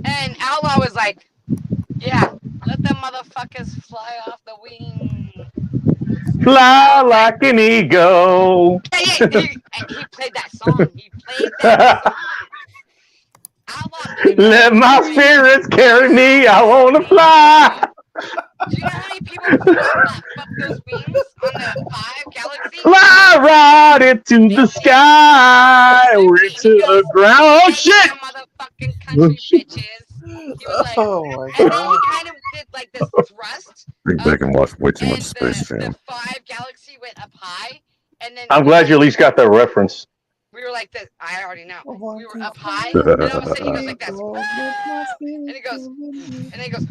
And Outlaw was like, yeah, let them motherfuckers fly off the wing. Fly like an eagle. He played that song. He played that song. Let my spirits carry me. I want to fly. Do you know how many people fuck those wings on the 5 Galaxy? Fly right into the sky or into the ground. Oh, shit. Oh my And then he god. kind of did like this thrust. Think back and watch way too much Space Jam. 5 Galaxy went up high, and then I'm glad you at least got that reference. we were like this. I already know. We were up high, and all of a sudden he goes like this, and he goes,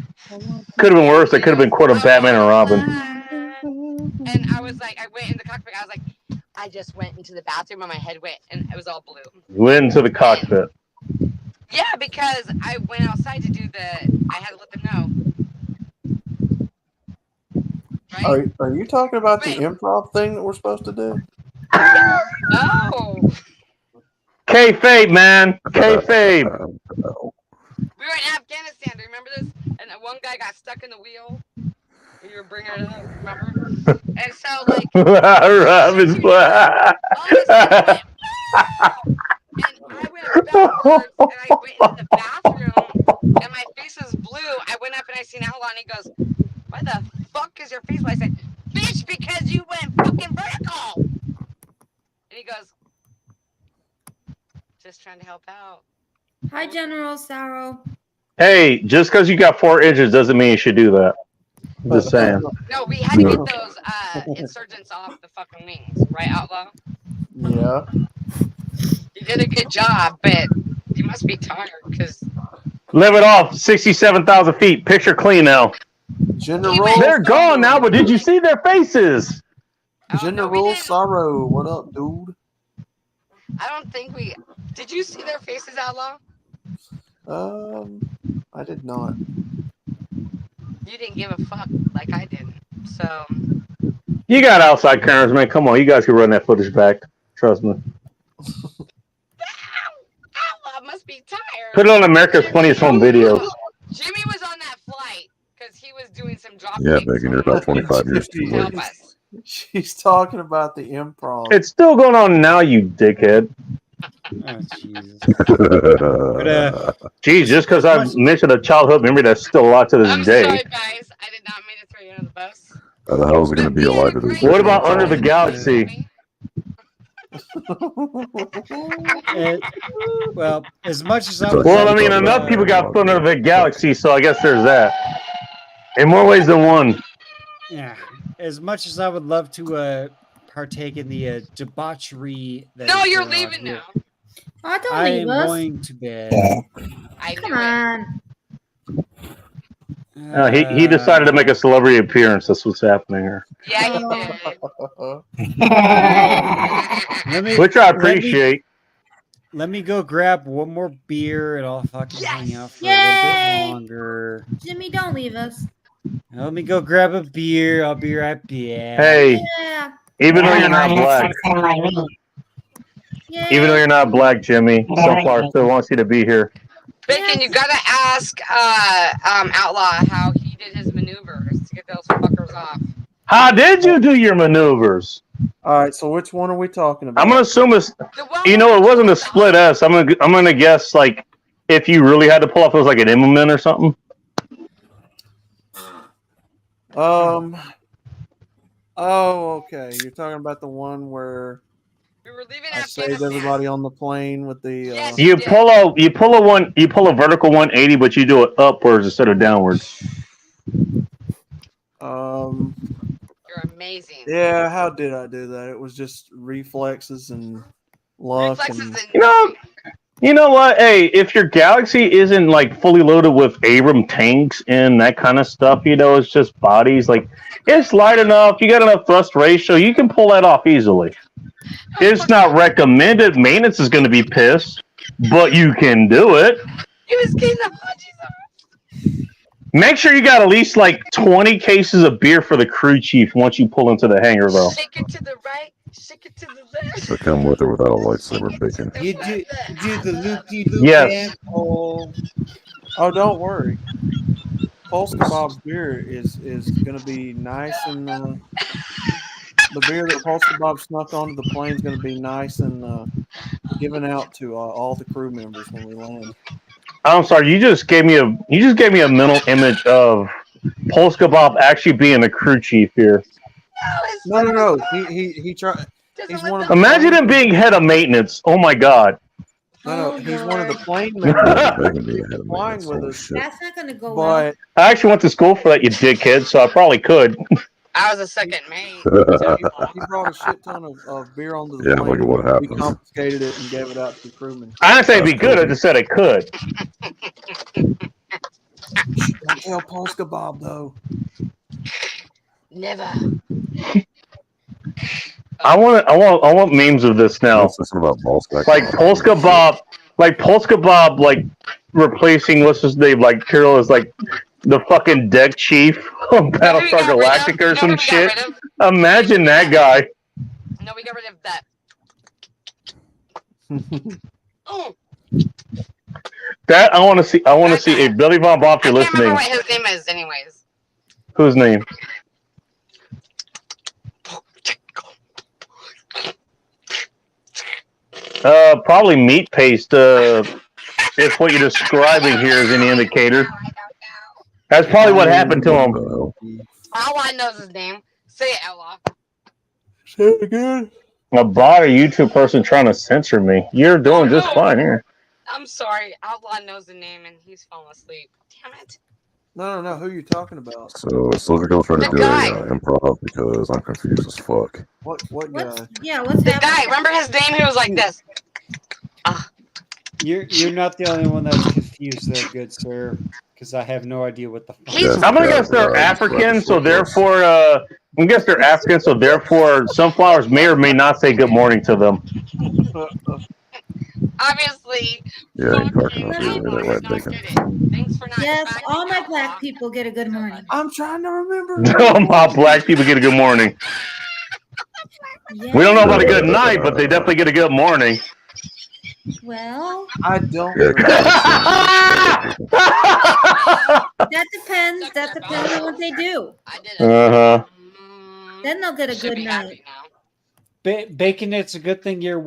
Could have been worse. It could have been quote of Batman and Robin. and I was like, I went in the cockpit. I was like, I just went into the bathroom, and my head went, and it was all blue. Went into the cockpit. Yeah, because I went outside to do I had to let them know. Are you talking about the improv thing that we're supposed to do? No. Kayfabe, man. Kayfabe. We were in Afghanistan. Do you remember this? And that one guy got stuck in the wheel. You were bringing it up, remember? And so, like, Robin's black. and I went backwards, and I went in the bathroom, and my face was blue. I went up and I seen Outlaw, and he goes, "Why the fuck is your face blue?" I said, "Bitch, because you went fucking vertical." And he goes, "Just trying to help out." Hi, General Sorrow. Hey, just because you got 4 inches doesn't mean you should do that. I'm just saying. No, we had to get those insurgents off the fucking wings, right, Outlaw? Yeah. You did a good job, but you must be tired because Live it off. 67,000 feet. Picture clean now. General. They're gone now, but did you see their faces? General Sorrow, what up, dude? I don't think we. Did you see their faces, Outlaw? I did not. You didn't give a fuck like I didn't. So You got outside cameras, man. Come on. You guys can run that footage back. Trust me. Outlaw must be tired. Put it on America's Funniest Home Videos. Jimmy was on that flight because he was doing some drop. Yeah, Megan, you're about 25 years too late. She's talking about the improv. It's still going on now, you dickhead. Oh, Jesus. Geez, just because I mentioned a childhood memory that's still alive to this day. Sorry, guys. I did not mean to throw you under the bus. How the hell is it going to be alive to this? What about Under the Galaxy? Well, as much as I Well, I mean, enough people got put under the galaxy, so I guess there's that. In more ways than one. Yeah, as much as I would love to partake in the debauchery that No, is you're going on leaving here, now. Oh, don't I leave am us. going to bed. I Come on. He decided to make a celebrity appearance. That's what's happening here. Yeah, he did. Which I appreciate. Let me go grab one more beer and I'll fucking hang out for a Yay! little bit longer. Jimmy, don't leave us. Let me go grab a beer. I'll be right back. Hey, Yeah. even though you're not black, even though you're not black, Jimmy, so far still wants you to be here. Bacon, you gotta ask Outlaw how he did his maneuvers to get those fuckers off. How did you do your maneuvers? All right, so which one are we talking about? I'm gonna assume it's. You know, it wasn't a split S. I'm gonna guess like if you really had to pull off, it was like an Immelman or something. Oh, okay. You're talking about the one where We were leaving I saved everybody on the plane with the. You pull a vertical 180, but you do it upwards instead of downwards. You're amazing. Yeah, how did I do that? It was just reflexes and luck. And... You know what? Hey, if your Galaxy isn't like fully loaded with Abram tanks and that kind of stuff, it's just bodies. Like it's light enough. You got enough thrust ratio. You can pull that off easily. It's not recommended. Maintenance is going to be pissed, but you can do it. He was getting the hodges. Make sure you got at least like 20 cases of beer for the crew chief once you pull into the hangar, though. Shake it to the right, shake it to the left. So come with or without a lightsaber, Bacon. You do the loopy-loop. Yes. Oh, don't worry. Pulse Kebab's beer is going to be nice and the beer that Pulse Kebab snuck onto the plane is going to be nice and given out to all the crew members when we land. I'm sorry, you just gave me a mental image of Pulse Kebab actually being a crew chief here. No. He tried. He's one of the Imagine him being head of maintenance. Oh my god. No, he's one of the plane members flying with us. That's not going to go well. But I actually went to school for that, you dickhead, so I probably could. I was a second mate. he brought a shit ton of beer onto the plane. Look at what We happens. confiscated it and gave it out to the crewmen. I didn't say it'd be good, I just said it could. Don't tell Pulse Kebab though. Never. I want memes of this now. About balls back Like Pulse Kebab, like replacing what's his name, like Kirill is like the fucking deck chief of Battlestar Galactica or some shit. Imagine that guy. No, we got rid of that. That I want to see. I want to see a Billy Von Bopp. You're I can't remember listening. what his name is, anyways. Whose name? Probably meat paste. If what you're describing here is any indicator. That's probably what happened to him. Outlaw knows his name. Say it, Outlaw. Say it again. A bot or YouTube person trying to censor me. You're doing just fine here. I'm sorry. Outlaw knows the name and he's falling asleep. Damn it. No. Who are you talking about? So Soldier Girl's trying to do improv because I'm confused as fuck. What guy? Yeah, what's the guy? Remember his name? He was like this. You're not the only one that's confused there, good sir. Because I have no idea what the fuck. I'm gonna guess they're African, so therefore, I'm guess they're African, so therefore, sunflowers may or may not say good morning to them. Obviously. Yeah, you're cracking up. You're right, Bacon. Thanks for not. Yes, all my black people get a good morning. I'm trying to remember. No, my black people get a good morning. Yeah. We don't know about a good night, but they definitely get a good morning. Well, I don't. that depends. That depends on what they do. Uh-huh. Then they'll get a good night. Bacon, it's a good thing you're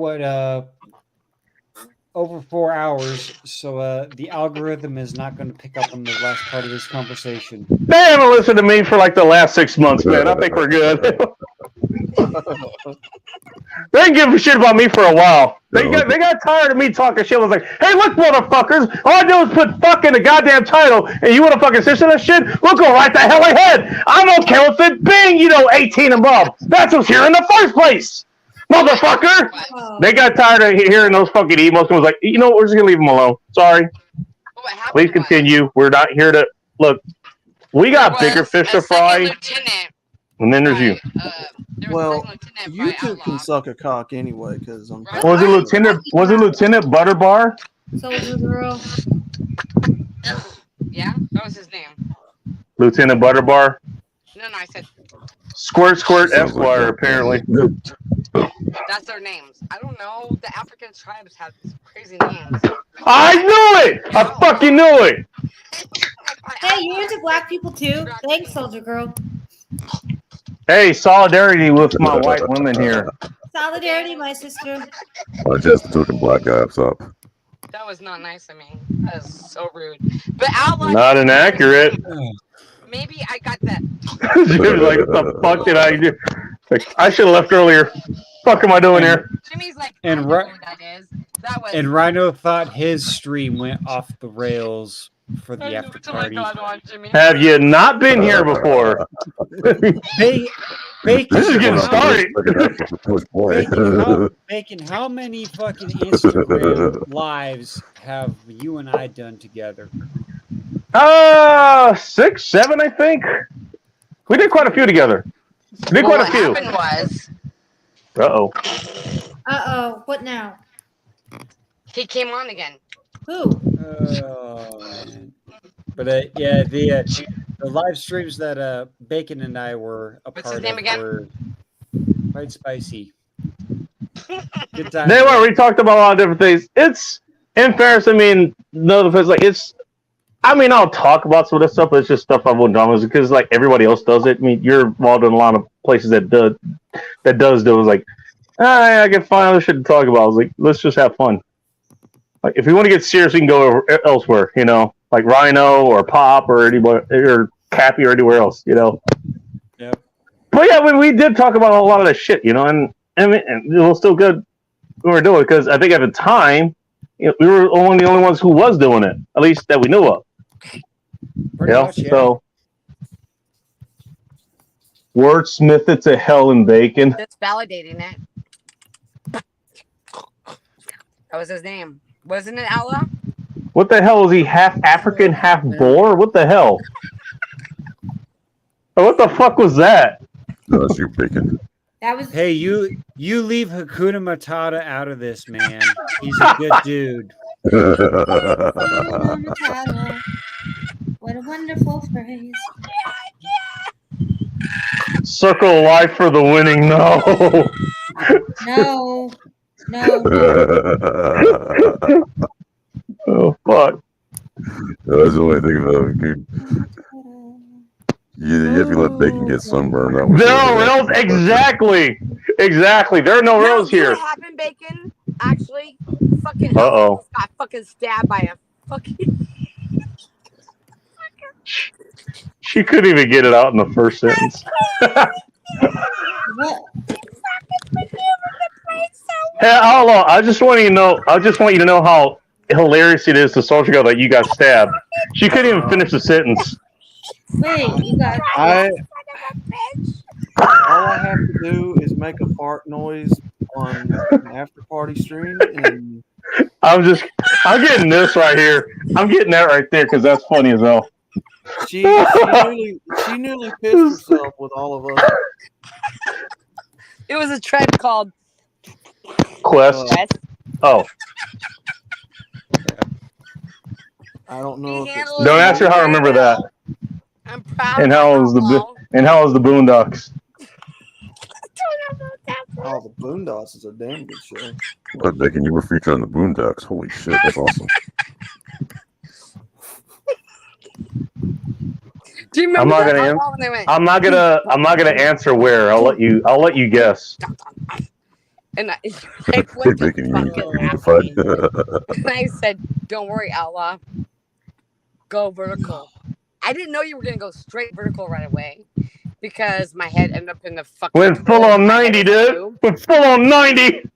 over 4 hours, so the algorithm is not going to pick up on the last part of this conversation. They haven't listened to me for like the last 6 months, man. I think we're good. They didn't give a shit about me for a while. They got tired of me talking shit. I was like, hey, look, motherfuckers, all I do is put fuck in the goddamn title, and you want to fucking censor that shit? We'll go right the hell ahead. I'm okay with it being, 18 and above. That's what's here in the first place. Motherfucker! They got tired of hearing those fucking emos and was like, you know what, we're just gonna leave them alone. Sorry. Please continue. We're not here to look. We got bigger fish to fry. And then there's you. Well, YouTube can suck a cock anyway, because I'm. Was it Lieutenant Butterbar? Soldier Girl. Yeah, that was his name. Lieutenant Butterbar? No, I said. Squirt Esquire, apparently. That's their names. I don't know. The African tribes have these crazy names. I knew it! I fucking knew it! Hey, you're into black people too? Thanks, Soldier Girl. Hey, solidarity with my white women here. Solidarity, my sister. I just took a black guy up. That was not nice of me. That was so rude. But Outlaw. Not inaccurate. Maybe I got that. You're like, what the fuck did I do? Like, I should have left earlier. Fuck am I doing here? Jimmy's like, And I know Ri- who that is. That was. And Rhino thought his stream went off the rails for the I after knew what I party. got on, Jimmy. Have you not been here before? Bacon, This is getting started. Bacon, how many fucking Instagram lives have you and I done together? 6, 7, I think. We did quite a few together. We did Well, quite a few. what happened was Uh-oh. Uh-oh. What now? he came on again. Who? Oh, man. But yeah, the live streams that Bacon and I were a What's part his name of again? were quite spicy. Good time. They were. We talked about a lot of different things. It's, in fairness, I mean, no offense, like, it's, I mean, I'll talk about some of this stuff, but it's just stuff I wouldn't do because, like, everybody else does it. I mean, you're involved in a lot of places that does do it. It's like, I can find other shit to talk about. I was like, let's just have fun. Like, if we want to get serious, we can go over elsewhere, you know, like Rhino or Pop or anybody or Cappy or anywhere else, you know. Yep. But yeah, we did talk about a lot of that shit, you know, and I mean, and it was still good when we were doing it because I think at the time, you know, we were one of the only ones who was doing it, at least that we knew of. Pretty much, yeah. So wordsmith it to hell and bacon. Just validating it. That was his name. Wasn't it Outlaw? What the hell is he? Half African, half Boer? What the hell? What the fuck was that? No, that's you, Bacon. That was. Hey, you leave Hakuna Matata out of this, man. He's a good dude. What a wonderful phrase. Circle of life for the winning. No. No. No. Oh fuck. That's the only thing about it, dude. You have to let Bacon get sunburned. That was There are rails. Exactly. Exactly. There are no rails You know here. what happened, Bacon? Actually, fucking Uh-oh. got fucking stabbed by a fucking. She couldn't even get it out in the first sentence. What? Hey, Outlaw, I just want you to know. I just want you to know how hilarious it is to Soldier Girl that you got stabbed. She couldn't even finish the sentence. Wait, you got. All I have to do is make a fart noise on an after party stream, and I'm getting this right here. I'm getting that right there because that's funny as hell. she nearly pissed herself with all of us. It was a trend called Quest. Oh, I don't know. don't ask her how I remember that. I'm proud. And how was the Boondocks? Oh, the Boondocks is a damn good show. But Bacon, you were featured on the Boondocks. Holy shit, that's awesome. Do you I'm remember not that? gonna. I'm not gonna answer where. I'll let you guess. And I, Hey, Bacon, you need to fight. and I said, "Don't worry, Outlaw. Go vertical." I didn't know you were gonna go straight vertical right away because my head ended up in the fucking. Went full on 90, dude. Went full on 90.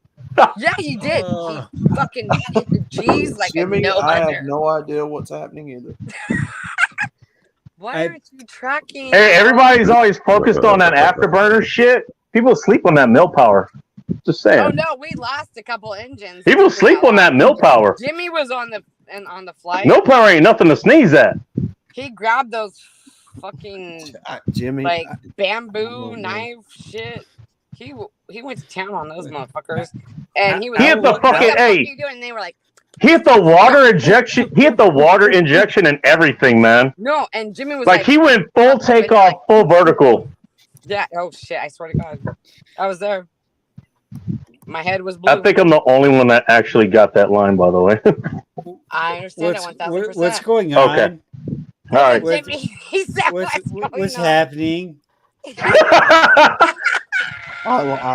Yeah, he did. He fucking hit the G's like Jimmy, a no I other. have no idea what's happening either. Why aren't you tracking? Hey, everybody's always focused on that afterburner shit. People sleep on that mill power. Just saying. Oh no, we lost a couple engines. People sleep on that mill power. Jimmy was on the flight. Mill power ain't nothing to sneeze at. He grabbed those fucking Jimmy, like bamboo knife shit. He went to town on those motherfuckers, and he was. He hit the "What the fucking fuck A. you doing?" And they were like, He hit the water injection. He hit the water injection and everything, man. "No," and Jimmy was Like he went full takeoff, full vertical. "Yeah, oh shit! I swear to God, I was there. My head was blue." I think I'm the only one that actually got that line, by the way. I understand it 1,000%. What's going on? Okay. All right. Jimmy, he said, What's happening?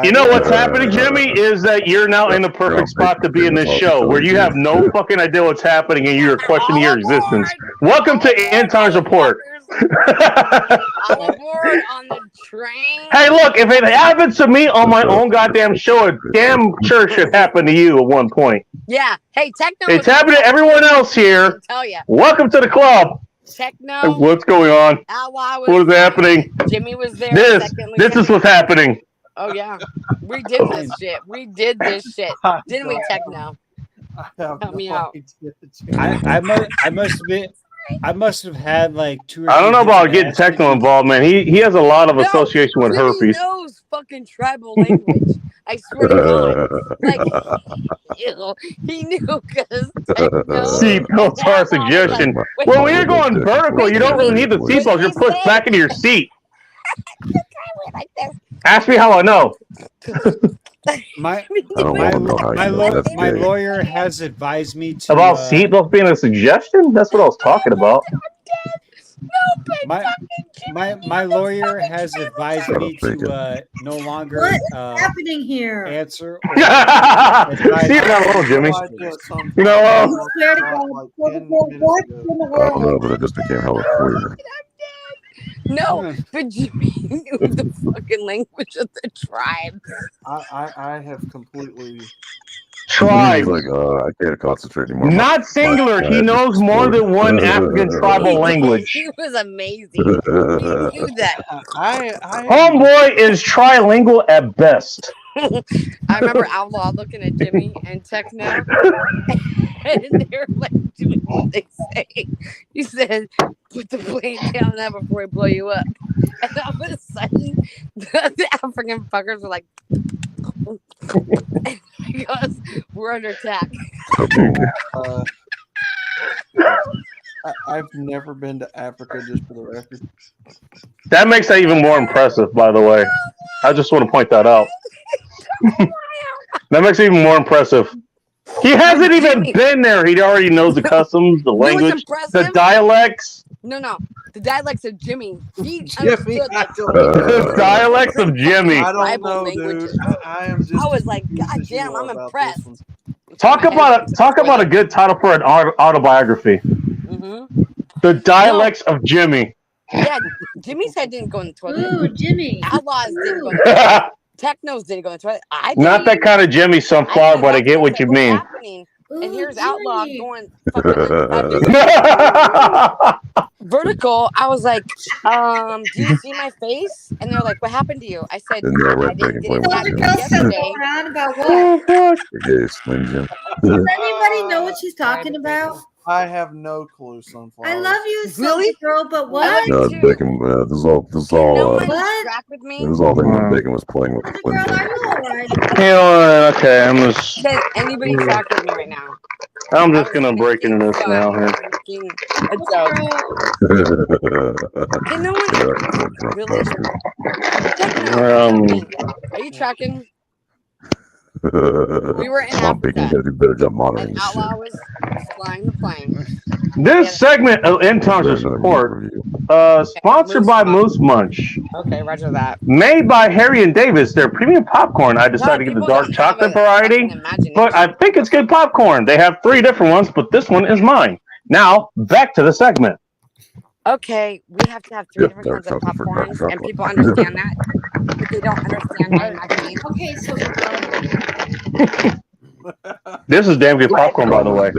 You know what's happening, Jimmy, is that you're now in the perfect spot to be in this show where you have no fucking idea what's happening and you're questioning your existence. Welcome to End Times Report. All aboard on the train. Hey, look, if it happens to me on my own goddamn show, it damn sure should happen to you at one point. Yeah. Hey, Techno. It's happened to everyone else here. Tell ya. Welcome to the club. Techno. What's going on? Outlaw was What is happening? Jimmy was there. This Second is Lieutenant. what's happening. Oh yeah, we did this shit. We did this shit, didn't we, Techno? Help me out. I must have had like 2 or I don't know 3 about different getting ass Techno involved, man. He has a lot of No, association with Jimmy herpes. knows fucking tribal language. I swear to God. Like, ew, he knew because Seatbelts are a suggestion. Well, when you're going vertical, you don't really need the seatbelt. You're pushed back into your seat. Ask me how I know. My don't wanna know how you know. That's my gay. lawyer has advised me to About seatbelts being a suggestion? That's what I was talking about. my lawyer has advised me to no longer What's happening here? answer. See, you're not alone, Jimmy. You're not alone. Swear to God, what in the I don't know, world? but it just became hella clear. No, but Jimmy knew the fucking language of the tribe. I have completely. Tribe. He's like, I can't concentrate anymore. Not singular. He knows more than one African tribal language. He was amazing. He knew that. Homeboy is trilingual at best. I remember Outlaw looking at Jimmy and Techno, and they're like doing what they say. He said, "Put the plane down now before we blow you up." And all of a sudden, the African fuckers were like, "Because we're under attack." I've never been to Africa, just for the record. That makes that even more impressive, by the way. I just want to point that out. That makes it even more impressive. He hasn't even been there. He already knows the customs, the language, the dialects. No, the dialects of Jimmy. He Jimmy, understood The dialects of Jimmy. I don't tribal know, languages. dude. I am just. I was like, God damn, I'm impressed. Talk about a good title for an autobiography. Mm-hmm. The dialects of Jimmy. Yeah, Jimmy's head didn't go in the toilet. Ooh, Jimmy. Outlaws didn't go in the toilet. Technos didn't go in the toilet. I Not that kind of Jimmy sunflower, but I get what you mean. happening. And here's Outlaw going fucking vertical. I was like, do you see my face? And they're like, what happened to you? I said, And they're I right didn't back and get play it with back you. yesterday. Around about what? Okay, Slim Jim. Does anybody know what she's talking about? I have no clue, Sunflower. I love you, Really? girl, but what? No, Bacon. This is all. This is all. What? Track with me? It was all thing when Bacon was playing with the Slim Girl, Jim. are you alright? You know what? Okay, Can anybody track with me right now? I'm just gonna break into this now here. A joke. Can no one really? Are you tracking? We were in Come on, Bacon, you gotta do a better job monitoring this shit. Outlaw was flying the plane. This segment of End Times of Support, sponsored by Moose Munch, Okay, roger that. made by Harry and Davis. Their premium popcorn. I decided to get the dark chocolate variety, but I think it's good popcorn. They have 3 different ones, but this one is mine. Now back to the segment. Okay, we have to have 3 different kinds of popcorns, and people understand that, but they don't understand my imagination. Okay, so This is damn good popcorn, by the way.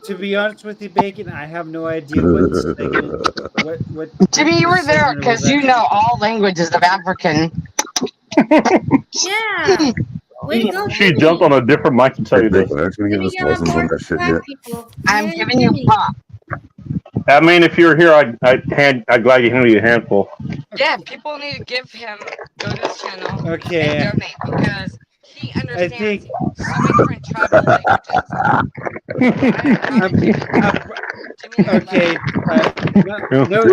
To be honest with you, Bacon, I have no idea what Jimmy, you were there because you know all languages of African. yeah. Way to go, She Jimmy. jumped on a different mic to tell you this. Actually, get this lessons on that shit yet. I'm giving you pop. I mean, if you're here, I'd glad you handed me a handful. Yeah, people need to give him, go to his channel, Okay. and donate, because he understands think- so many different tribal Okay. No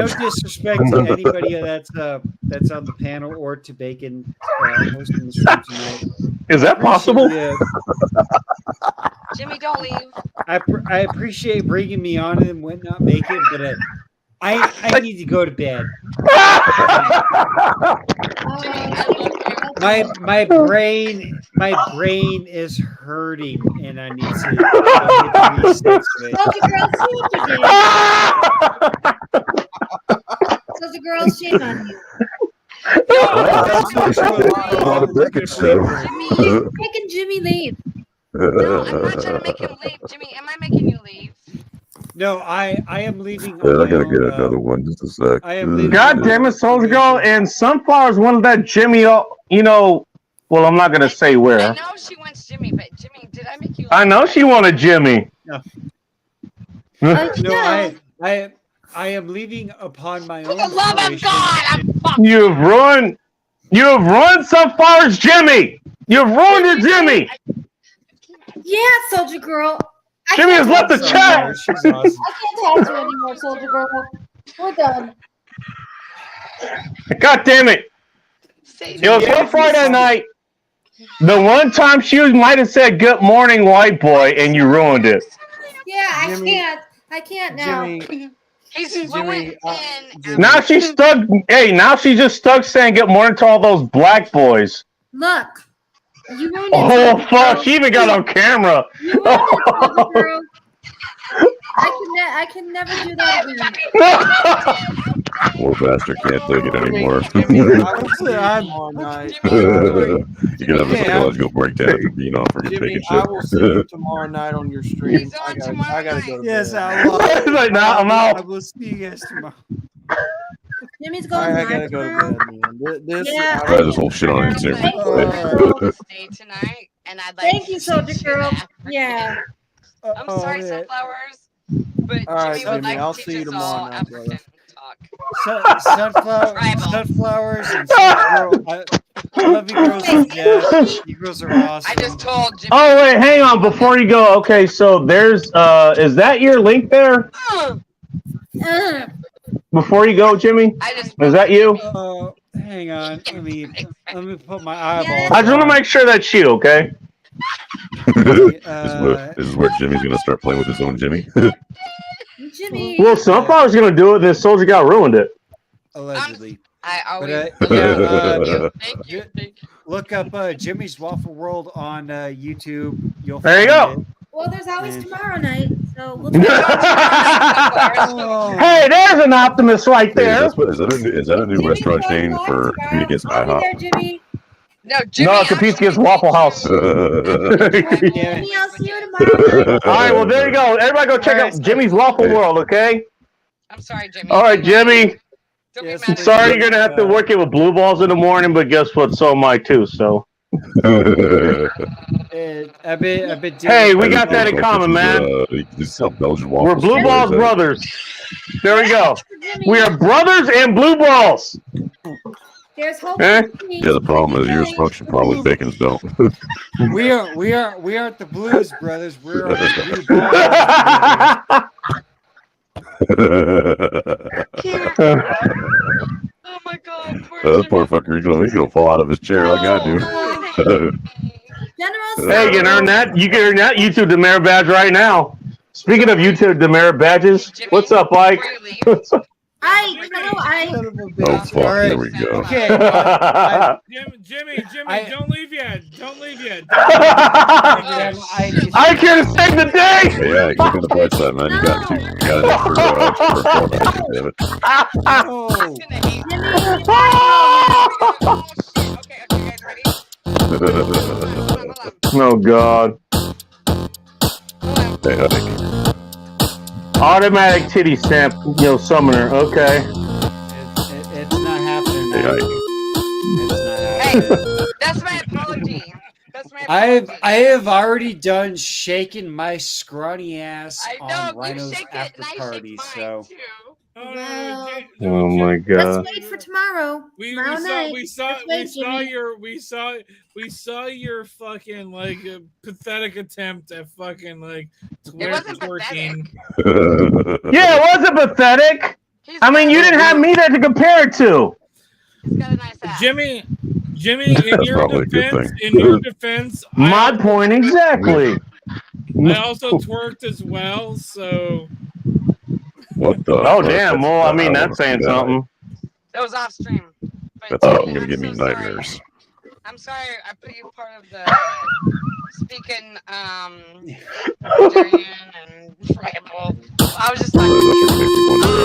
disrespect to anybody that's on the panel or to Bacon hosting the stream tonight. Is that possible? Jimmy, don't leave. I appreciate bringing me on and whatnot, make it, but I need to go to bed. My brain is hurting, and I need to reset it. So the girls shame on you. Jimmy, making Jimmy leave. No, I'm not trying to make him leave. Jimmy, am I making you leave? No, I am leaving. Yeah, I gotta get another one just a sec. I am leaving. God damn it, Soldier Girl and Sunflower's one of that Jimmy. You know, well, I'm not gonna say I where. know she wants Jimmy, but Jimmy, did I make you? I know she wanted Jimmy. No. No, I am leaving upon my For own. the love of volition. God, I'm fucking. You've ruined Sunflower's Jimmy. You've ruined your Jimmy. yeah, Soldier Girl. I Jimmy has can't left the talk to chat. you. I can't talk to you anymore, Soldier Girl. We're done. God damn it. It was one Friday night. The one time she might have said good morning, white boy, and you ruined it. Yeah, Jimmy- I can't now. Jimmy, He's Jimmy, fluent in. Now she's stuck. Hey, now she's just stuck saying good morning to all those black boys. Look, you ruined it. Oh, Soldier fuck. Girl. She even got on camera. You ruined it, Soldier Girl. I can never do that again. Poor bastard can't take it anymore. Jimmy, I will see you tomorrow night. You're gonna have a Yeah. psychological breakdown after being off for your Jimmy, bacon I will see you shit. tomorrow night on your stream. I gotta go to Yes, bed. I Like, nah, I'm out. I will see you guys tomorrow. Jimmy's going I live gotta go to tomorrow. bed, man. This, Yeah. I just whole shit on Instagram. Stay tonight, and I'd like. Thank you, Soldier Girl. Yeah. I'm sorry, yeah. Sunflowers, but All right, Jimmy would Jimmy, like I'll to see teach you us all tomorrow night, brother. Tribal. Sunflowers and Girl. I love you girls to death. You girls are awesome. I just told Jimmy. Oh, wait, hang on. Before you go, okay, so there's, is that your link there? Before you go, Jimmy? Is that you? Hang on. Let me put my eyeballs. I just want to make sure that's you, okay? This is where Jimmy's gonna start playing with his own Jimmy. Jimmy. Well, Sunflower's going to do it, and then Soldier got ruined it. Allegedly. I always. Thank you. Look up Jimmy's Waffle World on YouTube. You'll There you find go. it. Well, there's always tomorrow night, so we'll Hey, there's an optimist right Hey, there. is that a new restaurant chain for competing against IHOP? Jimmy. No, Jimmy. No, it competes against Waffle House. All Jimmy, I'll see you tomorrow. right, well, there you go. Everybody go check out Jimmy's Waffle World, okay? I'm sorry, Jimmy. All right, Jimmy. Don't be mad at Sorry me. you're going to have to work it with blue balls in the morning, but guess what? So am I, too, so. I've been Hey, we got that in common, man. This is Belgian We're waffles. Blue Balls brothers. There we go. We are brothers and blue balls. There's hope. Eh? Yeah, the problem is yours function, probably bacon's don't. We aren't the Blues Brothers. We're the Blue Balls. Oh my God. Poor fucker, he's gonna fall out of his chair like I do. Hey, you can earn that. You can earn that YouTube demerit badge right now. Speaking of YouTube demerit badges, what's up, Mike? Hello, Oh fuck, here we go. Okay. Jimmy, don't leave yet. Don't leave yet. I can save the day. Hey, yeah, keep in the bright side, man. You got to. You got it for format, damn it. Oh God. Hey, Huddick. Automatic titty stamp, summoner. Okay. It's not happening. Hey, Huddick. It's not happening. That's my apology. I have already done shaking my scrawny ass on Rhino's after party, so. Oh my God. Let's wait for tomorrow. Tomorrow night. We saw your fucking pathetic attempt at fucking twerking. Yeah, it wasn't pathetic. I mean, you didn't have me there to compare it to. Jimmy, That's probably a good in your defense, My point exactly. I also twerked as well, so. What the? Oh fuck? damn! That's- Well, I mean I that's wanna saying see that. something. That was off stream. But That's Jimmy, gonna I'm give me so sorry. nightmares. I'm sorry I put you part of the speaking Durian and Tribal. I was just like,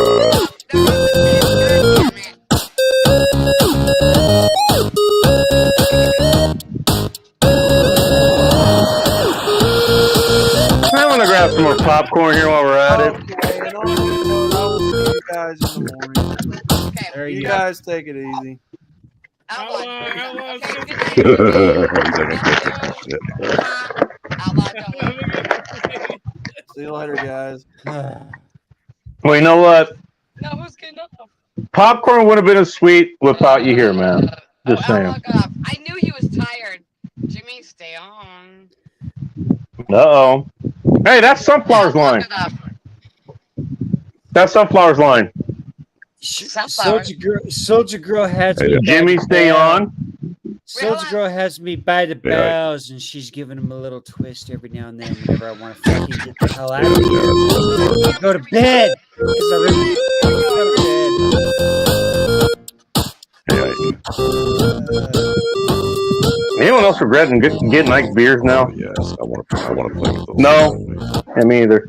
I want to grab some more popcorn here while we're at it. Okay, and on that note, I will see you guys in the morning. okay, There You you guys take it easy. Outlaw, He's like, I can't take this shit. Outlaw, don't leave. See you later, guys. Well, you know what? No, who's getting up? Popcorn would have been as sweet without you here, man. Just saying. Outlaw got off. I knew he was tired. Jimmy, stay on. Uh-oh. Hey, that's Sunflower's line. That's Sunflower's line. Soldier Girl has me. by Jimmy, the stay bow. on. Soldier Girl has me by the Yeah. bows, and she's giving him a little twist every now and then whenever I want to fucking get the hell out of here. Go to bed. 'Cause I really go to bed. Anyone else regretting getting Ike beers now? Yes, I want to play with those. No, me either.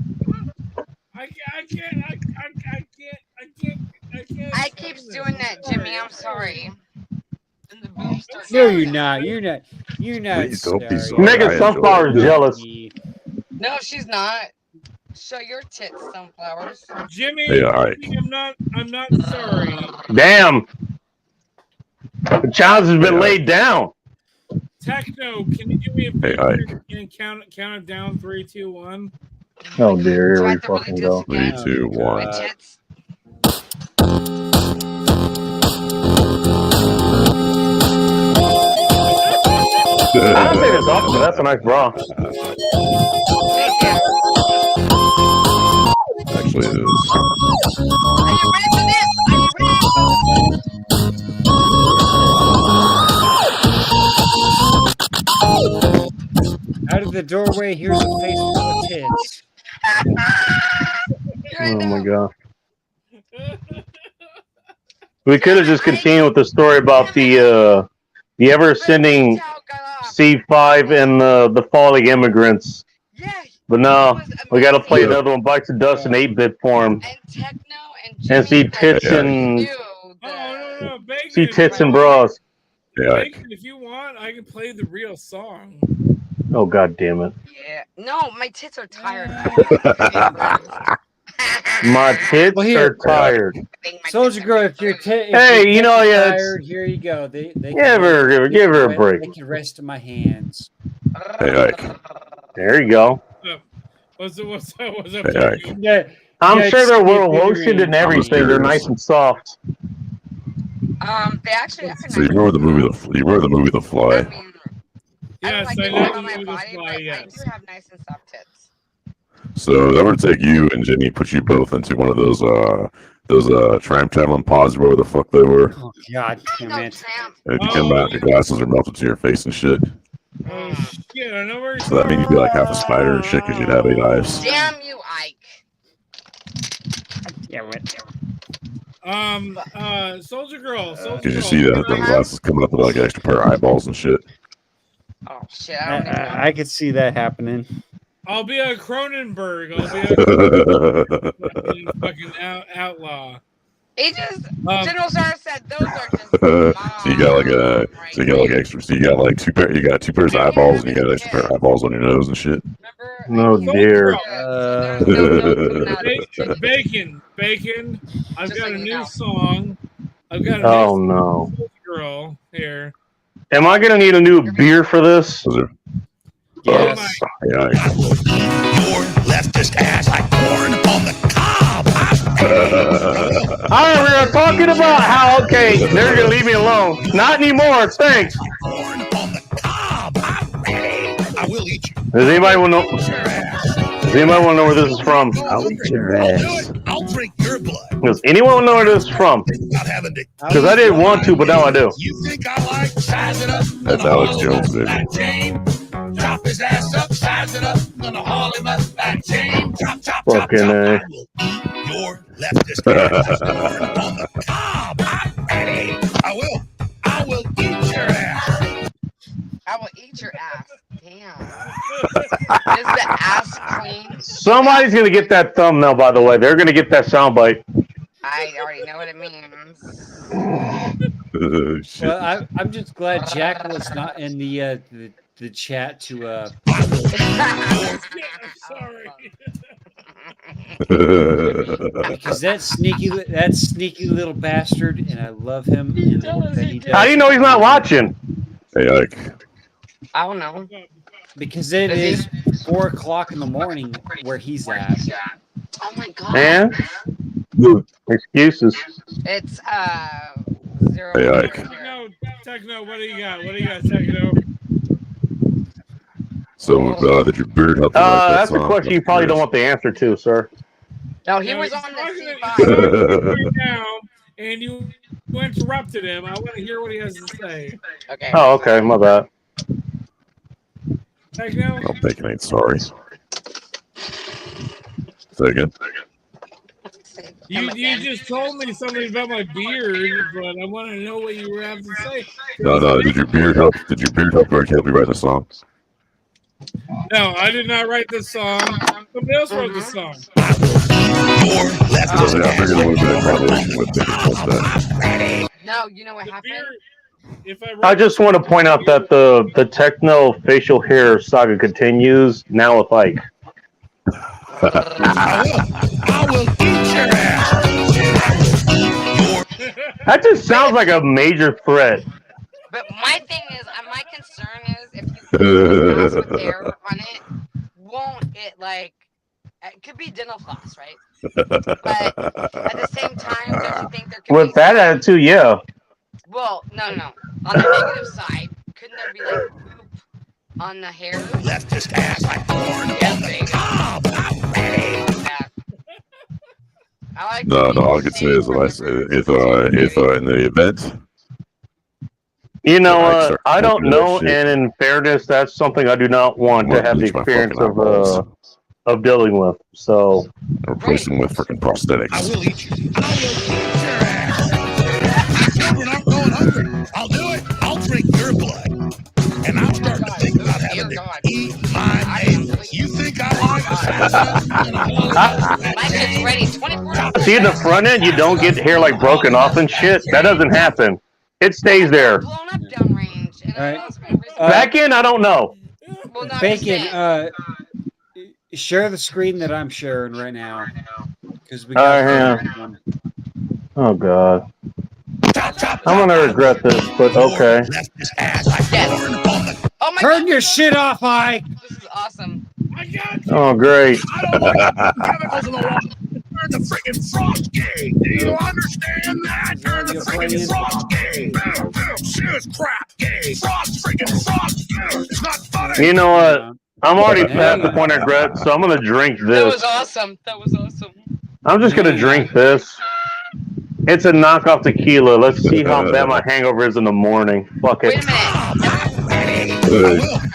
I keeps doing that, Jimmy. I'm sorry. And the boobs start No, you're not. You're not. You're not. Please don't be sorry. sorry. Nigga, Sunflower's jealous. No, she's not. Show your tits, Sunflowers. Jimmy, Hey, all right. I'm not sorry. Damn. The challenge has been laid down. Techno, can you do me a Hey, favor Ike. and count it down? 3, 2, 1. Oh dear, here we fucking go. 3, 2, 1. I don't say this often, but that's a nice bra. Actually, it is. Out of the doorway, here's a face full of tits. Oh my god. We could have just continued with the story about the ever ascending C5 and the falling immigrants. But no, we got to play another one, Bites of Dust in 8-bit form. And see tits and see tits and bras. Yeah. Bacon, if you want, I can play the real song. Oh god damn it. Yeah. No, my tits are tired. My tits Well, here. are tired. Soldier Girl, if you're Hey, you know, yeah, it's- tired, here you go. They Give her a break. They can rest in my hands. Hey, Ike. There you go. What's up? Hey, Ike. Yeah, I'm yeah, sure they're it's well Steve lotioned and Henry. everything. They're nice and soft. They actually are So you remember the movie The Fly? Yes, I I don't know like it the on my movie body, The Fly, but I yes. do have nice and soft tits. So I'm gonna take you and Jenny, put you both into one of those tram traveling pods, wherever the fuck they were. Oh God damn it! And if you come out, your glasses are melted to your face and shit. Oh shit, I know where you're So that means you'd be like half a spider and shit, because you'd have 8 eyes. Damn you, Ike. Damn it! Soldier Girl. Did you see that? The glasses coming up with like an extra pair of eyeballs and shit. Oh shit, I don't even know. I could see that happening. I'll be a Cronenberg. I'll be a fucking outlaw. He just General Zara said those are just So you got like extra. So you got like two pairs of eyeballs, and you got an extra pair of eyeballs on your nose and shit. No dear. Bacon. I've got a new song. I've got a Oh new no. girl here. Am I gonna need a new beer for this? Yes. Yeah. Your leftist ass like corn on the cob. Alright, we were talking about how they're gonna leave me alone. Not anymore, thanks. Corn on the cob. I'm ready. I will eat you. Does anybody want to know where this is from? I'll eat your ass. I'll drink your blood. Does anyone know where this is from? Without having to. Because I didn't want to, but now I do. You think I like size it up? That's Alex Jones, baby. That James. Chop his ass up, size it up. Gonna haul him up. That James. Chop, chop, chop. Fucking A. Your leftist ass on the cob. I'm ready. I will eat your ass. I will eat your ass. Damn. Is the ass clean? Somebody's gonna get that thumbnail, by the way. They're gonna get that soundbite. I already know what it means. Well, I'm just glad Jack was not in the chat to. Sorry. Because that sneaky little bastard, and I love him. And the work that he does. How do you know he's not watching? Hey, Ike. I don't know. Because it is 4 o'clock in the morning where he's at. Oh my god. Man, excuses. It's 0. Hey, Ike. Techno, what do you got? What do you got, Techno? So, did your beard help you write that That's a song? question you probably don't want the answer to, sir. No, he was on the C5. Right now, and you interrupted him. I want to hear what he has to say. Okay. Oh, okay, my bad. Techno? I'm thinking ain't sorry. Say again. You just told me something about my beard, but I want to know what you were having to say. No. Did your beard help Rick help you write the song? No, I did not write this song. Somebody else wrote the song. I figured it would have been a combination with that. No, you know what happened? I just want to point out that the techno facial hair saga continues now with Ike. I will eat your ass. That just sounds like a major threat. But my thing is, my concern is if you put ass with hair on it, won't it like? It could be dental floss, right? But at the same time, don't you think there could With be that attitude, yeah. Well, no. On the negative side, couldn't there be like poop on the hair? Leftist ass like corn on the cob. I'm ready. I like No, all I could say is if in the event. You know, I don't know, and in fairness, that's something I do not want to have the experience of dealing with. So, replace them with freaking prosthetics. I will eat you. I will eat your ass. When I'm going hungry, I'll do it. I'll drink your blood. And I'm starting to think about having to eat my neighbors. You think I like my kid's ready 24 see, in the front end, you don't get hair like broken off and shit. That doesn't happen. It stays there. Back in, I don't know. Bacon, share the screen that I'm sharing right now. Because we got Oh, God. I'm going to regret this, but okay. Oh my Turn your shit off, Ike. This is awesome. Oh, great. chemicals in the water. Turn the freaking frost game. Do you understand that? Turn the freaking frost game. Shit is crap game. Frost freaking frost. It's not funny. You know what? I'm already past the point of regret, so I'm going to drink That this. was awesome. I'm just going to drink this. It's a knockoff tequila. Let's see how bad my hangover is in the morning. Fuck it. Wait a minute.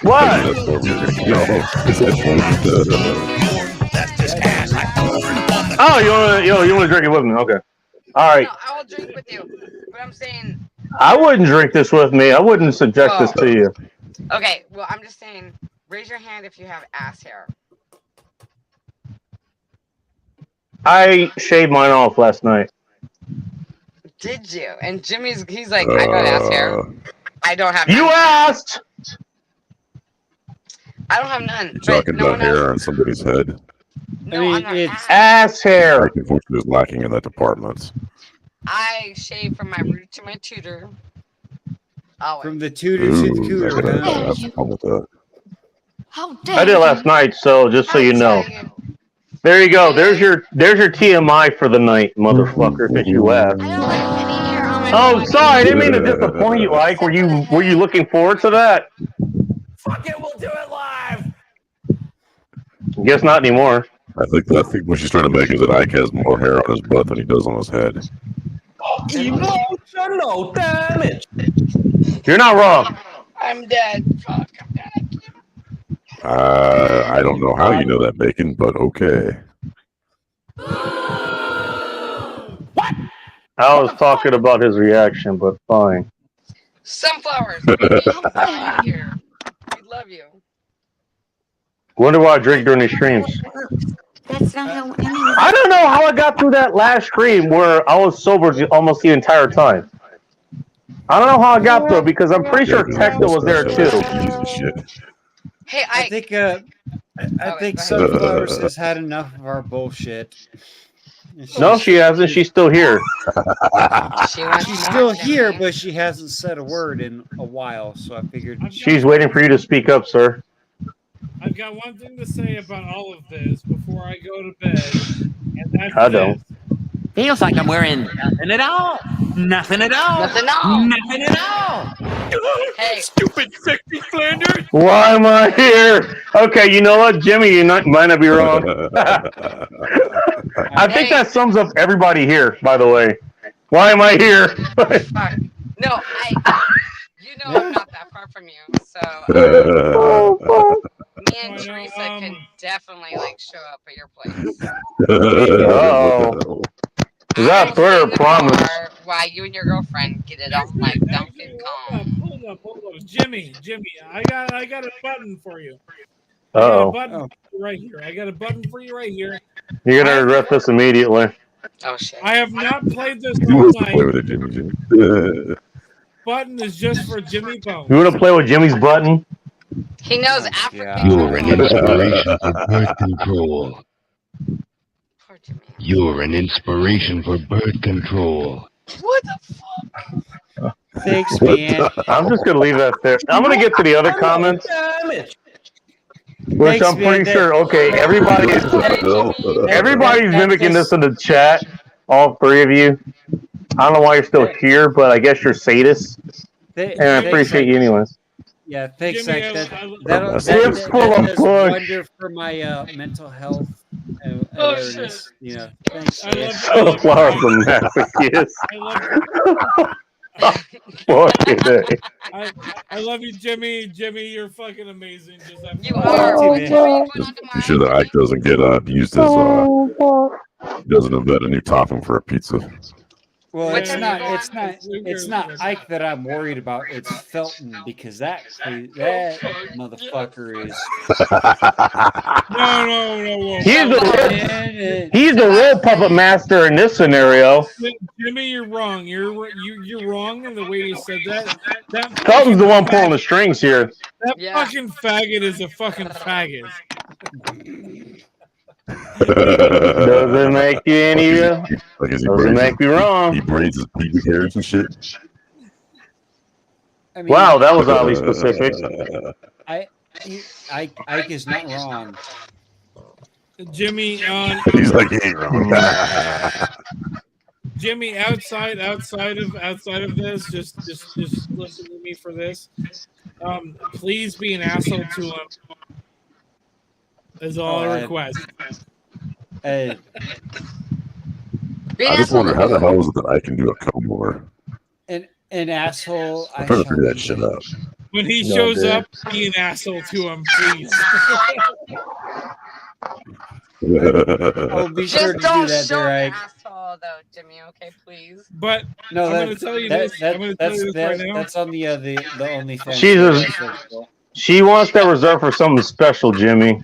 What? Oh, you want to drink it with me? Okay. All right. No, I will drink with you. But I'm saying. I wouldn't drink this with me. I wouldn't suggest this to you. Okay. Well, I'm just saying. Raise your hand if you have ass hair. I shaved mine off last night. Did you? And he's like, I got ass hair. I don't have. You none. asked. I don't have none. Talking about hair on somebody's head. No, it's ass hair. Unfortunately, is lacking in that department. I shave from my root to my tutor. Oh, from the tutor to the cooter. That's a problem with that. How I did last night, so just so you know. There you go. There's your TMI for the night, motherfucker. Since you asked. Oh, sorry. I didn't mean to disappoint you, Ike. Were you looking forward to that? Fuck it, we'll do it live. Guess not anymore. I think what she's trying to make is that Ike has more hair on his butt than he does on his head. Emotional damage. You're not wrong. I'm dead. Fuck. I don't know how you know that, Bacon, but okay. I was talking about his reaction, but fine. Sunflowers. Sunflowers here. We love you. Wonder why I drink during these streams. That's not how any. I don't know how I got through that last stream where I was sober almost the entire time. I don't know how I got through it because I'm pretty sure Techno was there too. Hey, I think I think Sunflowers has had enough of our bullshit. No, she hasn't. She's still here. She's still here, but she hasn't said a word in a while. So I figured She's waiting for you to speak up, sir. I've got one thing to say about all of this before I go to bed, and that's I don't. Feels like I'm wearing nothing at all. Nothing at all. Nothing at all. Nothing at all. Hey, stupid sexy Flanders. Why am I here? Okay, you know what, Jimmy, you might not be wrong. I think that sums up everybody here. By the way, why am I here? No, you know I'm not that far from you, so me and Teresa can definitely like show up at your place. Oh, is that a threat or a promise? Why you and your girlfriend get it off like Dunkin' Kong? Hold up, Jimmy, I got a button for you. Oh, Right here. I got a button for you right here. you're gonna regret this immediately. Oh shit! I have not played this You all want to play night. with it, Jimmy? Button is just for Jimmy Bones. You want to play with Jimmy's button? He knows African. You're an inspiration for birth control. You're an inspiration for birth control. What the fuck? Thanks, man. I'm just gonna leave that there. I'm gonna get to the other comments, which Thanks, I'm pretty man. sure. Okay, everybody's mimicking this in the chat. All three of you. I don't know why you're still here, but I guess you're sadists, and I appreciate you anyways. Yeah, thanks. Jimmy, That It's full of does push. wonder for my mental health Oh, awareness. You know, thanks. I love Sunflower from Masochist. I love you, Jimmy. Jimmy, you're fucking amazing. Just have You are. Be sure that Ike doesn't get used as doesn't invent a new topping for a pizza. Well, it's not Ike that I'm worried about. It's Felton because that motherfucker is. No. He's the real puppet master in this scenario. Jimmy, you're wrong. You're wrong in the way you said that. Felton's the one pulling the strings here. That fucking faggot is a fucking faggot. Doesn't make you any. Doesn't make me wrong. He braids his pubic hairs and shit. I mean, Wow, that was oddly specific. Ike is not wrong. Jimmy, He's like, he ain't wrong. Jimmy, outside of this, just listen to me for this. Please be an asshole to him. Is all I request. I just wonder how the hell is it that I can do a comb over? An asshole. I'm trying to figure that shit out. When he shows up, be an asshole to him, please. Oh, be sure to do that, show there, an Ike. asshole though, Jimmy. Okay, please. But No, I'm that, going to tell you that, this. that, I'm going to tell that's you this right now. that's on the OnlyFans. She wants that reserved for something special, Jimmy.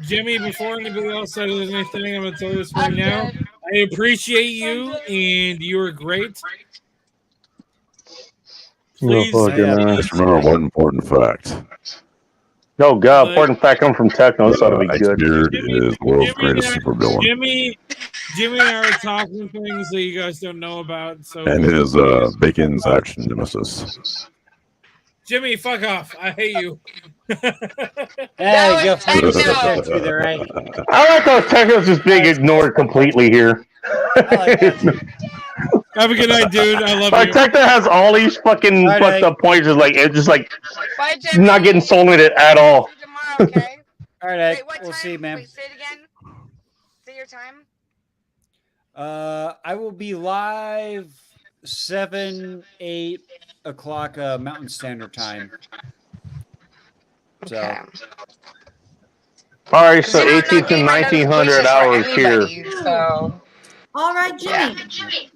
Jimmy, before anybody else says anything, I'm going to tell you this right now. I appreciate you, and you're great. Please, Just remember one important fact. Oh God, important fact, I'm from Techno. This ought to be good. Beard is the world's greatest supervillain. Jimmy and I are talking things that you guys don't know about. So, And his Bacon's action nemesis. Jimmy, fuck off. I hate you. Hey, go fucking sit there to there, right? I like how Techno's just being ignored completely here. Have a good night, dude. I love Like you. Techno has all these fucking Bye, fucked Nick. up points, just like Bye, Jimmy. not getting soulmated at all. Tomorrow, okay? All right, Ike. We'll see you, man. Wait, say it again. Say your time. I will be live 7-8 o'clock Mountain Standard Time. So, All right, so 18 to 1900 hours here. So, All right, Jimmy.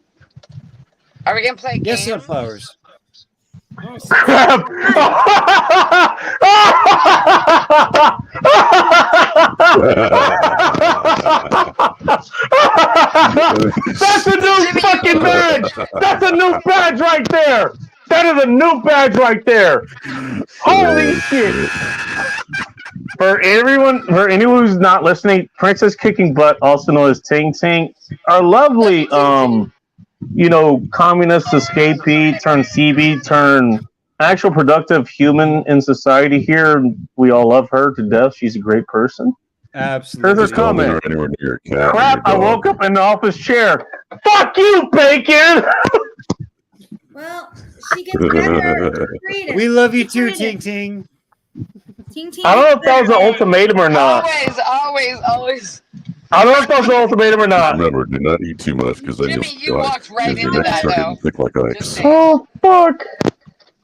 Are we gonna play a game? Yes, sunflowers. Crap! That's a new fucking badge! That's a new badge right there! That is a new badge right there! Holy shit! For anyone who's not listening, Princess Kicking Butt, also known as Ting Ting, our lovely communist escapee turned CB turned actual productive human in society here. We all love her to death. She's a great person. Absolutely. Here's her comment. Anywhere near your cat. Crap, I woke up in the office chair. Fuck you, Bacon! Well, she gets better. We love you too, Ting Ting. Ting Ting. I don't know if that was an ultimatum or not. Always. I don't know if that was an ultimatum or not. Remember, do not eat too much because then you walked right into that, though. Thick like ice. Oh, fuck.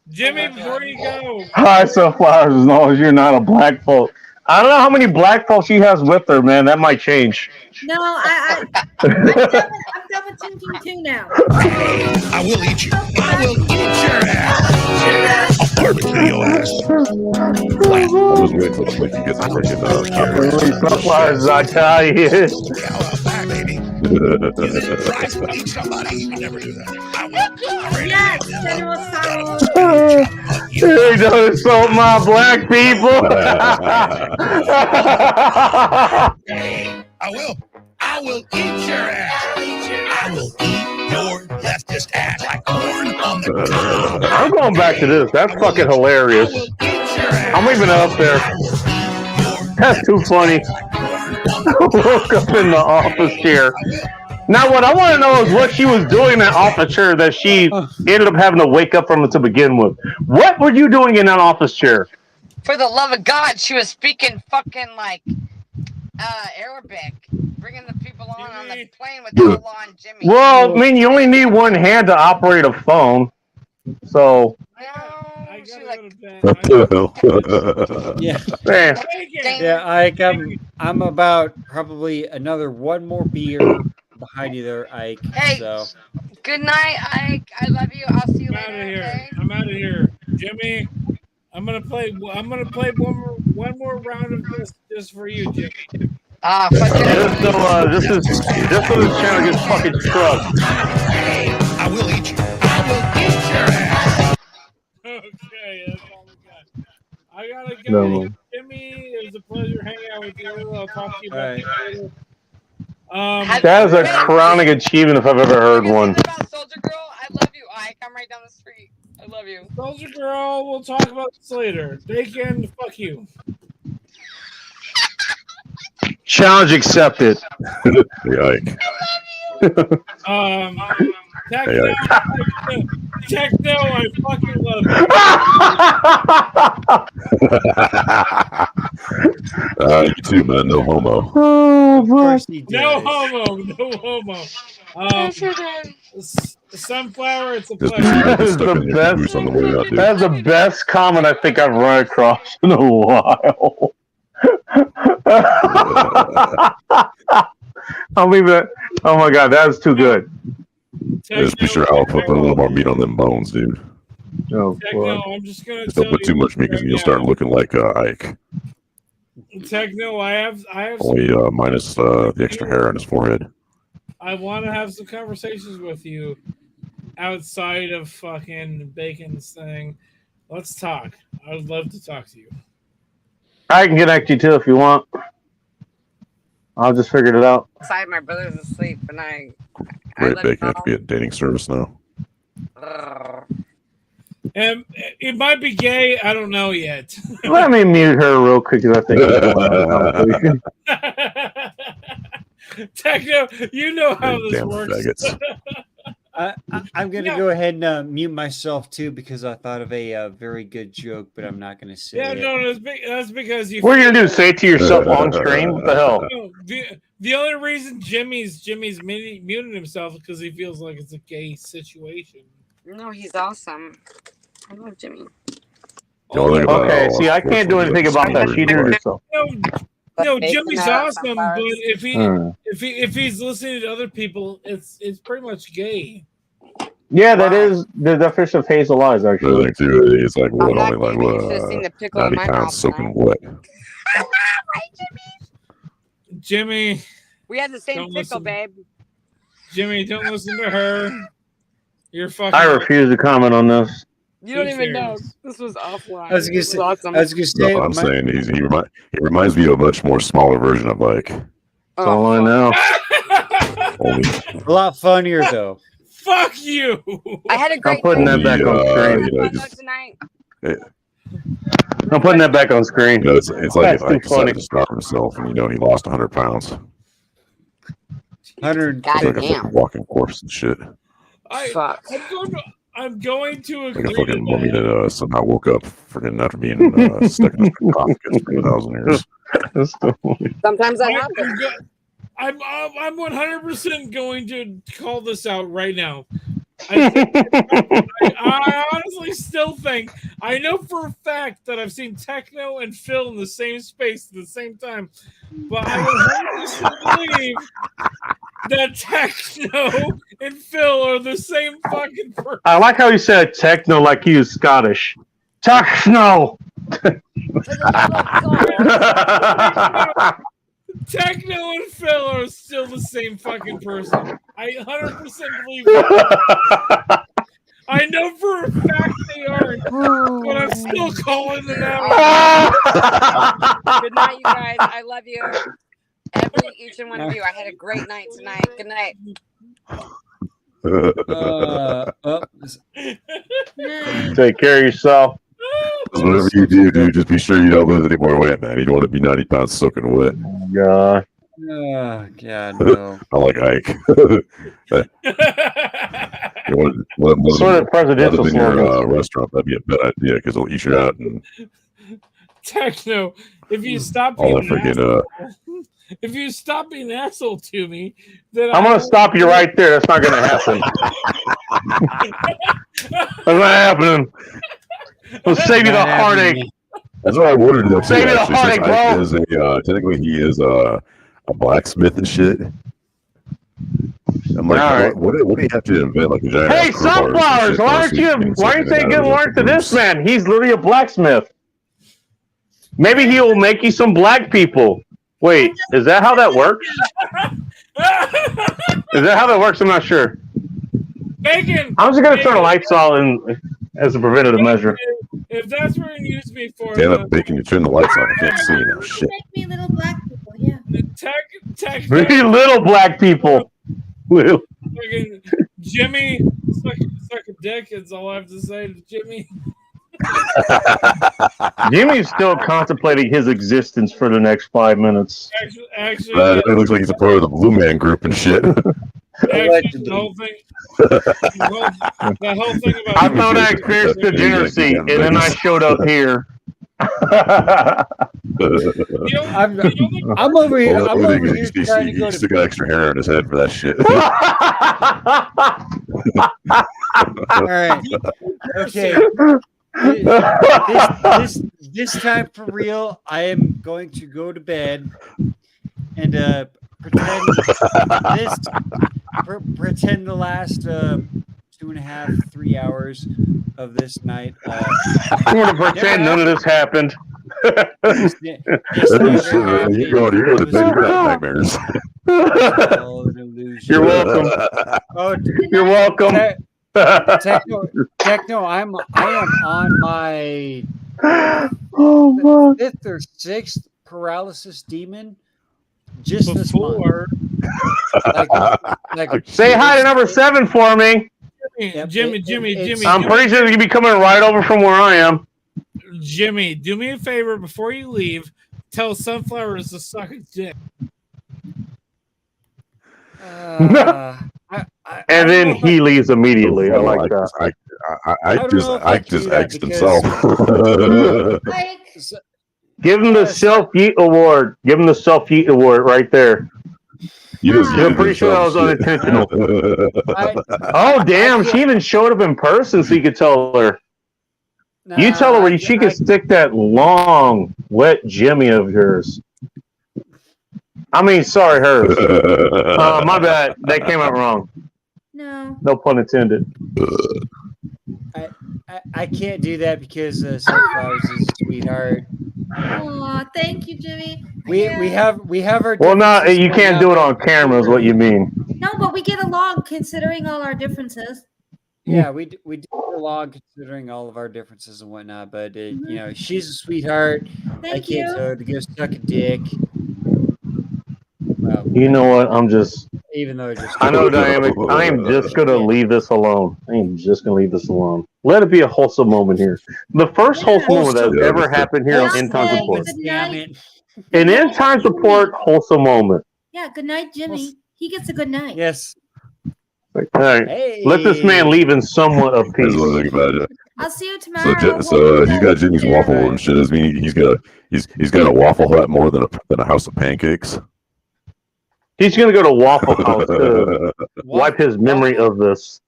Jimmy, before you go. Hi, Sunflowers, as long as you're not a black folk. I don't know how many black folk she has with her, man. That might change. No, I'm done with Ting Ting too now. I will eat you. I will eat your ass. I'll barbecue your ass. I was waiting for the way you get the freaking Sunflowers, I tell you. Eat somebody. You would never do that. Yes, General Salo. They don't insult my black people. I will eat your ass. I will eat your leftist ass like corn on the cob. I'm going back to this. That's fucking hilarious. I'm leaving it up there. That's too funny. Woke up in the office chair. Now, what I want to know is what she was doing in that office chair that she ended up having to wake up from to begin with. What were you doing in that office chair? For the love of God, she was speaking fucking like Arabic, bringing the people on the plane with Allah and Jimmy. Well, I mean, you only need one hand to operate a phone. So. What the hell? Yeah. Man. Yeah, I'm about probably another one more beer behind you there, Ike. Hey, so. Good night, Ike. I love you. I'll see you later. Okay? I'm out of here, Jimmy. I'm gonna play one more round of this just for you, Jimmy. Ah, fuck it. This is just so this channel gets fucking struck. I will eat you. I will eat your ass. Okay, that's all we got. I gotta go. No. Jimmy, it was a pleasure hanging out with you. I'll talk to you about it later. That is a crowning achievement if I've ever heard one. About Soldier Girl, I love you, Ike. I'm right down the street. I love you. Soldier Girl, we'll talk about this later. Bacon, fuck you. Challenge accepted. Ike. Techno, I fucking love you. You too, man. No homo. No homo. Sunflower, it's a pleasure. That's the best comment I think I've run across in a while. I'll leave it. Oh my god, that was too good. Just be sure I'll put a little more meat on them bones, dude. Oh, Techno, I'm just gonna Just don't put too much meat because you'll start looking like Ike. Techno, I have Only minus the extra hair on his forehead. I want to have some conversations with you outside of fucking Bacon's thing. Let's talk. I would love to talk to you. I can connect you too if you want. I'll just figure it out. Inside, my brother's asleep, and I Great Bacon have to be at dating service now. And it might be gay. I don't know yet. Let me mute her real quick because I think. Techno, you know how this Damn works. faggots. I'm going to go ahead and mute myself too because I thought of a very good joke, but I'm not going to say it. No, that's because you. What are you gonna do? Say it to yourself on stream? What the hell? No, the only reason Jimmy's muted himself is because he feels like it's a gay situation. No, he's awesome. I love Jimmy. Okay, see, I can't do anything about that. She did it herself. No, Jimmy's awesome, but if he's listening to other people, it's pretty much gay. Yeah, that is the definition of hazel eyes, The actually. thing too, it's like what, not only like Jimmy. You should have seen the pickle in 90 my pounds mouth soaking tonight. wet. Jimmy, We had the same Don't pickle, listen. babe. Jimmy, don't listen to her. You're fucking. I refuse to comment on this. You don't Who even know. cares? This was offline. I was gonna This say. was awesome. I was gonna say. No, I'm my- saying he reminds me of a much more smaller version of like. That's all I know. Only, a lot funnier though. Fuck you. I had a I'm great putting that night. back on screen. you know, Fun though just, tonight. I'm putting that back on screen. you know, it's like That's if I too funny. decided to stop himself, and he lost 100 pounds. 100. It's like a Goddamn. fucking walking corpse and shit. Fuck. I'm going to Like a agree fucking to mummy that. that somehow woke up freaking after being stuck in a sarcophagus for 1,000 years. That's the funny. Sometimes that I'm happens. go- I'm 100% going to call this out right now. I honestly still think I know for a fact that I've seen Techno and Phil in the same space at the same time, but I would 100% believe that Techno and Phil are the same fucking person. I like how he said techno like he was Scottish. Techno. Techno and Phil are still the same fucking person. I 100% believe that. I know for a fact they aren't, but I'm still calling them out. Good night, you guys. I love you. Each and one of you. I had a great night tonight. Good night. Take care of yourself. Whatever you do, dude, just be sure you don't lose any more weight, man. You don't want to be 90 pounds soaking wet. Yeah. Oh God, no. I like Ike. Sort of presidential in your slogan. restaurant, that'd be a bad idea because they'll eat you out and Techno, if you stop all being that an freaking asshole, if you stop being an asshole to me, then I'm gonna stop you right there. That's not gonna happen. That's not happening. We'll save you the heartache. That's what I wondered though. Save me the heartache, bro. Technically, he is a blacksmith and shit. I'm like, All right. what do you have to invent like a giant? Hey, ass crowbar or some sunflowers! shit Why for aren't so you? can Why suck aren't it they out getting of along to the this man? He's literally a blacksmith. Maybe he will make you some black people. Wait, is that how that works? Is that how that works? I'm not sure. Bacon. I'm just gonna turn the lights on as a preventative measure. If that's what you use me for, Damn it, Bacon! You turn the lights on. I can't see now. Shit. Me little black people, yeah. Techno, Three little black people. Little. fucking Jimmy, suck a dick. Is all I have to say to Jimmy. Jimmy's still contemplating his existence for the next 5 minutes. Actually, It looks like he's a part of the Blue Man Group and shit. the whole thing. The whole thing about I thought I experienced degeneracy, and then I showed up here. I'm over here. I'm over here trying to go He to still got extra hair on his head for that shit. All right. Okay. This time for real, I am going to go to bed and pretend the last 2.5, 3 hours of this night. I'm going to pretend none of this happened. You're going to bed, you're not nightmares. You're welcome. Oh, You're welcome. Techno, I am on my fifth or sixth paralysis demon just this month. Say hi to number 7 for me. Jimmy. I'm pretty sure you'll be coming right over from where I am. Jimmy, do me a favor before you leave. Tell Sunflowers to suck a dick. And then he leaves immediately. I like that. I just X'd himself. Give him the self-yeet award. Give him the self-yeet award right there. I'm pretty sure that was unintentional. Oh, damn. She even showed up in person so you could tell her. You tell her where she can stick that long, wet Jimmy of yours. I mean, sorry, hers. My bad. That came out wrong. No. No pun intended. I can't do that because Sunflowers is a sweetheart. Aw, thank you, Jimmy. We have our Well, no, differences you right can't now, do it but on camera, is what you mean. No, but we get along considering all our differences. Yeah, we do get along considering all of our differences and whatnot. But you know, she's a sweetheart. I Thank can't you. tell her to go suck a dick. Well, You know what? I'm just. even though it just I know, Dynamic. I am just gonna leave this alone. I am just gonna leave this alone. Let it be a wholesome moment here. The first wholesome moment that's ever happened here on End Times Report. Damn it. An End Times Report wholesome moment. Yeah, good night, Jimmy. He gets a good night. Yes. All right, let this man leave in somewhat of peace. That's what I think about it. I'll see you So, tomorrow. so he's got Jimmy's waffle and shit. Does mean he's got a Waffle Hut more than a house of pancakes? He's gonna go to Waffle House to wipe his memory of this.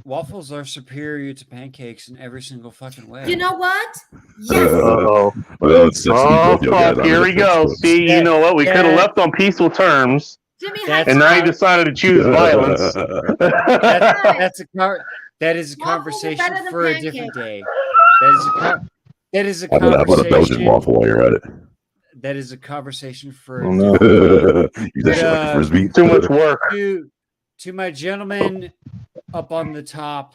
Waffles are superior to pancakes in every single fucking way. You know what? Uh-oh. Well, it's Oh, fuck, here we go. See, you know what? We could have left on peaceful terms. Jimmy, and now you decided to choose violence. That is a conversation better than for a pancakes. different day. That is a How about a Belgian conversation. waffle while you're at it? That is a conversation for Oh, a no. different day. Use that shit like a frisbee. Too much work. To my gentlemen up on the top,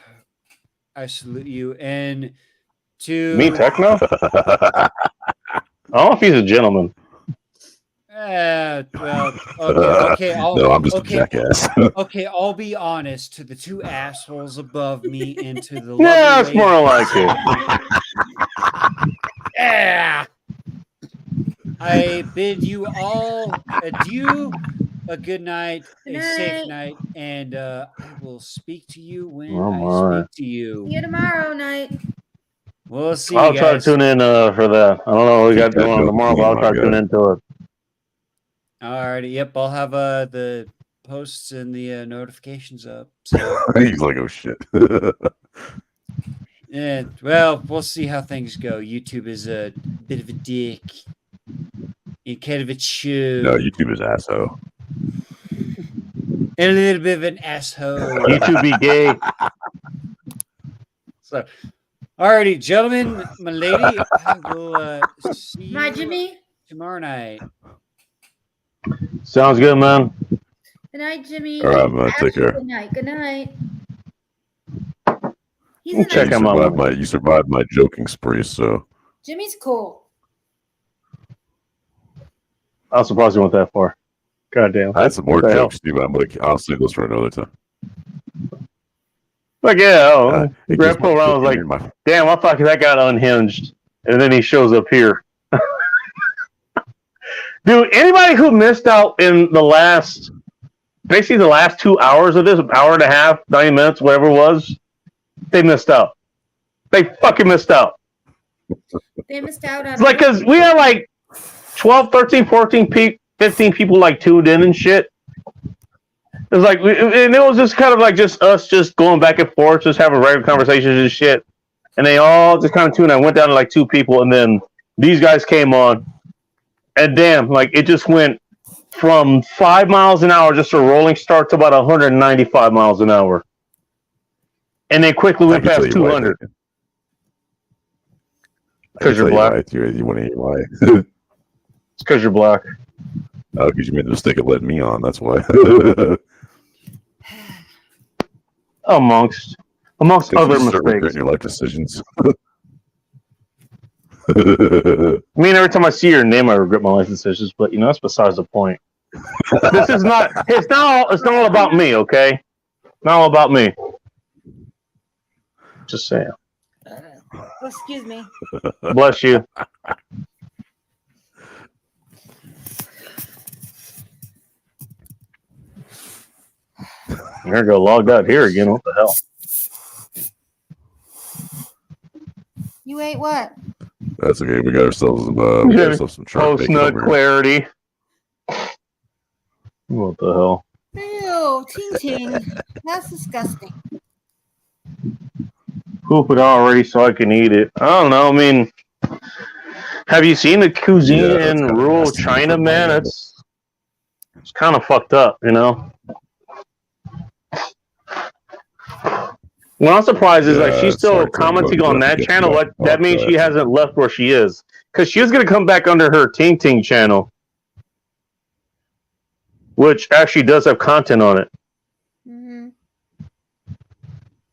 I salute you. And to Me, Techno? I don't know if he's a gentleman. Well, okay. No, I'm just a jackass. Okay, I'll be honest. To the two assholes above me and to the Yeah, lovely that's more like it. Yeah. I bid you all adieu, a good night, a safe night, and I will speak to you when Oh, I my. speak to you. See you tomorrow night. We'll see I'll you try to guys. tune in for that. I don't know what we got going on tomorrow, but I'll try to tune into it. Alrighty, yep, I'll have the posts and the notifications up. So He's like, oh shit. yeah, well, we'll see how things go. YouTube is a bit of a dick. And kind of a chew. No, YouTube is asshole. And a little bit of an asshole. YouTube be gay. So, alrighty, gentlemen, my lady, I will see Bye, you Jimmy. tomorrow night. Sounds good, man. Good night, Jimmy. All right, man, take care. Good night. Good night. He's You a nice you survived my joking spree, so Jimmy's cool. I was surprised you went that far. God damn. I had some more What the hell? jokes too, but I'll save those for another time. Like, yeah, it Grab gets pulled my- around, was like, damn, I thought that got unhinged. And then he shows up here. Dude, anybody who missed out in the last 2 hours of this, hour and a half, 90 minutes, whatever it was, they missed out. They fucking missed out. They missed out on It's like, because we had like 12, 13, 14, 15 people like tuned in and shit. It was like, and it was just kind of like just us just going back and forth, just having regular conversations and shit. And they all just kind of tuned in. I went down to like 2 people, and then these guys came on. And damn, like it just went from 5 miles an hour, just a rolling start, to about 195 miles an hour. And then quickly went I can past tell you why. 200. I can Because you're tell black. why. You want to hear why? It's because you're black. Oh, because you made the mistake of letting me on. That's why. Amongst other You start regretting mistakes. your life decisions. I mean, every time I see your name, I regret my life decisions. But that's besides the point. This is not. It's not all about me. Okay, not all about me. Just saying. Excuse me. Bless you. There you go, logged out here again. What the hell? You ate what? That's okay. We got ourselves some shark Post bacon nut over here. clarity. What the hell? Ew, ting ting. That's disgusting. Poop it already so I can eat it. I don't know. I mean, have you seen the cuisine Yeah, that's in kinda rural nasty. China, man? It's kind of fucked up, What I'm surprised is like Yeah, she's still sorry, Tim, commenting but on we have that to get channel. you What off that means that. she hasn't left where she is, because she was gonna come back under her Ting Ting channel, which actually does have content on it.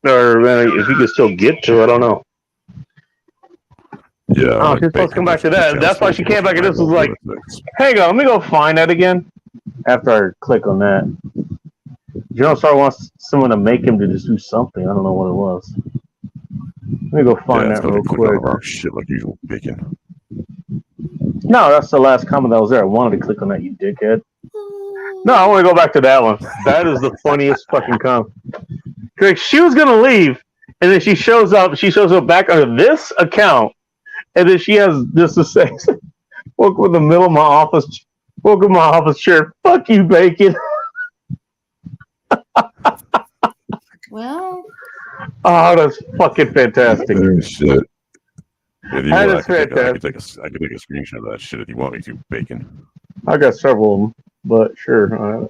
Or if you can still get to, I don't know. Yeah, Oh, like she's supposed to come back to Bacon, that. That's why she came back, and this was like, hang on, let me go find that again. After I click on that, General Star wants someone to make him to just do something. I don't know what it was. Let me go find that real click on the quick. wrong shit like usual, Bacon. No, that's the last comment that was there. I wanted to click on that, you dickhead. No, I want to go back to that one. That is the funniest fucking comment. She was gonna leave, and then she shows up. She shows up back under this account, and then she has this to say. Welcome in the middle of my office. Welcome to my office chair. Fuck you, Bacon. Well, Oh, that's fucking fantastic. Shit. If you That want, is I could fantastic. take a screenshot of that shit if you want me to, Bacon. I got several of them, but sure.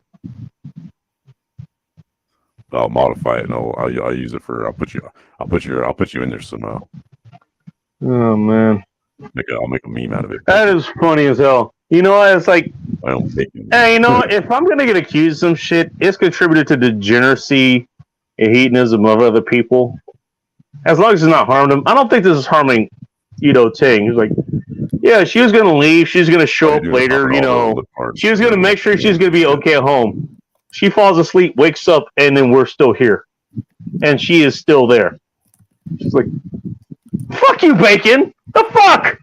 I'll modify it and I'll use it for. I'll put you in there somehow. Oh man, I'll make a meme out of it. that is funny as hell. You know what? It's like, I don't Bacon. hey, you know what? If I'm gonna get accused of some shit, it's contributed to degeneracy and hedonism of other people. As long as it's not harming them, I don't think this is harming, Ting. He's like, yeah, she was gonna leave. She's gonna show up later. She was gonna make sure she's gonna be okay at home. She falls asleep, wakes up, and then we're still here, and she is still there. She's like, "Fuck you, Bacon! The fuck!"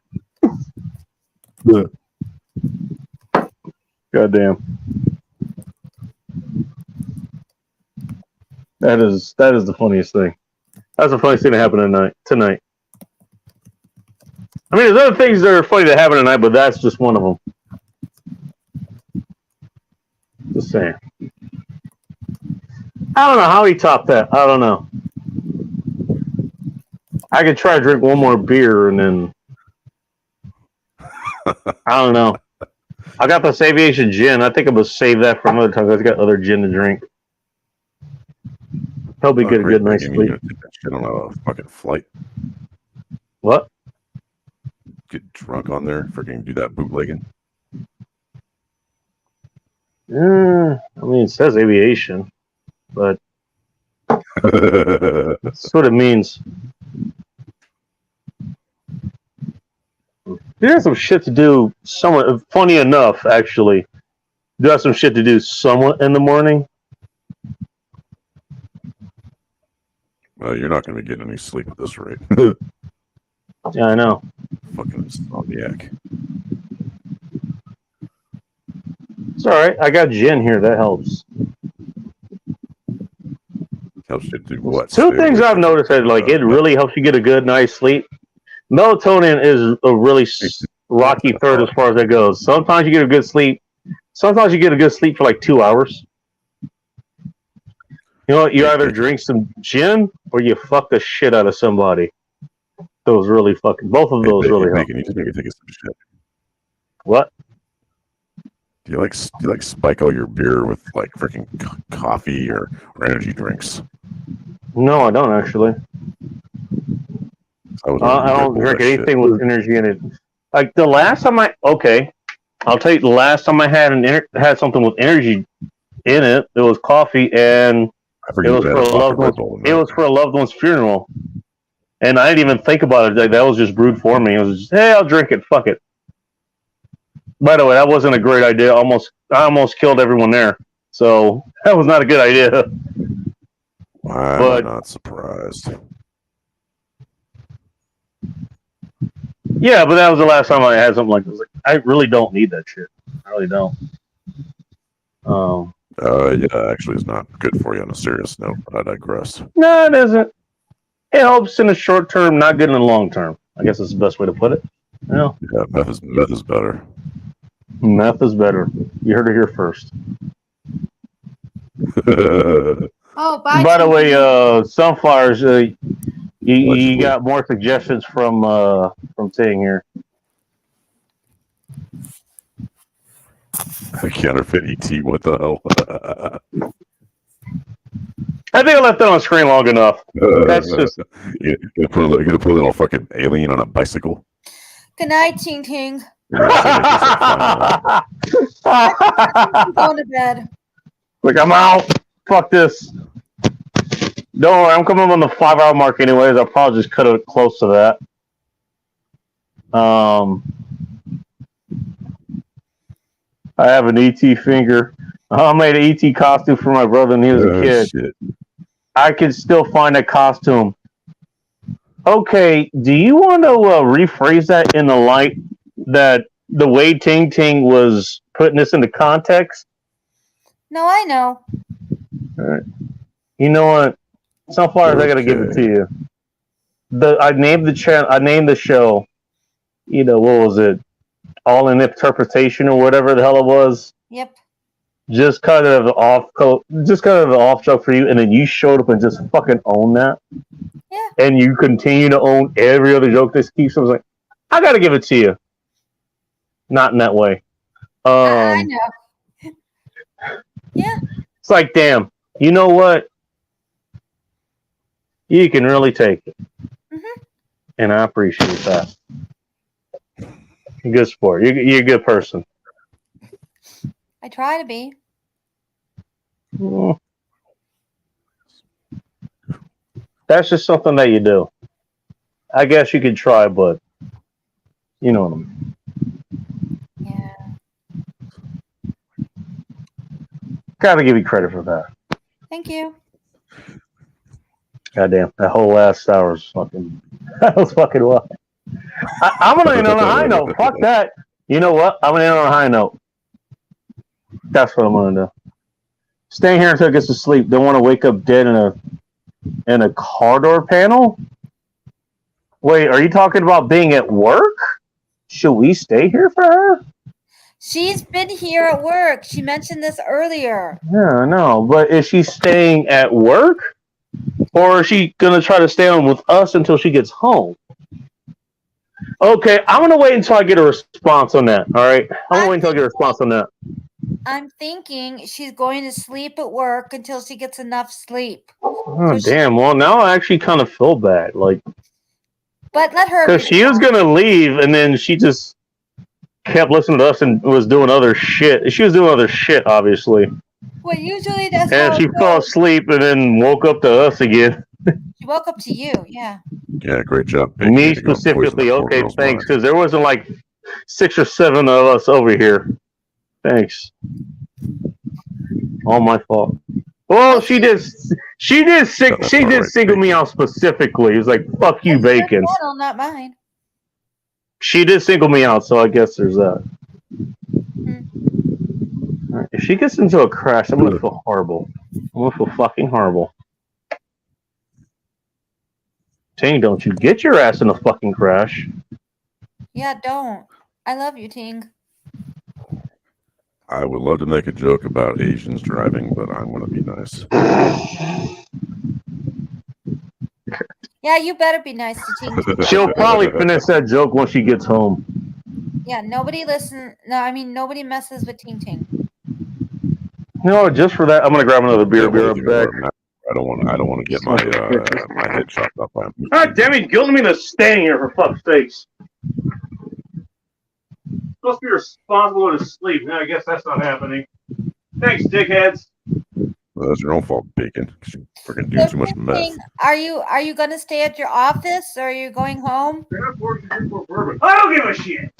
Goddamn. That is the funniest thing. That's the funniest thing that happened tonight. I mean, there's other things that are funny that happen tonight, but that's just one of them. Just saying. I don't know how he topped that. I don't know. I could try to drink one more beer and then I don't know. I got this aviation gin. I think I'm gonna save that for another time. I've got other gin to drink. Help me get a good night's Bacon, sleep. you're gonna take that shit on a fucking flight. What? Get drunk on there, freaking do that bootlegging. I mean, it says aviation, but that's what it means. You have some shit to do somewhat. Funny enough, actually, you have some shit to do somewhat in the morning. Well, you're not going to be getting any sleep at this rate. Yeah, I know. Fucking insomniac. It's all right. I got gin here. That helps. Helps you do what? Two things I've noticed that it really helps you get a good night's sleep. Melatonin is a really rocky third as far as that goes. Sometimes you get a good sleep. Sometimes you get a good sleep for like 2 hours. You know what? You either drink some gin or you fuck the shit out of somebody. Those really fucking. Both of those really help. You just make me think of some shit. What? Do you like spike all your beer with like freaking coffee or energy drinks? No, I don't actually. I don't drink anything with energy in it. Like the last time I'll tell you the last time I had something with energy in it. It was coffee, and it was for a loved one's funeral. And I didn't even think about it. That was just brewed for me. It was just, hey, I'll drink it. Fuck it. By the way, that wasn't a great idea. I almost killed everyone there. So that was not a good idea. I'm not surprised. Yeah, but that was the last time I had something like this. I really don't need that shit. I really don't. Yeah, actually, it's not good for you on a serious note, but I digress. No, it isn't. It helps in the short term, not good in the long term. I guess that's the best way to put it. Yeah, meth is better. Meth is better. You heard it here first. Oh, by the way, sunflowers. You got more suggestions from Ting here. Counterfeit ET. What the hell? I think I left that on screen long enough. That's just. You put a little fucking alien on a bicycle. Good night, Ting Ting. You're gonna I'm going to bed. Like, I'm out. Fuck this. Don't worry, I'm coming on the 5-hour mark anyways. I'll probably just cut it close to that. I have an ET finger. I made an ET costume for my brother when he was a kid. Shit. I can still find a costume. Okay, do you want to rephrase that in the light that the way Ting Ting was putting this into context? No, I know. All right. You know what? Sunflowers, I gotta give it to you. I named the channel. I named the show. You know, what was it? All in Interpretation or whatever the hell it was. Yep. Just kind of an off joke for you, and then you showed up and just fucking owned that. Yeah. And you continue to own every other joke that keeps. I was like, I gotta give it to you. Not in that way. I know. Yeah. It's like, damn. You know what? You can really take it. Mm-hmm. And I appreciate that. Good sport. You're a good person. I try to be. Well, that's just something that you do. I guess you could try, but you know what I mean. Yeah. Gotta give you credit for that. Thank you. Goddamn, that whole last hour was fucking. That was fucking wild. I'm gonna end on a high note. Fuck that. You know what? I'm gonna end on a high note. That's what I'm gonna do. Staying here until it gets to sleep. Don't want to wake up dead in a car door panel. Wait, are you talking about being at work? Should we stay here for her? She's been here at work. She mentioned this earlier. Yeah, I know. But is she staying at work? Or is she going to try to stay on with us until she gets home? Okay, I'm going to wait until I get a response on that. All right? I'm going to wait until I get a response on that. I'm thinking she's going to sleep at work until she gets enough sleep. Oh, damn. Well, now I actually kind of feel bad. Like, but let her. because she was going to leave, and then she just kept listening to us and was doing other shit. She was doing other shit, obviously. Well, usually that's And how she it fell goes. asleep and then woke up to us again. She woke up to you, yeah. Yeah, great job. Me specifically. Okay, thanks. Because there wasn't like 6 or 7 of us over here. Thanks. All my fault. Well, she did single me out specifically. It was like, fuck you, Bacon. Channel, not mine. She did single me out, so I guess there's that. All right, if she gets into a crash, I'm gonna feel horrible. I'm gonna feel fucking horrible. Ting, don't you get your ass in a fucking crash. Yeah, don't. I love you, Ting. I would love to make a joke about Asians driving, but I'm going to be nice. Yeah, you better be nice to Ting. She'll probably finish that joke when she gets home. Yeah, nobody nobody messes with Ting Ting. No, just for that, I'm gonna grab another beer. Be right back. I don't want to get my my head chopped off by a meat. God damn it, guilting me to staying here for fuck's sakes. Supposed to be responsible to sleep. Now I guess that's not happening. Thanks, dickheads. Well, that's your own fault, Bacon. 'Cause you freaking do too much meth. Ting, are you gonna stay at your office or are you going home? I don't give a shit.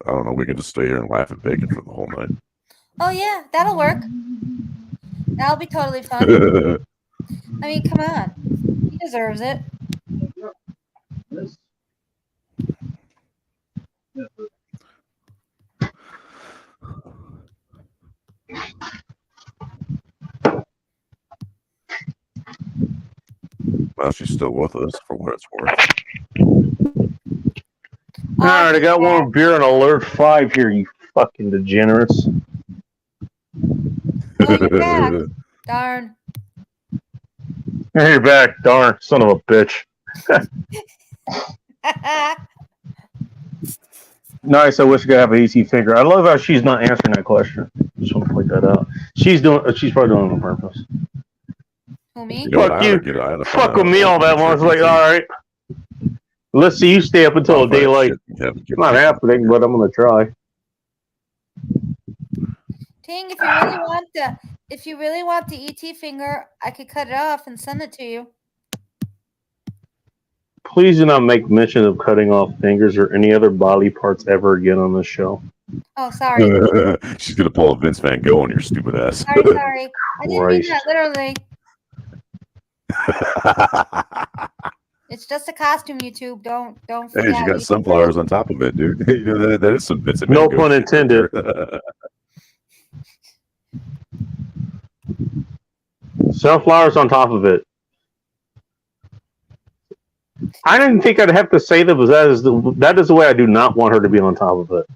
I don't know. We can just stay here and laugh at Bacon for the whole night. Oh yeah, that'll work. That'll be totally fun. I mean, come on. He deserves it. Well, she's still with us for what it's worth. All right, I got one beer on Alert 5 here, you fucking degenerates. Oh, you're back. Darn. Hey, you're back. Darn, son of a bitch. Nice. I wish I could have an ET finger. I love how she's not answering that question. Just want to point that out. She's probably doing it on purpose. Who, me? You know what, Fuck I you. had to get- I had to Fuck find with out me all that what once. Like, all right. Let's see you stay up until Modified daylight. shit. You have to get I'm not happening, but I'm gonna try. Ting, if you really want the ET finger, I could cut it off and send it to you. Please do not make mention of cutting off fingers or any other body parts ever again on this show. Oh, sorry. She's gonna pull a Vince Van Gogh on your stupid ass. Sorry. I didn't mean that literally. It's just a costume, YouTube. Don't Hey, forget. she got sunflowers on top of it, dude. You know, that is some Vince Van No Gogh pun shit intended. there. Sunflowers on top of it. I didn't think I'd have to say that, but that is the way I do not want her to be on top of it.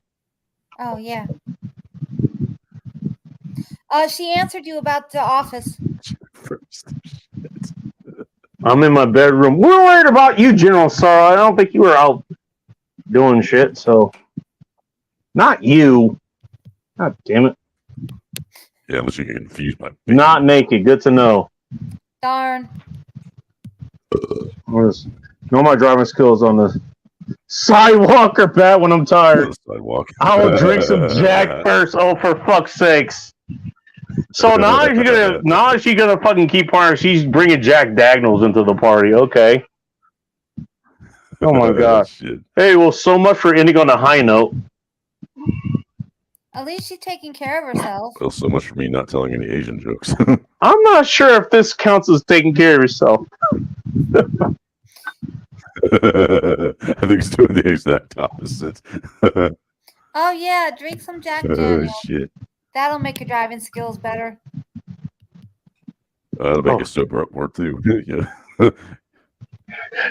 Oh yeah. She answered you about the office. I'm in my bedroom. We're worried about you, General Sorrow. I don't think you were out doing shit, so. Not you. God damn it. Yeah, unless you get confused by. Not naked. Good to know. Darn. Know my driving skills on the sidewalk or bat when I'm tired. Sidewalk. I will drink some Jack first. Oh, for fuck's sakes. So now she's gonna fucking keep partying. She's bringing Jack Dagnalls into the party. Okay. Oh my god. Shit. Hey, well, so much for ending on a high note. At least she's taking care of herself. Well, so much for me not telling any Asian jokes. I'm not sure if this counts as taking care of yourself. I think it's doing the exact opposite. Oh yeah, drink some Jack Oh Daniels. shit. That'll make your driving skills better. That'll make it sober up more too. Yeah.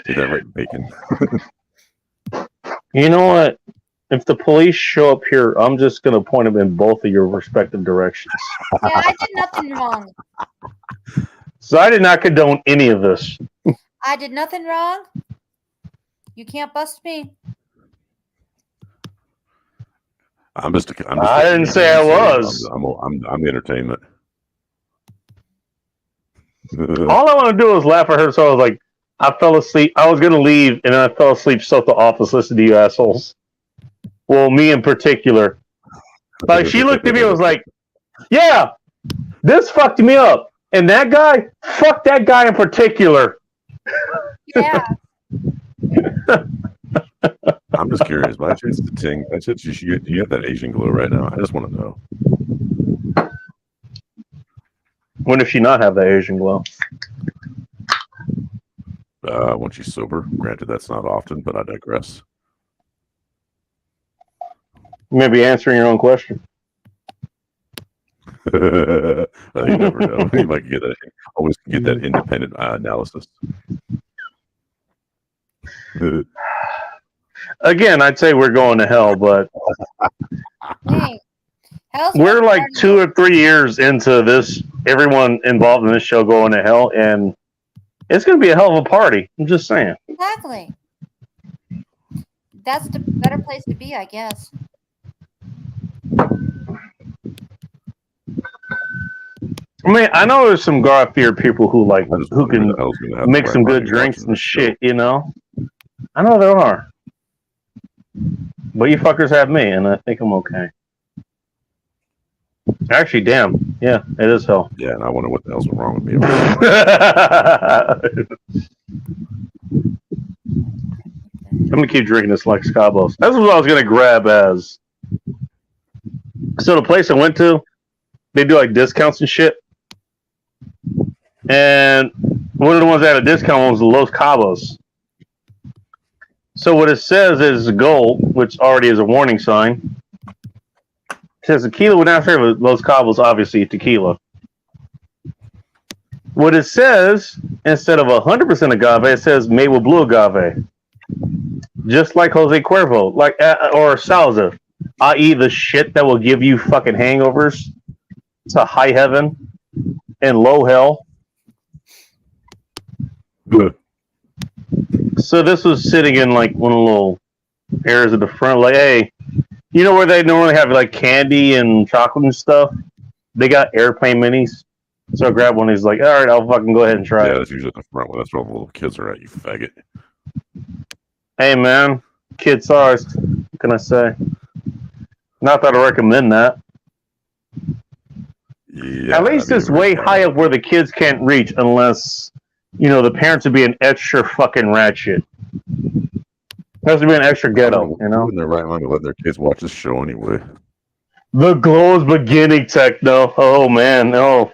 Did that right, bacon. You know what? If the police show up here, I'm just gonna point them in both of your respective directions. Yeah, I did nothing wrong. So I did not condone any of this. I did nothing wrong. You can't bust me. I didn't say I was. I'm the entertainment. All I want to do is laugh at her. So I was like, I fell asleep. I was gonna leave, and then I fell asleep. So at the office, listen to you assholes. Well, me in particular. Like she looked at me and was like, "Yeah, this fucked me up, and that guy, fuck that guy in particular." Yeah. I'm just curious. By chance, the Ting, by chance, you have that Asian glow right now. I just want to know. When does she not have that Asian glow? Once she's sober. Granted, that's not often, but I digress. Maybe answering your own question. You never know. You might get that. Always get that independent analysis. Again, I'd say we're going to hell, but Hey, hell's we're like 2 or 3 years into this. Everyone involved in this show going to hell, and it's going to be a hell of a party. I'm just saying. Exactly. That's the better place to be, I guess. I mean, I know there's some God-feared people who can make some good drinks and shit, you know? I know there are. But you fuckers have me, and I think I'm okay. Actually, damn. Yeah, it is hell. Yeah, and I wonder what the hell's wrong with me. I'm going to keep drinking this Lex Cabos. That's what I was going to grab as. So the place I went to, they do like discounts and shit. And one of the ones that had a discount was the Los Cabos. So what it says is gold, which already is a warning sign. It says tequila would not favor Los Cabos, obviously tequila. What it says, instead of 100% agave, it says made with blue agave. Just like Jose Cuervo, or Salsa, i.e. the shit that will give you fucking hangovers to high heaven and low hell. So this was sitting in like one of the little areas at the front, like, hey, You know where they normally have like candy and chocolate and stuff? They got airplane minis. So I grabbed one. He's like, all right, I'll fucking go ahead and try Yeah, it. that's usually the front one. That's where all the little kids are at, you faggot. Hey, man, kid sized. What can I say? Not that I recommend that. Yeah, At least it's way high up where the kids can't reach unless, the parents would be an extra fucking ratchet. Has to be an extra ghetto, Who in their right mind to let their kids watch this show anyway? The glow is beginning, Techno. Oh, man. Oh.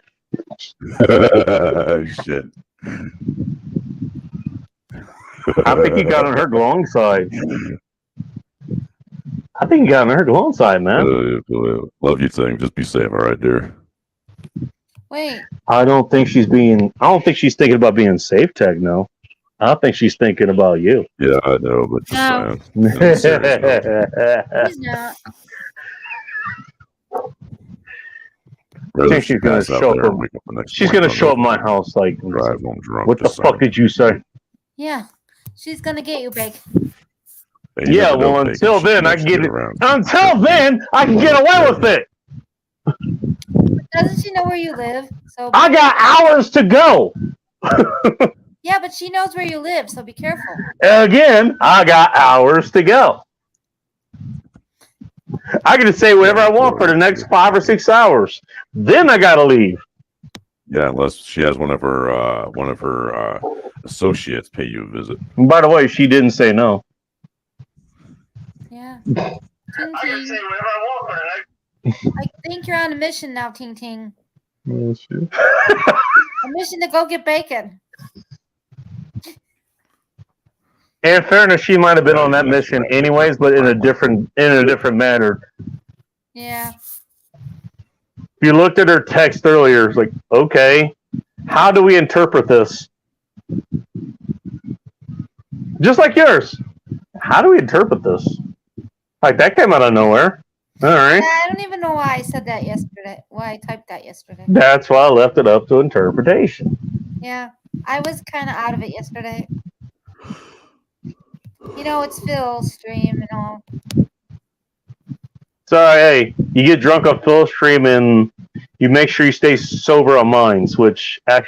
Shit. I think he got on her glowing side. Man. Love you, thing. Just be safe, all right, dear. Wait. I don't think she's thinking about being safe, Techno. I think she's thinking about you. Yeah, I know, but just No. saying. He's not. I think she's gonna show up. She's gonna show up at my house like, drive home drunk. what the fuck did you say? Yeah. She's gonna get you, Big. Hey, you Yeah, never know, well, Bacon. until She then, I needs can to get it. around. Until then, I can get away with it. Doesn't she know where you live? So I got hours to go. yeah, but she knows where you live, so be careful. Again, I got hours to go. I get to say whatever I want for the next 5 or 6 hours. Then I gotta leave. Yeah, unless she has one of her associates pay you a visit. And by the way, she didn't say no. Yeah. Ting Ting. I think you're on a mission now, Ting Ting. A mission to go get bacon. In fairness, she might have been on that mission anyways, but in a different manner. Yeah. If you looked at her text earlier, it's like, okay, how do we interpret this? Just like yours. How do we interpret this? Like, that came out of nowhere. All right. Yeah, I don't even know why I said that yesterday. Why I typed that yesterday. That's why I left it up to interpretation. Yeah. I was kind of out of it yesterday. It's Phil's stream and all. So, hey, you get drunk on Phil's stream and you make sure you stay sober on mine, which that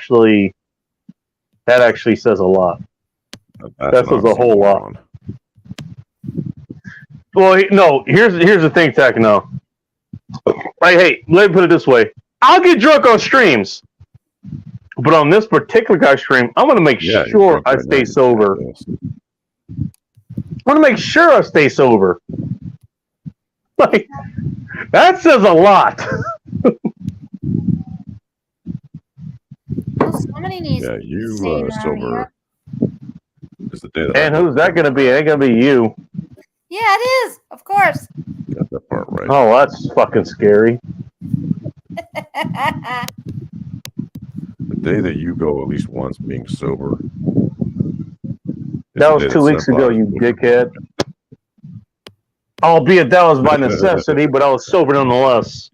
actually says a lot. That says a whole lot. Well, no, here's the thing, Techno. Right, hey, let me put it this way. I'll get drunk on streams, but on this particular guy's stream, I'm going to make sure I stay sober. I want to make sure I stay sober. Like, that says a lot. Well, somebody needs Yeah, you say around sober. Is the day that And who's that going to be? It ain't going to be you. Yeah, it is. Of course. got that part right. Oh, that's fucking scary. The day that you go at least once being sober. That was 2 weeks ago, you dickhead. Albeit that was by necessity, but I was sober nonetheless.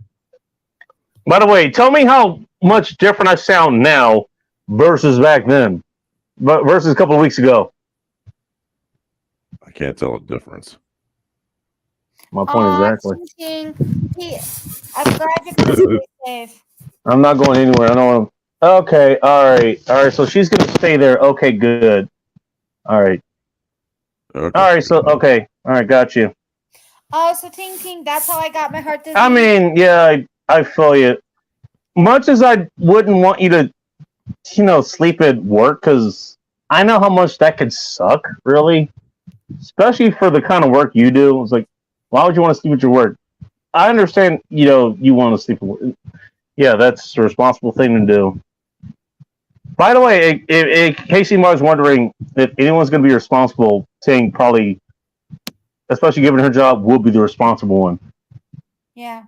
By the way, tell me how much different I sound now versus back then, but versus a couple of weeks ago. I can't tell a difference. My point exactly. Ting Ting. I'm glad you're going to stay safe. I'm not going anywhere. I don't. Okay, all right. So she's gonna stay there. Okay, good. All right. Okay. All right. So okay. All right. Got you. Oh, so Ting Ting, that's how I got my heart disease. I mean, yeah, I feel you. Much as I wouldn't want you to, sleep at work, because I know how much that could suck, really. Especially for the kind of work you do. It's like, why would you want to sleep at your work? I understand, you want to sleep at work. Yeah, that's a responsible thing to do. By the way, in case anybody's wondering if anyone's going to be responsible, Ting probably, especially given her job, will be the responsible one. Yeah.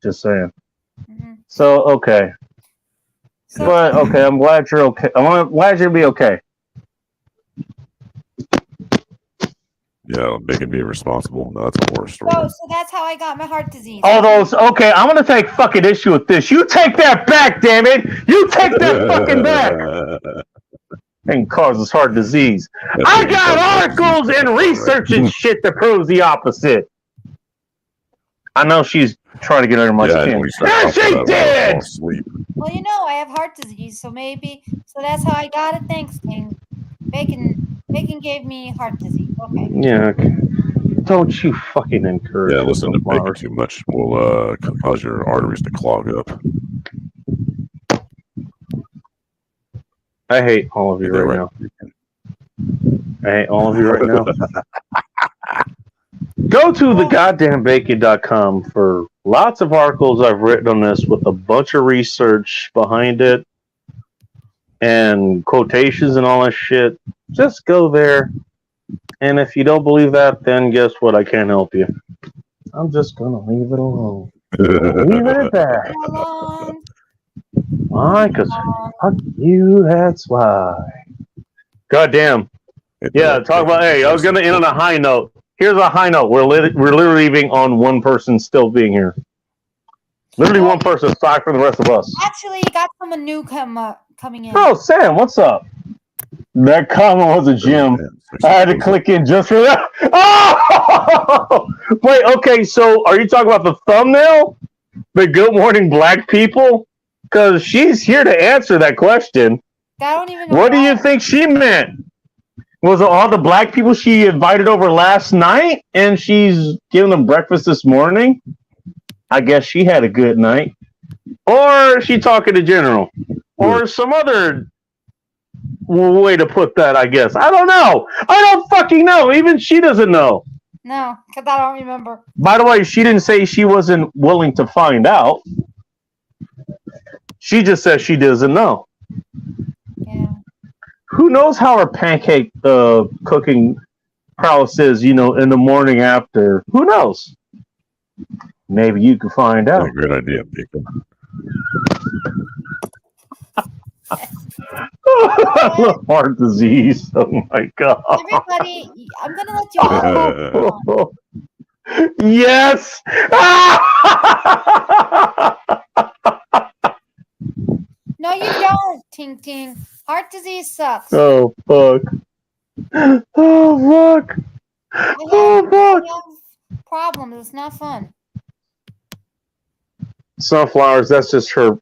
Just saying. So, okay. But, okay, I'm glad you're okay. I'm glad you'll be okay. Yeah, they can be responsible. No, that's a horror story. So that's how I got my heart disease. Okay, I'm going to take fucking issue with this. You take that back, damn it! You take that fucking back! And causes heart disease. I got articles and research and shit that proves the opposite. I know she's trying to get under my Yeah, skin. when you start And talking she about that, I fall did! asleep. Well, you know, I have heart disease, so that's how I got it. Thanks, King. Bacon gave me heart disease. Okay. Yeah. Don't you fucking encourage Yeah, listen to bacon Mars. too much will cause your arteries to clog up. I hate all of you Yeah, right right. now. I hate all of you right now. Go to thegoddamnbacon.com for lots of articles I've written on this with a bunch of research behind it and quotations and all that shit. Just go there. And if you don't believe that, then guess what? I can't help you. I'm just going to leave it alone. Leave it at that. Why? Because fuck you, that's why. Goddamn. Yeah, talk about, hey, I was going to end on a high note. Here's a high note. We're literally leaving on one person still being here. Literally one person aside from the rest of us. Actually, you got someone new coming in. Oh, Sam, what's up? That comment was a gem. I had to click in just for that. Oh! Wait, okay, so are you talking about the thumbnail? The Good Morning Black People? Because she's here to answer that question. I don't even know What do you think she meant? Was it all the black people she invited over last night and she's giving them breakfast this morning? I guess she had a good night. Or is she talking to General? Or some other way to put that, I guess. I don't know. I don't fucking know. Even she doesn't know. No, because I don't remember. By the way, she didn't say she wasn't willing to find out. She just says she doesn't know. Yeah. Who knows how her pancake cooking prowess is, in the morning after? Who knows? Maybe you can find out. Great idea, Bacon. Heart disease. Oh my god. Everybody, I'm going to let you all. Yes. No, you don't, Ting Ting. Heart disease sucks. Oh fuck. Oh fuck. Oh fuck. I have problems. It's not fun. Sunflowers. That's just her.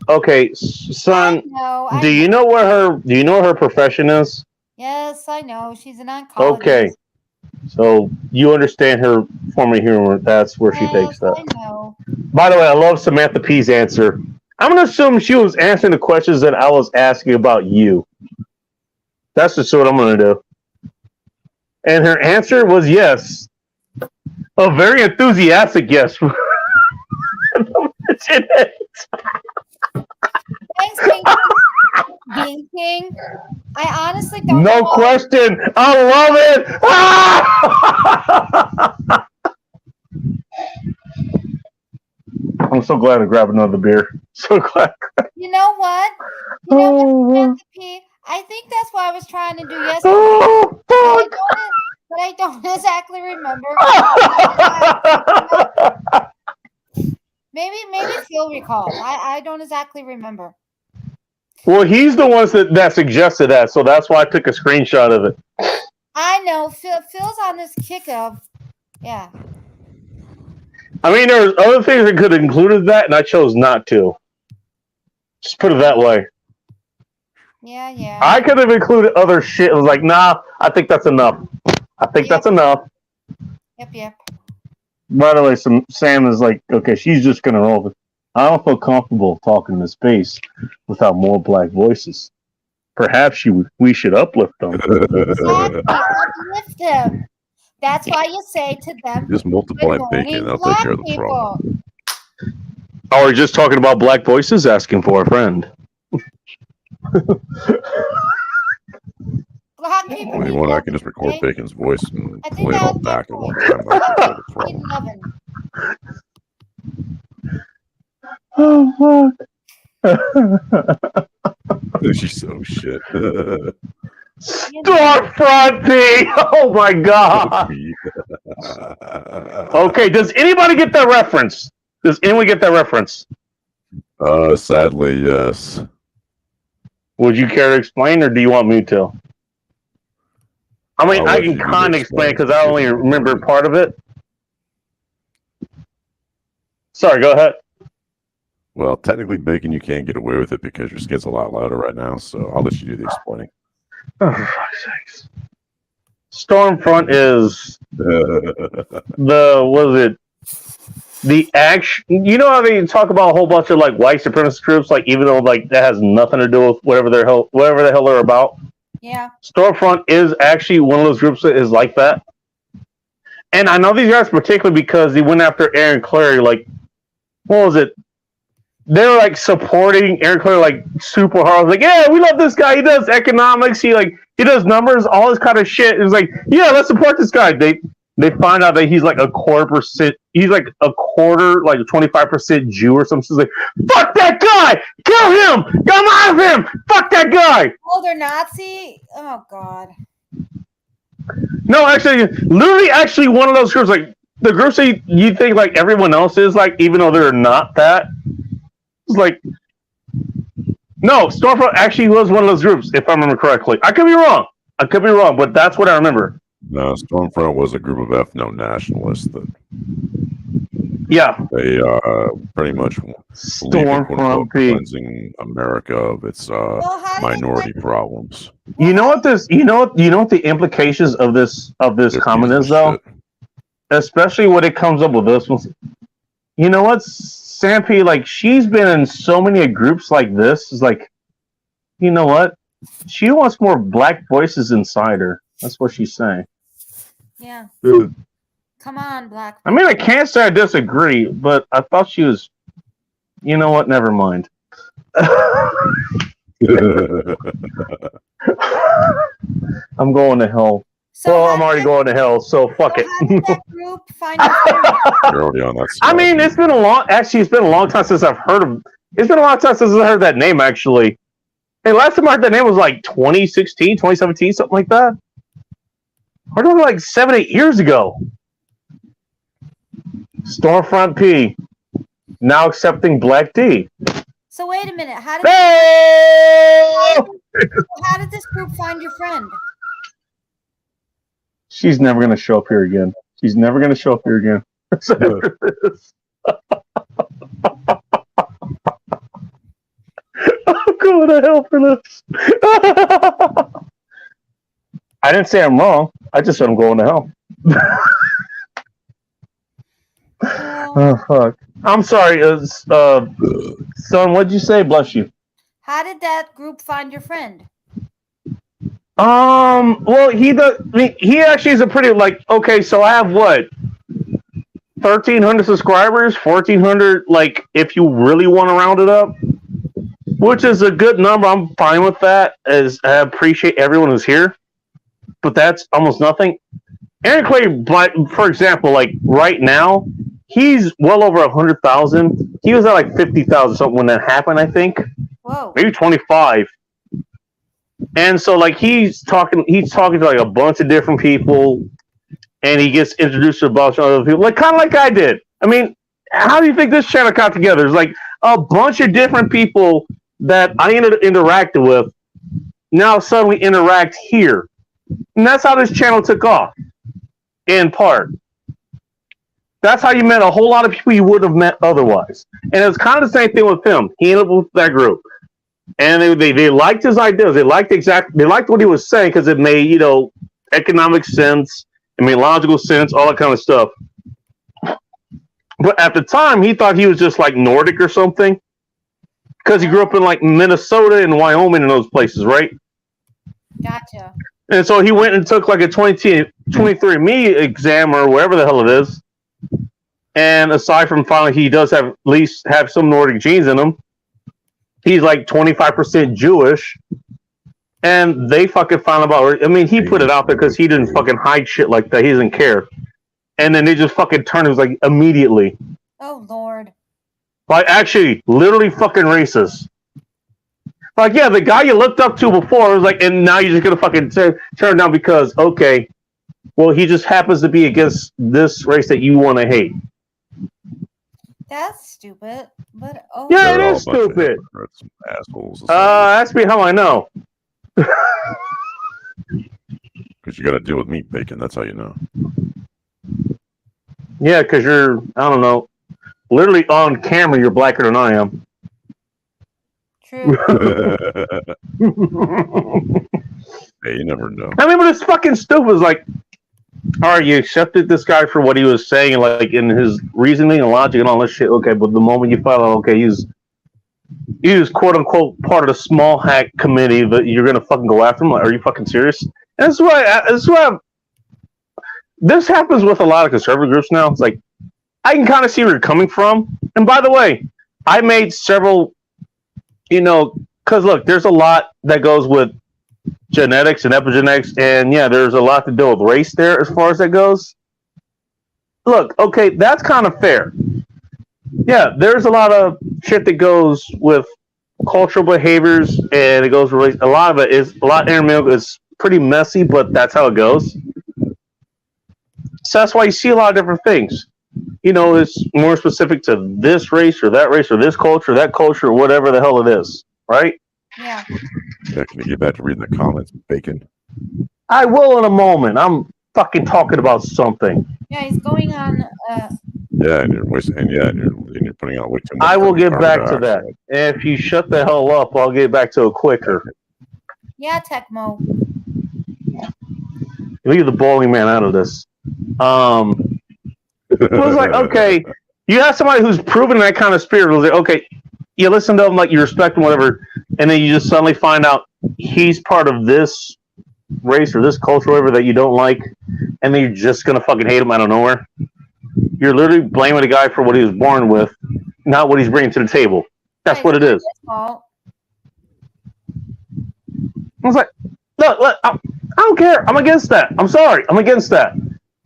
Okay, son. I Do you know what her profession is? Yes, I know. She's an oncologist. Okay. So you understand her form of humor. That's where she takes that. I know. By the way, I love Samantha P's answer. I'm going to assume she was answering the questions that I was asking about you. That's just what I'm going to do. And her answer was yes. A very enthusiastic yes. Thanks, King King. I honestly don't No know. question. I love it. I'm so glad I grabbed another beer. So glad. You know what? You know what, Samantha P? I think that's what I was trying to do yesterday. Oh, but I don't exactly remember. Maybe Phil recalls. I don't exactly remember. Well, he's the one that suggested that, so that's why I took a screenshot of it. I know. Phil's on this kick of, yeah. I mean, there was other things that could have included that, and I chose not to. Just put it that way. Yeah. I could have included other shit. It was like, nah, I think that's enough. I think that's enough. Yep. By the way, Sam is like, okay, she's just going to roll with it. I don't feel comfortable talking in space without more black voices. Perhaps we should uplift them. Exactly. Uplift them. That's why you say to them, Just multiply "Good bacon, morning, I'll take black care of the problem. people." Oh, we're just talking about black voices asking for a friend. Black people Well, you need want, I love, can just record okay? Bacon's voice and I think play it that all was back my at one point. time. Like, that's the Need problem. loving. Oh, fuck. She's so shit. Storefront P! Oh my god! Okay, does anybody get that reference? Does anyone get that reference? Sadly, yes. Would you care to explain, or do you want me to? I mean, I'll I let can you kind of explain explain because I only remember part of it. Sorry, go ahead. Well, technically, Bacon, you can't get away with it because your skit's a lot louder right now. So I'll let you do the explaining. Oh, for fuck's sakes. Stormfront is the action. You know how they talk about a whole bunch of like white supremacist groups, like even though like that has nothing to do with whatever the hell they're about. Yeah. Stormfront is actually one of those groups that is like that. And I know these guys particularly because they went after Aaron Clary. Like, what was it? They were like supporting Aaron Clary like super hard. Like, yeah, we love this guy. He does economics. He does numbers, all this kind of shit. It was like, yeah, let's support this guy. They find out that he's like a quarter, like a 25% Jew or something. She's like, fuck that guy! Kill him! Come out of him! Fuck that guy! Oh, they're Nazi? Oh, God. No, actually, literally, actually, one of those groups, like the groups that you think like everyone else is, like even though they're not that. It's like, no, Stormfront actually was one of those groups, if I remember correctly. I could be wrong, but that's what I remember. No, Stormfront was a group of ethno-nationalists that. Yeah. They pretty much Stormfront cleansing America of its minority problems. You know what the implications of this comment is though? Especially when it comes up with this one. You know what, Sampi, like she's been in so many groups like this, is like, you know what? She wants more black voices inside her. That's what she's saying. Yeah. Dude. Come on, Black. I mean, I can't say I disagree, but I thought she was. You know what? Never mind. I'm going to hell. Well, I'm already going to hell, so fuck it. Group find your friend? You're already on that. I mean, it's been a long time since I've heard of. It's been a long time since I heard that name. Actually, hey, last time I heard that name was like 2016, 2017, something like that. I heard it like 7-8 years ago. Stormfront P, now accepting Black D. So wait a minute. How did this group find your friend? She's never going to show up here again. I'm going to hell for this. I didn't say I'm wrong. I just said I'm going to hell. Oh, fuck. I'm sorry, son, what'd you say? Bless you. How did that group find your friend? Well, he actually is a pretty, like, okay, so I have what? 1,300 subscribers, 1,400, like, if you really want to round it up, which is a good number. I'm fine with that, as I appreciate everyone who's here, but that's almost nothing. Aaron Clay, for example, like, right now, he's well over 100,000. He was at like 50,000 something when that happened, I think. Whoa. Maybe 25. And so like he's talking to like a bunch of different people, and he gets introduced to a bunch of other people, like kind of like I did. I mean, how do you think this channel got together? It's like a bunch of different people that I interacted with now suddenly interact here. And that's how this channel took off, in part. That's how you met a whole lot of people you wouldn't have met otherwise. And it's kind of the same thing with him. He ended up with that group. And they liked his ideas. They liked what he was saying because it made, economic sense. It made logical sense, all that kind of stuff. But at the time, he thought he was just like Nordic or something. Because he grew up in like Minnesota and Wyoming and those places, right? Gotcha. And so he went and took like a 23andMe exam or whatever the hell it is. And aside from finally, he does have at least have some Nordic genes in him. He's like 25% Jewish. And they fucking found about, I mean, he put it out there because he didn't fucking hide shit like that. He doesn't care. And then they just fucking turned. It was like immediately. Oh, Lord. Like, actually, literally fucking racist. Like, yeah, the guy you looked up to before was like, and now you're just gonna fucking turn down because, okay, well, he just happens to be against this race that you want to hate. That's stupid. But oh, yeah, it is stupid. Assholes. Ask me how I know. Because you got to deal with meat bacon. That's how you know. Yeah, because you're, I don't know. literally on camera, you're blacker than I am. True. Hey, you never know. I mean, but it's fucking stupid. It's like, all right, you accepted this guy for what he was saying, like in his reasoning and logic and all this shit. Okay, but the moment you find out, okay, he's quote unquote part of the small hack committee, that you're gonna fucking go after him. Like, are you fucking serious? And that's why this happens with a lot of conservative groups now. It's like, I can kind of see where you're coming from. And by the way, I made several, because look, there's a lot that goes with genetics and epigenetics, and yeah, there's a lot to do with race there as far as that goes. Look, okay, that's kind of fair. Yeah, there's a lot of shit that goes with cultural behaviors, and it goes with a lot of it is a lot intermingled. It's pretty messy, but that's how it goes. So that's why you see a lot of different things. It's more specific to this race or this culture, that culture, or whatever the hell it is, right? Yeah. Yeah, can you get back to reading the comments, Bacon? I will in a moment. I'm fucking talking about something. Yeah, he's going on. Yeah, and you're putting out way too much. I will get back to carbon that. dioxide. If you shut the hell up, I'll get back to it quicker. Yeah, Tecmo. Leave the bowling man out of this. It was like, okay, you have somebody who's proven that kind of spirit. It was like, okay, you listen to him, like you respect him, whatever, and then you just suddenly find out he's part of this race or this culture, whatever, that you don't like, and then you're just gonna fucking hate him out of nowhere. You're literally blaming the guy for what he was born with, not what he's bringing to the table. That's what it is. Fault. I was like, look, I don't care. I'm against that. I'm sorry. I'm against that.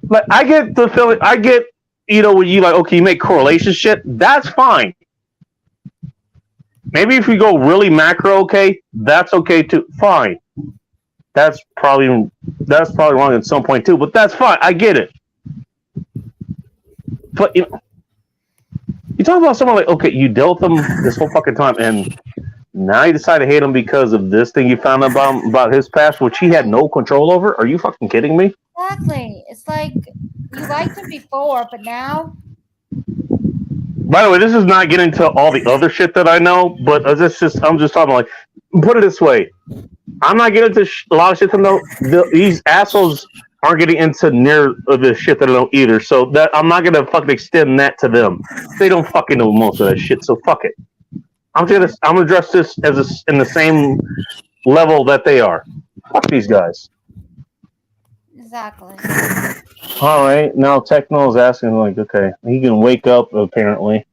Like, I get the feeling. I get, when you like, okay, you make correlation shit. That's fine. Maybe if we go really macro, okay, that's okay too. Fine. That's probably wrong at some point too, but that's fine. I get it. But you talk about someone like, okay, you dealt with them this whole fucking time, and now you decide to hate him because of this thing you found about his past, which he had no control over. Are you fucking kidding me? Exactly. It's like you liked him before, but now. By the way, this is not getting to all the other shit that I know, but I'm just talking like, put it this way. I'm not getting into a lot of shit to know. These assholes aren't getting into near the shit that I know either. So that I'm not gonna fucking extend that to them. They don't fucking know most of that shit. So fuck it. I'm gonna address this in the same level that they are. Fuck these guys. Exactly. All right, now Techno is asking, like, okay, he can wake up apparently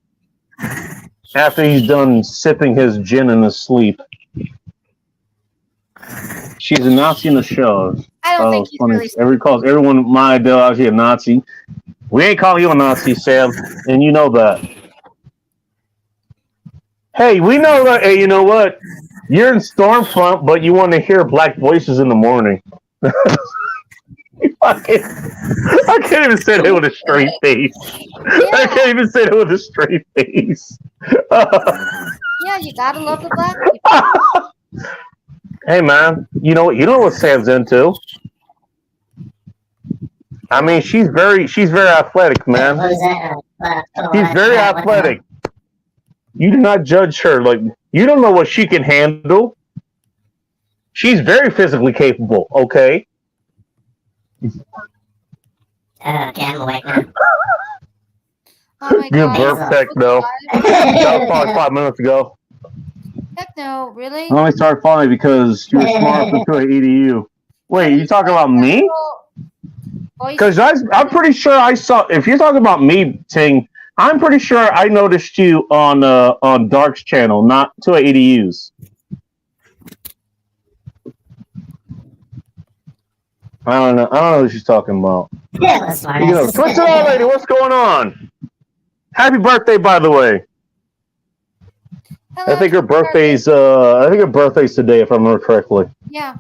after he's done sipping his gin in his sleep. She's a Nazi in the show. I don't think he's really. Everyone calls everyone my ideology a Nazi. We ain't calling you a Nazi, Sam, and you know that. Hey, we know that. Hey, you know what? You're in Stormfront, but you want to hear black voices in the morning. I can't even say that with a straight face. Yeah. I can't even say that with a straight face. Yeah, you gotta love the black people. Hey man, you know what Sam's into. I mean, she's very athletic, man. What is that? She's very athletic. You do not judge her. Like, you don't know what she can handle. She's very physically capable, okay? Okay, I'm awake now. Oh my Good God. burp, Techno. That was probably 5 minutes ago. Techno, really? I only started following because you were smart enough to an EDU. Wait, you talking about me? Because I'm pretty sure I saw. If you're talking about me, Ting, I'm pretty sure I noticed you on Dark's channel, not to EDUs. I don't know what she's talking about. Yeah, that's smart. What's up, lady? What's going on? Happy birthday, by the way. Hello, I think her birthday's today, if I remember correctly. Yeah.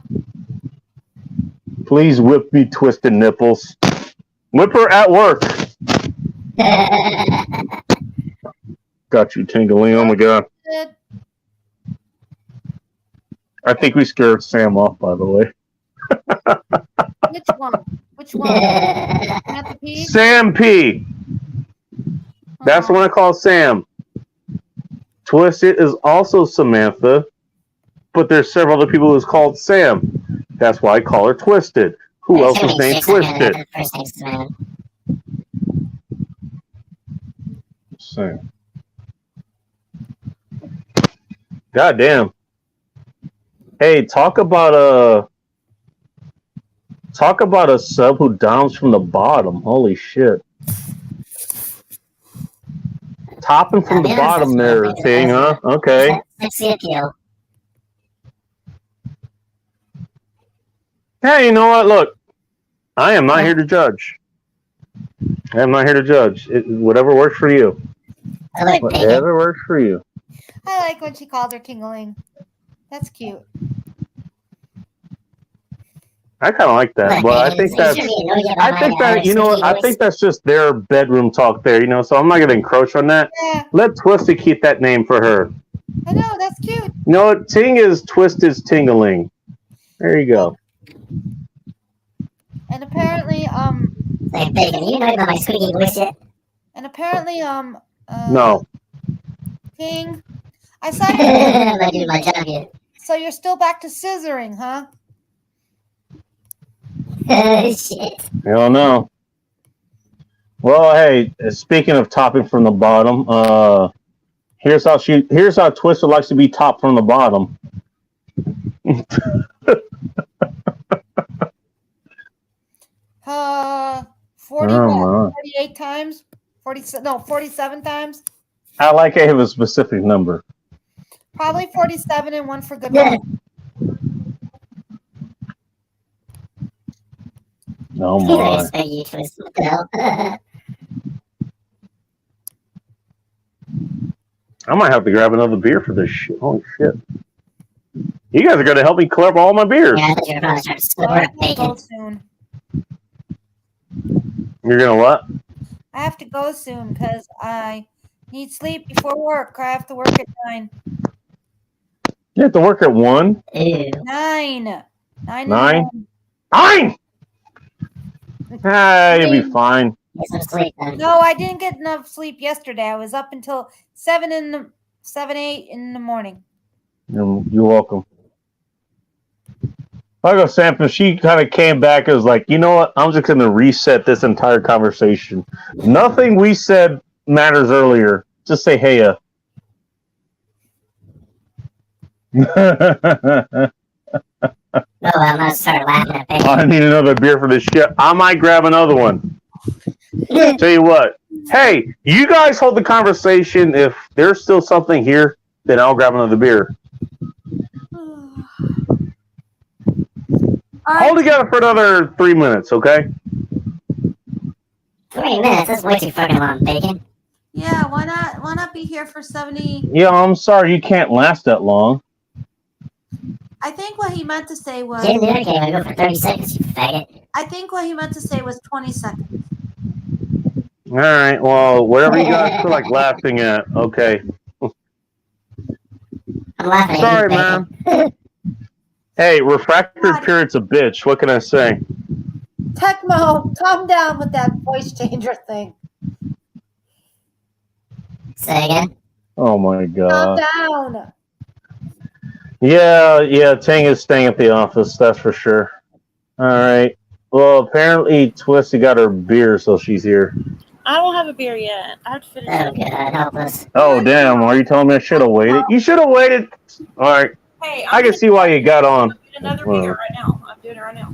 Please whip me twisted nipples. Whip her at work. Got you tingling. Oh my God. Good. I think we scared Sam off, by the way. Which one? Which one? Not the P? Sam P. That's the one I call Sam. Twisted is also Samantha, but there's several other people who's called Sam. That's why I call her Twisted. Who else is named Twisted? Sam. God damn. Hey, talk about a sub who downs from the bottom. Holy shit. Topping from the bottom there, thing, huh? Okay. Hey, you know what? Look, I am not here to judge. I am not here to judge. Whatever works for you. Whatever works for you. I like when she called her Tingling. That's cute. I kind of like that, but I think that you know what? I think that's just their bedroom talk there, you know. So I'm not gonna encroach on that. Yeah. Let Twisted keep that name for her. I know, that's cute. You know what? Ting is Twisted's Tingling. There you go. And apparently, Like Bacon, you know about my squeaky voice yet? and apparently, No. King, I saw I'm not doing my job yet. So you're still back to scissoring, huh? Shit. I don't know. Well, hey, speaking of topping from the bottom, here's how Twisted likes to be topped from the bottom. 48 times? 47 times? I like I have a specific number. Probably 47 and one for good luck. Oh my. I might have to grab another beer for this shit. Holy shit. You guys are going to help me clear up all my beers. I'm gonna go soon. You're going to what? I have to go soon because I need sleep before work. I have to work at 9. You have to work at 1? 9. 9? 9? 9! Ah, you'll be fine. No, I didn't get enough sleep yesterday. I was up until 7, 8 in the morning. You're welcome. I go, Samson. She kind of came back and was like, you know what? I'm just going to reset this entire conversation. Nothing we said matters earlier. Just say, hey, No, I'm gonna start laughing at Bacon. I need another beer for this shit. I might grab another one. Tell you what. Hey, you guys hold the conversation. If there's still something here, then I'll grab another beer. Hold together for another 3 minutes, okay? 3 minutes? That's way too fucking long, Bacon. Yeah, why not? Why not be here for 70? Yeah, I'm sorry you can't last that long. I think what he meant to say was. Get in there, okay? I go for 30 seconds, you faggot. I think what he meant to say was 20 seconds. All right, well, whatever you guys feel like laughing at, okay. I'm laughing Sorry, at you, man. Hey, refractory period's a bitch. What can I say? Tecmo, calm down with that voice changer thing. Say again? Oh my god. Calm down. Yeah, Ting is staying at the office, that's for sure. Alright. Well, apparently Twisty got her beer, so she's here. I don't have a beer yet. I have to finish. Oh, God, help us. Oh, damn. Are you telling me I should have waited? You should have waited. Alright. Hey, I can see why you got on. another beer right now. I'm doing it right now.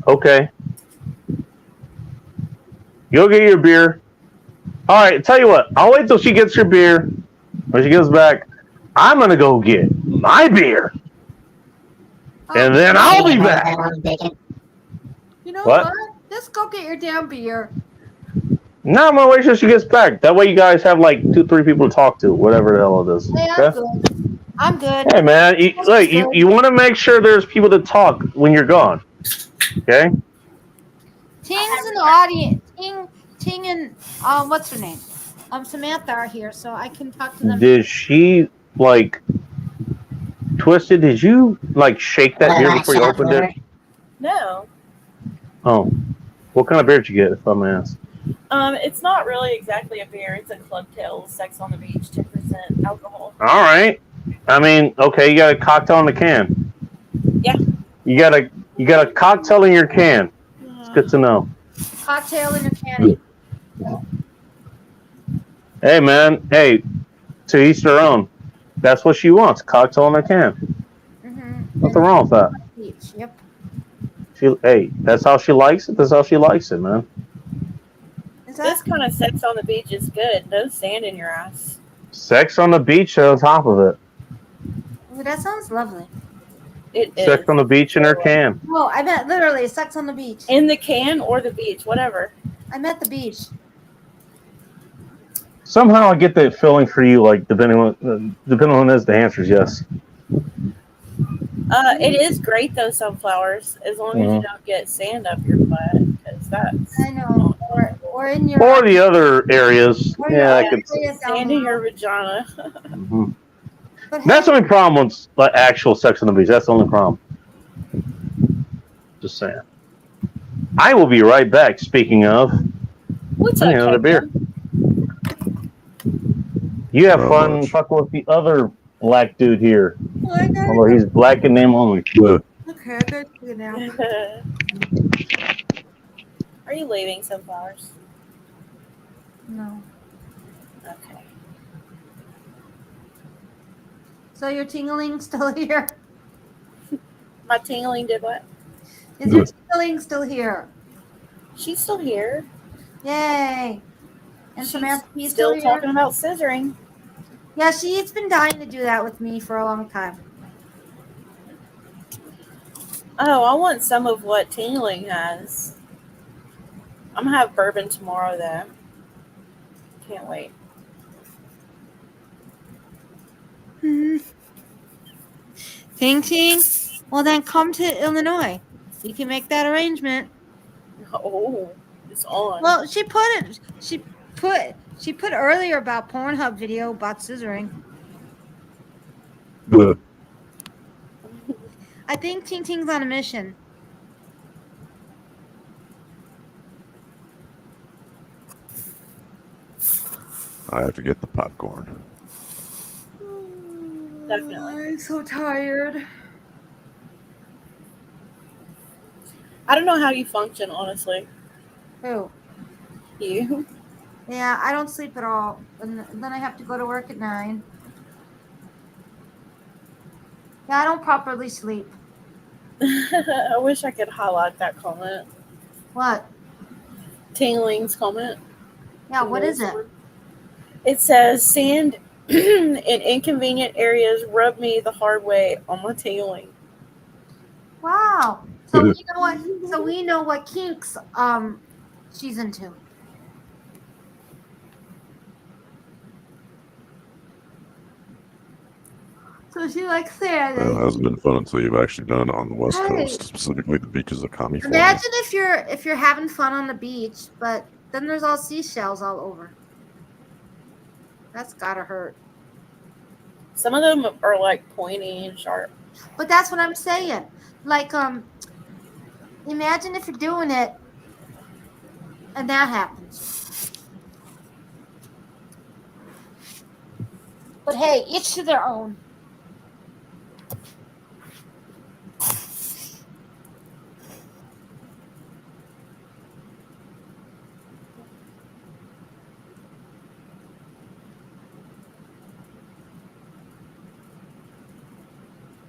Okay. You'll get your beer. Alright, tell you what. I'll wait till she gets her beer. When she gets back, I'm going to go get my beer. And then I'll be back. You know What? what? Just go get your damn beer. No, I'm going to wait till she gets back. That way you guys have like 2-3 people to talk to. Whatever the hell it is. Hey, I'm Okay? good. I'm good. Hey, man. You want to make sure there's people to talk when you're gone. Okay? Ting's in the audience. Ting and what's her name? Samantha are here, so I can talk to them. Did she, like, Twisted, did you, like, shake that beer before you opened it? No. Oh. What kind of beer did you get, if I'm asked? It's not really exactly a beer. It's a Club Tail Sex on the Beach, 10% alcohol. All right. I mean, okay, you got a cocktail in the can. Yeah. You got a cocktail in your can. It's good to know. Cocktail in a candy. Hey, man. Hey, to each their own. That's what she wants. Cocktail in a can. Nothing wrong with that. Beach. Yep. Hey, that's how she likes it. That's how she likes it, man. This kind of sex on the beach is good. No sand in your ass. Sex on the beach on top of it. Ooh, that sounds lovely. It is. Sex on the beach in her can. No, I meant literally sex on the beach. In the can or the beach, whatever. I meant the beach. Somehow I get that feeling for you, like depending on the answer is yes. It is great though, sunflowers, as long as you don't get sand up your butt, because that's. I know. Or in your. Or the other areas. Yeah, I could. Sand in your vagina. Mhm. That's the only problem with like actual sex on the beach. That's the only problem. Just saying. I will be right back. Speaking of, What's I up, need another beer. You have fun fucking with the other black dude here. Although he's black in name only. Okay, I got you now. Are you leaving sunflowers? No. Okay. So your tingling still here? My tingling did what? Is your tingling still here? She's still here. Yay! And Samantha P's Still here? talking about scissoring. Yeah, she's been dying to do that with me for a long time. Oh, I want some of what tingling has. I'm gonna have bourbon tomorrow though. Can't wait. Ting Ting. Well, then come to Illinois. We can make that arrangement. Oh, it's on. Well, she put earlier about Pornhub video about scissoring. I think Ting Ting's on a mission. I have to get the popcorn. Definitely. I'm so tired. I don't know how you function, honestly. Who? You. Yeah, I don't sleep at all. And then I have to go to work at 9. Yeah, I don't properly sleep. I wish I could highlight that comment. What? Tingling's comment. Yeah, what is it? It says, sand in inconvenient areas rub me the hard way on my tingling. Wow. So we know what. So we know what kinks she's into. So she likes sand. Well, it hasn't been fun until you've actually done it on the West Right. Coast, specifically the beaches of California. Imagine if you're having fun on the beach, but then there's all seashells all over. That's gotta hurt. Some of them are like pointy and sharp. But that's what I'm saying. Like, imagine if you're doing it and that happens. But hey, each to their own.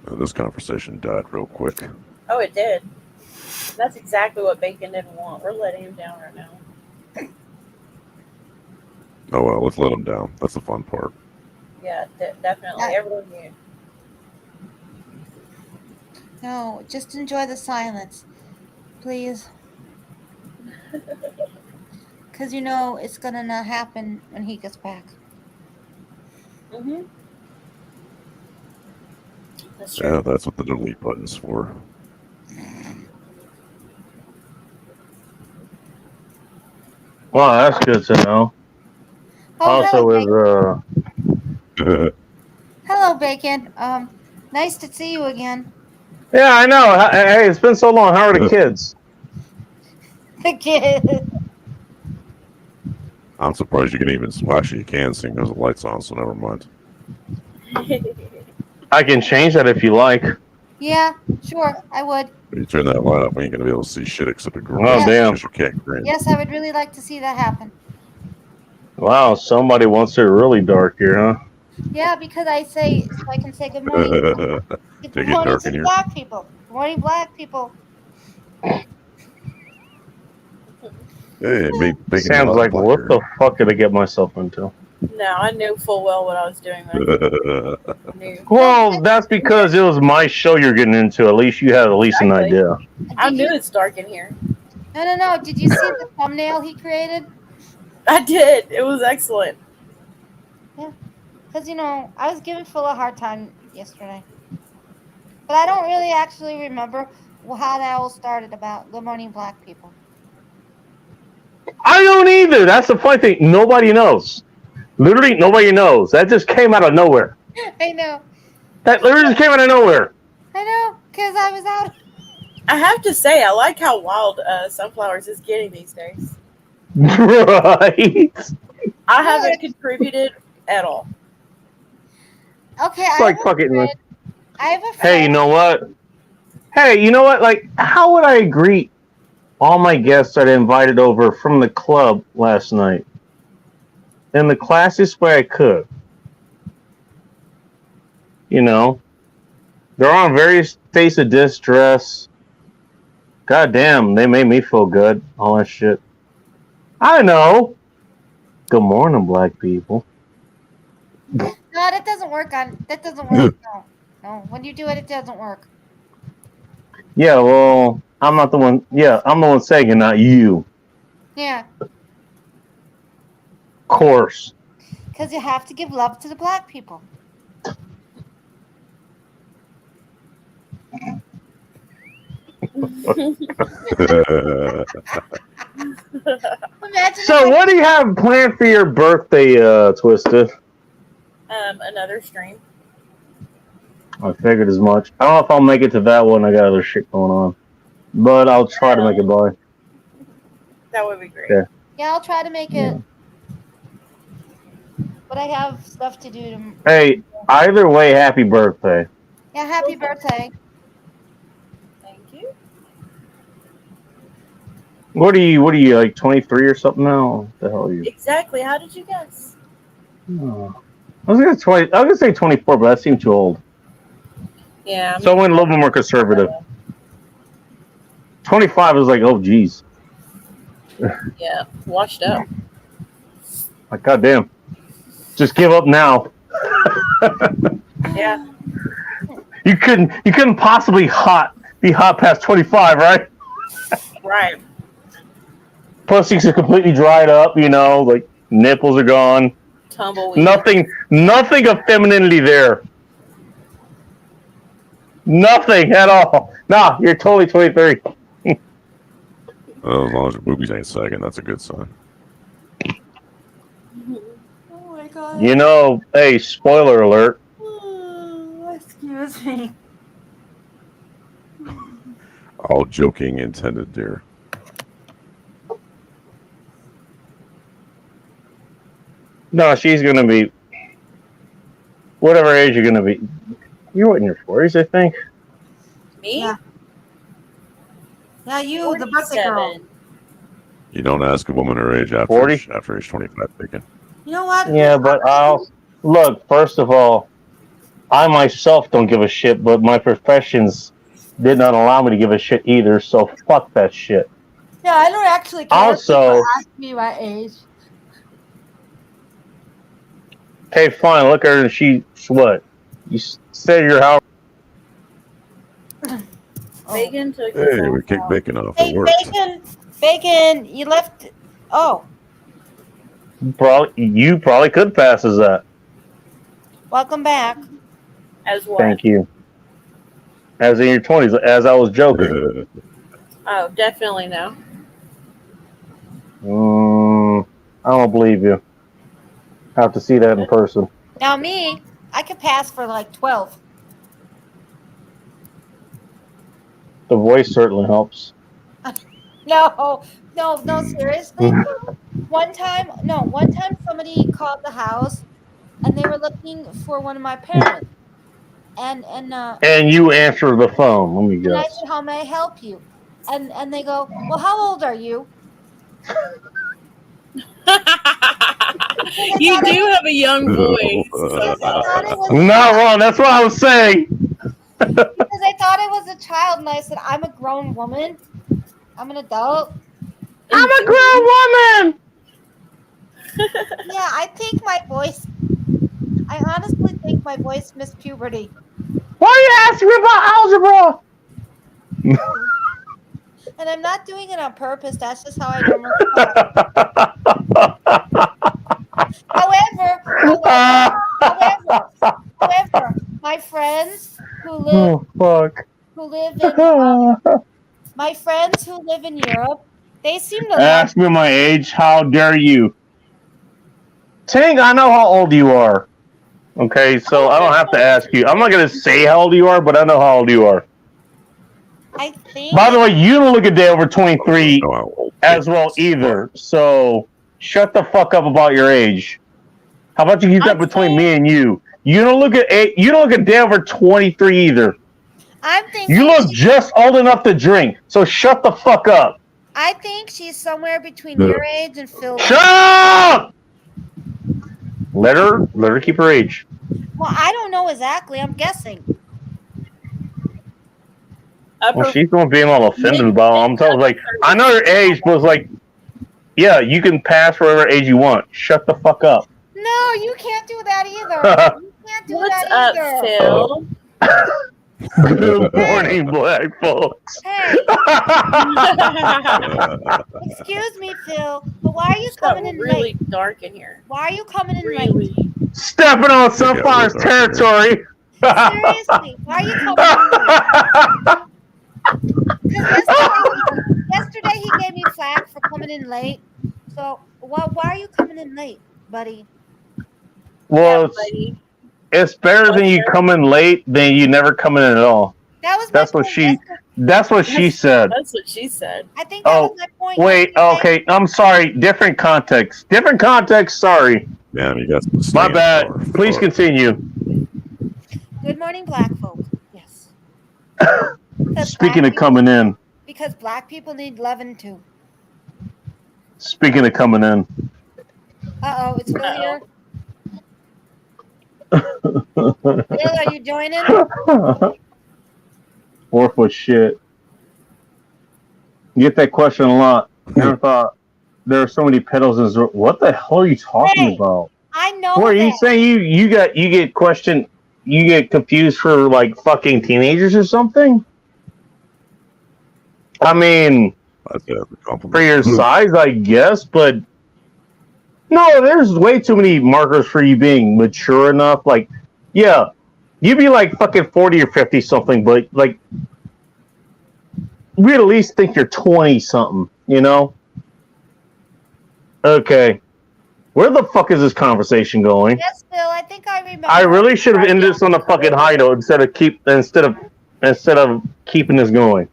This conversation died real quick. Oh, it did. That's exactly what Bacon didn't want. We're letting him down right now. Oh well, let's let them down. That's the fun part. Yeah, definitely. Everyone knew. No, just enjoy the silence, please. Because you know it's gonna not happen when he gets back. Mm-hmm. That's Yeah, that's what the delete button's for. Well, that's good to know. Also, is Hello, Bacon. Nice to see you again. yeah, I know. Hey, it's been so long. How are the kids? The kid. I'm surprised you can even. Well, actually, you can sing. There's the lights on, so never mind. I can change that if you like. Yeah, sure, I would. When you turn that light up, we ain't gonna be able to see shit except a grin. Oh, damn. You can't grin. Yes, I would really like to see that happen. Wow, somebody wants it really dark here, huh? Yeah, because I say so I can say good morning. Good They get morning dark to in the here. black people. Good morning, black people. Hey, bacon Sounds like, what the fuck did I get myself into? No, I knew full well what I was doing there. Knew. Well, that's because it was my show you're getting into. At least you had at least an Exactly. idea. I knew it's dark in here. No. Did you see the thumbnail he created? I did. It was excellent. Yeah, because I was giving Phil a hard time yesterday, but I don't really actually remember how that all started about good morning, black people. I don't either. That's the funny thing. Nobody knows. Literally, nobody knows. That just came out of nowhere. I know. That literally just came out of nowhere. I know, because I was out. I have to say, I like how wild Sunflowers is getting these days. Right? I haven't contributed at all. Okay, It's like fucking. I have a friend. Hey, you know what? Hey, you know what? Like, how would I greet all my guests that I invited over from the club last night in the classiest way I could? They're on various states of distress. God damn, they made me feel good. All that shit. I know. Good morning, black people. No, that doesn't work. That doesn't work. No. When you do it, it doesn't work. Yeah, well, I'm not the one. Yeah, I'm the one saying it, not you. Yeah, Of course. because you have to give love to the black people. So, what do you have planned for your birthday, Twisted? Another stream. I figured as much. I don't know if I'll make it to that one. I got other shit going on. But I'll try to make it by. That would be great. Yeah. Yeah, I'll try to make it. But I have stuff to do. Hey, either way, happy birthday. Yeah, happy birthday. Thank you. What are you, like 23 or something now? What the hell are you? Exactly. How did you guess? Oh. I was gonna say 24, but that seemed too old. Yeah. So I went a little bit more conservative. 25 is like, oh geez. Yeah. Washed up. Like, goddamn. Just give up now. Yeah. You couldn't possibly be hot past 25, right? Right. Pussies are completely dried up, like nipples are gone. Tumbleweed. Nothing of femininity there. Nothing at all. Nah, you're totally 23. Well, as long as your boobies ain't sagging, that's a good sign. Oh my god. Hey, spoiler alert. Excuse me. All joking intended, dear. No, she's gonna be whatever age you're gonna be. You're in your 40s, I think. Me? Yeah, you, the birthday girl. You don't ask a woman her age after 40? after age 25, bacon. You know what? Yeah, but look. First of all, I myself don't give a shit, but my professions did not allow me to give a shit either. So fuck that shit. Yeah, I don't actually care. Also- People ask me my age. Okay, fine. Look at her, and she's what? You said you're how? Bacon took Hey, we kicked bacon off. Hey, It worked. Bacon, you left. Oh, You probably could pass as that. welcome back. As what? Thank you. As in your 20s, as I was joking. Oh, definitely no. I don't believe you. I have to see that in person. Now me, I could pass for like 12. The voice certainly helps. No, seriously. One time somebody called the house, and they were looking for one of my parents, and And you answer the phone. Let me and I guess. said, "How may I help you?" And they go, "Well, how old are you?" You do have a young voice. Not wrong. That's what I was saying. Because I thought I was a child, and I said, "I'm a grown woman. I'm an adult." I'm a grown woman. Yeah, I think my voice. I honestly think my voice missed puberty. Why are you asking me about algebra? And I'm not doing it on purpose. That's just how I normally talk. However, my friends who live fuck. My friends who live in Europe, they seem to Ask me my age. How dare you? Ting, I know how old you are. Okay, so I don't have to ask you. I'm not going to say how old you are, but I know how old you are. I think. By the way, you don't look a day over 23 as well either. So shut the fuck up about your age. How about you keep that between me and you? You don't look a day over 23 either. I'm thinking. You look just old enough to drink. So shut the fuck up. I think she's somewhere between your age and Phil's. Shut up! Let her keep her age. Well, I don't know exactly. I'm guessing. Well, she's going to be all offended about it. I'm telling her, like, I know your age, but it's like, yeah, you can pass whatever age you want. Shut the fuck up. No, you can't do that either. You can't do What's that up, either. Phil? Good morning, black folks. Excuse me, Phil, but why are you coming in really late? Dark in here. Why are you coming in late? Stepping on Sunfire's territory. Seriously, why are you coming in late? Yesterday he gave me flack for coming in late. So why are you coming in late, buddy? Well, it's better than you coming late than you never coming in at all. That's what she said. That's what she said. I think that Oh, was my point. wait, okay. I'm sorry. Different context. Sorry. Man, you got some My staying bad. power. Please continue. Good morning, black folk. Yes. Speaking of coming in. Because black people need loving too. Speaking of coming in. It's Phil here. Phil, are you joining? Worth with shit. You get that question a lot. Never thought there are so many pedals in this room. What the hell are you talking about? I know. What are you saying? You get questioned? You get confused for like fucking teenagers or something? I mean, for your size, I guess, but no, there's way too many markers for you being mature enough. Like, yeah, you'd be like fucking 40 or 50 something, but like, we at least think you're 20 something, you know? Okay. Where the fuck is this conversation going? Yes, Phil. I think I remember. I really should have ended this on a fucking high note instead of keeping this going.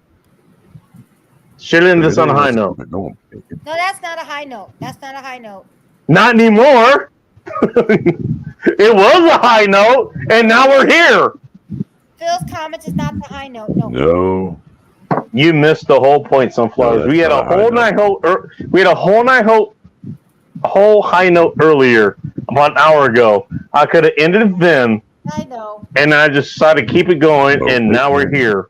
Should have ended this on a high note. No, that's not a high note. That's not a high note. Not anymore. It was a high note, and now we're here. Phil's comment is not the high note. No. No. You missed the whole point, Sunflowers. No, We had a that's not a whole high night we had a whole high note earlier, about an hour ago. I could have ended it then, I know. and I just decided to keep it going, and now we're here.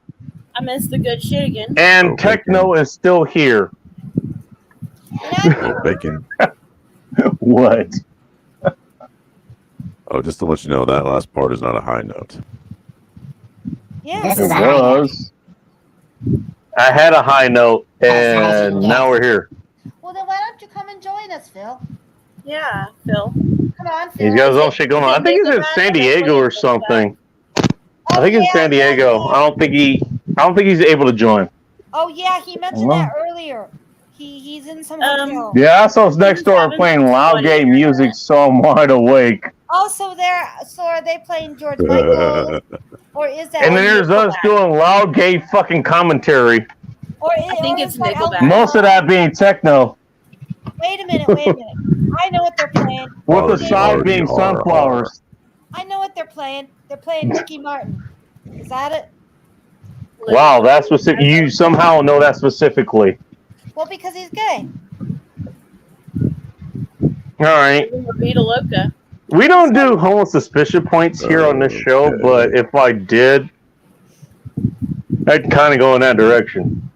I missed the good shit again. And Techno is still here. Bacon. What? Oh, just to let you know, that last part is not a high note. Yes. It was. I had a high note, and now we're here. Well, then why don't you come and join us, Phil? Yeah, Phil. Come on, Phil. He's got his own shit going on. I think he's in San Diego or something. I think it's San Diego. I don't think he's able to join. Oh yeah, he mentioned that earlier. He's in some hotel. Yeah, I saw us next door playing loud gay music, so I'm wide awake. Oh, so are they playing George Michael, or is that? And then there's us doing loud gay fucking commentary. I think it's Nickelback. Most of that being techno. Wait a minute. Wait a minute. I know what they're playing. With the side being sunflowers. I know what they're playing. They're playing Ricky Martin. Is that it? Wow, that's specific. You somehow know that specifically. Well, because he's gay. All right. Vita Loca. We don't do homo suspicion points here on this show, but if I did, I'd kind of go in that direction.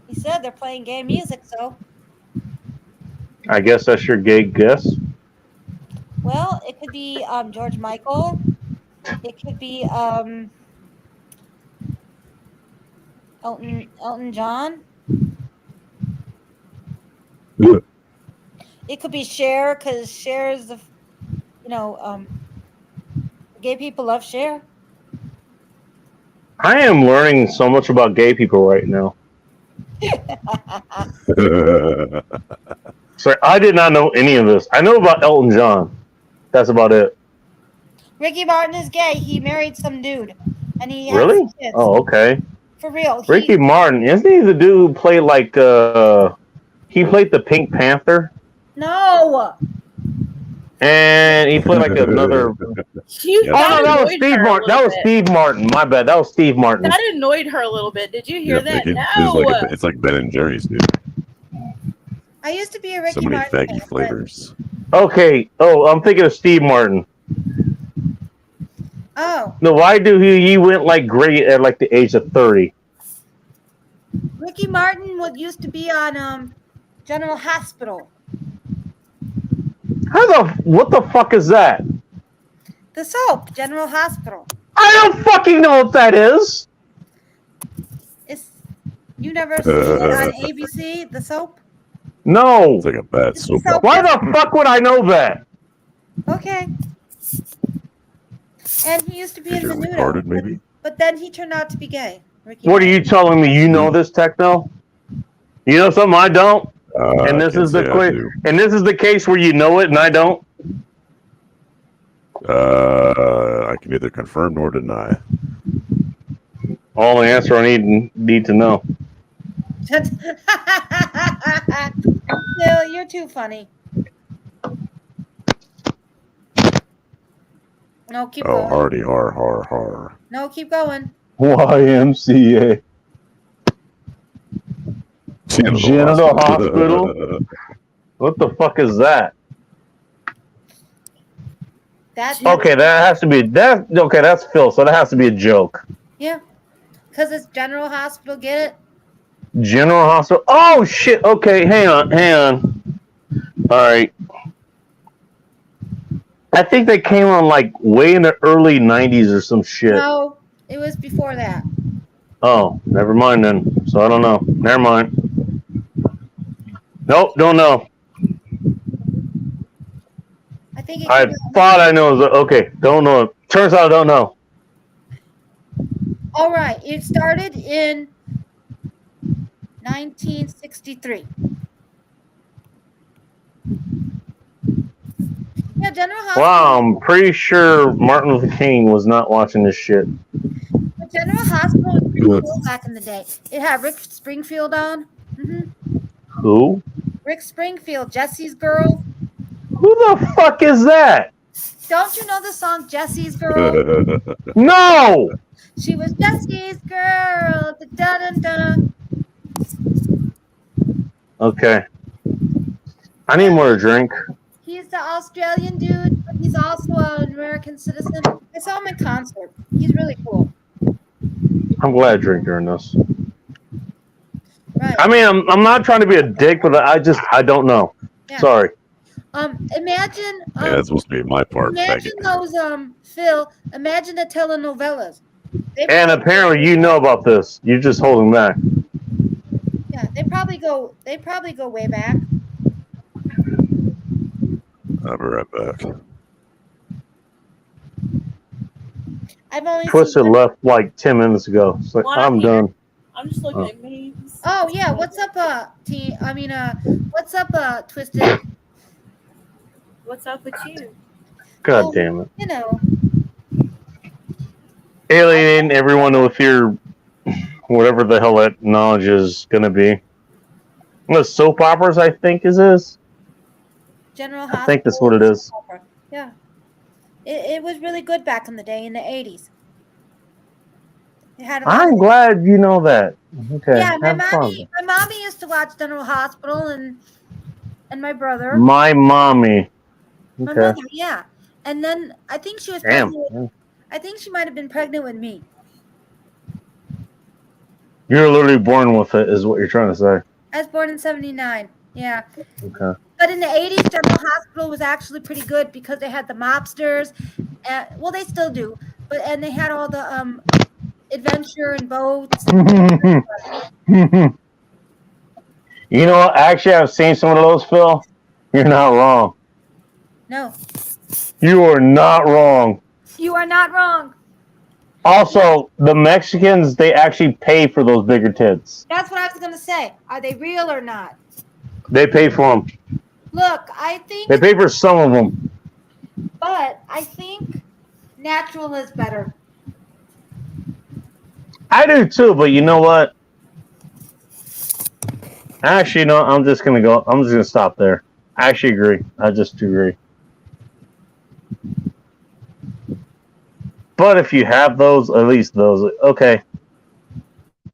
He said they're playing gay music, so. I guess that's your gay guess. Well, it could be George Michael. It could be Elton John. It could be Cher, because Cher is the, gay people love Cher. I am learning so much about gay people right now. Sorry, I did not know any of this. I know about Elton John. That's about it. Ricky Martin is gay. He married some dude, and he has Really? some kids. Oh, okay. For real. Ricky Martin, isn't he the dude who played like he played the Pink Panther? No. And he played like another. That that was annoyed Steve her a Martin. That little was bit. Steve Martin. My bad. That was Steve Martin. That annoyed her a little bit. Did you hear that? No. It's like Ben and Jerry's, dude. I used to be a Ricky So many Martin faggy fan, flavors. Okay. Oh, I'm thinking of Steve Martin. Oh, No, why do he went like great at like the age of 30? Ricky Martin used to be on General Hospital. What the fuck is that? The soap, General Hospital. I don't fucking know what that is. You never seen it on ABC, the soap? No. It's like a bad soap. Why the fuck would I know that? Okay. And he used to be in You're Menudo. retarded, maybe? But then he turned out to be gay. Ricky What are you telling me? You know this, Techno? You know something I don't? And this is the and this is the case where you know it and I don't. I can neither confirm nor deny. All the answer I need to know. Phil, you're too funny. No, keep Oh, going. hardy, har. No, keep going. YMCA. Genital Hospital? What the fuck is that? That's Okay, that has to be okay, that's Phil, so that has to be a joke. Yeah. Because it's General Hospital, get it? General Hospital. Oh shit. Okay, hang on. All right. I think they came on like way in the early 90s or some shit. No, it was before that. Oh, never mind then. So I don't know. Never mind. Nope, don't know. I think I thought I know. Okay, don't know. Turns out I don't know. All right, it started in 1963. Yeah, General Hospital. Wow, I'm pretty sure Martin Luther King was not watching this shit. The General Hospital was pretty cool back in the day. It had Rick Springfield on. Who? Rick Springfield, Jesse's Girl. Who the fuck is that? Don't you know the song Jesse's Girl? No! She was Jesse's girl. Da, da, da, da. Okay. I need more to drink. He's the Australian dude, but he's also an American citizen. I saw him in concert. He's really cool. I'm glad I drink during this. Right. I mean, I'm not trying to be a dick, but I don't know. Yeah. Sorry. Imagine. Yeah, that's supposed to be my part. Imagine those, Phil. Imagine the telenovelas. And apparently you know about this. You're just holding back. Yeah, they probably go way back. I'll be right back. I've only Twisted seen left like 10 minutes ago. It's like, Well, I'm done. I'm just looking at memes. Oh yeah, what's up, what's up, Twisted? What's up with you? God damn it. You know, Alienating everyone with your whatever the hell that knowledge is going to be. The soap operas, I think, is. General I Hospital. think that's what it is. Yeah. It was really good back in the day, in the 80s. It had a lot I'm of- glad you know that. Okay. Yeah, my have fun. mommy used to watch General Hospital, and my brother. My mommy. My Okay. mother, yeah. And then I think she was Damn. pregnant. I think she might have been pregnant with me. You're literally born with it, is what you're trying to say. I was born in 79. Yeah. Okay. But in the 80s, General Hospital was actually pretty good because they had the mobsters. Well, they still do. And they had all the adventure and boats. You know what? Actually, I've seen some of those, Phil. You're not wrong. No, You are not wrong. you are not wrong. Also, the Mexicans, they actually pay for those bigger tits. That's what I was going to say. Are they real or not? They pay for them. Look, I think, They pay for some of them. but I think natural is better. I do too, but you know what? Actually, no, I'm just gonna stop there. I actually agree. I just agree. But if you have those, at least those, okay.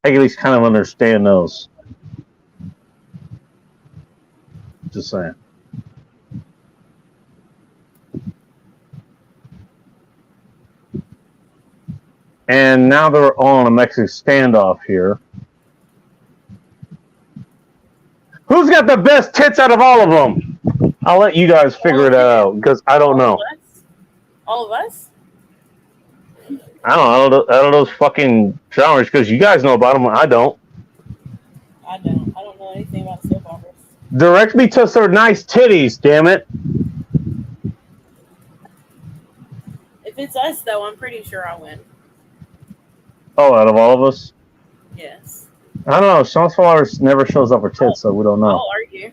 I can at least kind of understand those. Just saying. And now they're all on a Mexican standoff here. Who's got the best tits out of all of them? I'll let you guys figure it out because I don't know. All of us? I don't know. I don't know those fucking genres because you guys know about them. I don't. I don't. I don't know anything about soap operas. Direct me to some nice titties, damn it. If it's us, though, I'm pretty sure I win. Oh, out of all of us? Yes. I don't know. Sunflowers never shows up for tits, so we don't know. I'll argue.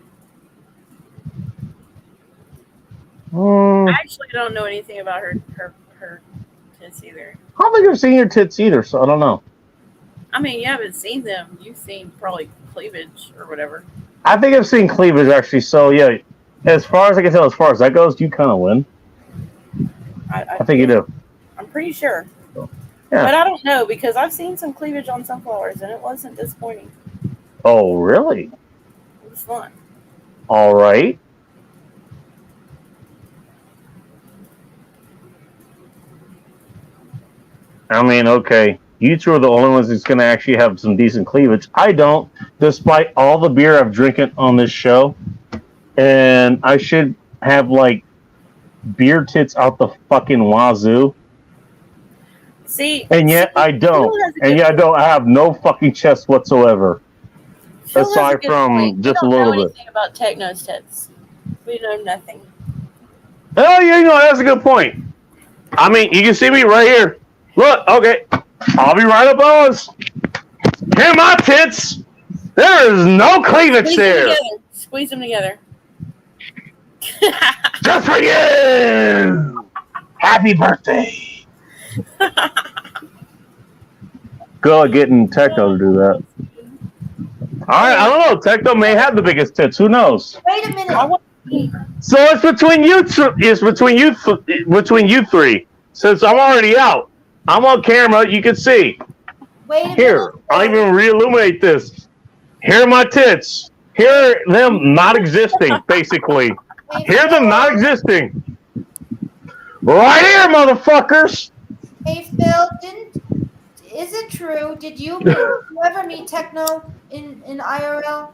Hmm. I actually don't know anything about her tits either. I don't think I've seen your tits either, so I don't know. I mean, you haven't seen them. You've seen probably cleavage or whatever. I think I've seen cleavage actually, so yeah. As far as I can tell, as far as that goes, you kind of win. I think you do. I'm pretty sure. Yeah. But I don't know because I've seen some cleavage on sunflowers and it wasn't disappointing. Oh, really? It was fun. All right. I mean, okay. You two are the only ones that's going to actually have some decent cleavage. I don't, despite all the beer I've drinking on this show. And I should have, like, beer tits out the fucking wazoo. See, And yet I don't. And yet I don't have no fucking chest whatsoever. Phil has a Aside good from point. just a We don't little know bit. anything about Techno's tits. We know nothing. Oh, yeah, you know, that's a good point. I mean, you can see me right here. Look, okay. I'll be right up on us. Here are my tits. There is no cleavage Squeeze there. them together. Squeeze them together. Just for you. Happy birthday. Go getting Techno to do that. All right, I don't know. Techno may have the biggest tits. Who knows? Wait a minute. So it's between you two. It's between you three. Since I'm already out, I'm on camera. You can see. Wait a Here, I'll even re-illuminate this. Here are my tits. Here are them not existing, basically. Here are them not existing. Right here, motherfuckers. Hey Phil, is it true? Did you ever meet Techno in IRL?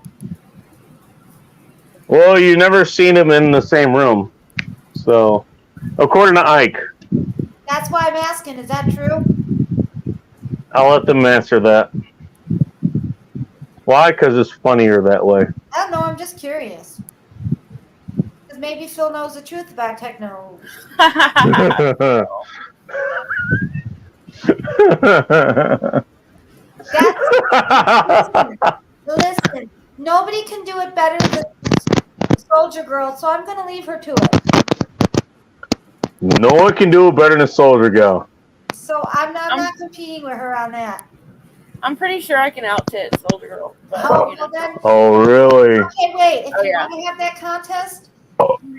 Well, you never seen him in the same room. So, according to Ike, That's why I'm asking. Is that true? I'll let them answer that. Why? Because it's funnier that way. I don't know. I'm just curious. Because maybe Phil knows the truth about Techno. Listen, nobody can do it better than Soldier Girl, so I'm going to leave her to it. No one can do it better than Soldier Girl. So I'm not competing with her on that. I'm pretty sure I can out tit Soldier Girl. But, Oh, you know. well then. Oh, really? Okay, wait. If Oh, you yeah. want to have that contest,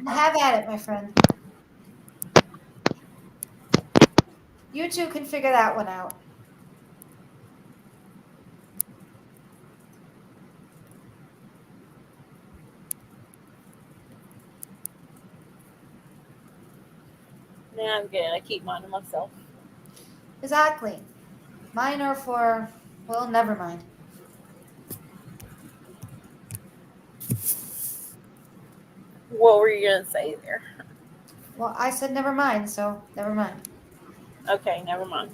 have at it, my friend. You two can figure that one out. Nah, I'm good. I keep mine to myself. Exactly. Mine are for, well, never mind. What were you gonna say there? Well, I said never mind, so never mind. Okay, never mind.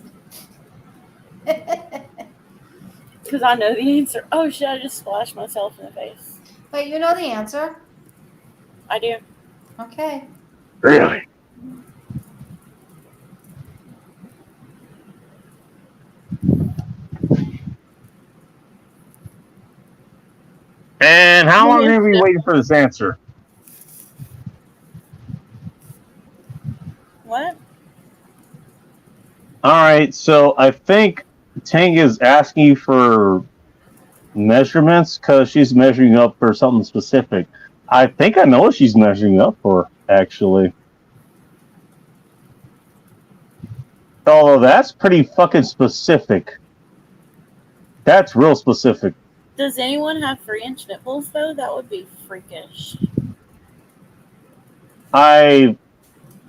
Because I know the answer. Oh shit! I just splashed myself in the face. Wait, you know the answer? I do. Okay. Really? And how long have we waiting for this answer? What? All right, so I think Tang is asking you for measurements because she's measuring up for something specific. I think I know what she's measuring up for, actually. Although that's pretty fucking specific. That's real specific. Does anyone have 3-inch nipples though? That would be freakish.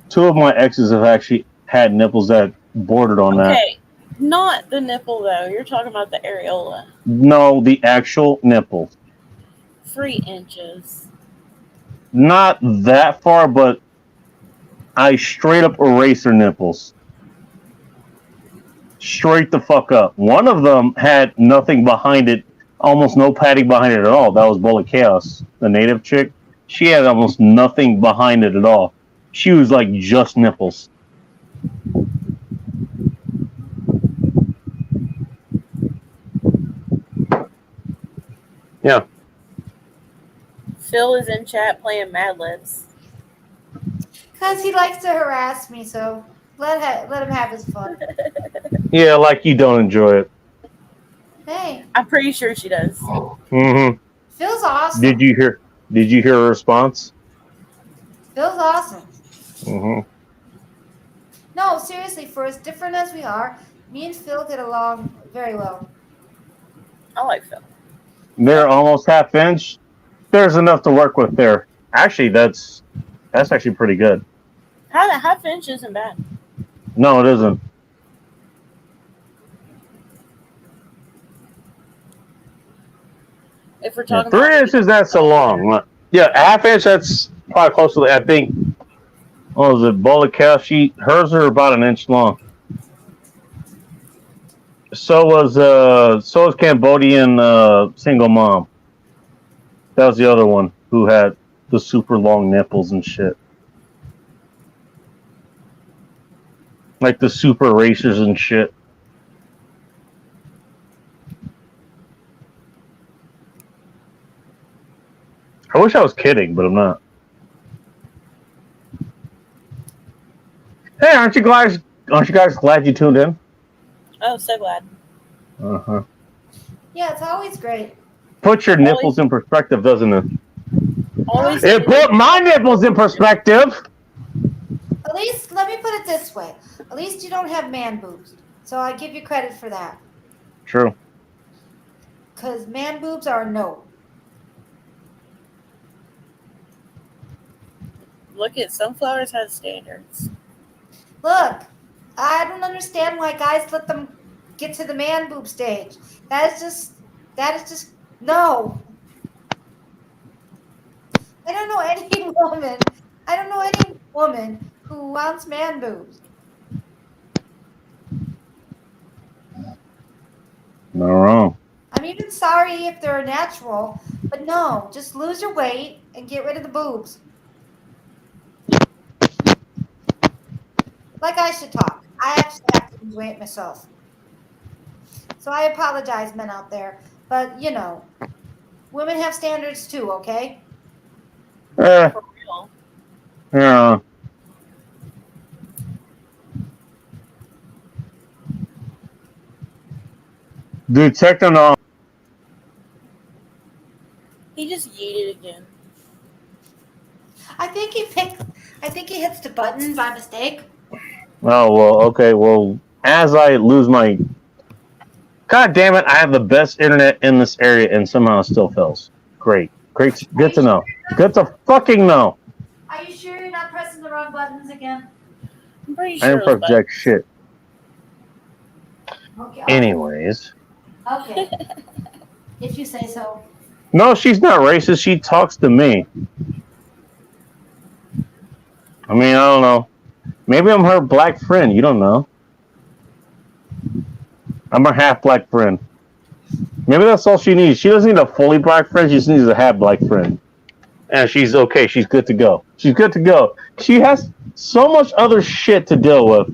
Two of my exes have actually had nipples that bordered on that. Okay, not the nipple though. You're talking about the areola. No, the actual nipple. 3 inches. Not that far, but I straight up erased her nipples. Straight the fuck up. One of them had nothing behind it, almost no padding behind it at all. That was Bullet Chaos, the native chick. She had almost nothing behind it at all. She was like just nipples. Yeah. Phil is in chat playing Mad Libs. Because he likes to harass me, so let him have his fun. Yeah, like you don't enjoy it. Hey, I'm pretty sure she does. Mm-hmm. Phil's awesome. Did you hear her response? Phil's awesome. Mm-hmm. No, seriously, for as different as we are, me and Phil get along very well. I like Phil. They're almost half inch. There's enough to work with there. Actually, that's actually pretty good. Half inch isn't bad. No, it isn't. If we're Yeah, talking 3 about inches, that's so long. Yeah, half inch, that's probably close to, I think, what was it, Bullet Cow sheet? Hers are about an inch long. So was Cambodian single mom. That was the other one who had the super long nipples and shit. Like the super racers and shit. I wish I was kidding, but I'm not. Hey, aren't you guys glad you tuned in? Oh, so glad. Uh-huh. Yeah, it's always great. Put your nipples in perspective, doesn't it? Always. It put my nipples in perspective. At least, let me put it this way. At least you don't have man boobs. So I give you credit for that. True. Because man boobs are a no. Look at Sunflowers has standards. Look, I don't understand why guys let them get to the man boob stage. That is just no. I don't know any woman who wants man boobs. Not wrong. I'm even sorry if they're natural, but no, just lose your weight and get rid of the boobs. Like I should talk. I actually have to enjoy it myself. So I apologize, men out there. But, you know, women have standards too, okay? For real. Yeah. Dude, Techno. He just yeeted again. I think he hits the button by mistake. Oh, well, okay. Well, as I lose my... God damn it, I have the best internet in this area and somehow it still fails. Great. Great. Good to know. Good to fucking know. Are you sure you're not pressing the wrong buttons again? I'm pretty I didn't sure. project shit. Okay. Anyways. Okay. If you say so. No, she's not racist. She talks to me. I mean, I don't know. Maybe I'm her black friend. You don't know. I'm her half black friend. Maybe that's all she needs. She doesn't need a fully black friend. She just needs a half black friend. And she's okay. She's good to go. She's good to go. She has so much other shit to deal with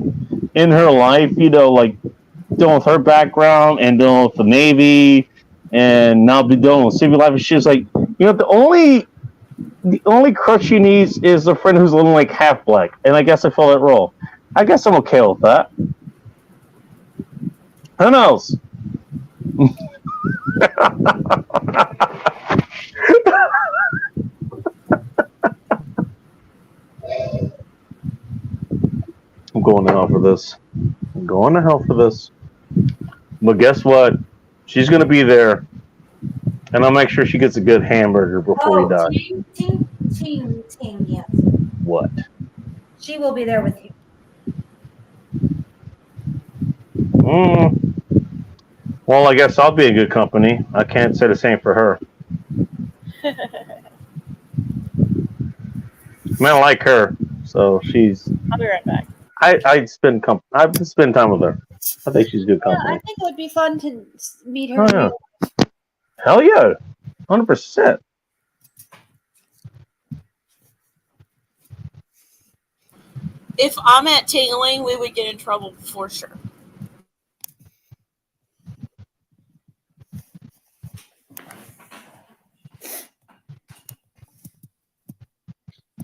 in her life, you know, like dealing with her background and dealing with the Navy and now be dealing with civil life and shit. It's like, you know, the only crutch she needs is a friend who's a little like half black. And I guess I fill that role. I guess I'm okay with that. Who knows? I'm going to hell for this. I'm going to hell for this. But guess what? She's going to be there. And I'll make sure she gets a good hamburger before we die. Ting, yes. What? She will be there with you. Well, I guess I'll be a good company. I can't say the same for her. I mean, I like her, so she's. I'll be right back. I'd spend time with her. I think she's good company. I think it would be fun to meet her. Oh, yeah. Hell yeah, 100%. If I'm at Tingling, we would get in trouble for sure.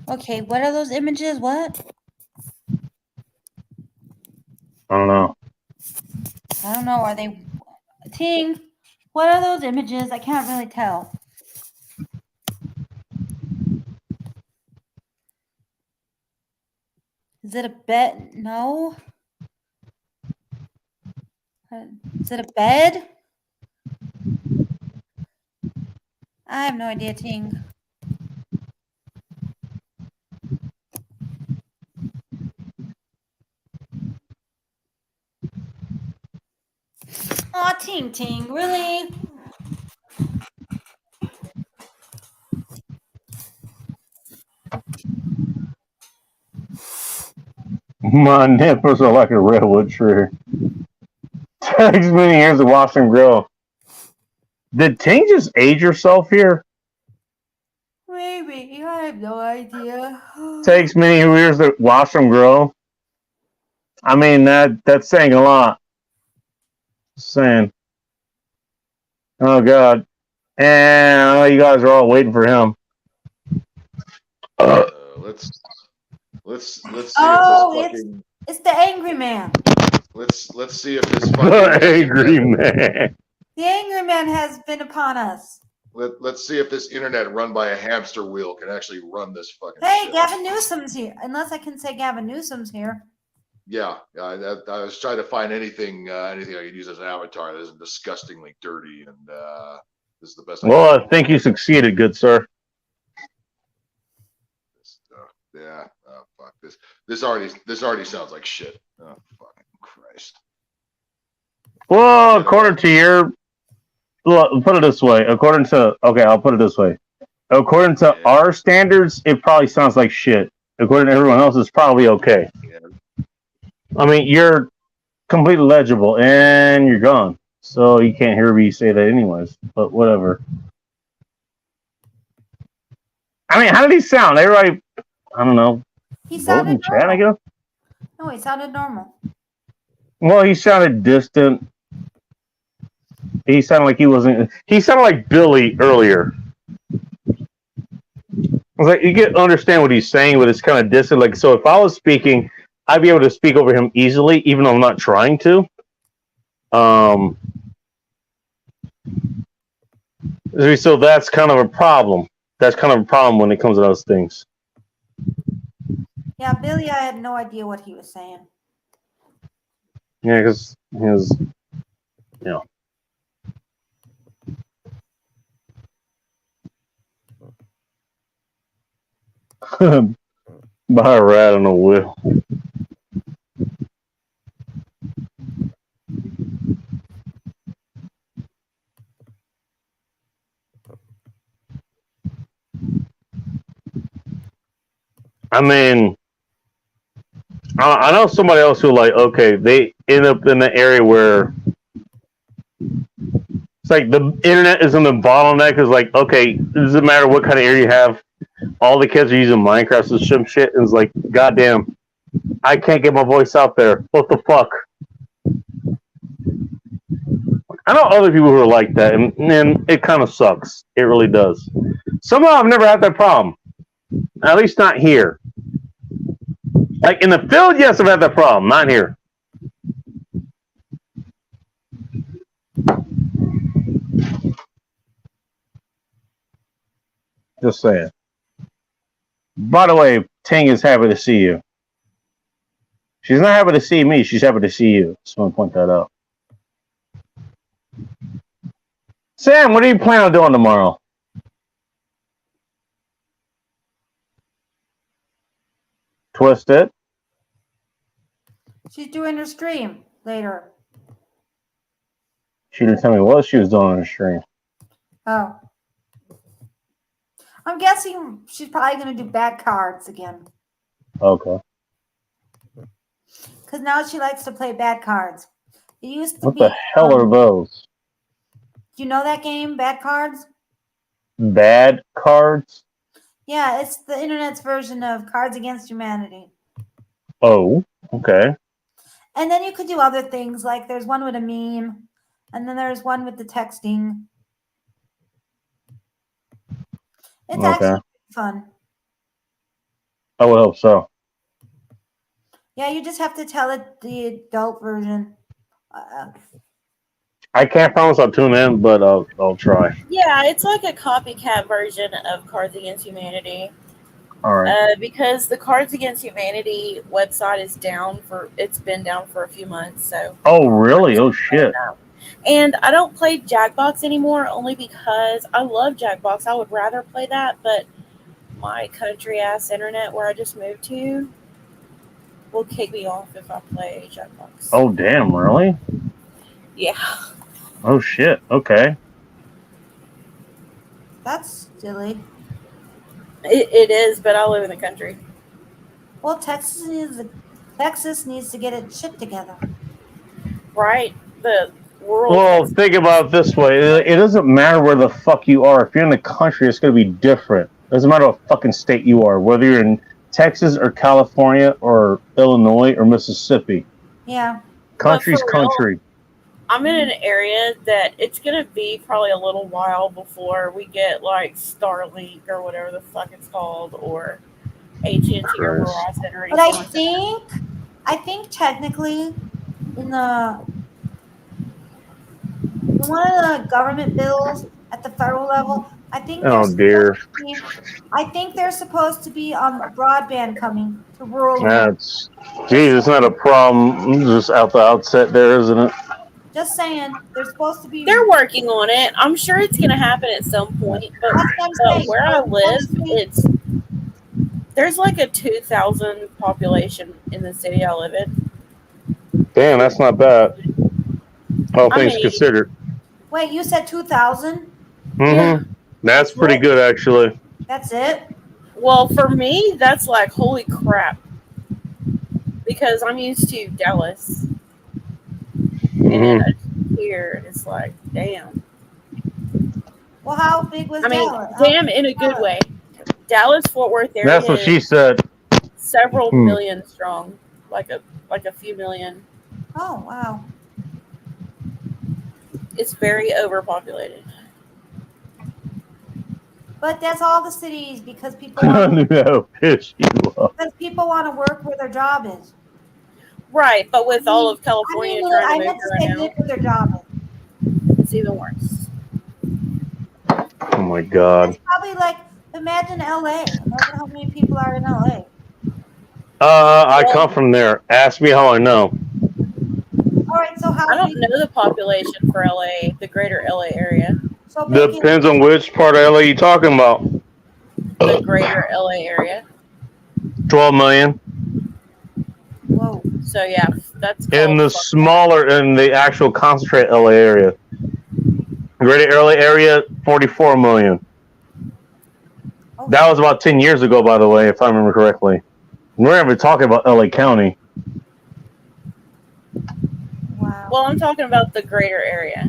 Okay, what are those images? What? I don't know. I don't know. Are they Ting? What are those images? I can't really tell. Is it a bed? No. Is it a bed? I have no idea, Ting. Aw, Ting Ting, really? My nipples are like a redwood tree. Takes many years to wash and grow. Did Ting just age herself here? Maybe. I have no idea. Takes many years to wash and grow. I mean, that's saying a lot. Saying. Oh, God. And I know you guys are all waiting for him. Let's see Oh, if this fucking it's the angry man. let's see if this The fucking angry man. The angry man has been upon us. let's see if this internet run by a hamster wheel can actually run this fucking Hey, shit. Gavin Newsom's here. Unless I can say Gavin Newsom's here. Yeah, I was trying to find anything I could use as an avatar that isn't disgustingly dirty, and this is the best. Well, I think you succeeded, good sir. Yeah. Oh, fuck this. This already sounds like shit. Oh, fucking Christ. Well, according to your, well, put it this way. I'll put it this way. According to our standards, it probably sounds like shit. According to everyone else, it's probably okay. I mean, you're completely legible and you're gone, so you can't hear me say that anyways. But whatever. I mean, how did he sound? Everybody, I don't know. He vote in sounded chat, I guess. No, he sounded normal. Well, he sounded distant. He sounded like he wasn't. He sounded like Billy earlier. I was like, you get understand what he's saying, but it's kind of distant. Like, so if I was speaking, I'd be able to speak over him easily, even though I'm not trying to. So that's kind of a problem. That's kind of a problem when it comes to those things. Yeah, Billy, I had no idea what he was saying. Yeah, because his, you know, buy a rat on a wheel. I mean, I know somebody else who like, okay, they end up in the area where it's like the internet is in the bottleneck. Is like, okay, it doesn't matter what kind of area you have. All the kids are using Minecraft and some shit. And it's like, goddamn, I can't get my voice out there. What the fuck? I know other people who are like that, and it kind of sucks. It really does. Somehow I've never had that problem. At least not here. Like in the field, yes, I've had that problem. Not here. Just saying. By the way, Ting is happy to see you. She's not happy to see me. She's happy to see you. Just want to point that out. Sam, what are you planning on doing tomorrow? Twisted. She's doing her stream later. She didn't tell me what she was doing on the stream. Oh. I'm guessing she's probably going to do bad cards again. Okay. Because now she likes to play bad cards. It used to What be. the hell are those? Do you know that game, Bad Cards? Bad cards? Yeah, it's the internet's version of Cards Against Humanity. Oh, okay. And then you could do other things, like there's one with a meme, and then there's one with the texting. It's actually fun. I would hope so. Yeah, you just have to tell it the adult version. I can't promise I'll tune in, but I'll try. Yeah, it's like a copycat version of Cards Against Humanity. All right. Because the Cards Against Humanity website is down it's been down for a few months. So. Oh, really? Oh, shit. And I don't play Jackbox anymore only because I love Jackbox. I would rather play that, but my country ass internet where I just moved to will kick me off if I play Jackbox. Oh, damn, really? Yeah. Oh, shit. Okay. That's silly. It is, but I live in the country. Well, Texas needs to get its shit together. Right? The world. Well, think about it this way. It doesn't matter where the fuck you are. If you're in the country, it's going to be different. It doesn't matter what fucking state you are, whether you're in Texas or California or Illinois or Mississippi. Yeah. Country's But for real, country. I'm in an area that it's going to be probably a little while before we get like Starlink or whatever the fuck it's called, or AT&T or Verizon or anything But like that. I think technically in one of the government bills at the federal level, I think Oh, dear. I think there's supposed to be broadband coming to rural. That's, geez, it's not a problem just out the outset there, isn't it? Just saying, they're supposed to be. They're working on it. I'm sure it's going to happen at some point. But where I live, there's like a 2,000 population in the city I live in. Damn, that's not bad. All I things mean- considered. Wait, you said 2,000? Mm-hmm. That's pretty good, actually. That's it? Well, for me, that's like, holy crap. Because I'm used to Dallas. And then here, it's like, damn. Well, how big was I mean, Dallas? damn in a good way. Dallas, Fort Worth area. That's what she is said. Several million strong. Like a few million. Oh, wow. It's very overpopulated. But that's all the cities because people I want, knew that would piss you off. because people want to work where their job is. Right, but with all of California I trying meant to to move say right live where their job is. it's even worse. my god. It's probably like, imagine LA. Imagine how many people are in LA. I come from there. Ask me how I know. All right, so how I don't know the population for LA, the greater LA area. So Depends on which part of LA you're talking about. The greater LA area. 12 million. Whoa. So yeah, that's In the smaller, in the actual concentrate LA area. Greater LA area, 44 million. That was about 10 years ago, by the way, if I remember correctly. We're not even talking about LA County. Well, I'm talking about the greater area.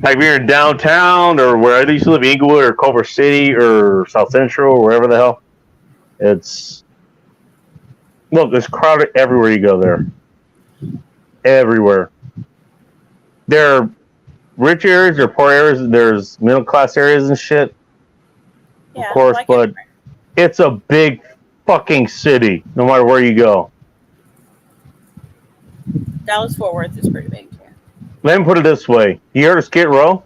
Like if you're in downtown or where I used to live, Inglewood or Culver City or South Central or wherever the hell. It's look, it's crowded everywhere you go there. Everywhere. There are rich areas, there are poor areas, there's middle class areas and shit. Yeah, of course, like but it's a big fucking city, no matter where you go. Dallas Fort Worth is pretty big too. Let me put it this way. You heard of Skid Row?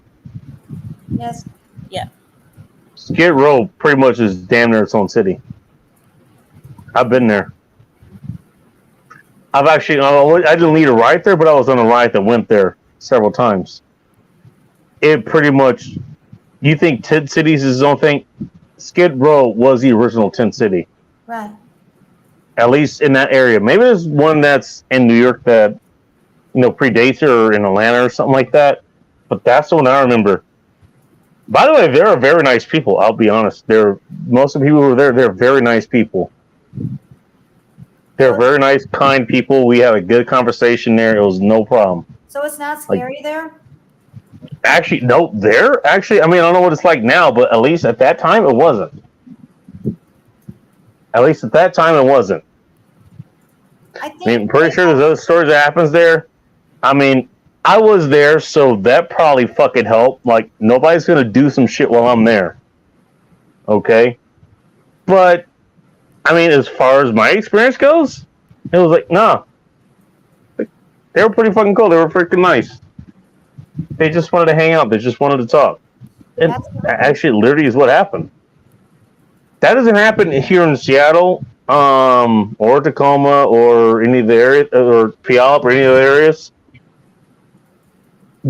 Yes. Yeah. Skid Row pretty much is damn near its own city. I've been there. I've actually, I didn't lead a ride there, but I was on a ride that went there several times. It pretty much, you think Tent Cities is its own thing? Skid Row was the original Tent City. Right. At least in that area. Maybe there's one that's in New York that, predates it, or in Atlanta or something like that. But that's the one I remember. By the way, they're very nice people. I'll be honest. Most of the people who were there, they're very nice people. They're very nice, kind people. We had a good conversation there. It was no problem. So it's not scary there? Actually, no, I don't know what it's like now, but at least at that time, it wasn't. At least at that time, it wasn't. I'm pretty sure there's other stories that happens there. I mean, I was there, so that probably fucking helped. Like, nobody's going to do some shit while I'm there. Okay? But, I mean, as far as my experience goes, it was like, nah. They were pretty fucking cool. They were freaking nice. They just wanted to hang out. They just wanted to talk. And actually, literally is what happened. That doesn't happen here in Seattle, or Tacoma, or any of the areas, or Puyallup, or any of the areas.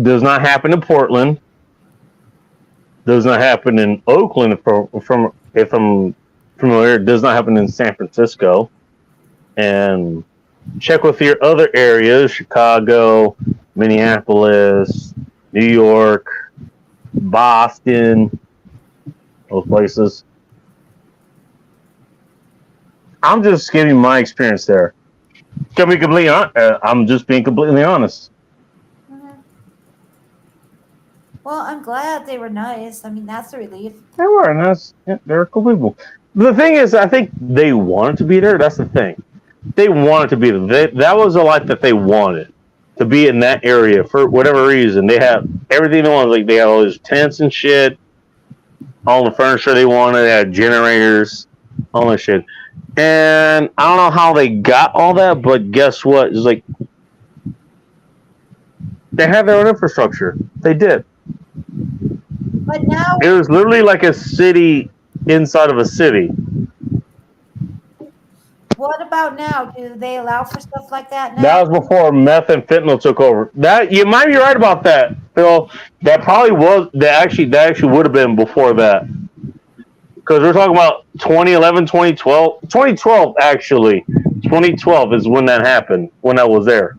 Does not happen in Portland. Does not happen in Oakland. If I'm familiar, it does not happen in San Francisco. And check with your other areas: Chicago, Minneapolis, New York, Boston, those places. I'm just giving my experience there. Can be completely I'm just being completely honest. Well, I'm glad they were nice. I mean, that's a relief. They were, and they're cool people. The thing is, I think they wanted to be there. That's the thing. They wanted to be there. That was a life that they wanted, to be in that area for whatever reason. They had everything they wanted. Like, they had all these tents and shit, all the furniture they wanted. They had generators, all that shit. And I don't know how they got all that, but guess what? It's like they had their own infrastructure. They did. But now It was literally like a city inside of a city. what about now? Do they allow for stuff like that now? That was before meth and fentanyl took over. That you might be right about that, Phil. That probably was that actually would have been before that. Because we're talking about 2011, 2012. 2012, actually. 2012 is when that happened, when I was there.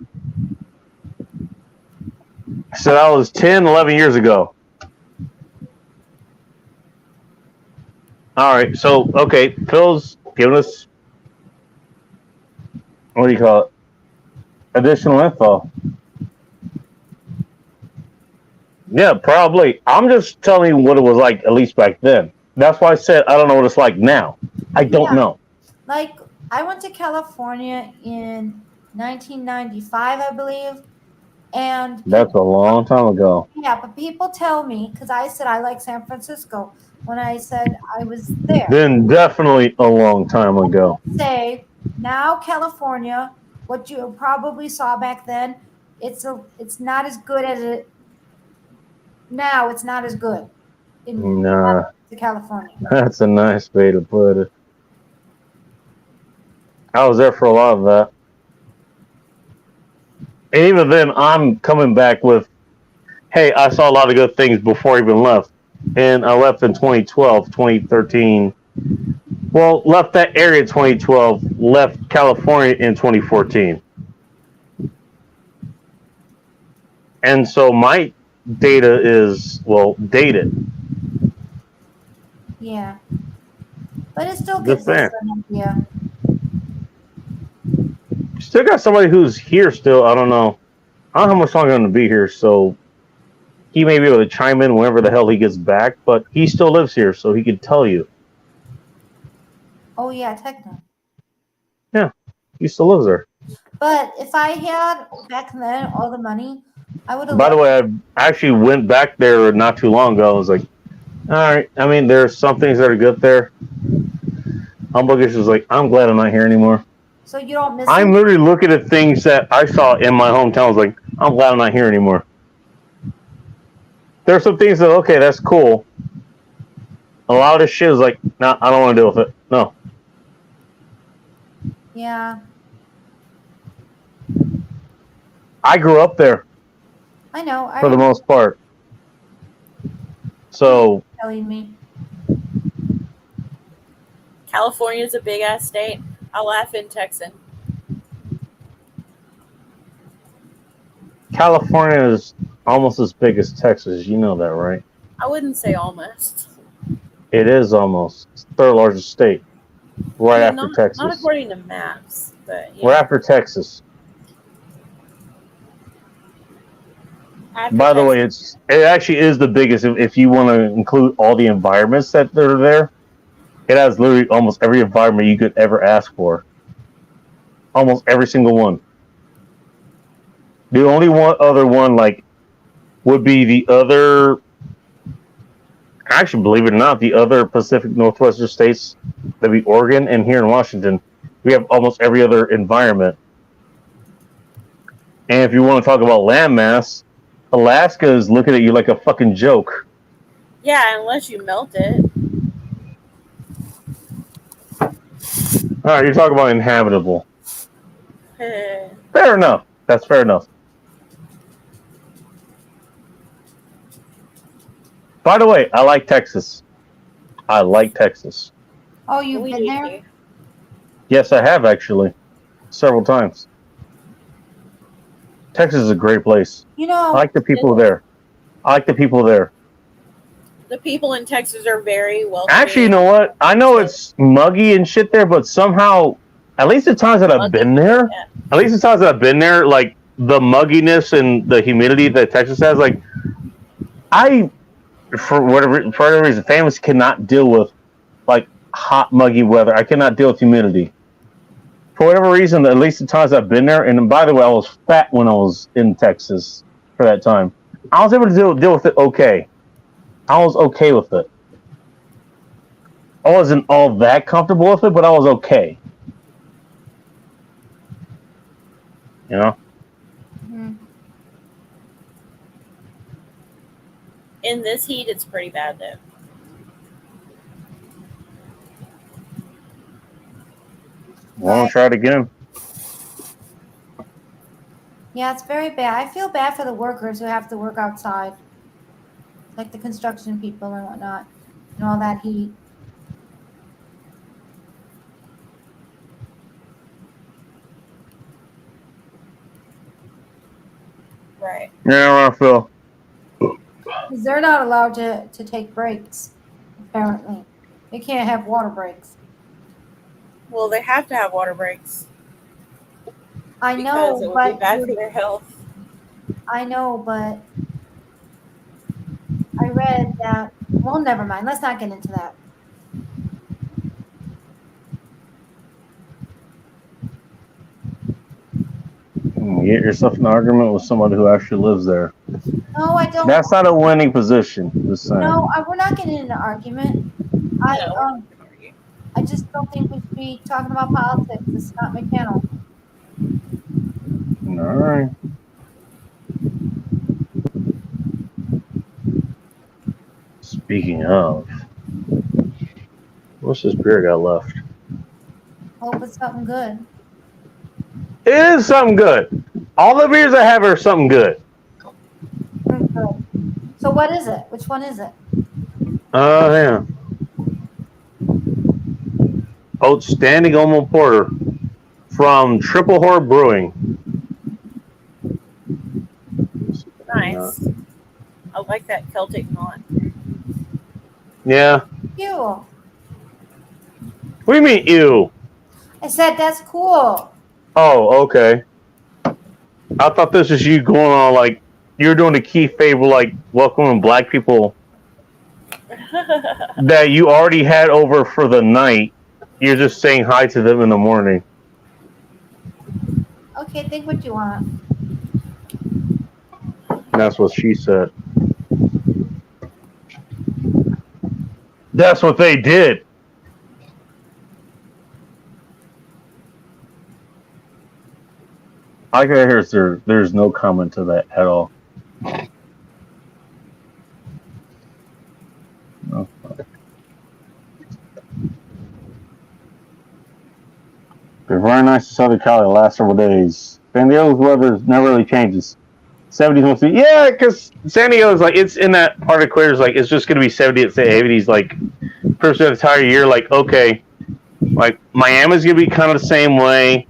So that was 10, 11 years ago. All right, so, okay, Phil's giving us, what do you call it? Additional info. Yeah, probably. I'm just telling you what it was like, at least back then. That's why I said I don't know what it's like now. I don't know. Like, I went to California in 1995, I believe. And That's a long time ago. yeah, but people tell me, because I said I like San Francisco when I said I was there. Then definitely a long time ago. Say now California, what you probably saw back then, it's not as good as now it's not as good in Nah, California. that's a nice way to put it. I was there for a lot of that. And even then, I'm coming back with, hey, I saw a lot of good things before I even left. And I left in 2012, 2013. Well, left that area in 2012, left California in 2014. And so my data is, well, dated. Yeah. But it still Just gives us saying. an idea. Still got somebody who's here still. I don't know. I don't know how much longer I'm going to be here, so he may be able to chime in whenever the hell he gets back, but he still lives here, so he could tell you. Oh yeah, Techno. Yeah, he still lives there. But if I had back then all the money, I would have. By the way, I actually went back there not too long ago. I was like, all right. I mean, there's some things that are good there. Humbugish was like, I'm glad I'm not here anymore. So you don't miss. I'm it? literally looking at things that I saw in my hometown. I was like, I'm glad I'm not here anymore. There are some things that, okay, that's cool. A lot of this shit is like, nah, I don't want to deal with it. No. Yeah, I grew up there I know. I for the remember most part. So, you telling me. California's a big ass state. I laugh in Texan. California is almost as big as Texas. You know that, right? I wouldn't say almost. It is almost. It's the third largest state. Right I mean, after not, Texas. Not according to maps, but yeah. We're after Texas. After By the Texas. way, it actually is the biggest if you want to include all the environments that are there. It has literally almost every environment you could ever ask for. Almost every single one. The only other one like would be the other. Actually, believe it or not, the other Pacific Northwestern states, that'd be Oregon, and here in Washington, we have almost every other environment. And if you want to talk about landmass, Alaska is looking at you like a fucking joke. Yeah, unless you melt it. All right, you're talking about inhabitable. Fair enough. That's fair enough. By the way, I like Texas. I like Texas. Oh, you've been there? Yes, I have actually. Several times. Texas is a great place. You know, I like the people there. I like the people there. The people in Texas are very welcoming. Actually, you know what? I know it's muggy and shit there, but somehow, at least the times that I've been there, like the mugginess and the humidity that Texas has, like for whatever reason, families cannot deal with like hot, muggy weather. I cannot deal with humidity. For whatever reason, at least the times I've been there, and by the way, I was fat when I was in Texas for that time. I was able to deal with it okay. I was okay with it. I wasn't all that comfortable with it, but I was okay. You know? In this heat, it's pretty bad though. Want to try it again? Yeah, it's very bad. I feel bad for the workers who have to work outside, like the construction people and whatnot, and all that heat. Right. Yeah, I feel. Because they're not allowed to take breaks, apparently. They can't have water breaks. Well, they have to have water breaks. I Because know, it would but be bad for their health. I know, but I read that. Well, never mind. Let's not get into that. Get yourself in an argument with somebody who actually lives there. No, I don't. That's not a winning position. Just saying. No, we're not getting into an argument. I just don't think we should be talking about politics. It's not my channel. All right. Speaking of, what's this beer got left? Hope it's something good. It is something good. All the beers I have are something good. So what is it? Which one is it? Yeah. Outstanding Old Porter from Triple Whore Brewing. Nice. I like that Celtic knot. Yeah. Ew. What do you mean, ew? I said that's cool. Oh, okay. I thought this was you going on like you're doing a key favor, like welcoming black people that you already had over for the night. You're just saying hi to them in the morning. Okay, think what you want. That's what she said. That's what they did. I can hear there's no comment to that at all. No. Been very nice in Southern Cali the last several days. San Diego's weather never really changes. 70s mostly. Yeah, because San Diego's like, it's in that part of Equator's like, it's just going to be 70 to 80s, like, first of the entire year. Like, okay, like, Miami's going to be kind of the same way.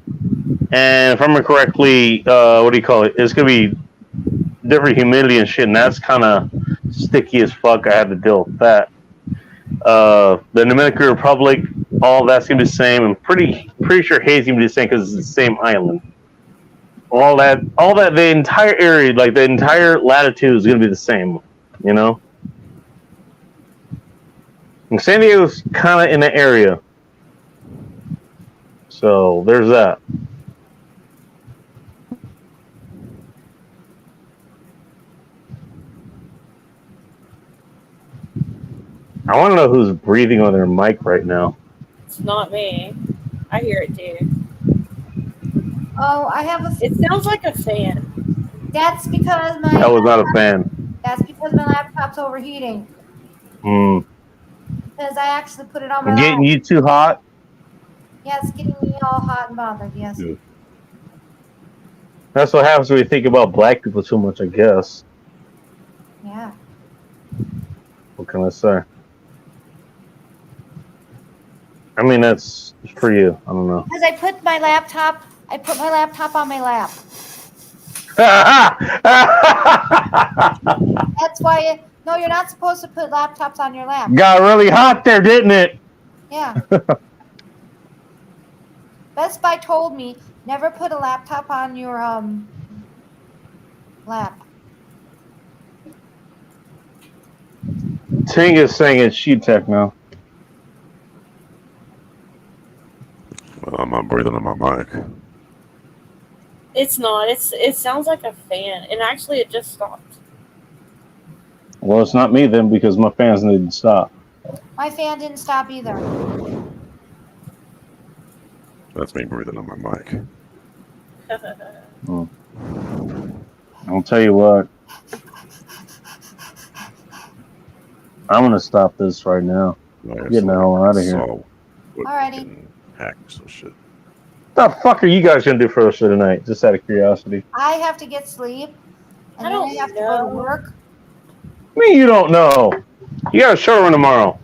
And if I remember correctly, what do you call it? It's going to be different humidity and shit, and that's kind of sticky as fuck. I had to deal with that. The Dominican Republic, all that's going to be the same. I'm pretty sure Haiti's going to be the same because it's the same island. All that, the entire area, like the entire latitude is going to be the same, you know? And San Diego's kind of in the area. So, there's that. I want to know who's breathing on their mic right now. It's not me. I hear it too. Oh, I have a. It sounds like a fan. That's because my. That was not a fan. That's because my laptop's overheating. Hmm. Because I actually put it on my. I'm getting lap. you too hot? Yeah, it's getting me all hot and bothered. Yes. Yeah. That's what happens when you think about black people too much, I guess. Yeah. What can I say? I mean, that's for you. I don't know. Because I put my laptop on my lap. That's why. No, you're not supposed to put laptops on your lap. Got really hot there, didn't it? Yeah. Best Buy told me never put a laptop on your lap. Ting is saying it's She-Tech now. Well, I'm not breathing on my mic. It's not. It sounds like a fan, and actually, it just stopped. Well, it's not me then because my fans didn't stop. My fan didn't stop either. That's me breathing on my mic. Oh. I'll tell you what. I'm gonna stop this right now. I'm getting the hell out of here. Alrighty. Hacks and shit. What the fuck are you guys gonna do for the rest of the night? Just out of curiosity. I have to get sleep, and then I have to go to work. I mean, you don't know. You got a show run tomorrow.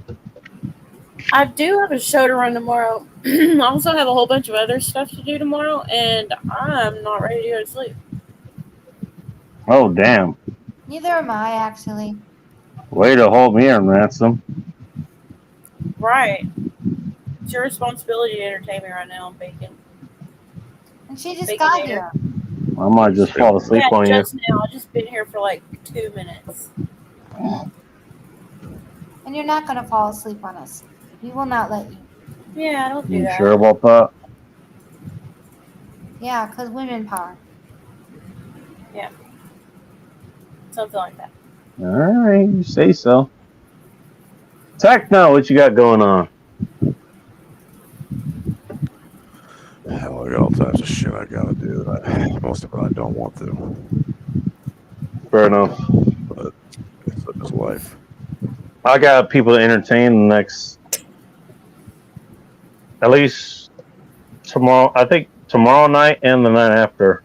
I do have a show to run tomorrow. I also have a whole bunch of other stuff to do tomorrow, and I'm not ready to go to sleep. Oh, damn. Neither am I, actually. Way to hold me in ransom. Right. It's your responsibility to entertain me right now. I'm baking. And she just Baking got dinner. here. I might just fall asleep on you. Just now. I've just been here for like 2 minutes. And you're not going to fall asleep on us. We will not let you. Yeah, I don't do You that. sure about that? Yeah, because women power. Yeah. Something like that. All right, you say so. Techno, what you got going on? Hell, I got all types of shit I gotta do. Most of it I don't want to. Fair enough. But it's just life. I got people to entertain the next, at least tomorrow. I think tomorrow night and the night after.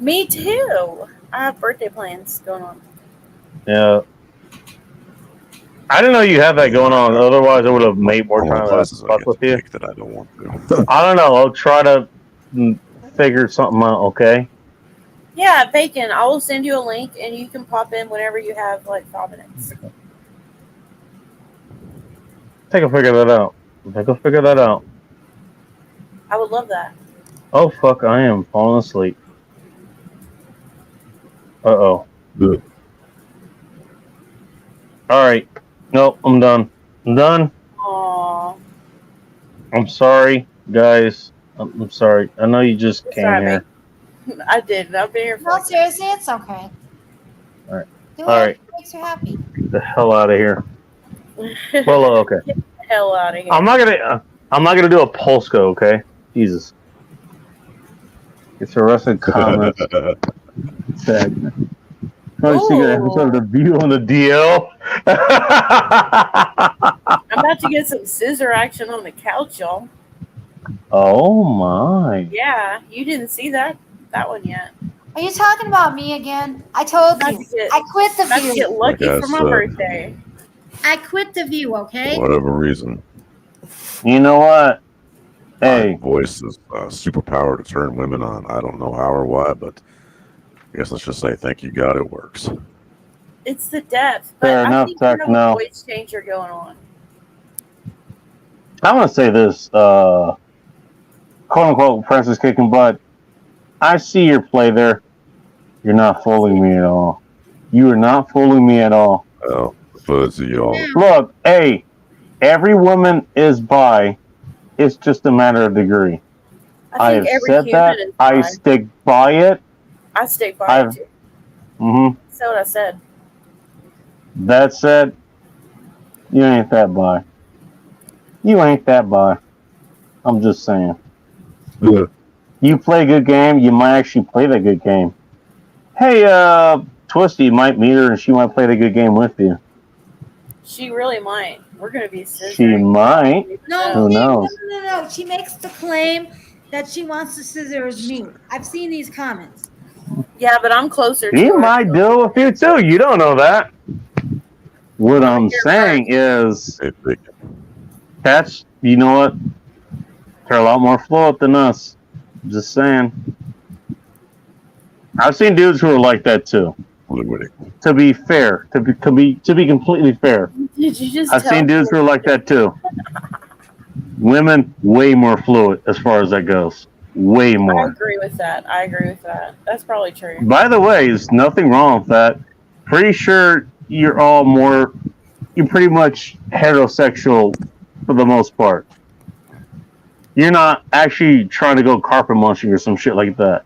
Me too. I have birthday plans going on. Yeah. I didn't know you had that going on. Otherwise, I would have made more All the time classes to I fuck get with to you. take that I don't want to. I don't know. I'll try to figure something out. Okay. Yeah, Bacon. I will send you a link, and you can pop in whenever you have like 5 minutes. Take a figure that out. Take a figure that out. I would love that. Oh fuck! I am falling asleep. Uh-oh. All right. Nope, I'm done. I'm done. Aww. I'm sorry, guys. I'm sorry. I know you just It's came alright, here. I did. I've been here for No, seriously, it's okay. All right. Do All whatever right. makes you happy. Get the hell out of here. Well, okay. Get the hell out of here. I'm not gonna do a pulse go, okay? Jesus. It's a wrestling comment segment. Oh, secret episode of The View on the DL. I'm about to get some scissor action on the couch, y'all. Oh my. Yeah, you didn't see that one yet. Are you talking about me again? I told you. I quit the About to view. get lucky Like I for my said. birthday. I quit the view, okay? For whatever reason, You know what? Hey. my voice is a superpower to turn women on. I don't know how or why, but I guess let's just say thank you, God, it works. It's the depth. But Fair I enough, think you Zach, have a no. voice changer going on. I want to say this, quote unquote, Francis kicking butt. I see your play there. You're not fooling me at all. You are not fooling me at all. Well, fuzzy y'all. Look, hey, every woman is bi. It's just a matter of degree. I have think every said human that. is I bi. stick by it. I stick by I've- it too. Mm-hmm. That's what I said. That said, you ain't that bi. You ain't that bi. I'm just saying. You play a good game, you might actually play that good game. Hey, Twisty, you might meet her and she might play the good game with you. She really might. We're gonna be scissoring. She might. No, Who knows? no. She makes the claim that she wants to scissors me. I've seen these comments. Yeah, but I'm closer to He her. might do it with you too. You don't know that. What I'm saying is, that's, you know what? They're a lot more fluid than us. Just saying. I've seen dudes who are like that too. To be fair, to be completely fair, Did you just I've tell seen dudes who are like that too. Women way more fluid as far as that goes. Way I more. agree with that. I agree with that. That's probably true. By the way, there's nothing wrong with that. Pretty sure you're pretty much heterosexual for the most part. You're not actually trying to go carpet munching or some shit like that.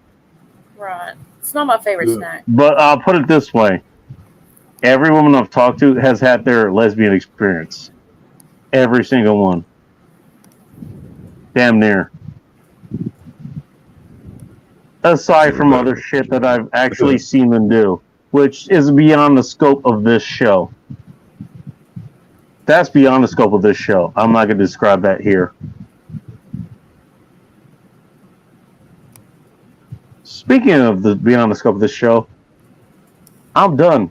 Right. It's not my favorite snack. But I'll put it this way. Every woman I've talked to has had their lesbian experience. Every single one. Damn near. Aside from other shit that I've actually seen them do, which is beyond the scope of this show. That's beyond the scope of this show. I'm not going to describe that here. Speaking of the beyond the scope of this show, I'm done.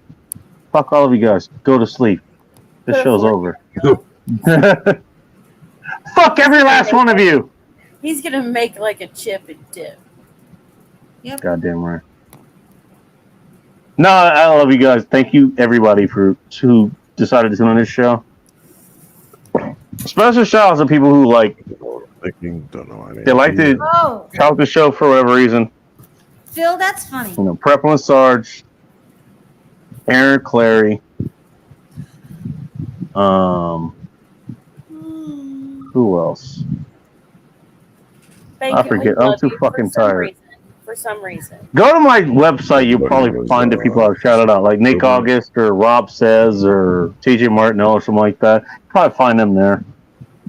Fuck all of you guys. Go to sleep. This show's over. Fuck every last one of you. He's gonna make like a chip and dip. Yep. Goddamn right. No, I love you guys. Thank you, everybody, who decided to tune on this show. Special shout outs to people who they like to Oh. talk the show for whatever reason. Phil, that's funny. You know, Prepple and Sarge, Aaron Clary, who else? Bacon, I forget. we I'm love too you fucking for some tired. reason. For some reason. Go to my website. You'll probably find the people I've shouted out, like Nick August or Rob Says or TJ Martinell or something like that. Probably find them there.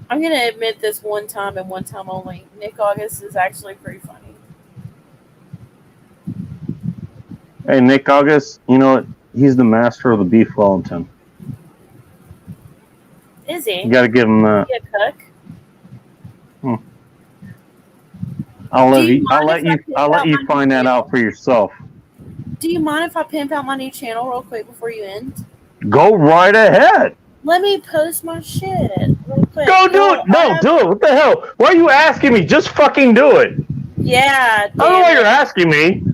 I'm gonna admit this one time and one time only. Nick August is actually pretty funny. Hey, Nick August, you know what? He's the master of the beef Wellington. Is he? You got to give him that. Is he a cook? I'll Do let you you. I'll mind let if I you. pick I'll let out you my find that out for yourself. Do you mind if I pimp out my new channel real quick before you end? Go right ahead. Let me post my shit real quick. Go do it. No, do it. What the hell? Why are you asking me? Just fucking do it. Yeah. I don't know why you're asking me.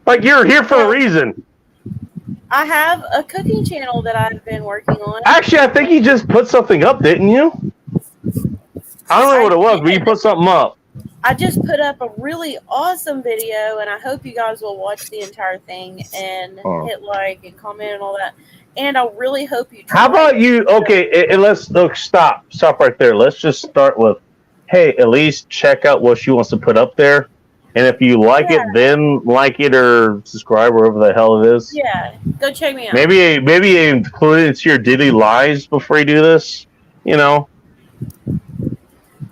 Like you're here for a reason. I have a cooking channel that I've been working on. Actually, I think you just put something up, didn't you? I don't know what it was, but you put something up. I just put up a really awesome video, and I hope you guys will watch the entire thing and hit like and comment and all that. And I really hope you try. How about you? Okay, let's stop right there. Let's just start with, hey, at least check out what she wants to put up there, and if you like it, then like it or subscribe wherever the hell it is. Yeah, go check me out. Maybe include it into your daily lives before you do this. You know.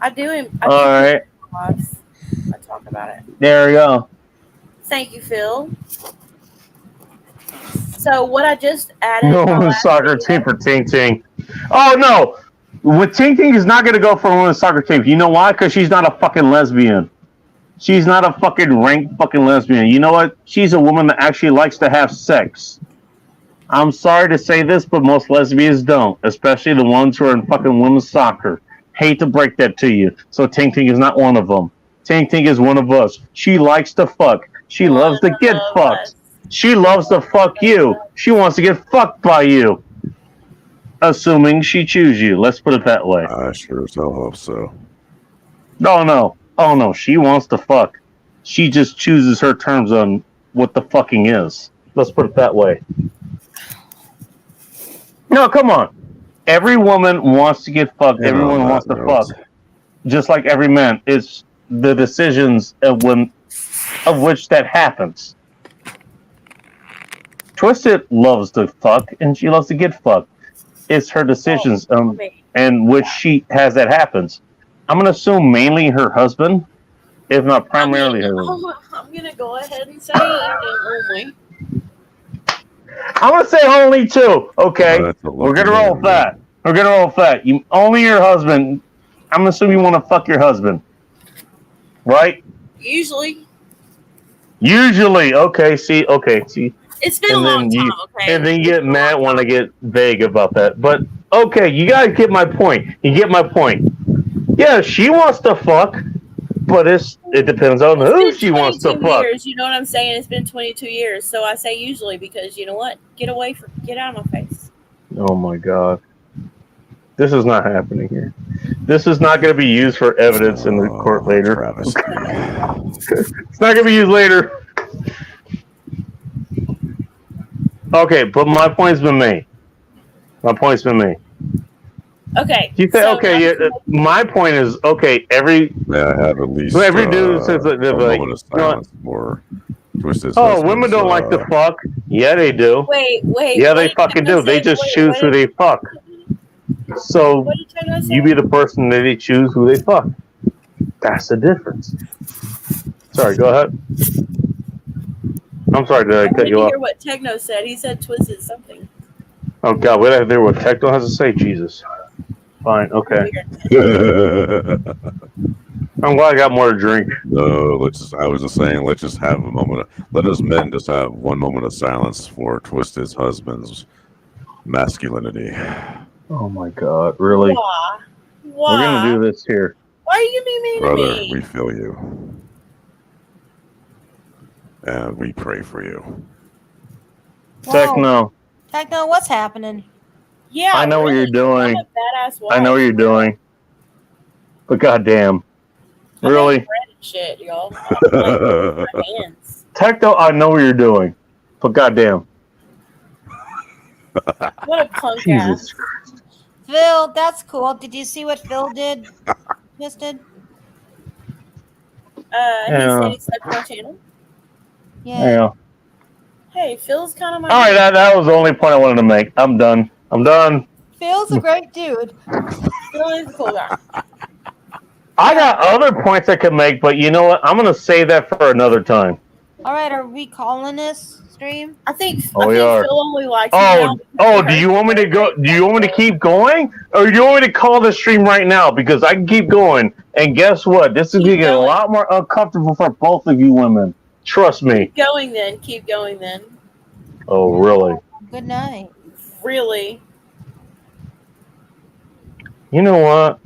I do. All right. I talk about it. There we go. Thank you, Phil. So what I just added. No women's soccer team for Ting Ting. Oh no, with Ting Ting is not going to go for a women's soccer team. You know why? Because she's not a fucking lesbian. She's not a fucking ranked fucking lesbian. You know what? She's a woman that actually likes to have sex. I'm sorry to say this, but most lesbians don't, especially the ones who are in fucking women's soccer. Hate to break that to you. So Ting Ting is not one of them. Ting Ting is one of us. She likes to fuck. She loves to get fucked. She loves to fuck you. She wants to get fucked by you. Assuming she chooses you. Let's put it that way. I sure as hell hope so. No. Oh no. She wants to fuck. She just chooses her terms on what the fucking is. Let's put it that way. No, come on. Every woman wants to get fucked. Everyone wants to fuck. Just like every man. It's the decisions of which that happens. Twisted loves to fuck and she loves to get fucked. It's her decisions and which she has that happens. I'm gonna assume mainly her husband, if not primarily her husband. I'm gonna go ahead and say only. I'm gonna say only two. Okay, we're gonna roll with that. We're gonna roll with that. You only your husband. I'm gonna assume you want to fuck your husband, right? Usually. Okay. See. It's been a long time. Okay. And then you get mad when I get vague about that. But okay, you guys get my point. You get my point. Yeah, she wants to fuck, but it depends on who she wants to fuck. Years, you know what I'm saying? It's been 22 years, so I say usually because you know what? Get out of my face. Oh my god, this is not happening here. This is not going to be used for evidence in the court later. It's not going to be used later. Okay, but my point's been made. Okay. You say okay? Yeah, my point is okay. Every have at least dude says that they're like, more Twisted. Oh, women don't like to fuck. Yeah, they do. Wait. Yeah, they fucking do. They just choose who they fuck. So you be the person that they choose who they fuck. That's the difference. Sorry, go ahead. I'm sorry, did I cut you off? Hear what Techno said. He said twisted something. Oh God, we have to hear what Techno has to say. Jesus. Fine. Okay. I'm glad I got more to drink. No, I was just saying, let's just have a moment. Let us men just have one moment of silence for Twisted's husband's masculinity. Oh my God, really? Why? We're gonna do this here. Why are you being mean Brother, to me? we feel you. And we pray for you. Techno. Techno, what's happening? Yeah, I know what you're doing. I'm a badass wife. I know what you're doing. But goddamn. Really? Shit, y'all. My hands. Techno, I know what you're doing. But goddamn. What a punk ass. Jesus. Phil, that's cool. Did you see what Phil did? Just did? He said he slept on my channel. Yeah. Hey, Phil's kind of my. All right, that was the only point I wanted to make. I'm done. Phil's a great dude. Phil is a cool guy. I got other points I could make, but you know what? I'm going to save that for another time. All right, are we calling this stream? I think Oh, we are. Phil only likes me now Oh, because oh! he Do heard you want me to go? Do you want me to keep going, or do you want me to call the stream right now? Because I can keep going, and guess what? This is gonna get a lot more uncomfortable for both of you women. Trust me. Keep going then. Keep going then. Oh, really? Good night. Really. You know what?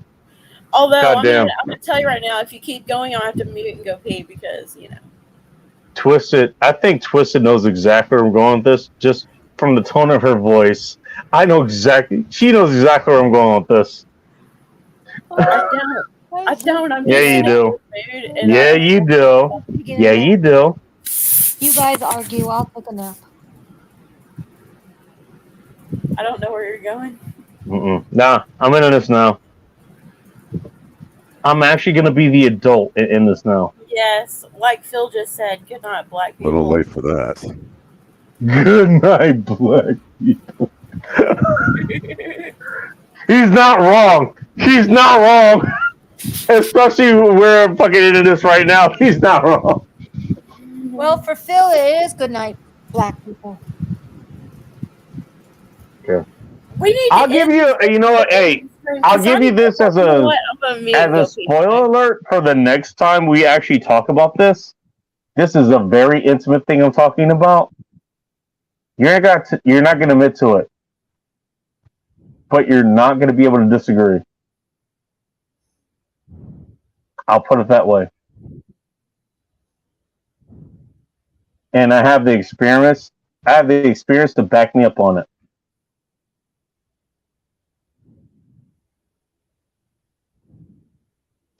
Although I'm Goddamn. gonna tell you right now, if you keep going, I'll have to mute and go pee because Twisted. I think Twisted knows exactly where I'm going with this. Just from the tone of her voice, I know exactly. She knows exactly where I'm going with this. I don't. I'm Yeah, just you in a do. good mood and Yeah, you do. Yeah, you do. You guys argue. I'll take a nap. I don't know where you're going. Nah, I'm in this now. I'm actually gonna be the adult in this now. Yes, like Phil just said. Good night, black A people. little late for that. Good night, black people. He's not wrong. He's not wrong. Especially where I'm fucking into this right now. He's not wrong. Well, for Phil, it is good night, black people. Okay. We need. I'll give you. You know what? Hey, I'll give you this as a spoiler alert for the next time we actually talk about this. This is a very intimate thing I'm talking about. You're not going to admit to it, but you're not going to be able to disagree. I'll put it that way. And I have the experience. I have the experience to back me up on it.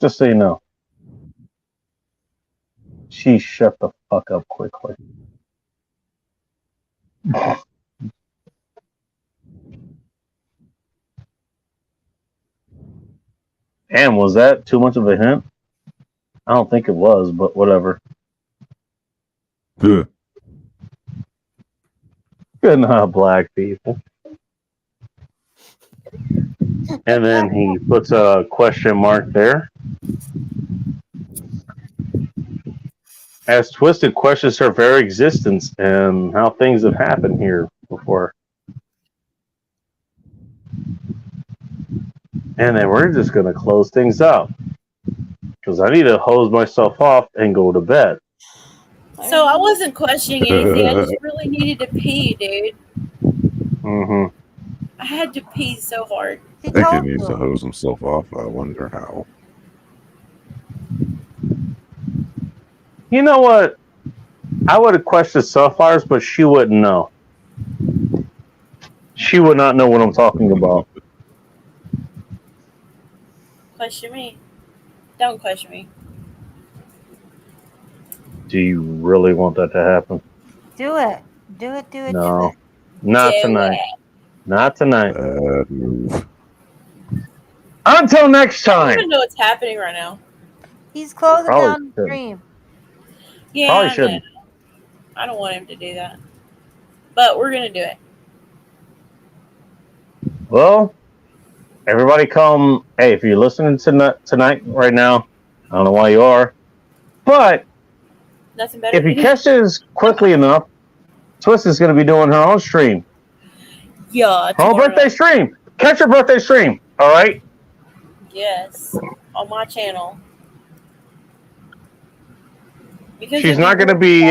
Just so you know. She shut the fuck up quickly. Damn, was that too much of a hint? I don't think it was, but whatever. Good. Good night, black people. And then he puts a question mark there. As Twisted questions her very existence and how things have happened here before. And then we're just going to close things out. Because I need to hose myself off and go to bed. So I wasn't questioning anything. I just really needed to pee, dude. Mm-hmm. I had to pee so hard. I think he needs to hose himself off. I wonder how. You know what? I would have questioned Sapphires, but she wouldn't know. She would not know what I'm talking about. Question me. Don't question me. Do you really want that to happen? Do it. Do it. Do it. No. Do it. Not Do tonight. it. Not tonight. Move. Until next I don't time. even know what's happening right now. He's closing Probably down the shouldn't. stream. Yeah, Probably I know. shouldn't. I don't want him to do that. But we're going to do it. Well, everybody come. Hey, if you're listening tonight right now, I don't know why you are. But Nothing better if to you do. catch this quickly enough, Twist is going to be doing her own stream. Yeah. Her own tomorrow. birthday stream. Catch her birthday stream. All right? Yes. On my channel. Because She's if not you going to be.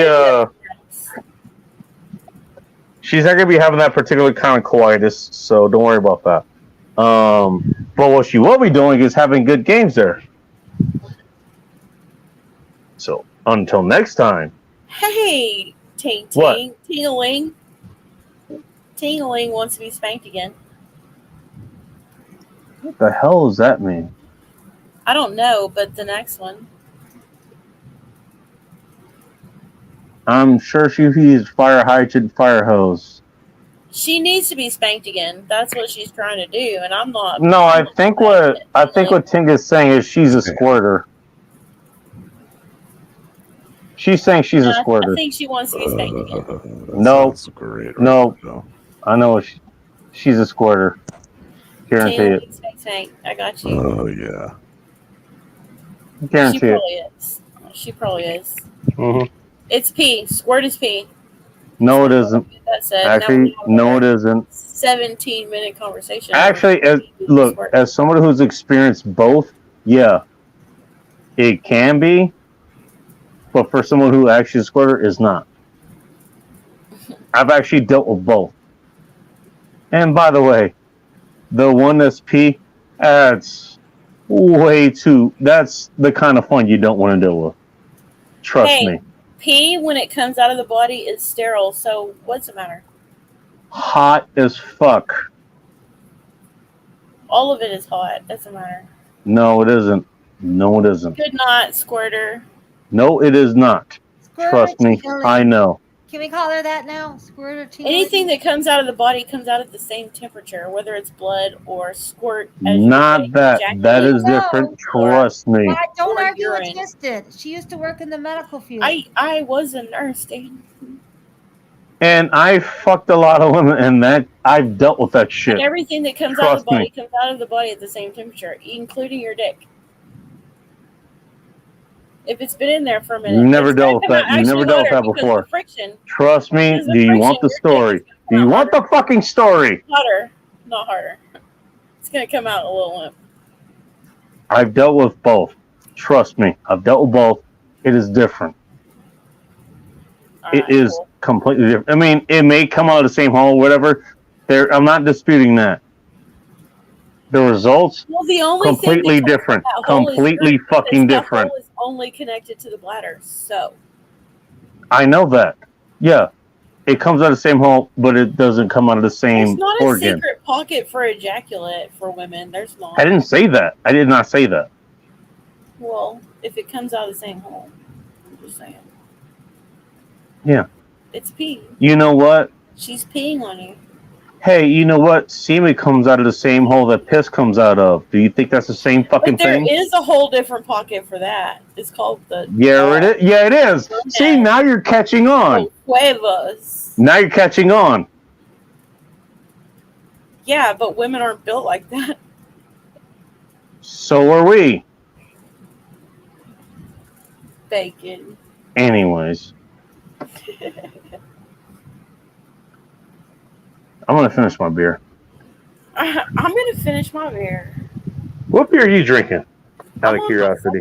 She's not going to be having that particular kind of coitus, so don't worry about that. But what she will be doing is having good games there. So until next time. Hey, Ting What? Ting. Ting-a-ling. Ting-a-ling wants to be spanked again. What the hell does that mean? I don't know, but the next one. I'm sure she used fire hydrant, fire hose. She needs to be spanked again. That's what she's trying to do, and I'm not. No, I think what Ting is saying is she's a squirter. She's saying she's a I squirter. think she wants to be spanked again. No, great. no, I know she's a squirter. Guarantee Ting-a-ling, it. spank, spank. I got you. Oh yeah. She Guarantee it. probably is. She probably is. Mm-hmm. It's P. Squirt is P. No, it isn't. That said, Actually, no, it isn't. 17-minute conversation. Actually, as somebody who's experienced both, yeah, it can be. But for someone who actually is a squirter, is not. I've actually dealt with both. And by the way, the one that's P, that's way too. That's the kind of fun you don't want to deal with. Trust me. P, when it comes out of the body, is sterile. So what's the matter? Hot as fuck. All of it is hot. Doesn't matter. No, it isn't. No, it isn't. Good night, squirter. No, it is not. Trust me, I know. Can we call her that now? Squirt or tea? Anything that comes out of the body comes out at the same temperature, whether it's blood or squirt. Not that. That is different. Trust me. I don't Or argue urine. against it. She used to work in the medical field. I was a nurse, Dan. And I fucked a lot of women, and that I've dealt with that shit. And everything that comes out of Trust the body me. comes out of the body at the same temperature, including your dick. If it's been in there for a minute. You never it's gonna dealt with come that. out You never actually dealt with hotter that because of before. the friction. Trust me. Because of Do you want the friction, your dick story? Do you want the fucking story? Hotter, not harder. It's gonna come out a little limp. I've dealt with both. Trust me. I've dealt with both. It is different. It is completely different. I mean, it may come out of the same hole, whatever. I'm not disputing that. The results, Well, the only completely thing that different. comes from that hole is Completely urine, fucking because that different. hole is only connected to the bladder, so I know that. Yeah. It comes out of the same hole, but it doesn't come out of the same it's not a organ. secret pocket for ejaculate for women. There's not. I didn't say that. I did not say that. Well, if it comes out of the same hole, I'm just saying. Yeah. It's pee. You know what? She's peeing on you. Hey, you know what? Semen comes out of the same hole that piss comes out of. Do you think that's the same fucking But there thing? is a whole different pocket for that. It's called the Yeah, it is. Yeah, it is. See, now you're catching on. huevos. Now you're catching on. Yeah, but women aren't built like that. So are we. Bacon. Anyways, I'm gonna finish my beer. I'm gonna finish my beer. What beer are you drinking? Out of I'm on curiosity.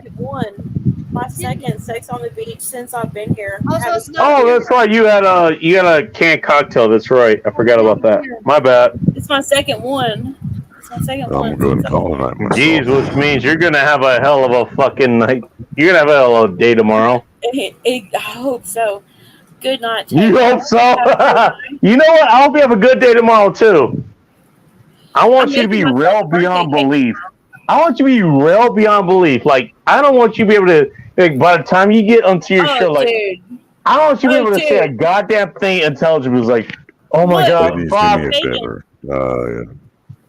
my second Sex on the Beach since I've been here. Oh, that's right. You had a canned cocktail. That's right. I forgot about that. My bad. It's my second one. It's my second I'm one. going to call tonight myself. Jeez, which means you're gonna have a hell of a fucking night. You're gonna have a hell of a day tomorrow. I hope so. Good night. You hope so? You know what? I hope you have a good day tomorrow too. I want you to be real beyond belief. I want you to be real beyond belief. Like, I don't want you to be able to, like, by the time you get onto your show, like, I don't want you to be able to say a goddamn thing intelligible. It's like, oh my God, Ladies, Bob, do me a favor. Yeah.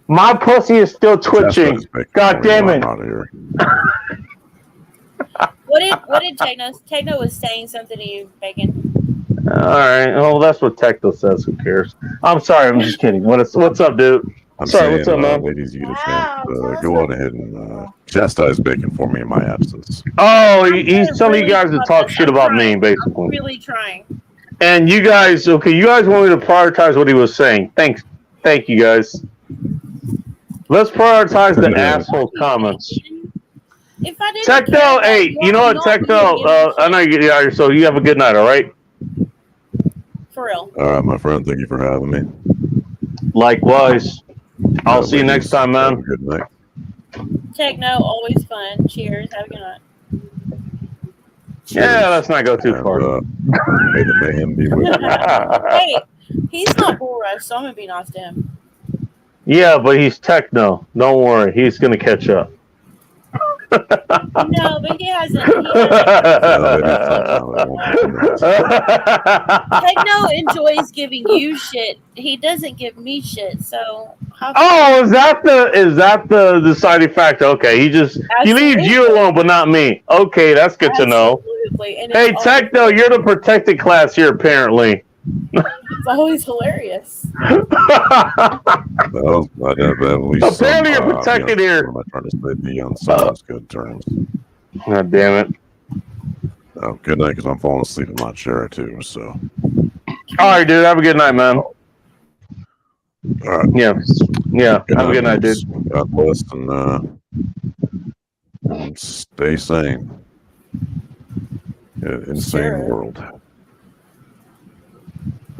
my pussy is still twitching. God damn it. Out of here. What did Techno? Techno was saying something to you, Bacon. All right. Oh, that's what Tecto says. Who cares? I'm sorry. I'm just kidding. What's up, dude? I'm Sorry, saying, what's up, man? ladies, you get a chance. Go on ahead and chastise Bacon for me in my absence. Oh, he's telling you guys to talk shit about me, basically. Really trying. And you guys, okay, you guys want me to prioritize what he was saying. Thank you, guys. Let's prioritize the asshole comments. If I didn't Techno, hey, you know what, Techno? I know you get out here, so you have a good night, all right? For real. All right, my friend. Thank you for having me. Likewise. I'll see you next time, man. Good night. Techno, always fun. Cheers. Have a good night. Yeah, let's not go too far. May the mayhem be with you. Hey, he's not bull rush, so I'm gonna be nice to him. Yeah, but he's Techno. Don't worry, he's gonna catch up. No, but he hasn't. Techno enjoys giving you shit. He doesn't give me shit. So. Oh, is that the deciding factor? Okay, he leaves you alone, but not me. Okay, that's good to know. And Hey, it's Techno, you're the protected class here, apparently. It's always hilarious. Well, I'd have at least Apparently you're protected here. I'm not trying to say be on someone's good terms. God damn it. Oh, good night, because I'm falling asleep in my chair too. So. All right, dude. Have a good night, man. All right. Yeah. Yeah. Have a good night, dude. God bless and stay sane. Insane world.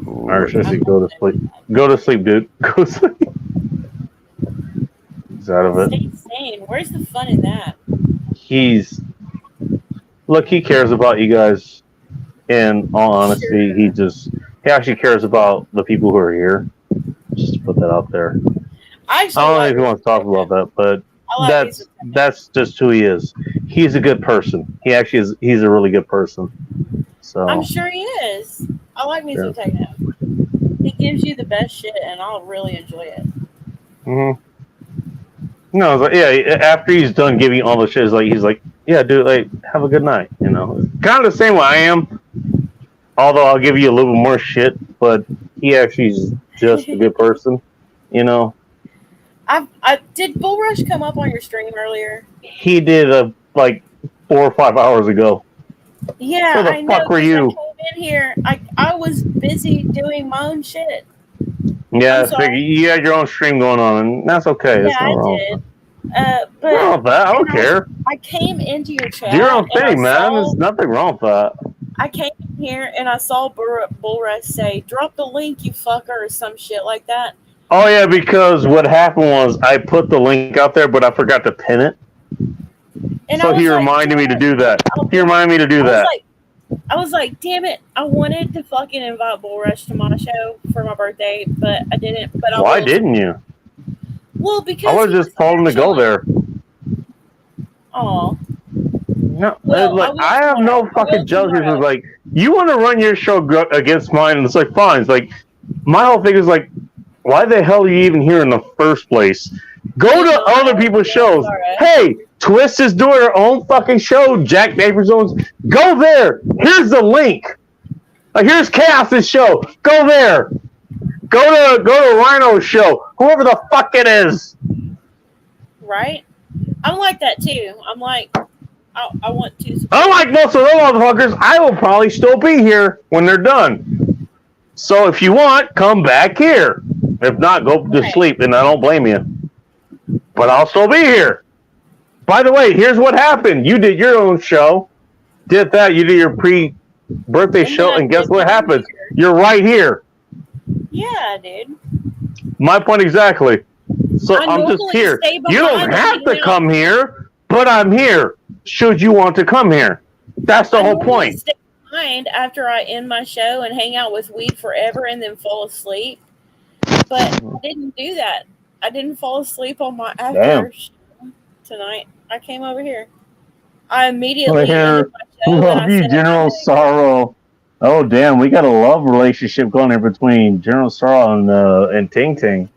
All right, Sissy, go to sleep. Go to sleep, dude. Go to sleep. He's out of it. Stay sane. Where's the fun in that? Look, he cares about you guys. In all honesty, he actually cares about the people who are here. Just to put that out there. I don't know if you want to talk about that, but that's just who he is. He's a good person. He actually is. He's a really good person. So I'm sure he is. I like Music Techno. He gives you the best shit, and I'll really enjoy it. Mm-hmm. No, it's like, yeah. After he's done giving you all the shit, he's like, yeah, dude, like, have a good night. You know, kind of the same way I am. Although I'll give you a little more shit, but he actually is just a good person. You know. Did Bull Rush come up on your stream earlier? He did like 4 or 5 hours ago. Yeah, Where the I know. fuck were you? I came in here. I was busy doing my own shit. Yeah, I figured you had your own stream going on, and that's okay. Yeah, I did. But Nothing wrong with that. I don't care. I came into your chat. Do your own and I thing, man. saw- There's nothing wrong with that. I came in here and I saw Bull Rush say, "Drop the link, you fucker," or some shit like that. Oh yeah, because what happened was I put the link out there, but I forgot to pin it. And So he reminded me to do that. He reminded me to do that. I was like, damn it! I wanted to fucking invite Bull Rush to my show for my birthday, but I didn't. But Why didn't you? Well, because I would have just told him to go there. Oh. No, look, I have no fucking jealousy. It's like, you want to run your show against mine, and it's like, fine. It's like, my whole thing is like, why the hell are you even here in the first place? Go to other people's shows. Hey, Twist is doing her own fucking show. Jack Napier Zones. Go there. Here's the link. Here's Chaos's show. Go there. Go to Rhino's show. Whoever the fuck it is. Right? I'm like that too. I'm like, I want to. Unlike most of those motherfuckers, I will probably still be here when they're done. So if you want, come back here. If not, go to sleep, and I don't blame you. But I'll still be here. By the way, here's what happened. You did your own show. Did that. You did your pre-birthday show, and guess what happened? You're right here. Yeah, dude. My point exactly. So I'm just normally here. stay You don't behind have and to hang come here, but I'm here. Should you want to come here? That's the whole point. Stay behind after I end my show and hang out with weed forever and then fall asleep. But I didn't do that. I didn't fall asleep on my after show tonight. I came over here. I immediately ended my show and I Love you, said, General Sorrow. Oh damn, we got a love relationship going here between General Sorrow and Ting Ting.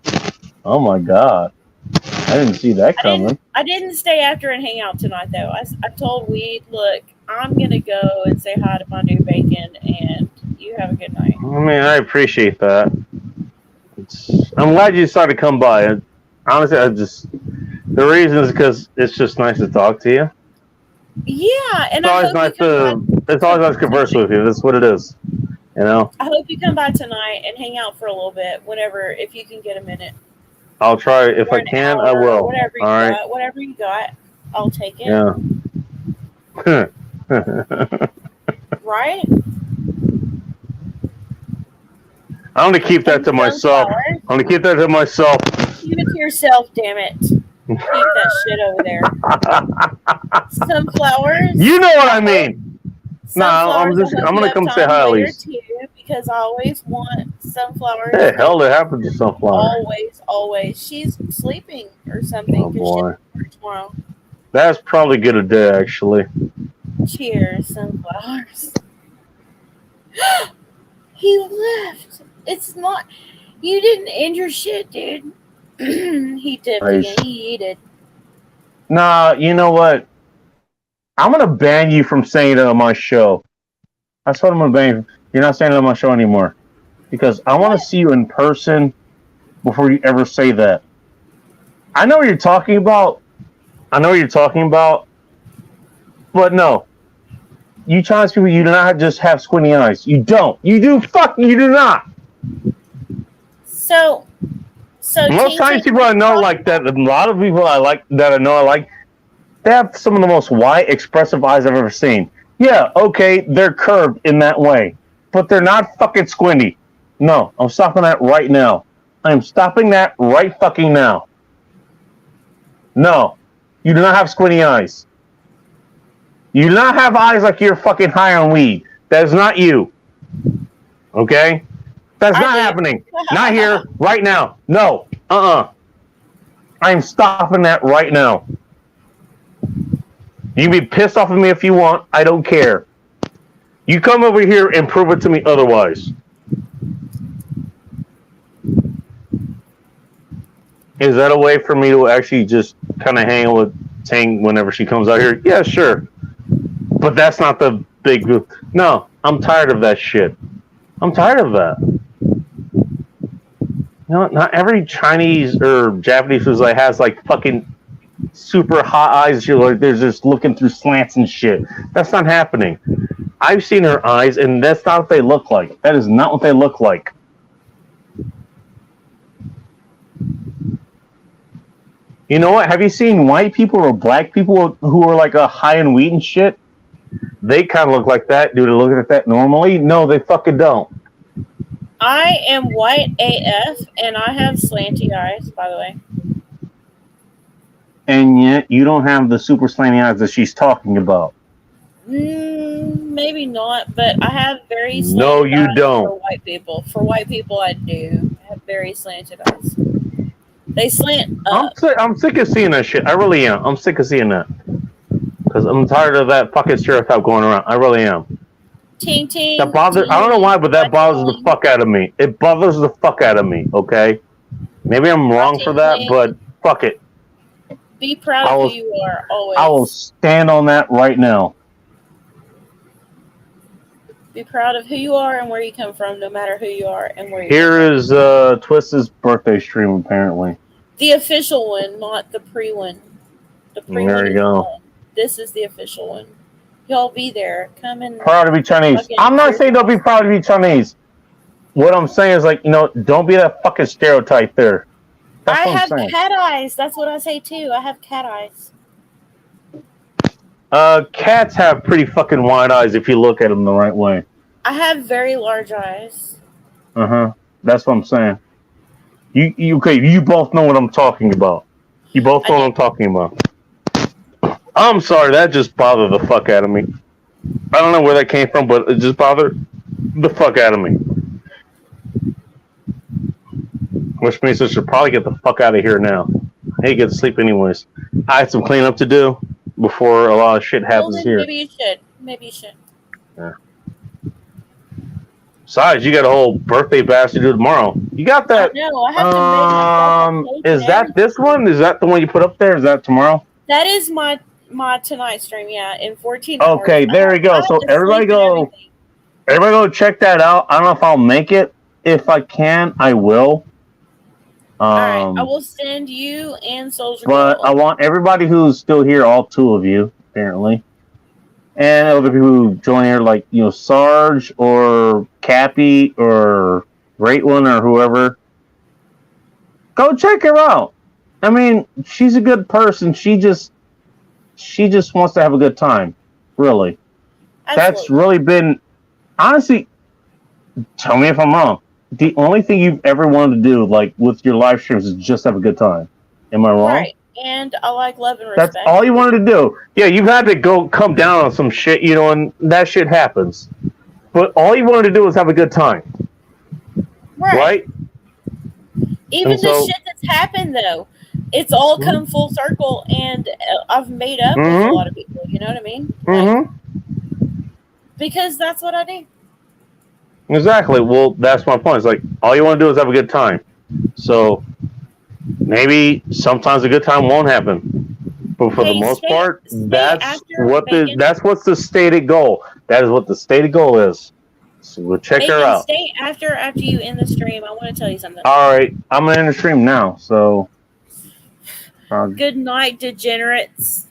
Oh my god, I didn't see that coming. I didn't stay after and hang out tonight though. I told Weed, look, I'm gonna go and say hi to my new bacon, and you have a good night. I mean, I appreciate that. I'm glad you decided to come by. Honestly, the reason is because it's just nice to talk to you. Yeah, and It's always nice to converse with you. That's what it is. You know, I hope you come by tonight and hang out for a little bit, whenever, if you can get a minute. I'll try if I can. I will. All Whatever you right. got, whatever you got, I'll take it. Yeah. Right? I'm gonna keep that to myself. I'm gonna keep that to myself. Keep it to yourself, damn it. Keep that shit over there. Sunflowers. You know what I mean. No, I'm gonna come say hi at least. Too, because I always want sunflowers. What the hell did happen to Sunflower? Always. She's sleeping or something. Oh 'cause boy. she's work tomorrow. That's probably good a day actually. Cheers, sunflowers. He left. It's not. You didn't end your shit, dude. He dipped Nice. again. He ate it. Nah, you know what? I'm gonna ban you from saying it on my show. That's what I'm gonna ban you. You're not saying it on my show anymore. Because I want to see you in person before you ever say that. I know what you're talking about. But no. You Chinese people, you do not just have squinty eyes. You don't. You do. You do not. So Most Chinese people I know like that. A lot of people I like that I know I like. They have some of the most wide, expressive eyes I've ever seen. Yeah, okay, they're curved in that way, but they're not fucking squinty. No, I'm stopping that right now. I am stopping that right fucking now. No, you do not have squinty eyes. You do not have eyes like you're fucking high on weed. That is not you. Okay? That's not happening. Not here, right now. No. I am stopping that right now. You can be pissed off at me if you want. I don't care. You come over here and prove it to me otherwise. Is that a way for me to actually just kind of hang with Tang whenever she comes out here? Yeah, sure. But that's not the big group. No, I'm tired of that shit. I'm tired of that. You know, not every Chinese or Japanese who's like has like fucking super hot eyes. You're like they're just looking through slants and shit. That's not happening. I've seen her eyes, and that's not what they look like. That is not what they look like. You know what? Have you seen white people or black people who are like a high in weed and shit? They kind of look like that. Do they look at that normally? No, they fucking don't. I am white AF, and I have slanty eyes, by the way. And yet you don't have the super slanty eyes that she's talking about. Maybe not, but I have very slanted No, you eyes don't. for white people. For white people, I do. I have very slanted eyes. They slant up. I'm sick of seeing that shit. I really am. I'm sick of seeing that. Because I'm tired of that fucking stereotype going around. I really am. Ting ting. That bothers. I don't know why, but that bothers the fuck out of me. It bothers the fuck out of me. Okay, maybe I'm wrong for that, but fuck it. Be proud of who you are, always. I will stand on that right now. Be proud of who you are and where you come from, no matter who you are and where you Here is Twisted's birthday stream, apparently. The official one, not the pre one. The pre one. There you go. This is the official one. Y'all be there. Come and Proud to be Chinese. fucking I'm not cheer saying don't be proud to be Chinese. What I'm saying is like, you know, don't be that fucking stereotype there. That's I what I'm have saying. cat eyes. That's what I say too. I have cat eyes. Cats have pretty fucking wide eyes if you look at them the right way. I have very large eyes. That's what I'm saying. You okay? You both know what I'm talking about. You both know what I'm talking about. I'm sorry, that just bothered the fuck out of me. I don't know where that came from, but it just bothered the fuck out of me. Which means I should probably get the fuck out of here now. I hate to get to sleep anyways. I had some cleanup to do before a lot of shit Well, happens then here. maybe you should. Maybe you should. Yeah. Besides, you got a whole birthday bash to do tomorrow. You got that? No, I have to make myself a cake Is and that this one? Is that the one you put up there? Is that tomorrow? That is my tonight stream. Yeah, in 14 hours. Okay, there we go. So everybody go check that out. I don't know if I'll make it. If I can, I will. All right, I will send you and Soldier But Girl. I want everybody who's still here, all two of you, apparently, and other people who join here, like, you know, Sarge or Cappy or Great One or whoever, go check her out. I mean, she's a good person. She just wants to have a good time, really. That's really been, honestly, tell me if I'm wrong. The only thing you've ever wanted to do, like, with your live streams is just have a good time. Am I wrong? Right, and I like love and respect. That's all you wanted to do. Yeah, you've had to come down on some shit, you know, and that shit happens. But all you wanted to do was have a good time. Right? Even And the so- shit that's happened, though, it's all come full circle, and I've made up with a Mhm. lot of people. You know what I mean? Mm-hmm. Because that's what I do. Exactly. Well, that's my point. It's like, all you want to do is have a good time. So, maybe sometimes a good time won't happen. But for the most part, that's what's the stated goal. That is what the stated goal is. So we'll check her Bacon, out. stay after you end the stream. I want to tell you something. All right, I'm gonna end the stream now. So, Good night, degenerates.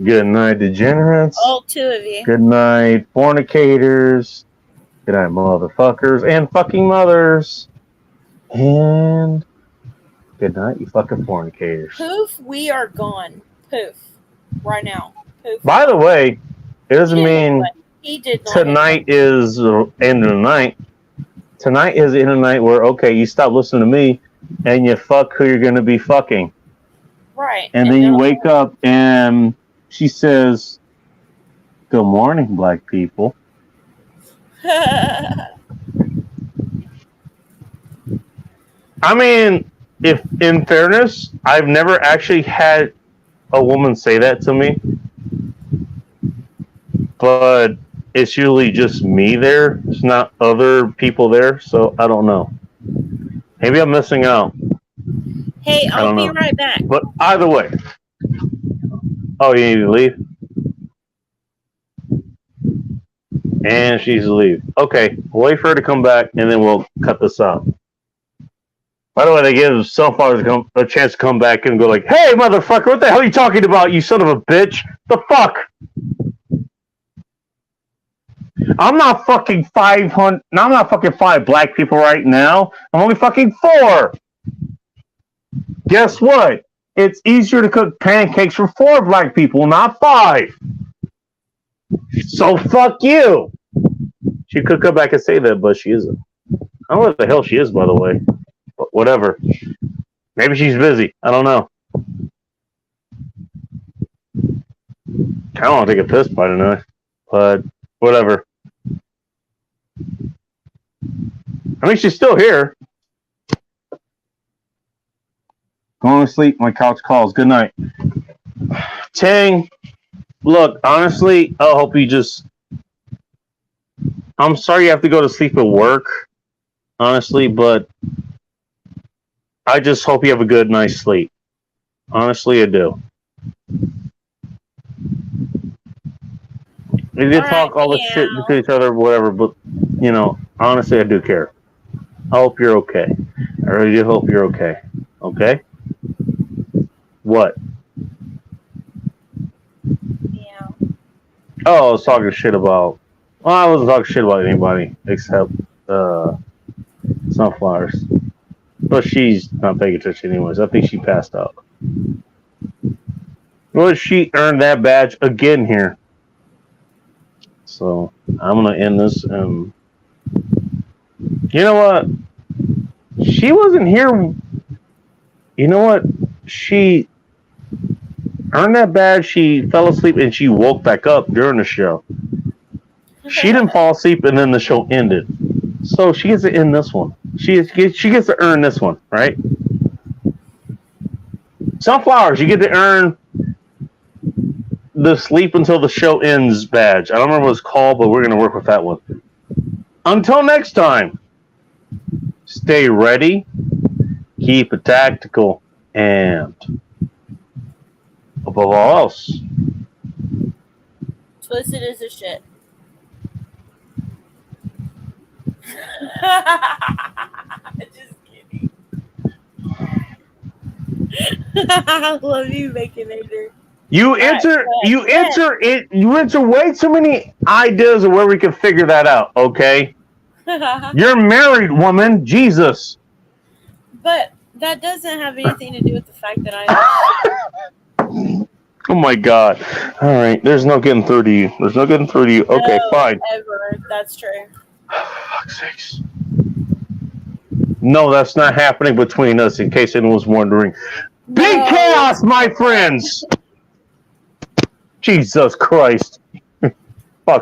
Good night, degenerates. All two of you. Good night, fornicators. Good night, motherfuckers and fucking mothers. And good night, you fucking fornicators. Poof, we are gone. Poof. Right now. Poof. By the way, it doesn't mean He did not. tonight is the end of the night. Tonight is the end of the night where, okay, you stop listening to me and you fuck who you're going to be fucking. Right. And then you wake up and she says, "Good morning, black people." I mean, if in fairness, I've never actually had a woman say that to me, but it's usually just me there. It's not other people there, so I don't know. Maybe I'm missing out. Hey, I I'll don't be know. right back. But either way. Oh, you need to leave? And she's to leave. Okay, wait for her to come back, and then we'll cut this out. By the way, they give Sunflowers a chance to come back and go like, "Hey, motherfucker, what the hell are you talking about, you son of a bitch? The fuck? I'm not fucking 500. No, I'm not fucking 5 black people right now. I'm only fucking 4. Guess what? It's easier to cook pancakes for 4 black people, not 5. So fuck you." She could come back and say that, but she isn't. I don't know what the hell she is, by the way. But whatever. Maybe she's busy. I don't know. I don't want to take a piss by tonight, but whatever. I mean, she's still here. Going to sleep. My couch calls. Good night. Tang, look, honestly, I hope you just... I'm sorry you have to go to sleep at work, honestly, but I just hope you have a good night's sleep. Honestly, I do. We did talk all this shit to each other, whatever, but, you know, honestly, I do care. I hope you're okay. I really do hope you're okay. Okay? What? Yeah. Oh, I was talking shit about... Well, I wasn't talking shit about anybody except Sunflowers. But she's not paying attention anyways. I think she passed out. Well, she earned that badge again here. So, I'm going to end this. You know what? She wasn't here. You know what? She earned that badge. She fell asleep and she woke back up during the show. She didn't fall asleep and then the show ended. So she gets to end this one. She gets to earn this one, right? Sunflowers, you get to earn the sleep until the show ends badge. I don't remember what it's called, but we're going to work with that one. Until next time, stay ready, keep it tactical, and above all else, Twisted is a shit. Just kidding. I love you, Baconator. you answer way too many ideas of where we can figure that out, okay? You're married, woman. Jesus. But that doesn't have anything to do with the fact that I'm. Oh my God. All right. There's no getting through to you. Okay, No, fine. Ever. That's true. Fuck's sakes. No, that's not happening between us, in case anyone was wondering. Big chaos, my friends! Jesus Christ.